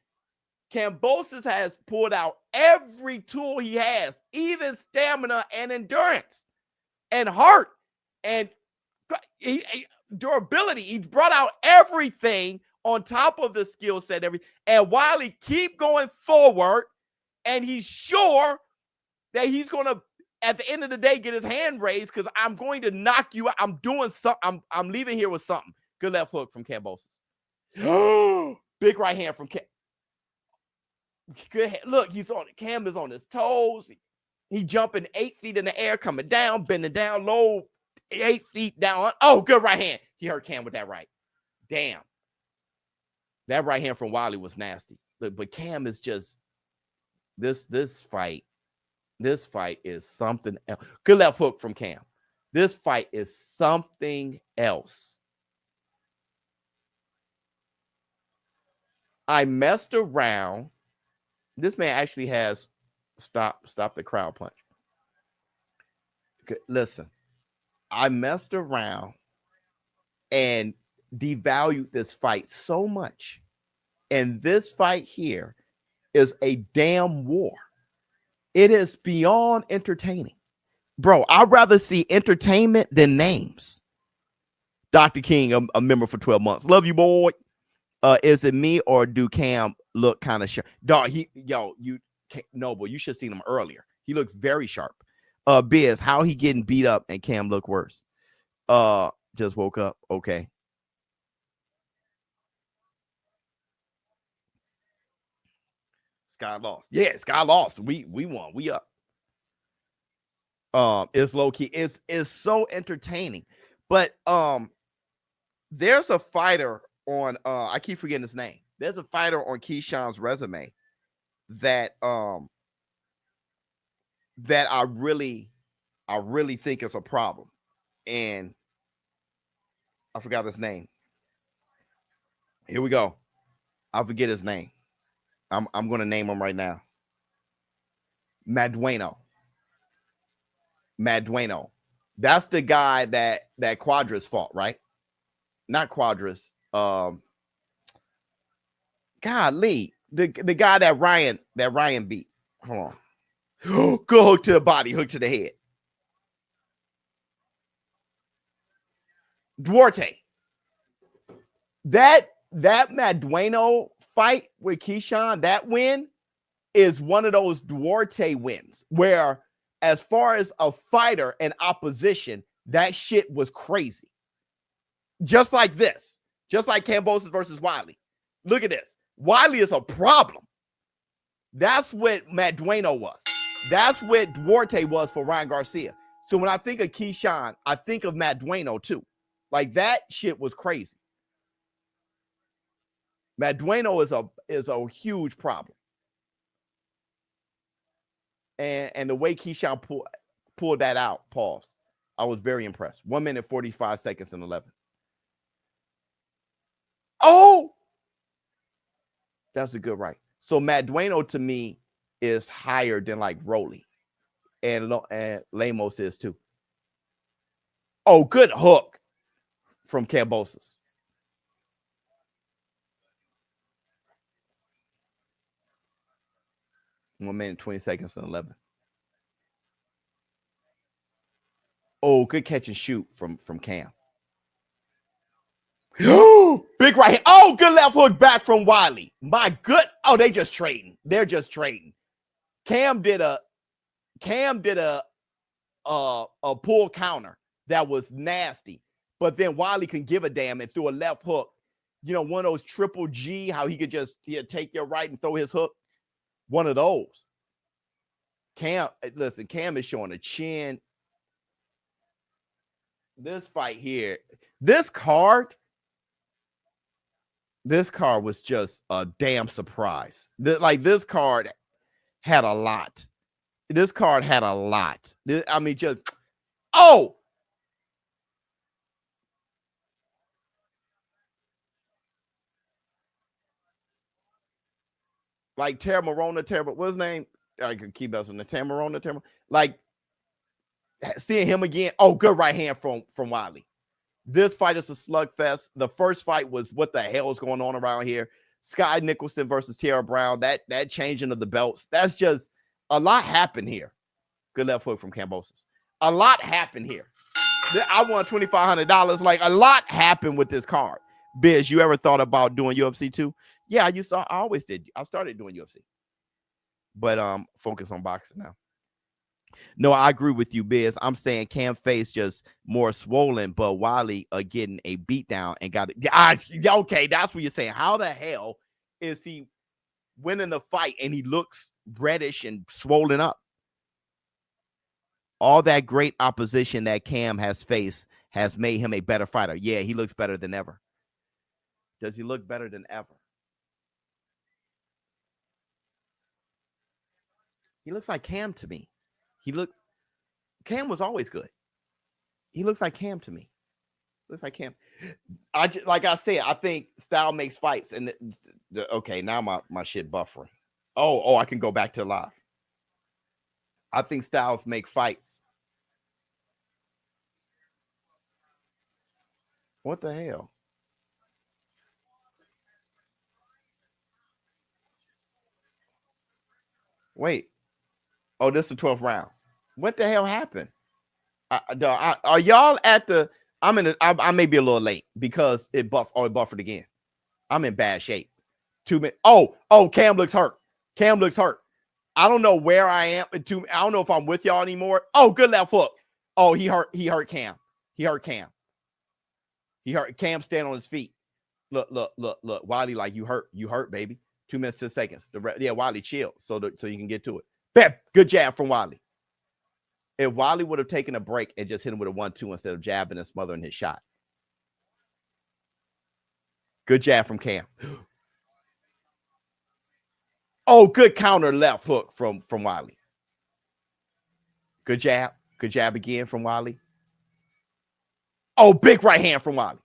Kambosos has pulled out every tool he has, even stamina and endurance and heart and durability. He's brought out everything on top of the skill set, and Wyllie keep going forward, and he's sure that he's going to, at the end of the day, get his hand raised because I'm going to knock you out. I'm doing something. I'm leaving here with something. Good left hook from Kambosos. Big right hand from Cam. Good. Look, Cam is on his toes. He jumping 8 feet in the air, coming down, bending down low, 8 feet down. Oh, good right hand. He hurt Cam with that right. Damn. That right hand from Wyllie was nasty. But Cam is just this fight. This fight is something else. Good left hook from Cam. This fight is something else. I messed around. This man actually has stop the crowd punch. Listen, I messed around and devalued this fight so much. And this fight here is a damn war. It is beyond entertaining. Bro, I'd rather see entertainment than names. Dr. King, a member for 12 months. Love you, boy. Is it me or do Cam look kind of sharp? Dog, Noble, you should have seen him earlier. He looks very sharp. Biz, how he getting beat up and Cam look worse? Just woke up. Okay. Skye lost. Yeah, Skye lost. We won. We up. It's low key. It's so entertaining. But there's a fighter on I keep forgetting his name. There's a fighter on Keyshawn's resume that that I really think is a problem. And I forgot his name. Here we go. I forget his name. I'm going to name him right now. Madueno. That's the guy that Quadras fought, right? Not Quadras. Golly, the guy that Ryan beat. Hold on. Good hook to the body, hook to the head. Duarte. That Madueno fight with Keyshawn, that win is one of those Duarte wins where, as far as a fighter and opposition, that shit was crazy. Just like this, just like Kambosos versus Wyllie. Look at this. Wyllie is a problem. That's what Madueno was. That's what Duarte was for Ryan Garcia. So when I think of Keyshawn, I think of Madueno too. Like, that shit was crazy. Madueno is a huge problem. And the way Keyshawn pulled that out, pause, I was very impressed. 1 minute, 45 seconds and 11. Oh! That's a good right. So Madueno to me is higher than like Rolly. And Lemos is too. Oh, good hook from Kambosos. One minute, 20 seconds and 11. Oh, good catch and shoot from Cam. Big right hand. Oh, good left hook back from Wyllie. My good. Oh, they just trading. They're just trading. Cam did a pull counter that was nasty, but then Wyllie can give a damn and threw a left hook. You know, one of those triple G, how he could just take your right and throw his hook. One of those. Cam is showing a chin. This fight here, this card, This card was just a damn surprise. Like this card had a lot. This card had a lot. I mean, just oh. Like Teremoana, what's his name? I could keep us on the Teremoana. Like seeing him again. Oh, good right hand from Wyllie. This fight is a slugfest. The first fight was what the hell is going on around here. Skye Nicholson versus Tiara Brown. That changing of the belts. That's just a lot happened here. Good left hook from Kambosos. A lot happened here. I won $2,500. Like a lot happened with this card. Biz, you ever thought about doing UFC too? Yeah, I always did. I started doing UFC, but focus on boxing now. No, I agree with you, Biz. I'm saying Cam face just more swollen, but Wyllie getting a beat down and got it. Okay, that's what you're saying. How the hell is he winning the fight and he looks reddish and swollen up? All that great opposition that Cam has faced has made him a better fighter. Yeah, he looks better than ever. Does he look better than ever? He looks like Cam to me. Cam was always good. He looks like Cam to me. Looks like Cam. Like I said, I think style makes fights. And okay, now my shit buffering. Oh, I can go back to live. I think styles make fights. What the hell? Wait. Oh, this is the 12th round. What the hell happened? Are y'all at the? I may be a little late because it buffered again. I'm in bad shape. 2 minutes. Oh, Cam looks hurt. Cam looks hurt. I don't know where I am. I don't know if I'm with y'all anymore. Oh, good left hook. Oh, he hurt Cam. He hurt Cam. He hurt Cam stand on his feet. Look. Wyllie, like you hurt, baby. 2 minutes, 10 seconds. Wyllie, chill so you can get to it. Bam, good jab from Wyllie. If Wyllie would have taken a break and just hit him with a 1-2 instead of jabbing and smothering his shot. Good jab from Cam. Oh, good counter left hook from Wyllie. Good jab. Good jab again from Wyllie. Oh, big right hand from Wyllie.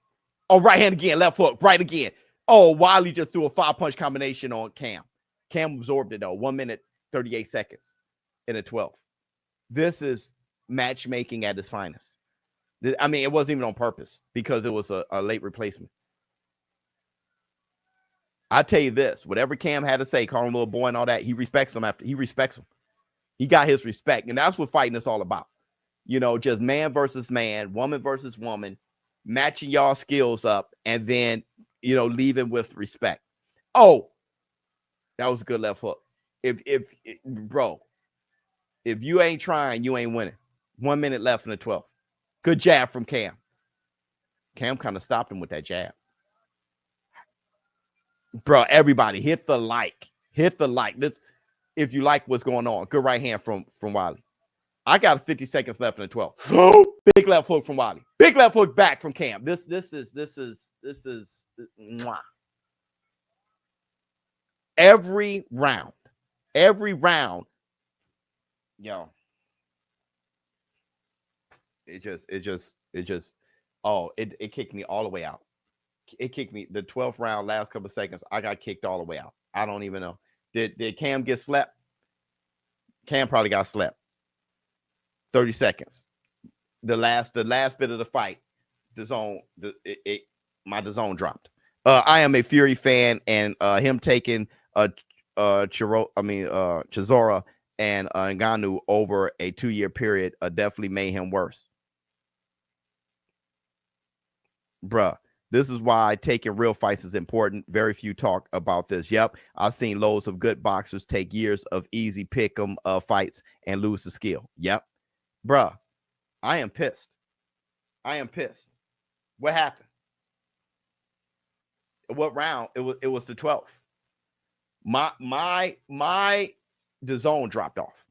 Oh, right hand again, left hook, right again. Oh, Wyllie just threw a 5-punch combination on Cam. Cam absorbed it though. 1 minute, 38 seconds in a 12th. This is matchmaking at its finest. I mean, it wasn't even on purpose because it was a late replacement. I tell you this, whatever Cam had to say, calling him little boy and all that, he respects him after he respects him. He got his respect. And that's what fighting is all about. You know, just man versus man, woman versus woman, matching y'all skills up, and then, you know, leaving with respect. Oh, that was a good left hook. Bro, if you ain't trying, you ain't winning. 1 minute left in the 12th. Good jab from Cam. Cam kind of stopped him with that jab. Bro, everybody hit the like. Hit the like. This, if you like what's going on. Good right hand from Wyllie. I got 50 seconds left in the 12th. Big left hook from Wyllie. Big left hook back from Cam. This is mwah. Every round, yo, it kicked me all the way out. It kicked me the 12th round, last couple of seconds. I got kicked all the way out. I don't even know. Did Cam get slept? Cam probably got slept. 30 seconds. The last bit of the fight, my DAZN dropped. I am a Fury fan, and him taking Chisora and Ngannou over a 2-year period definitely made him worse. Bruh, this is why taking real fights is important. Very few talk about this. Yep, I've seen loads of good boxers take years of easy pick 'em fights and lose the skill. Yep. Bruh, I am pissed. What happened? What round? It was the 12th. My DAZN dropped off.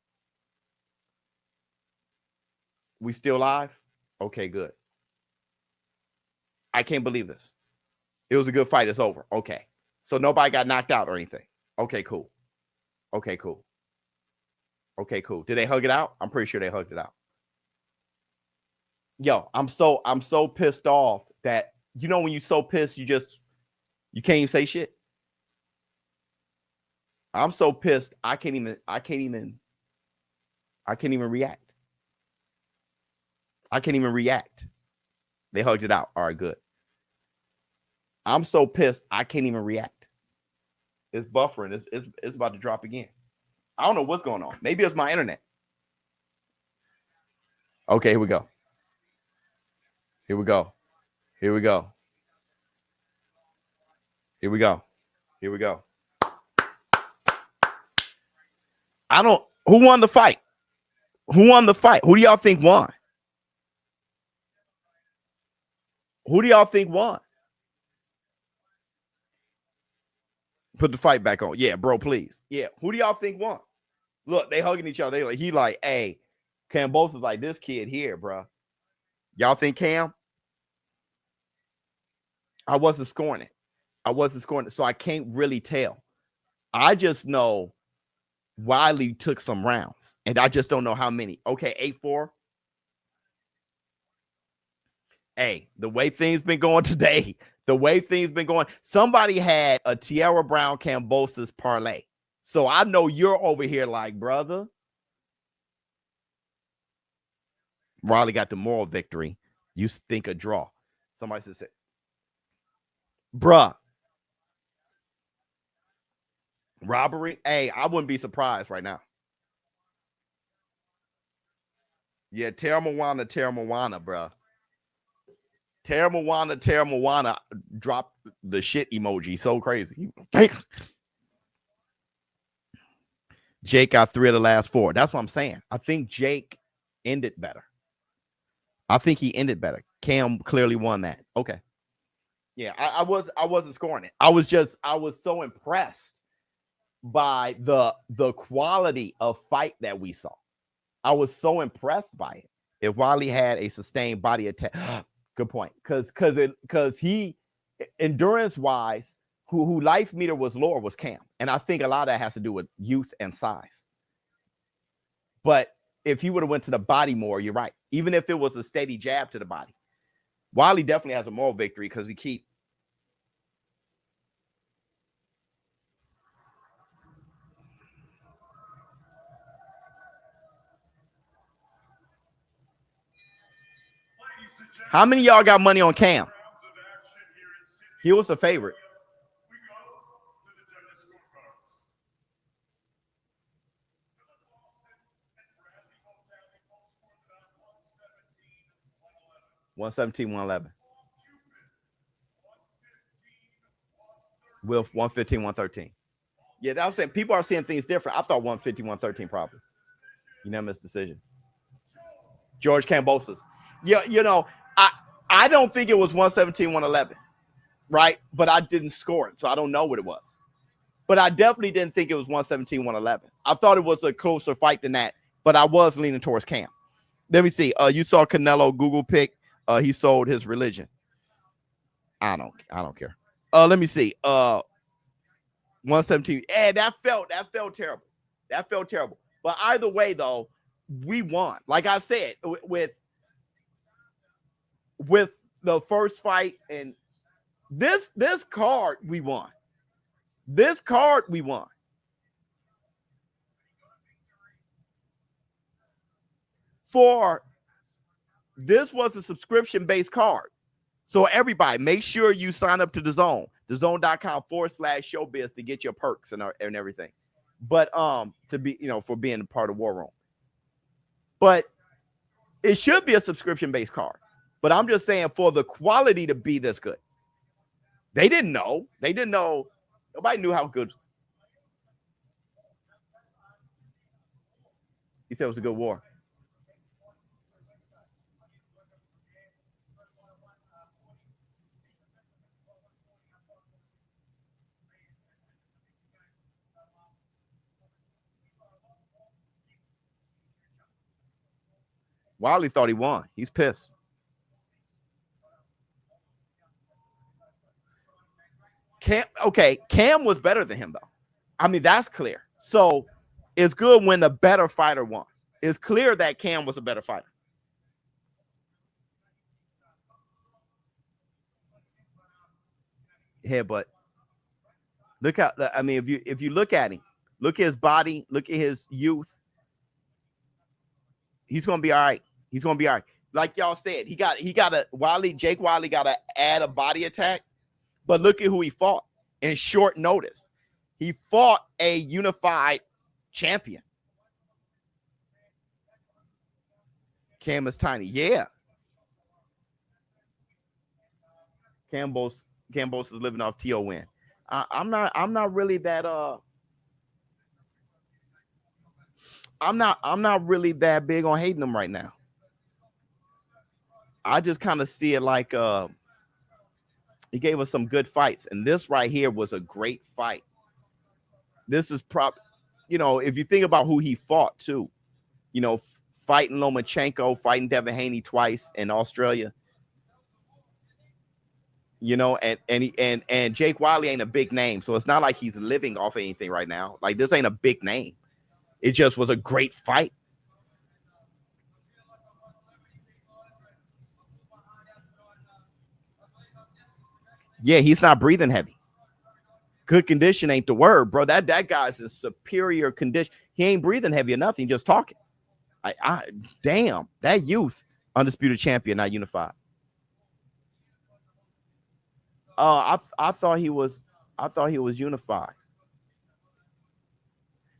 We still live? Okay, good. I can't believe this. It was a good fight. It's over. Okay. So nobody got knocked out or anything. Okay, cool. Okay, cool. Okay, cool. Did they hug it out? I'm pretty sure they hugged it out. Yo, I'm so pissed off that, you know, when you're so pissed, you can't even say shit. I'm so pissed. I can't even react. I can't even react. They hugged it out. All right, good. I'm so pissed. I can't even react. It's buffering. It's about to drop again. I don't know what's going on. Maybe it's my internet. Okay, here we go. Here we go. Here we go. Here we go. Here we go. Who won the fight? Who won the fight? Who do y'all think won? Who do y'all think won? Put the fight back on. Yeah, bro, please. Yeah, who do y'all think won? Look, they hugging each other. He like, hey, Kambosos like, this kid here, bro. Y'all think Cam? I wasn't scoring it. So I can't really tell. I just know Wyllie took some rounds, and I just don't know how many. Okay, 8-4. Hey, the way things been going today, somebody had a Tiara Brown Kambosos parlay. So I know you're over here like, brother. Wyllie got the moral victory. You think a draw. Somebody said, bruh. Robbery? Hey, I wouldn't be surprised right now. Yeah, Teremoana, bruh. Teremoana dropped the shit emoji. So crazy. Jake got 3 of the last 4. That's what I'm saying. I think Jake ended better. I think he ended better. Cam clearly won that. Okay. Yeah, I wasn't scoring it. I was so impressed by the quality of fight that we saw. I was so impressed by it. If Wyllie had a sustained body attack, good point. Because he, endurance wise, who life meter was lower was Cam, and I think a lot of that has to do with youth and size. But if he would have went to the body more, you're right. Even if it was a steady jab to the body, Wyllie definitely has a moral victory because he keep. How many of y'all got money on Cam? He was the favorite. $117, $111. With $115, $113. Yeah, that was saying people are seeing things different. I thought $150, $113 probably. Unanimous decision. George Kambosos. Yeah, you know, I don't think it was $117, $111, right? But I didn't score it, so I don't know what it was. But I definitely didn't think it was $117, $111. I thought it was a closer fight than that, but I was leaning towards Cam. Let me see. You saw Canelo Google pick. He sold his religion. I don't care. Let me see. 117. Yeah, that felt terrible. That felt terrible. But either way, though, we won. Like I said, with the first fight and this card, we won. This card, we won. This was a subscription-based card. So everybody, make sure you sign up to the Zone, thezone.com/showbiz to get your perks and everything. But to be, for being a part of War Room. But it should be a subscription-based card. But I'm just saying for the quality to be this good. They didn't know. Nobody knew how good. He said it was a good war. Wyllie thought he won. He's pissed. Cam was better than him, though. I mean, that's clear. So it's good when the better fighter won. It's clear that Cam was a better fighter. Headbutt. Look how, I mean, if you look at him, look at his body, look at his youth. He's gonna be all right. He's gonna be all right. Like y'all said, he got a Jake Wyllie got to add a body attack. But look at who he fought in short notice. He fought a unified champion. Cam is tiny. Yeah. Kambosos is living off TO win. I'm not really that I'm not really that big on hating him right now. I just kind of see it like he gave us some good fights, and this right here was a great fight. This is if you think about who he fought too, fighting Lomachenko, fighting Devin Haney twice in Australia. And Jake Wyllie ain't a big name, so it's not like he's living off anything right now. Like, this ain't a big name. It just was a great fight. Yeah, he's not breathing heavy. Good condition ain't the word, bro. That guy's in superior condition. He ain't breathing heavy or nothing, just talking. Damn, that youth, undisputed champion, not unified. I thought he was unified.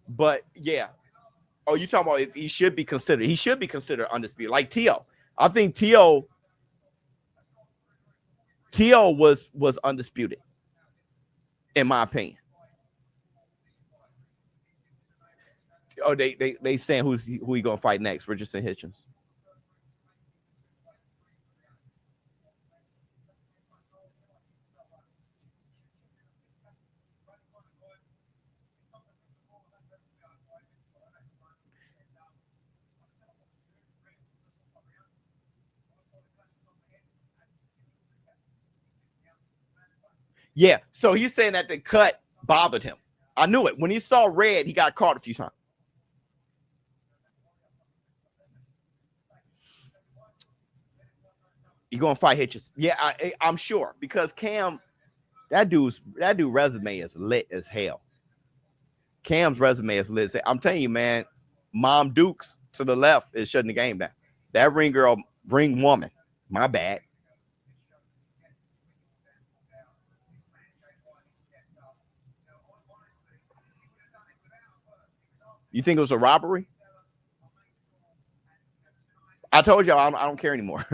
But yeah. Oh, you talking about if he should be considered? He should be considered undisputed, like Tio. I think Tio was undisputed, in my opinion. Oh, they saying who he gonna fight next? Richardson Hitchens. Yeah, so he's saying that the cut bothered him. I knew it. When he saw red, he got caught a few times. You gonna fight Hitchens? Yeah, I'm sure, because Cam, that dude resume is lit as hell. Cam's resume is lit as hell. I'm telling you, man, Mom Dukes to the left is shutting the game down. That ring woman, my bad. You think it was a robbery? I told y'all I don't care anymore.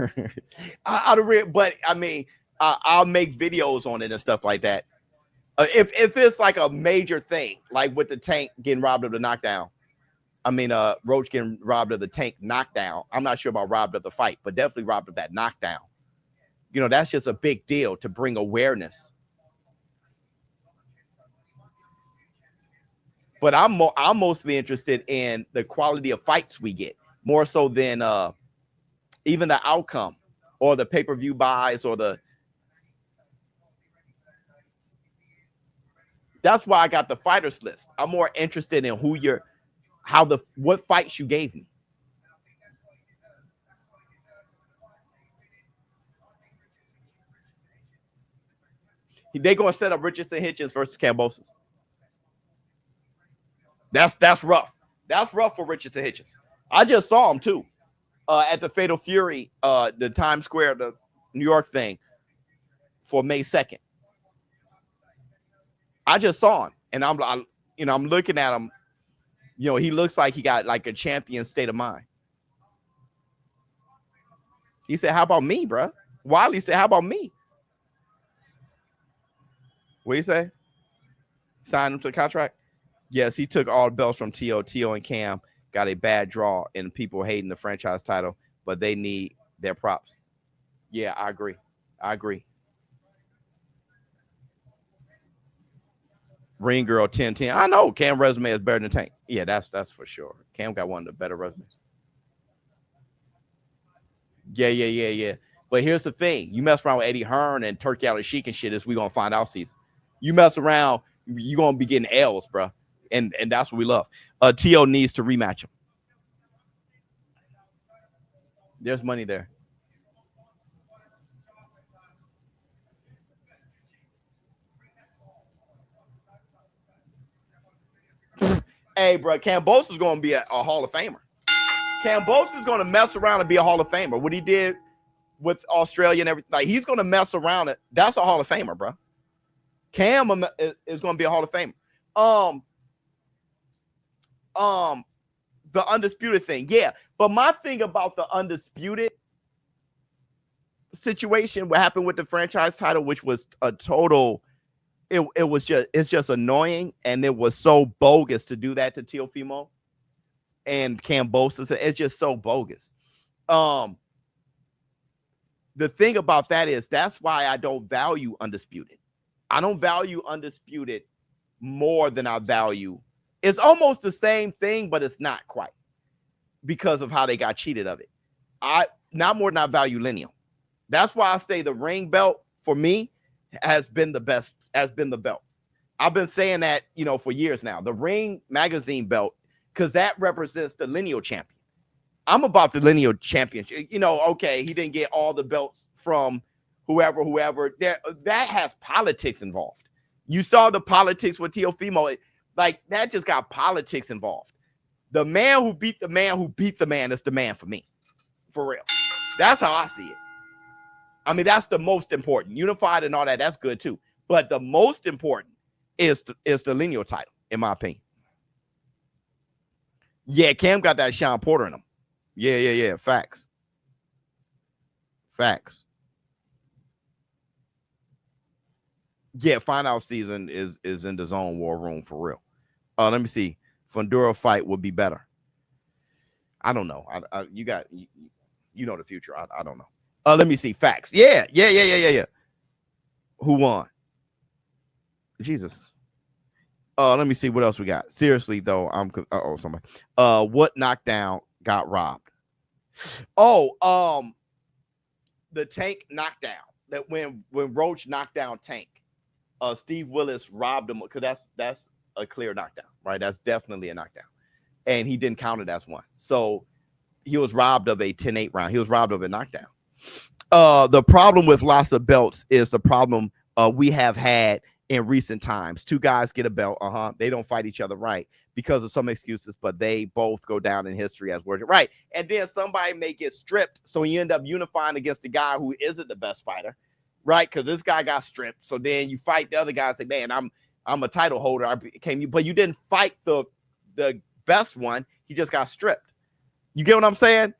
But I mean, I'll make videos on it and stuff like that. If it's like a major thing, like with the Tank getting robbed of the knockdown. I mean, Roach getting robbed of the Tank knockdown. I'm not sure about robbed of the fight, but definitely robbed of that knockdown. That's just a big deal to bring awareness. But I'm mostly interested in the quality of fights we get, more so than even the outcome or the pay-per-view buys or the. That's why I got the fighters list. I'm more interested in what fights you gave me. They're gonna set up Richardson Hitchens versus Kambosos. That's rough. That's rough for Richardson Hitchens. I just saw him too at the Fatal Fury, the Times Square, the New York thing for May 2nd. I just saw him, and I'm looking at him. He looks like he got like a champion state of mind. He said, "How about me, bro?" Wyllie said, "How about me?" What do you say? Signed him to the contract. Yes, he took all the belts from Tio. Tio and Cam got a bad draw, and people hating the franchise title, but they need their props. Yeah, I agree. Ring Girl 10-10. I know Cam resume is better than Tank. Yeah, that's for sure. Cam got one of the better resumes. Yeah. But here's the thing: you mess around with Eddie Hearn and Turkey Out of Sheik and shit, as we gonna find out season. You mess around, you're gonna be getting L's, bro. And that's what we love. Tio needs to rematch him. There's money there. Hey, bro, Kambosos is going to be a Hall of Famer. Kambosos is going to mess around and be a Hall of Famer. What he did with Australia and everything, like he's going to mess around. That's a Hall of Famer, bro. Cam is going to be a Hall of Famer. The Undisputed thing, yeah. But my thing about the Undisputed situation, what happened with the franchise title, which was a total, it's just annoying, and it was so bogus to do that to Teofimo and Kambosos. It's just so bogus. The thing about that is that's why I don't value Undisputed. I don't value Undisputed more than I value. It's almost the same thing, but it's not quite because of how they got cheated of it. Not more than I value Lineal. That's why I say the ring belt for me has been the best, has been the belt. I've been saying that, for years now. The ring magazine belt, because that represents the lineal champion. I'm about the lineal championship. Okay, he didn't get all the belts from whoever. That has politics involved. You saw the politics with Teofimo. Like, that just got politics involved. The man who beat the man who beat the man is the man for me. For real. That's how I see it. I mean, that's the most important. Unified and all that, that's good too. But the most important is the lineal title, in my opinion. Yeah, Cam got that Sean Porter in him. Yeah. Facts. Yeah, final season is in the zone war room for real. Let me see. Fundura fight would be better. I don't know. You know the future. I don't know. Let me see. Facts. Yeah. Who won? Jesus. Let me see what else we got. Seriously though, somebody. What knockdown got robbed? The Tank knockdown. That when Roach knocked down Tank, Steve Willis robbed him because that's a clear knockdown, right? That's definitely a knockdown, and he didn't count it as one. So he was robbed of a 10-8 round. He was robbed of a knockdown. The problem with lots of belts is the problem we have had in recent times. Two guys get a belt, they don't fight each other, right, because of some excuses, but they both go down in history as worth it, right? And then somebody may get stripped, so you end up unifying against the guy who isn't the best fighter, right? Because this guy got stripped, so then you fight the other guy and say, man, I'm a title holder, but you didn't fight the best one. He just got stripped. You get what I'm saying?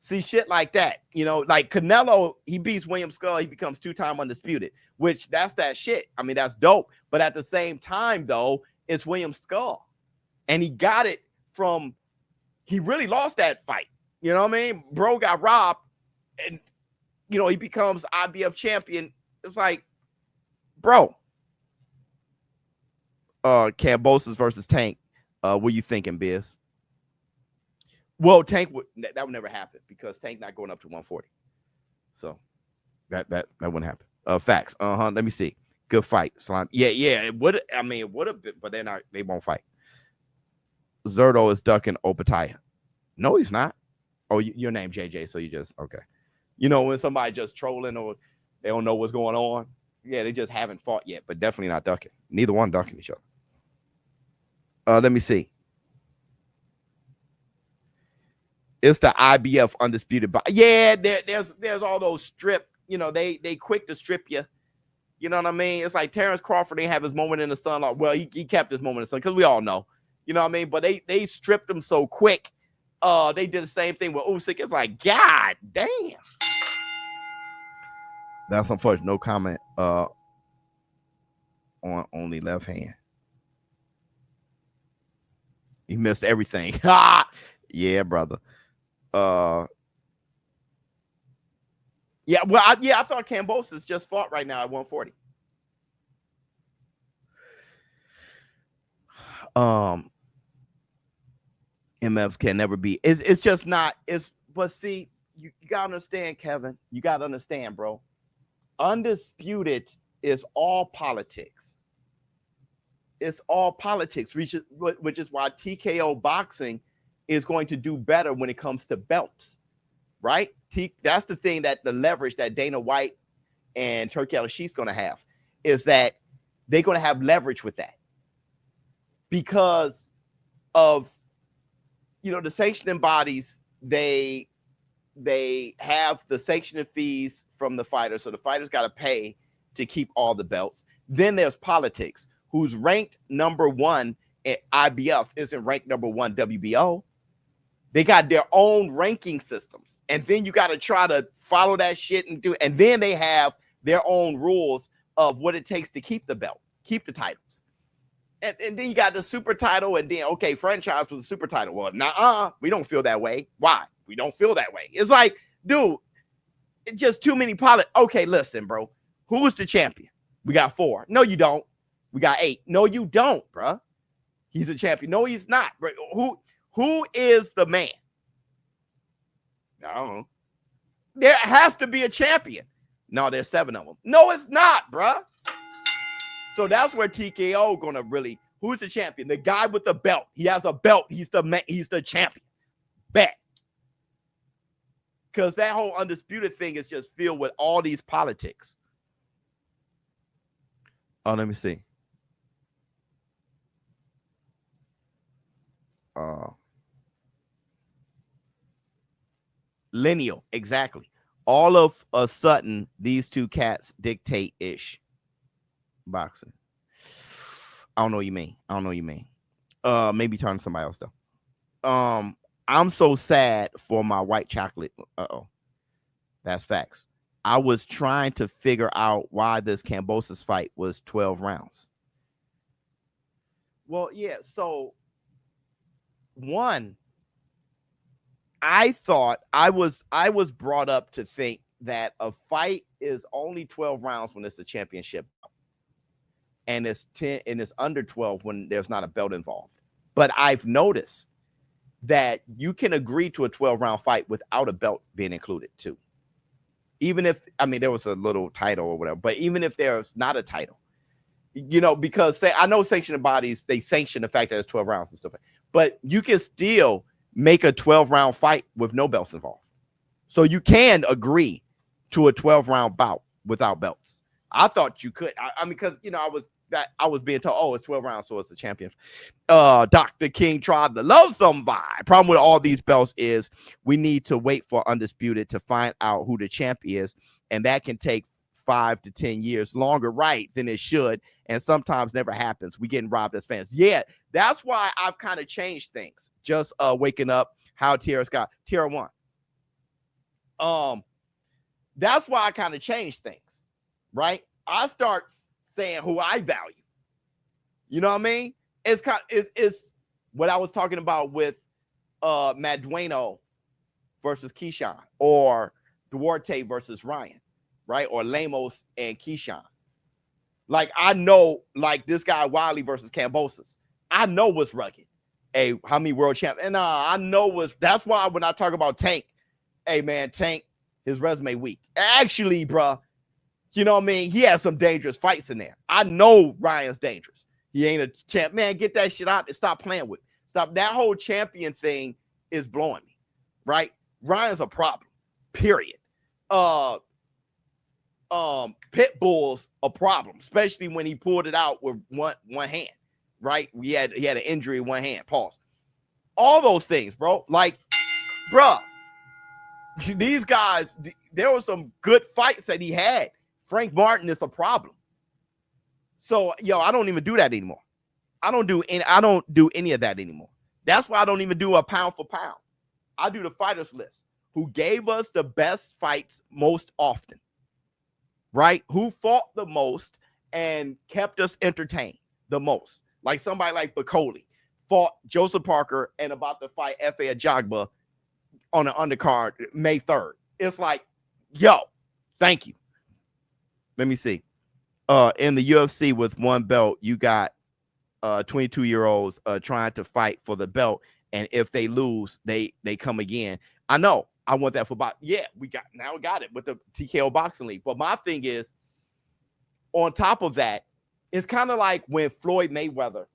See, shit like that, like Canelo, he beats William Skull, he becomes 2-time undisputed, which that's that shit. I mean, that's dope. But at the same time, though, it's William Skull. And he got it from, he really lost that fight. You know what I mean? Bro got robbed and, he becomes IBF champion. It's like, bro. Kambosos versus Tank. What you thinking, Biz? Well, Tank that would never happen because Tank not going up to 140. So that wouldn't happen. Facts. Let me see. Good fight. Slime. Yeah. It would have been, but they won't fight. Zerto is ducking Opataya. No, he's not. Oh, your name JJ, so you just okay. When somebody just trolling or they don't know what's going on. Yeah, they just haven't fought yet, but definitely not ducking. Neither one ducking each other. Let me see. It's the IBF undisputed. But yeah, there's all those strip. They quick to strip you. You know what I mean? It's like Terrence Crawford didn't have his moment in the sun. Like, well, he kept his moment in the sun because we all know. You know what I mean? But they stripped him so quick. They did the same thing with Usyk. It's like, God damn. That's unfortunate. No comment. On only left hand. He missed everything. Yeah, brother. I thought Kambosos just fought right now at 140. MFs can never be. It's just not. But see, you gotta understand, Kevin. You gotta understand, bro. Undisputed is all politics. It's all politics, which is why TKO boxing is going to do better when it comes to belts, right? That's the thing, that the leverage that Dana White and Turki Al-Sheik's going to have is that they're going to have leverage with that because of, the sanctioning bodies. They have the sanctioning fees from the fighters, so the fighters got to pay to keep all the belts. Then there's politics. Who's ranked number 1 at IBF isn't ranked number 1 WBO. They got their own ranking systems, and then you got to try to follow that shit and do. And then they have their own rules of what it takes to keep the belt, keep the titles. And then you got the super title, and then franchise with the super title. Well, we don't feel that way. Why? We don't feel that way. It's like, dude, it's just too many politics. Okay, listen, bro. Who's the champion? We got 4. No, you don't. We got 8. No, you don't, bro. He's a champion. No, he's not, bro. Who is the man? I don't know. There has to be a champion. No, there's 7 of them. No, it's not, bro. So that's where TKO gonna really. Who's the champion? The guy with the belt. He has a belt. He's the man. He's the champion. Bet. Because that whole Undisputed thing is just filled with all these politics. Oh, let me see. Lineal, exactly. All of a sudden, these two cats dictate-ish boxing. I don't know what you mean. Maybe turn to somebody else though. I'm so sad for my white chocolate. That's facts. I was trying to figure out why this Kambosos fight was 12 rounds. Well, yeah. So one, I thought I was brought up to think that a fight is only 12 rounds when it's a championship, and it's 10 and it's under 12 when there's not a belt involved. But I've noticed that you can agree to a 12-round fight without a belt being included too. Even if, there was a little title or whatever, but even if there's not a title, because I know sanctioning bodies, they sanction the fact that it's 12 rounds and stuff, but you can still make a 12-round fight with no belts involved. So you can agree to a 12-round bout without belts. I thought you could. Because I was being told, it's 12 rounds, so it's a champion. Dr. King tried to love somebody. Problem with all these belts is we need to wait for Undisputed to find out who the champ is, and that can take 5 to 10 years longer, right, than it should, and sometimes never happens. We getting robbed as fans. Yeah, that's why I've kind of changed things. Just waking up how Tiara won. That's why I kind of changed things, right? I start saying who I value. You know what I mean? It's what I was talking about with Madueno versus Keyshawn, or Duarte versus Ryan, right? Or Lemos and Keyshawn. Like, I know, like this guy Wyllie versus Kambosos. I know what's rugged. Hey, how many world champ? And I know that's why when I talk about Tank, hey man, Tank, his resume weak. Actually, bruh, you know what I mean? He has some dangerous fights in there. I know Ryan's dangerous. He ain't a champ. Man, get that shit out and stop playing with it. Stop. That whole champion thing is blowing me, right? Ryan's a problem, period. Pit Bull's a problem, especially when he pulled it out with one hand, right? He had an injury in one hand. Pause. All those things, bro. Like, bruh, these guys, there were some good fights that he had. Frank Martin is a problem. So, I don't even do that anymore. I don't do any of that anymore. That's why I don't even do a pound for pound. I do the fighters list. Who gave us the best fights most often, right? Who fought the most and kept us entertained the most. Like somebody like Bacoli fought Joseph Parker and about to fight F.A. Ajagba on an undercard May 3rd. It's like, thank you. Let me see. In the UFC with one belt, you got 22-year-olds trying to fight for the belt, and if they lose, they come again. I know. I want that for boxing. Yeah, we got it with the TKO Boxing League. But my thing is, on top of that, It's kind of like when Floyd Mayweather,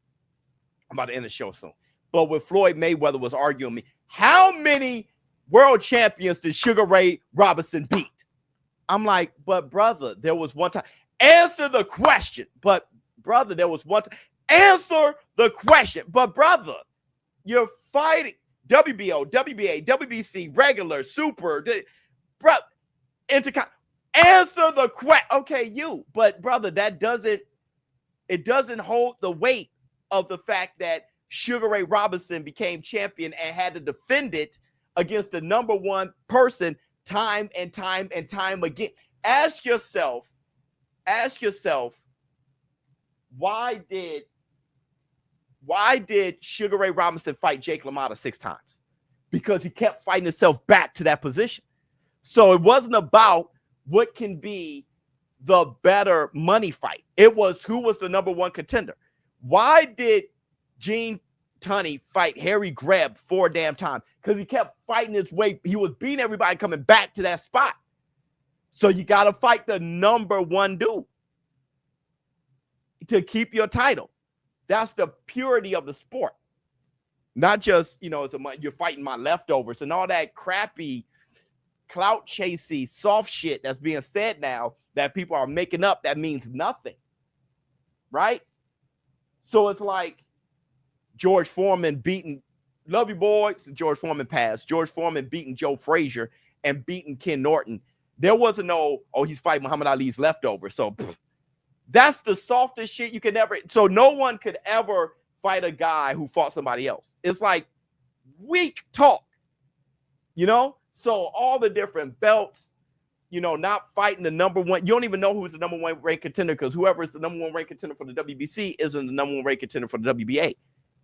I'm about to end the show soon, but when Floyd Mayweather was arguing me, how many world champions did Sugar Ray Robinson beat? I'm like, but brother, there was one time. Answer the question. But brother, there was one time. Answer the question. But brother, you're fighting WBO, WBA, WBC, regular, super, bro, intercon. Answer the question. Okay, you. But brother, it doesn't hold the weight of the fact that Sugar Ray Robinson became champion and had to defend it against the number one person time and time and time again. Ask yourself, why did Sugar Ray Robinson fight Jake LaMotta 6 times? Because he kept fighting himself back to that position. So it wasn't about what can be the better money fight. It was who was the number one contender. Why did Gene Tunney fight Harry Greb 4 damn times? Because he kept fighting his way. He was beating everybody coming back to that spot. So you got to fight the number one dude to keep your title. That's the purity of the sport. Not just, you're fighting my leftovers and all that crappy clout chasey soft shit that's being said now that people are making up that means nothing. Right? So it's like George Foreman beating, love you boys, George Foreman passed. George Foreman beating Joe Frazier and beating Ken Norton. There wasn't no, he's fighting Muhammad Ali's leftover. So that's the softest shit you could ever. So no one could ever fight a guy who fought somebody else. It's like weak talk, So all the different belts, not fighting the number one. You don't even know who's the number one ranked contender because whoever is the number one ranked contender for the WBC isn't the number one ranked contender for the WBA.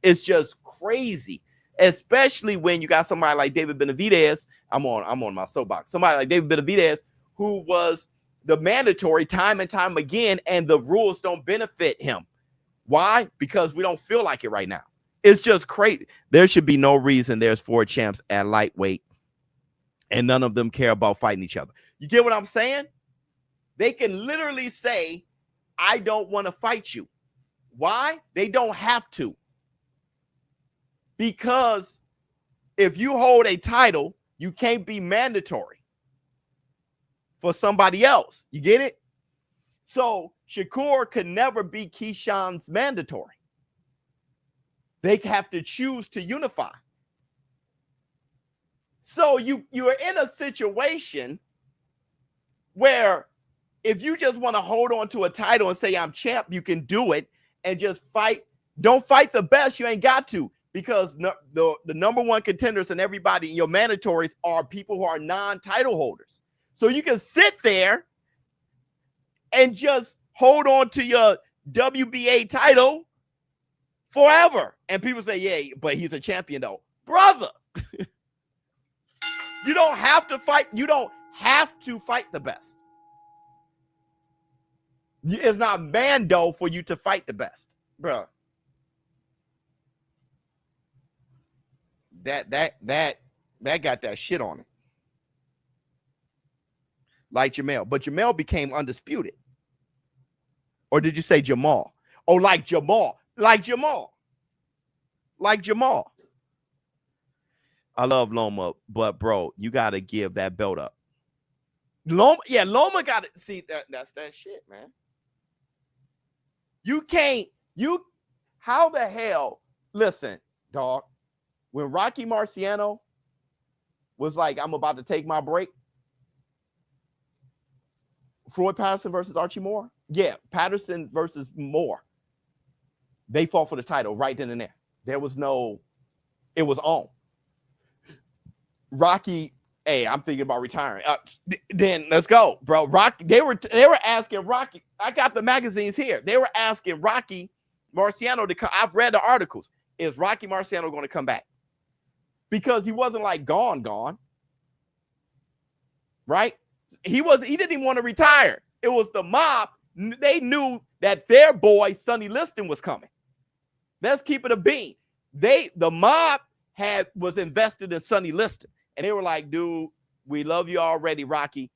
It's just crazy, especially when you got somebody like David Benavidez. I'm on my soapbox. Somebody like David Benavidez, who was the mandatory time and time again, and the rules don't benefit him. Why? Because we don't feel like it right now. It's just crazy. There should be no reason there's 4 champs at lightweight, and none of them care about fighting each other. You get what I'm saying? They can literally say, I don't want to fight you. Why? They don't have to. Because if you hold a title, you can't be mandatory for somebody else. You get it? So Shakur could never be Keyshawn's mandatory. They have to choose to unify. So you're in a situation where if you just want to hold on to a title and say I'm champ, you can do it and just fight. Don't fight the best. You ain't got to. Because the number one contenders and everybody in your mandatories are people who are non-title holders. So you can sit there and just hold on to your WBA title forever. And people say, yeah, but he's a champion though. Brother, you don't have to fight. You don't have to fight the best. It's not mando for you to fight the best, bro. That got that shit on it. Like Jamel. But Jamel became undisputed. Or did you say Jamal? Oh, like Jamal. Like Jamal. Like Jamal. I love Loma, but bro, you got to give that belt up. Loma got to see that's that shit, man. How the hell, listen, dog. When Rocky Marciano was like, I'm about to take my break, Floyd Patterson versus Archie Moore. Yeah, Patterson versus Moore. They fought for the title right then and there. There was no, it was on. Rocky, hey, I'm thinking about retiring. Then let's go, bro. Rocky, they were asking Rocky. I got the magazines here. They were asking Rocky Marciano to come. I've read the articles. Is Rocky Marciano going to come back? Because he wasn't like gone. Right? He didn't even want to retire. It was the mob. They knew that their boy Sonny Liston was coming. Let's keep it a bean. The mob was invested in Sonny Liston. And they were like, dude, we love you already, Rocky.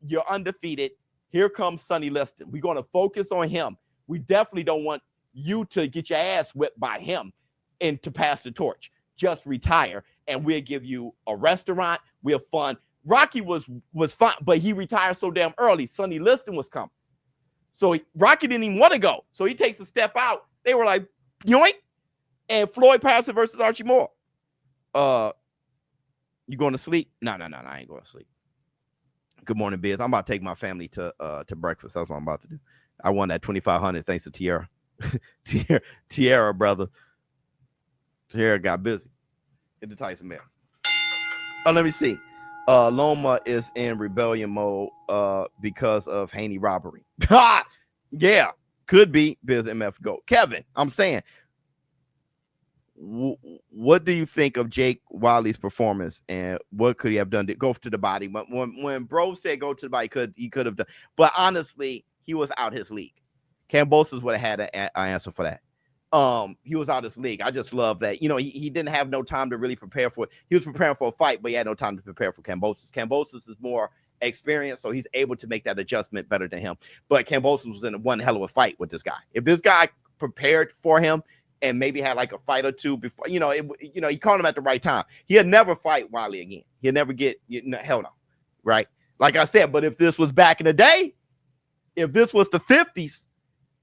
You're undefeated. Here comes Sonny Liston. We're going to focus on him. We definitely don't want you to get your ass whipped by him and to pass the torch. Just retire, and we'll give you a restaurant. We'll fund. Rocky was fine, but he retired so damn early. Sonny Liston was coming. So Rocky didn't even want to go. So he takes a step out. They were like, yoink. And Floyd Patterson versus Archie Moore. You going to sleep? No, I ain't going to sleep. Good morning, Biz. I'm about to take my family to breakfast. That's what I'm about to do. I won that 2,500 thanks to Tiara. Tiara, brother. Tiara got busy. Hit the Tyson mail. Oh, let me see. Loma is in rebellion mode because of Haney robbery. Yeah, could be. Biz MF go. Kevin, I'm saying, what do you think of Jake Wylie's performance, and what could he have done to go to the body? When bro said go to the body, he could have done, but honestly, he was out his league. Kambosos would have had an answer for that. He was out his league. I just love that. You know, he didn't have no time to really prepare for it. He was preparing for a fight, but he had no time to prepare for Kambosos. Kambosos is more experienced, so he's able to make that adjustment better than him. But Kambosos was in one hell of a fight with this guy. If this guy prepared for him and maybe had like a fight or two before, he caught him at the right time. He'll never fight Wyllie again. He'll never get, hell no, right? Like I said, but if this was back in the day, if this was the 50s,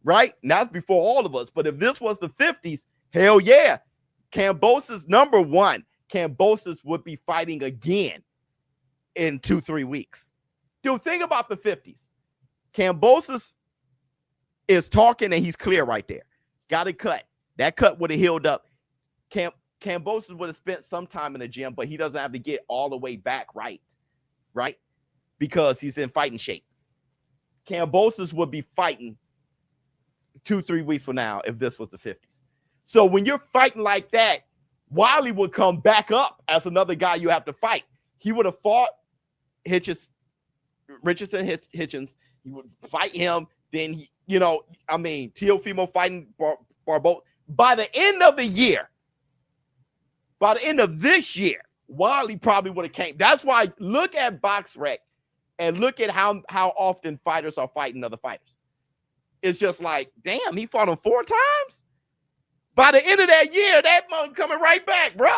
right? Now it's before all of us, but if this was the 50s, hell yeah. Kambosos, number one, Kambosos would be fighting again in 2-3 weeks. Dude, think about the 50s. Kambosos is talking and he's clear right there. Got it cut. That cut would have healed up. Kambosos would have spent some time in the gym, but he doesn't have to get all the way back right? Because he's in fighting shape. Kambosos would be fighting 2-3 weeks from now if this was the 50s. So when you're fighting like that, Wyllie would come back up as another guy you have to fight. He would have fought Richardson Hitchens. He would fight him. Then, Teofimo fighting Barbo. By the end of the year, by the end of this year, Wyllie probably would have came. That's why look at BoxRec and look at how often fighters are fighting other fighters. It's just like, damn, he fought him 4 times. By the end of that year, that mother coming right back, bro.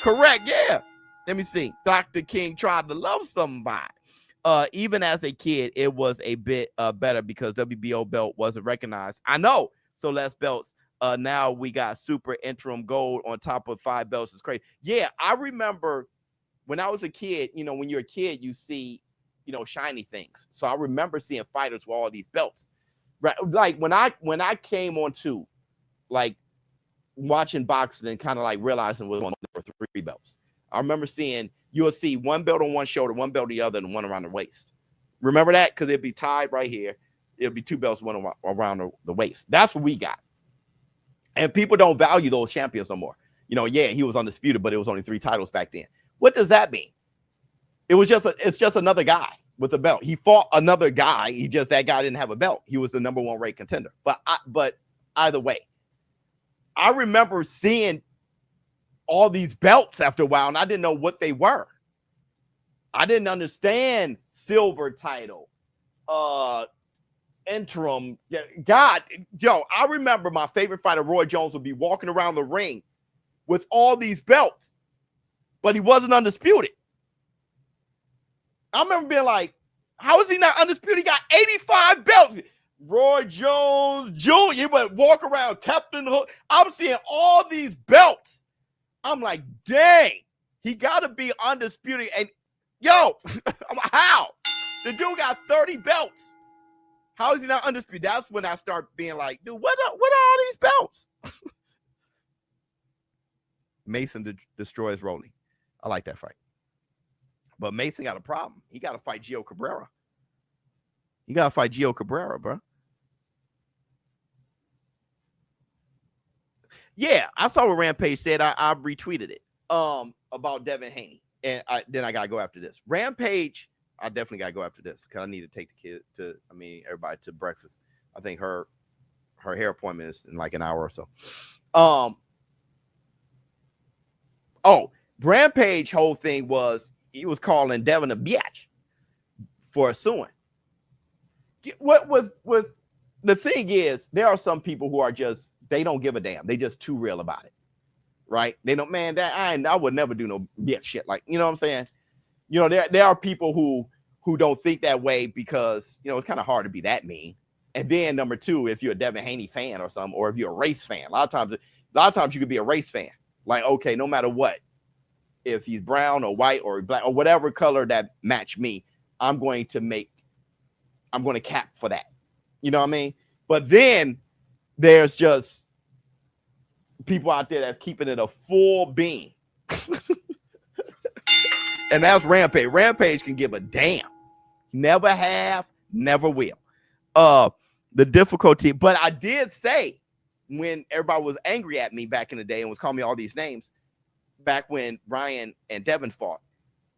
Correct, yeah. Let me see. Dr. King tried to love somebody. Even as a kid, it was a bit better because WBO belt wasn't recognized. I know. So less belts. Now we got super interim gold on top of 5 belts. It's crazy. Yeah, I remember when I was a kid, when you're a kid, you see, shiny things. So I remember seeing fighters with all these belts. Right. Like when I came on to like watching boxing and kind of like realizing was one for 3 belts. I remember seeing you'll see 1 belt on one shoulder, 1 belt on the other, and 1 around the waist. Remember that? Because it'd be tied right here. It'll be 2 belts, 1 around the waist. That's what we got. And people don't value those champions no more. Yeah, he was undisputed, but it was only 3 titles back then. What does that mean? It's just another guy with a belt. He fought another guy. That guy didn't have a belt. He was the number 1 ranked contender. But either way, I remember seeing all these belts after a while, and I didn't know what they were. I didn't understand silver title, interim. God, I remember my favorite fighter, Roy Jones, would be walking around the ring with all these belts, but he wasn't undisputed. I remember being like, how is he not undisputed? He got 85 belts. Roy Jones Jr. He would walk around, Captain Hook. I'm seeing all these belts. I'm like, dang, he got to be undisputed. And how? The dude got 30 belts. How is he not undisputed? That's when I start being like, dude, what are all these belts? Mason destroys Rolly. I like that fight. But Mason got a problem. He got to fight Gio Cabrera. You got to fight Gio Cabrera, bro. Yeah, I saw what Rampage said. I retweeted it about Devin Haney. And then I got to go after this. Rampage, I definitely got to go after this because I need to take the kid everybody to breakfast. I think her hair appointment is in like an hour or so. Rampage whole thing was he was calling Devin a bitch for suing. What was the thing is, there are some people who are just, they don't give a damn. They just too real about it, right? They don't, man, that I would never do no shit. Like, you know what I'm saying? You know, there are people who don't think that way because, you know, it's kind of hard to be that mean. And then number two, if you're a Devin Haney fan or something, or if you're a race fan, a lot of times you could be a race fan. Like, okay, no matter what, if he's brown or white or black or whatever color that match me, I'm going to cap for that. You know what I mean? But then there's just people out there that's keeping it a full beam. And that's Rampage. Rampage can give a damn. Never have, never will. The difficulty, but I did say when everybody was angry at me back in the day and was calling me all these names, back when Brian and Devin fought,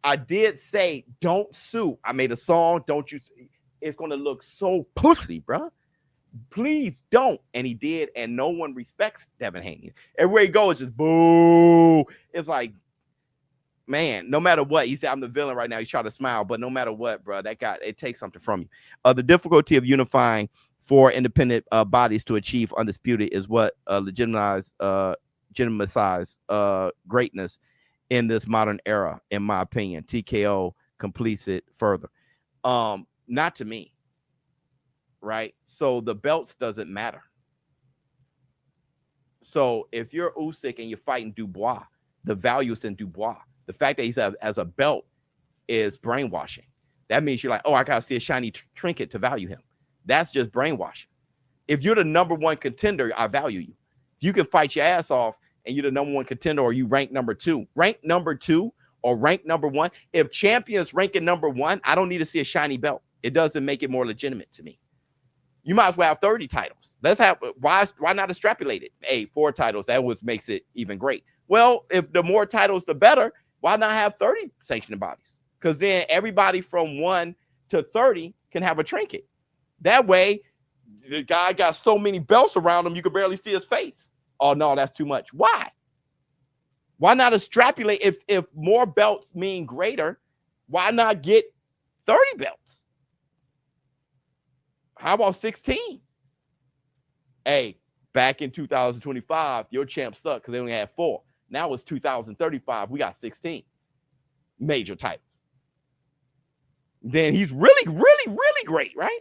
I did say, don't sue. I made a song, don't you? It's going to look so pussy, bro. Please don't. And he did, and no one respects Devin Haney. Everywhere he goes, just boo. It's like, man, no matter what, he said, I'm the villain right now. He's trying to smile, but no matter what, bro, that guy, it takes something from you. The difficulty of unifying four independent bodies to achieve Undisputed is what legitimizes greatness in this modern era, in my opinion. TKO completes it further. Not to me, right? So the belts doesn't matter. So if you're Usyk and you're fighting Dubois, the value is in Dubois. The fact that he's as a belt is brainwashing. That means you're like, oh, I gotta see a shiny trinket to value him. That's just brainwashing. If you're the number one contender, I value you. If you can fight your ass off and you're the number one contender, or you rank number two or rank number one. If champions ranking number one, I don't need to see a shiny belt. It doesn't make it more legitimate to me. You might as well have 30 titles. Let's have, why not extrapolate it? Hey, 4 titles, that was makes it even great. Well, if the more titles, the better. Why not have 30 sanctioning bodies? Because then everybody from 1 to 30 can have a trinket. That way, the guy got so many belts around him, you could barely see his face. Oh, no, that's too much. Why? Why not extrapolate? If more belts mean greater, why not get 30 belts? How about 16? Hey, back in 2025, your champ sucked because they only had 4. Now it's 2035. We got 16 major titles. Then he's really, really, really great, right?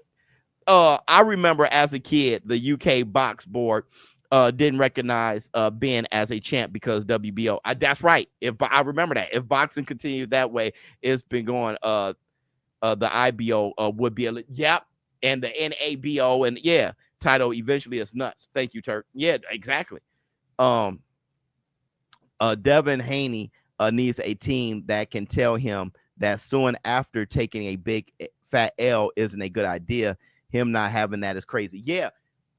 I remember as a kid, the UK box board didn't recognize Ben as a champ because WBO. That's right. I remember that. If boxing continued that way, it's been going. The IBO would be yep, and the NABO and yeah, title eventually is nuts. Thank you, Turk. Yeah, exactly. Devin Haney needs a team that can tell him that suing after taking a big fat L isn't a good idea. Him not having that is crazy. Yeah,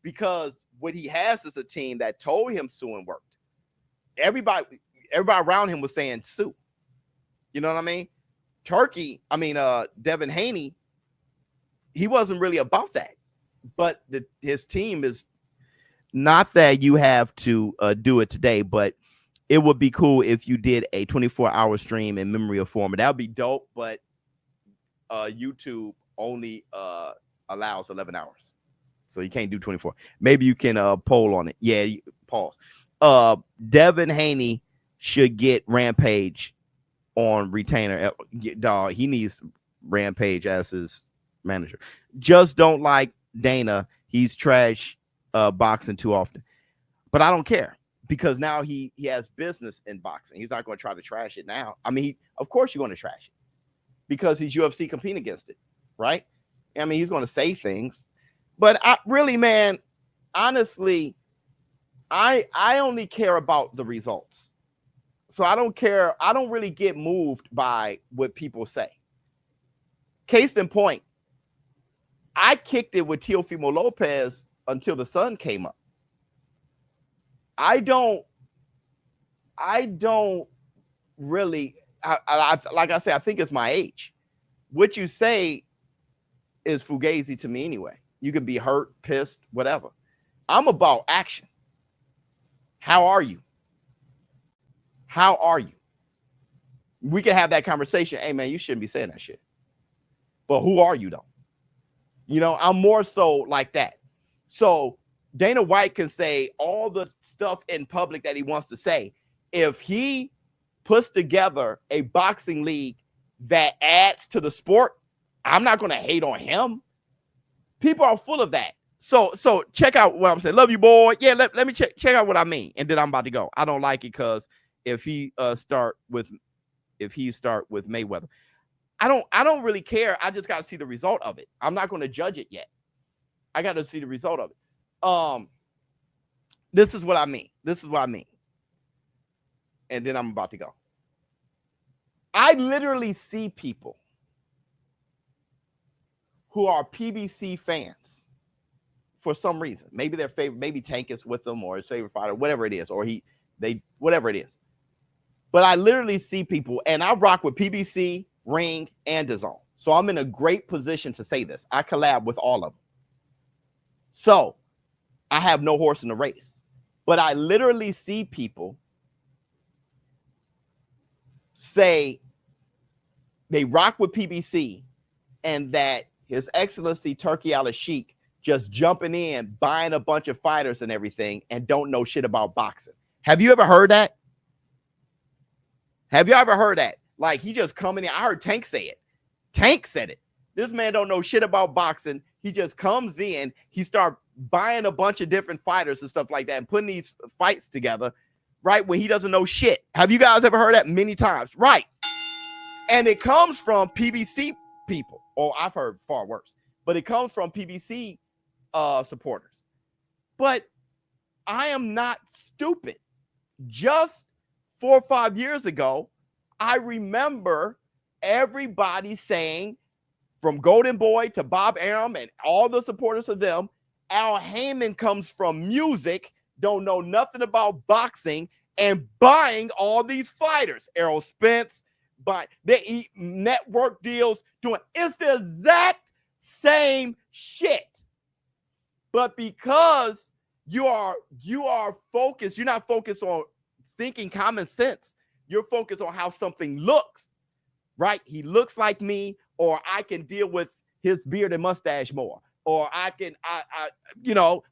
because what he has is a team that told him suing worked. Everybody around him was saying sue. You know what I mean? Devin Haney, he wasn't really about that. But his team is not that you have to do it today, but it would be cool if you did a 24-hour stream in memory of Forema. That would be dope, but YouTube only allows 11 hours. So you can't do 24. Maybe you can poll on it. Yeah, pause. Devin Haney should get Rampage on retainer. Dog, he needs Rampage as his manager. Just don't like Dana. He's trash boxing too often. But I don't care because now he has business in boxing. He's not going to try to trash it now. I mean, of course you're going to trash it because he's UFC competing against it, right? I mean, he's going to say things. But I really, man, honestly, I only care about the results. So I don't care. I don't really get moved by what people say. Case in point, I kicked it with Teofimo Lopez until the sun came up. I don't really, like I said, I think it's my age. What you say is fugazi to me anyway. You can be hurt, pissed, whatever. I'm about action. How are you? How are you? We can have that conversation. Hey, man, you shouldn't be saying that shit. But who are you, though? You know, I'm more so like that. So Dana White can say all the stuff in public that he wants to say. If he puts together a boxing league that adds to the sport, I'm not going to hate on him. People are full of that. So check out what I'm saying. Love you, boy. Yeah, let me check out what I mean. And then I'm about to go. I don't like it because if he start with Mayweather, I don't really care. I just got to see the result of it. I'm not going to judge it yet. I got to see the result of it. This is what I mean. And then I'm about to go. I literally see people who are PBC fans for some reason. Maybe their favorite, maybe Tank is with them or his favorite fighter, whatever it is, or whatever it is. But I literally see people, and I rock with PBC, Ring, and DAZN. So I'm in a great position to say this. I collab with all of them. So I have no horse in the race. But I literally see people say they rock with PBC and that His Excellency Turki Al-Sheikh just jumping in, buying a bunch of fighters and everything and don't know shit about boxing. Have you ever heard that? Have you ever heard that? Like he just coming in. I heard Tank say it. Tank said it. This man don't know shit about boxing. He just comes in. He start buying a bunch of different fighters and stuff like that and putting these fights together, right? When he doesn't know shit. Have you guys ever heard that? Many times, right? And it comes from PBC people. Oh, I've heard far worse, but it comes from PBC supporters. But I am not stupid. Just 4 or 5 years ago, I remember everybody saying, from Golden Boy to Bob Arum and all the supporters of them, Al Heyman comes from music, don't know nothing about boxing, and buying all these fighters. Errol Spence, but they eat network deals, doing it's the exact same shit. But because you are focused, you're not focused on thinking common sense. You're focused on how something looks, right? He looks like me, or I can deal with his beard and mustache more, or I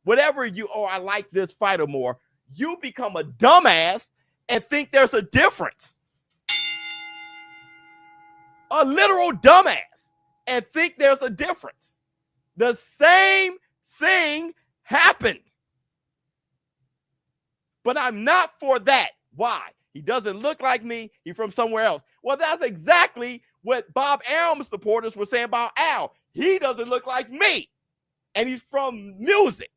whatever you, or I like this fighter more. You become a dumbass and think there's a difference. A literal dumbass and think there's a difference. The same thing happened. But I'm not for that. Why? He doesn't look like me. He's from somewhere else. Well, that's exactly what Bob Arum's supporters were saying about Al. He doesn't look like me. And he's from music.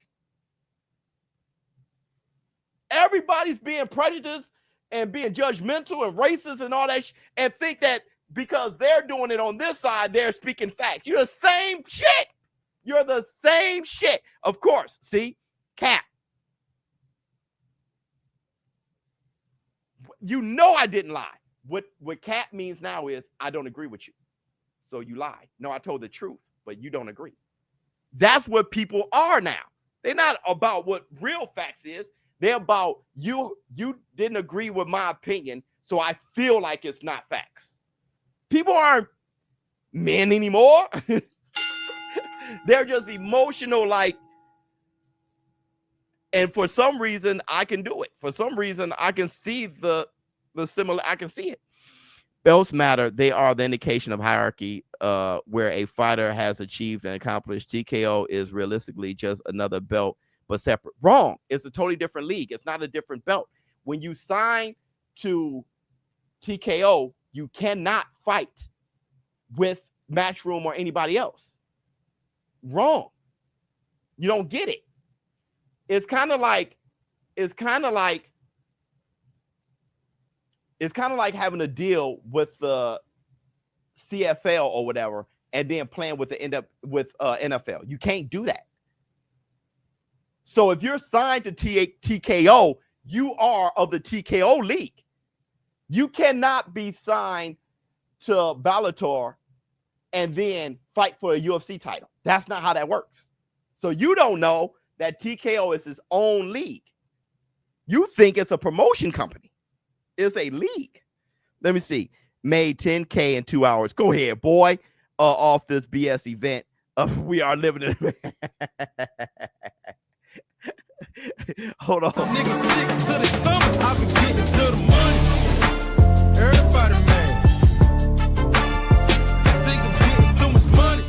Everybody's being prejudiced and being judgmental and racist and all that and think that because they're doing it on this side, they're speaking facts. You're the same shit. You're the same shit. Of course. See? Cap. You know I didn't lie. What cap means now is I don't agree with you. So you lie. No, I told the truth, but you don't agree. That's what people are now. They're not about what real facts is. They're about you didn't agree with my opinion, so I feel like it's not facts. People aren't men anymore. They're just emotional, like, and for some reason I can do it. For some reason I can see the similar, I can see it. Belts matter. They are the indication of hierarchy where a fighter has achieved and accomplished. TKO is realistically just another belt, but separate. Wrong. It's a totally different league. It's not a different belt. When you sign to TKO, you cannot fight with Matchroom or anybody else. Wrong. You don't get it. It's kind of like having a deal with the CFL or whatever, and then playing with NFL. You can't do that. So if you're signed to TKO, you are of the TKO league. You cannot be signed to Bellator and then fight for a UFC title. That's not how that works. So you don't know that TKO is his own league. You think it's a promotion company. It's a league. Let me see. Made 10K in 2 hours. Go ahead, boy. Off this BS event. We are living in. Hold on. Niggas sick to the stomach. I've been getting to the money. Everybody mad. Think I'm getting too much money.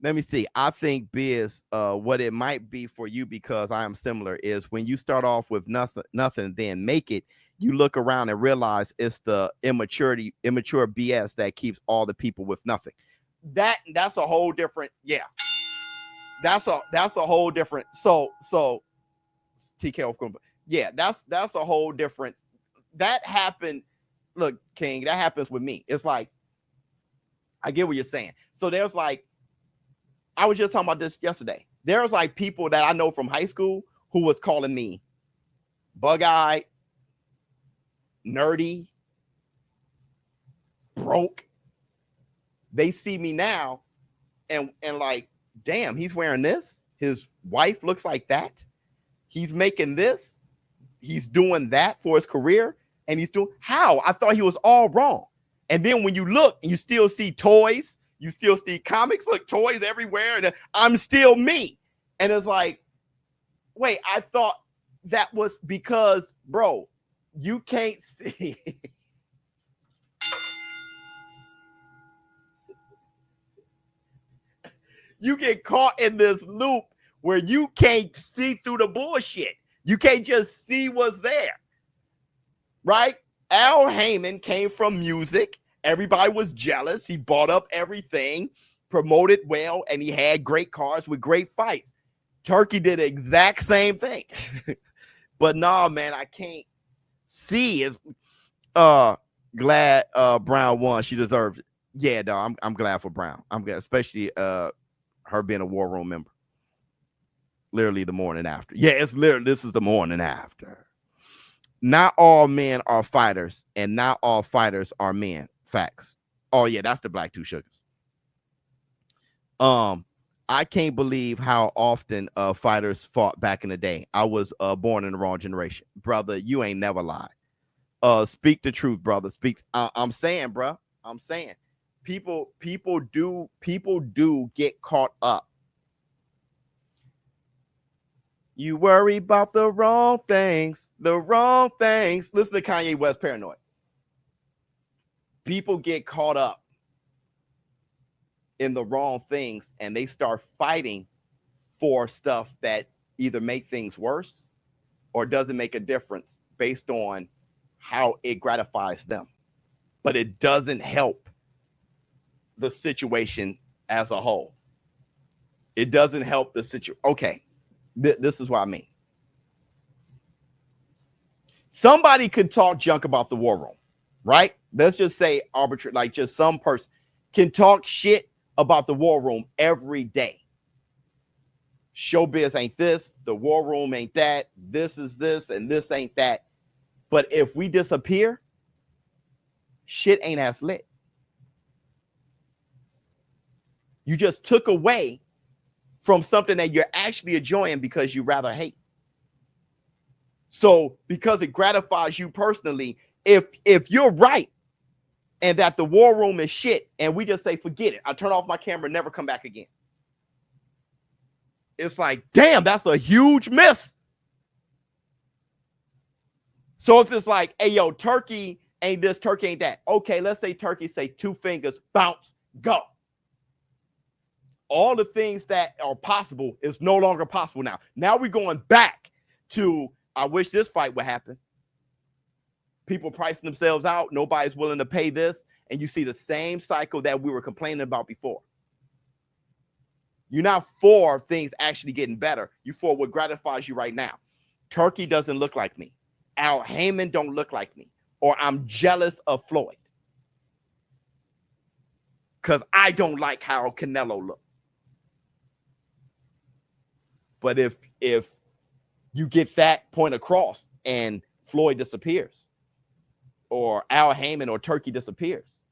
Let me see. I think Biz, what it might be for you, because I am similar, is when you start off with nothing, then make it. You look around and realize it's the immature BS that keeps all the people with nothing. That's a whole different, yeah. That's a whole different. So TK, yeah, that's a whole different. That happened. Look, King, that happens with me. It's like, I get what you're saying. So there's like, I was just talking about this yesterday. There's like people that I know from high school who was calling me bug-eyed, nerdy, broke. They see me now and like, damn, he's wearing this. His wife looks like that. He's making this. He's doing that for his career. And he's doing how? I thought he was all wrong. And then when you look, you still see toys. You still see comics. Look, toys everywhere. And I'm still me. And it's like, wait, I thought that was because, bro, you can't see. You get caught in this loop where you can't see through the bullshit. You can't just see what's there. Right? Al Heyman came from music. Everybody was jealous. He bought up everything, promoted well, and he had great cars with great fights. Turkey did the exact same thing. But nah, man, I can't see. Is glad Brown won. She deserves it. Yeah, dog, I'm glad for Brown. I'm glad, especially her being a War Room member. Literally the morning after. Yeah, it's literally, this is the morning after. Not all men are fighters, and not all fighters are men. Facts. Oh yeah, that's the Black Two Sugars. I can't believe how often fighters fought back in the day. I was born in the wrong generation. Brother, you ain't never lied. Speak the truth, brother. Speak. I'm saying, bro. I'm saying. People do get caught up. You worry about the wrong things. Listen to Kanye West, Paranoid. People get caught up in the wrong things, and they start fighting for stuff that either make things worse or doesn't make a difference based on how it gratifies them. But it doesn't help the situation as a whole. It doesn't help the situation. Okay, this is what I mean. Somebody could talk junk about the War Room, right? Let's just say arbitrary, like just some person can talk shit about the War Room every day. Showbiz ain't this, the War Room ain't that, this is this, and this ain't that. But if we disappear, shit ain't as lit. You just took away from something that you're actually enjoying because you rather hate. So because it gratifies you personally, if you're right and that the War Room is shit and we just say, forget it, I turn off my camera, never come back again. It's like, damn, that's a huge miss. So if it's like, hey, yo, Turkey ain't this, Turkey ain't that. Okay, let's say Turkey say 2 fingers, bounce, go. All the things that are possible is no longer possible now. Now we're going back to, I wish this fight would happen. People pricing themselves out. Nobody's willing to pay this. And you see the same cycle that we were complaining about before. You're not for things actually getting better. You're for what gratifies you right now. Turkey doesn't look like me. Al Heyman don't look like me. Or I'm jealous of Floyd. Because I don't like how Canelo looked. But if you get that point across and Floyd disappears, or Al Heyman or Turkey disappears,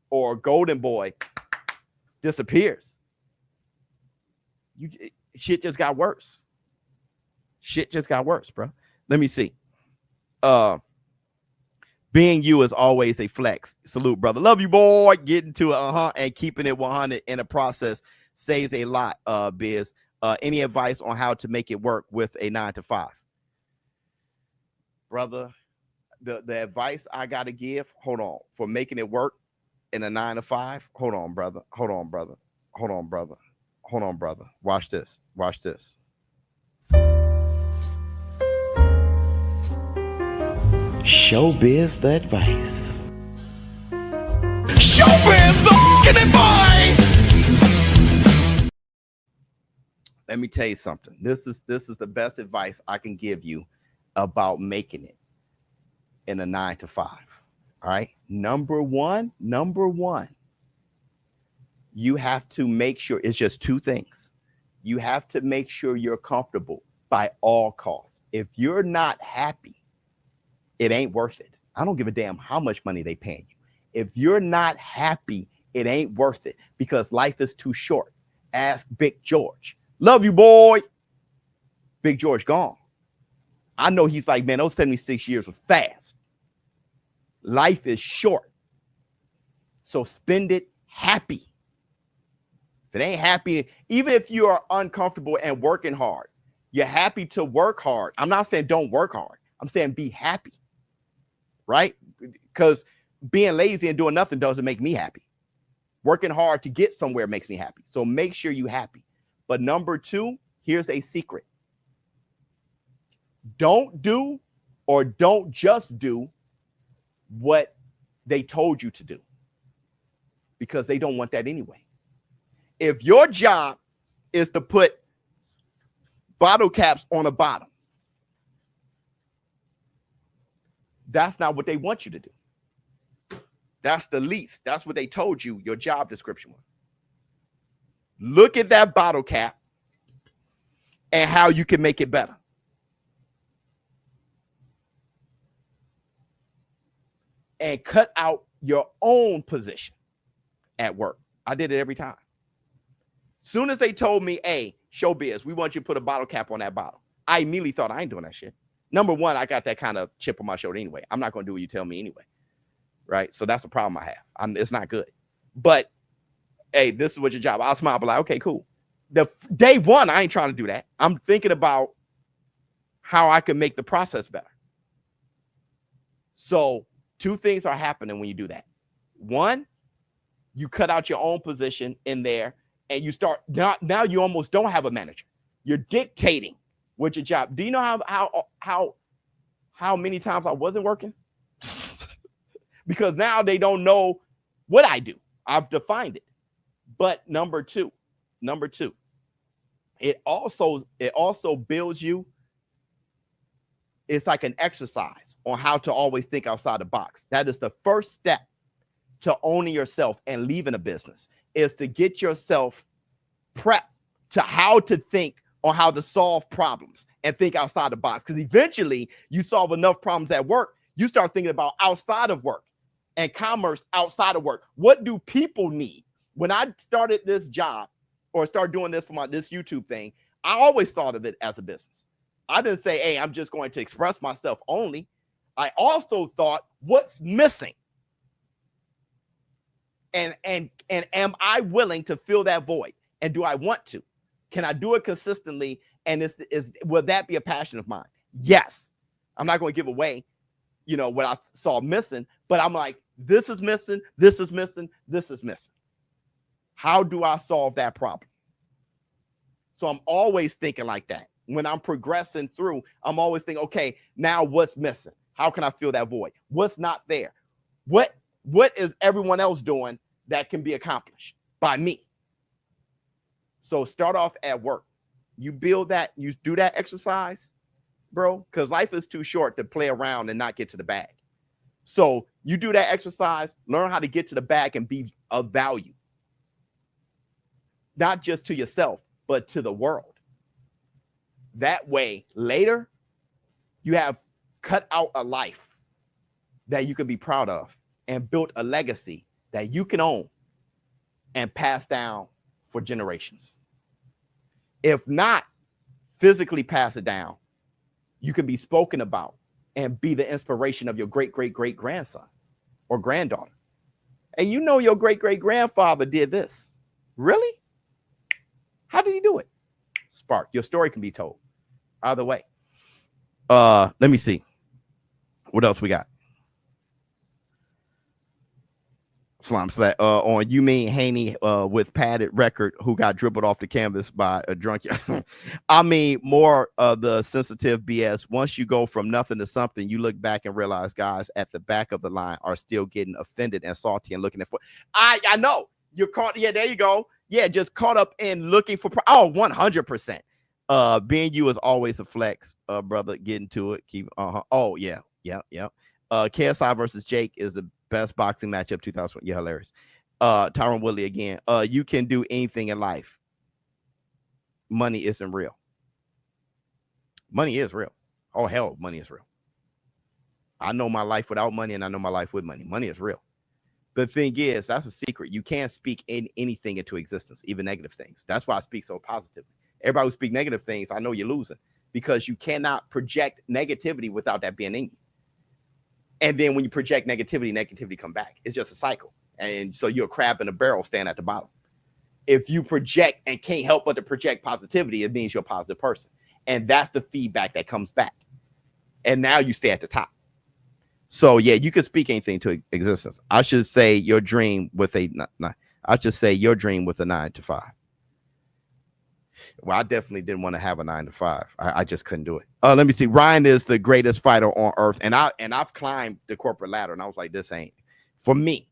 or Golden Boy disappears, shit just got worse. Shit just got worse, bro. Let me see. Being you is always a flex. Salute, brother. Love you, boy. Getting to it, and keeping it 100 in the process. says a lot, Biz. Any advice on how to make it work with a 9 to 5? Brother, the advice I got to give, hold on, for making it work in a 9 to 5. Hold on, brother. Hold on, brother. Hold on, brother. Hold on, brother. Watch this. Watch this. Showbiz the advice. Showbiz the advice. Let me tell you something. This is the best advice I can give you about making it in a 9 to 5. All right. Number one, you have to make sure it's just two things. You have to make sure you're comfortable by all costs. If you're not happy, it ain't worth it. I don't give a damn how much money they paying you. If you're not happy, it ain't worth it because life is too short. Ask Big George. Love you, boy. Big George gone. I know he's like, man, those 76 years was fast. Life is short. So spend it happy. If it ain't happy, even if you are uncomfortable and working hard, you're happy to work hard. I'm not saying don't work hard. I'm saying be happy. Right? Because being lazy and doing nothing doesn't make me happy. Working hard to get somewhere makes me happy. So make sure you're happy. But number two, here's a secret. Don't do or don't just do what they told you to do because they don't want that anyway. If your job is to put bottle caps on a bottom, that's not what they want you to do. That's the least. That's what they told you your job description was. Look at that bottle cap and how you can make it better. And cut out your own position at work. I did it every time. Soon as they told me, hey, Showbiz, we want you to put a bottle cap on that bottle, I immediately thought, I ain't doing that shit. Number one, I got that kind of chip on my shoulder anyway. I'm not going to do what you tell me anyway. Right? So that's a problem I have. It's not good. But, hey, this is what your job. I'll smile, but like, okay, cool. The day one, I ain't trying to do that. I'm thinking about how I can make the process better. So two things are happening when you do that. One, you cut out your own position in there and you start now you almost don't have a manager. You're dictating what your job. Do you know how many times I wasn't working? Because now they don't know what I do. I've defined it. But number two, it also builds you. It's like an exercise on how to always think outside the box. That is the first step to owning yourself and leaving a business, is to get yourself prepped to how to think on how to solve problems and think outside the box. Because eventually you solve enough problems at work, you start thinking about outside of work and commerce outside of work. What do people need? When I started this job or started doing this for this YouTube thing, I always thought of it as a business. I didn't say, hey, I'm just going to express myself only. I also thought, what's missing? And am I willing to fill that void? And do I want to? Can I do it consistently? And will that be a passion of mine? Yes. I'm not going to give away, what I saw missing, but I'm like, this is missing, this is missing, this is missing. How do I solve that problem? So I'm always thinking like that. When I'm progressing through, I'm always thinking, okay, now what's missing? How can I fill that void? What's not there? What is everyone else doing that can be accomplished by me? So start off at work. You build that, you do that exercise, bro, because life is too short to play around and not get to the bag. So you do that exercise, learn how to get to the bag and be of value. Not just to yourself, but to the world. That way, later, you have cut out a life that you can be proud of and built a legacy that you can own and pass down for generations. If not, physically pass it down. You can be spoken about and be the inspiration of your great-great-great-grandson or granddaughter. And your great-great-grandfather did this. Really? How did he do it? Spark. Your story can be told either way. Let me see. What else we got? Slime Slack on you mean Haney with padded record who got dribbled off the canvas by a drunk. I mean more the sensitive BS. Once you go from nothing to something, you look back and realize guys at the back of the line are still getting offended and salty and looking at I know you're caught. Yeah, there you go. Yeah, just caught up in looking for 100%. Being you is always a flex, brother. Getting to it. Keep oh yeah. KSI versus Jake is the best boxing matchup 2020. Yeah, hilarious. Tyron Wyllie again. You can do anything in life. Money isn't real. Money is real. Oh hell, money is real. I know my life without money and I know my life with money. Money is real. The thing is, that's a secret. You can't speak in anything into existence, even negative things. That's why I speak so positively. Everybody who speak negative things, I know you're losing because you cannot project negativity without that being in you. And then when you project negativity come back. It's just a cycle. And so you're a crab in a barrel standing at the bottom. If you project and can't help but to project positivity, it means you're a positive person. And that's the feedback that comes back. And now you stay at the top. So yeah, you can speak anything to existence. I should say your dream with a 9 to 5. Well, I definitely didn't want to have a 9 to 5. I just couldn't do it. Let me see. Ryan is the greatest fighter on earth, and I've climbed the corporate ladder, and I was like, this ain't for me.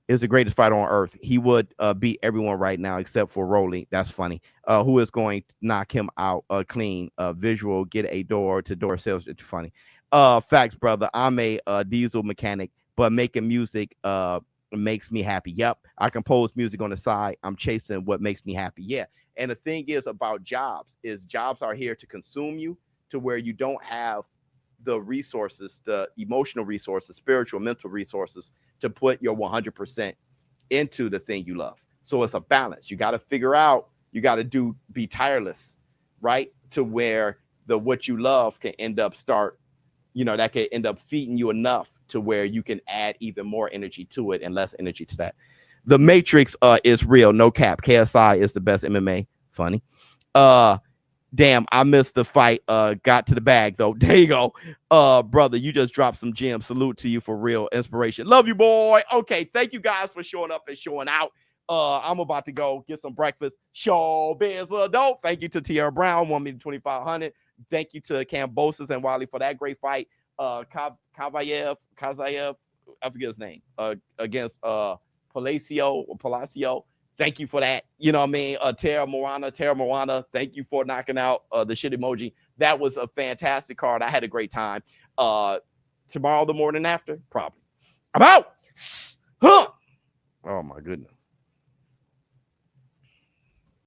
Is the greatest fighter on earth. He would beat everyone right now except for Rolly. That's funny. Who is going to knock him out clean? Visual, get a door-to-door sales. It's funny. Facts, brother. I'm a diesel mechanic, but making music makes me happy. Yep, I compose music on the side. I'm chasing what makes me happy. Yeah, and the thing is about jobs is jobs are here to consume you to where you don't have the resources, the emotional resources, spiritual, mental resources to put your 100% into the thing you love. So it's a balance. You got to figure out. You got to be tireless, right? To where what you love can end up that can end up feeding you enough to where you can add even more energy to it and less energy to that. The Matrix is real, no cap. KSI is the best MMA. Funny. Damn, I missed the fight. Got to the bag though. There you go. Brother, you just dropped some gems. Salute to you for real. Inspiration. Love you, boy. Okay, thank you guys for showing up and showing out. I'm about to go get some breakfast. ShowBizzTheAdult. Thank you to Tiara Brown, won me the 2,500. Thank you to Kambosos and Wyllie for that great fight. KATHAEV, I forget his name, against Palacios. Thank you for that. You know what I mean? Teremoana, thank you for knocking out the shit emoji. That was a fantastic card. I had a great time. Tomorrow, the morning after, probably. I'm out. Huh. Oh my goodness.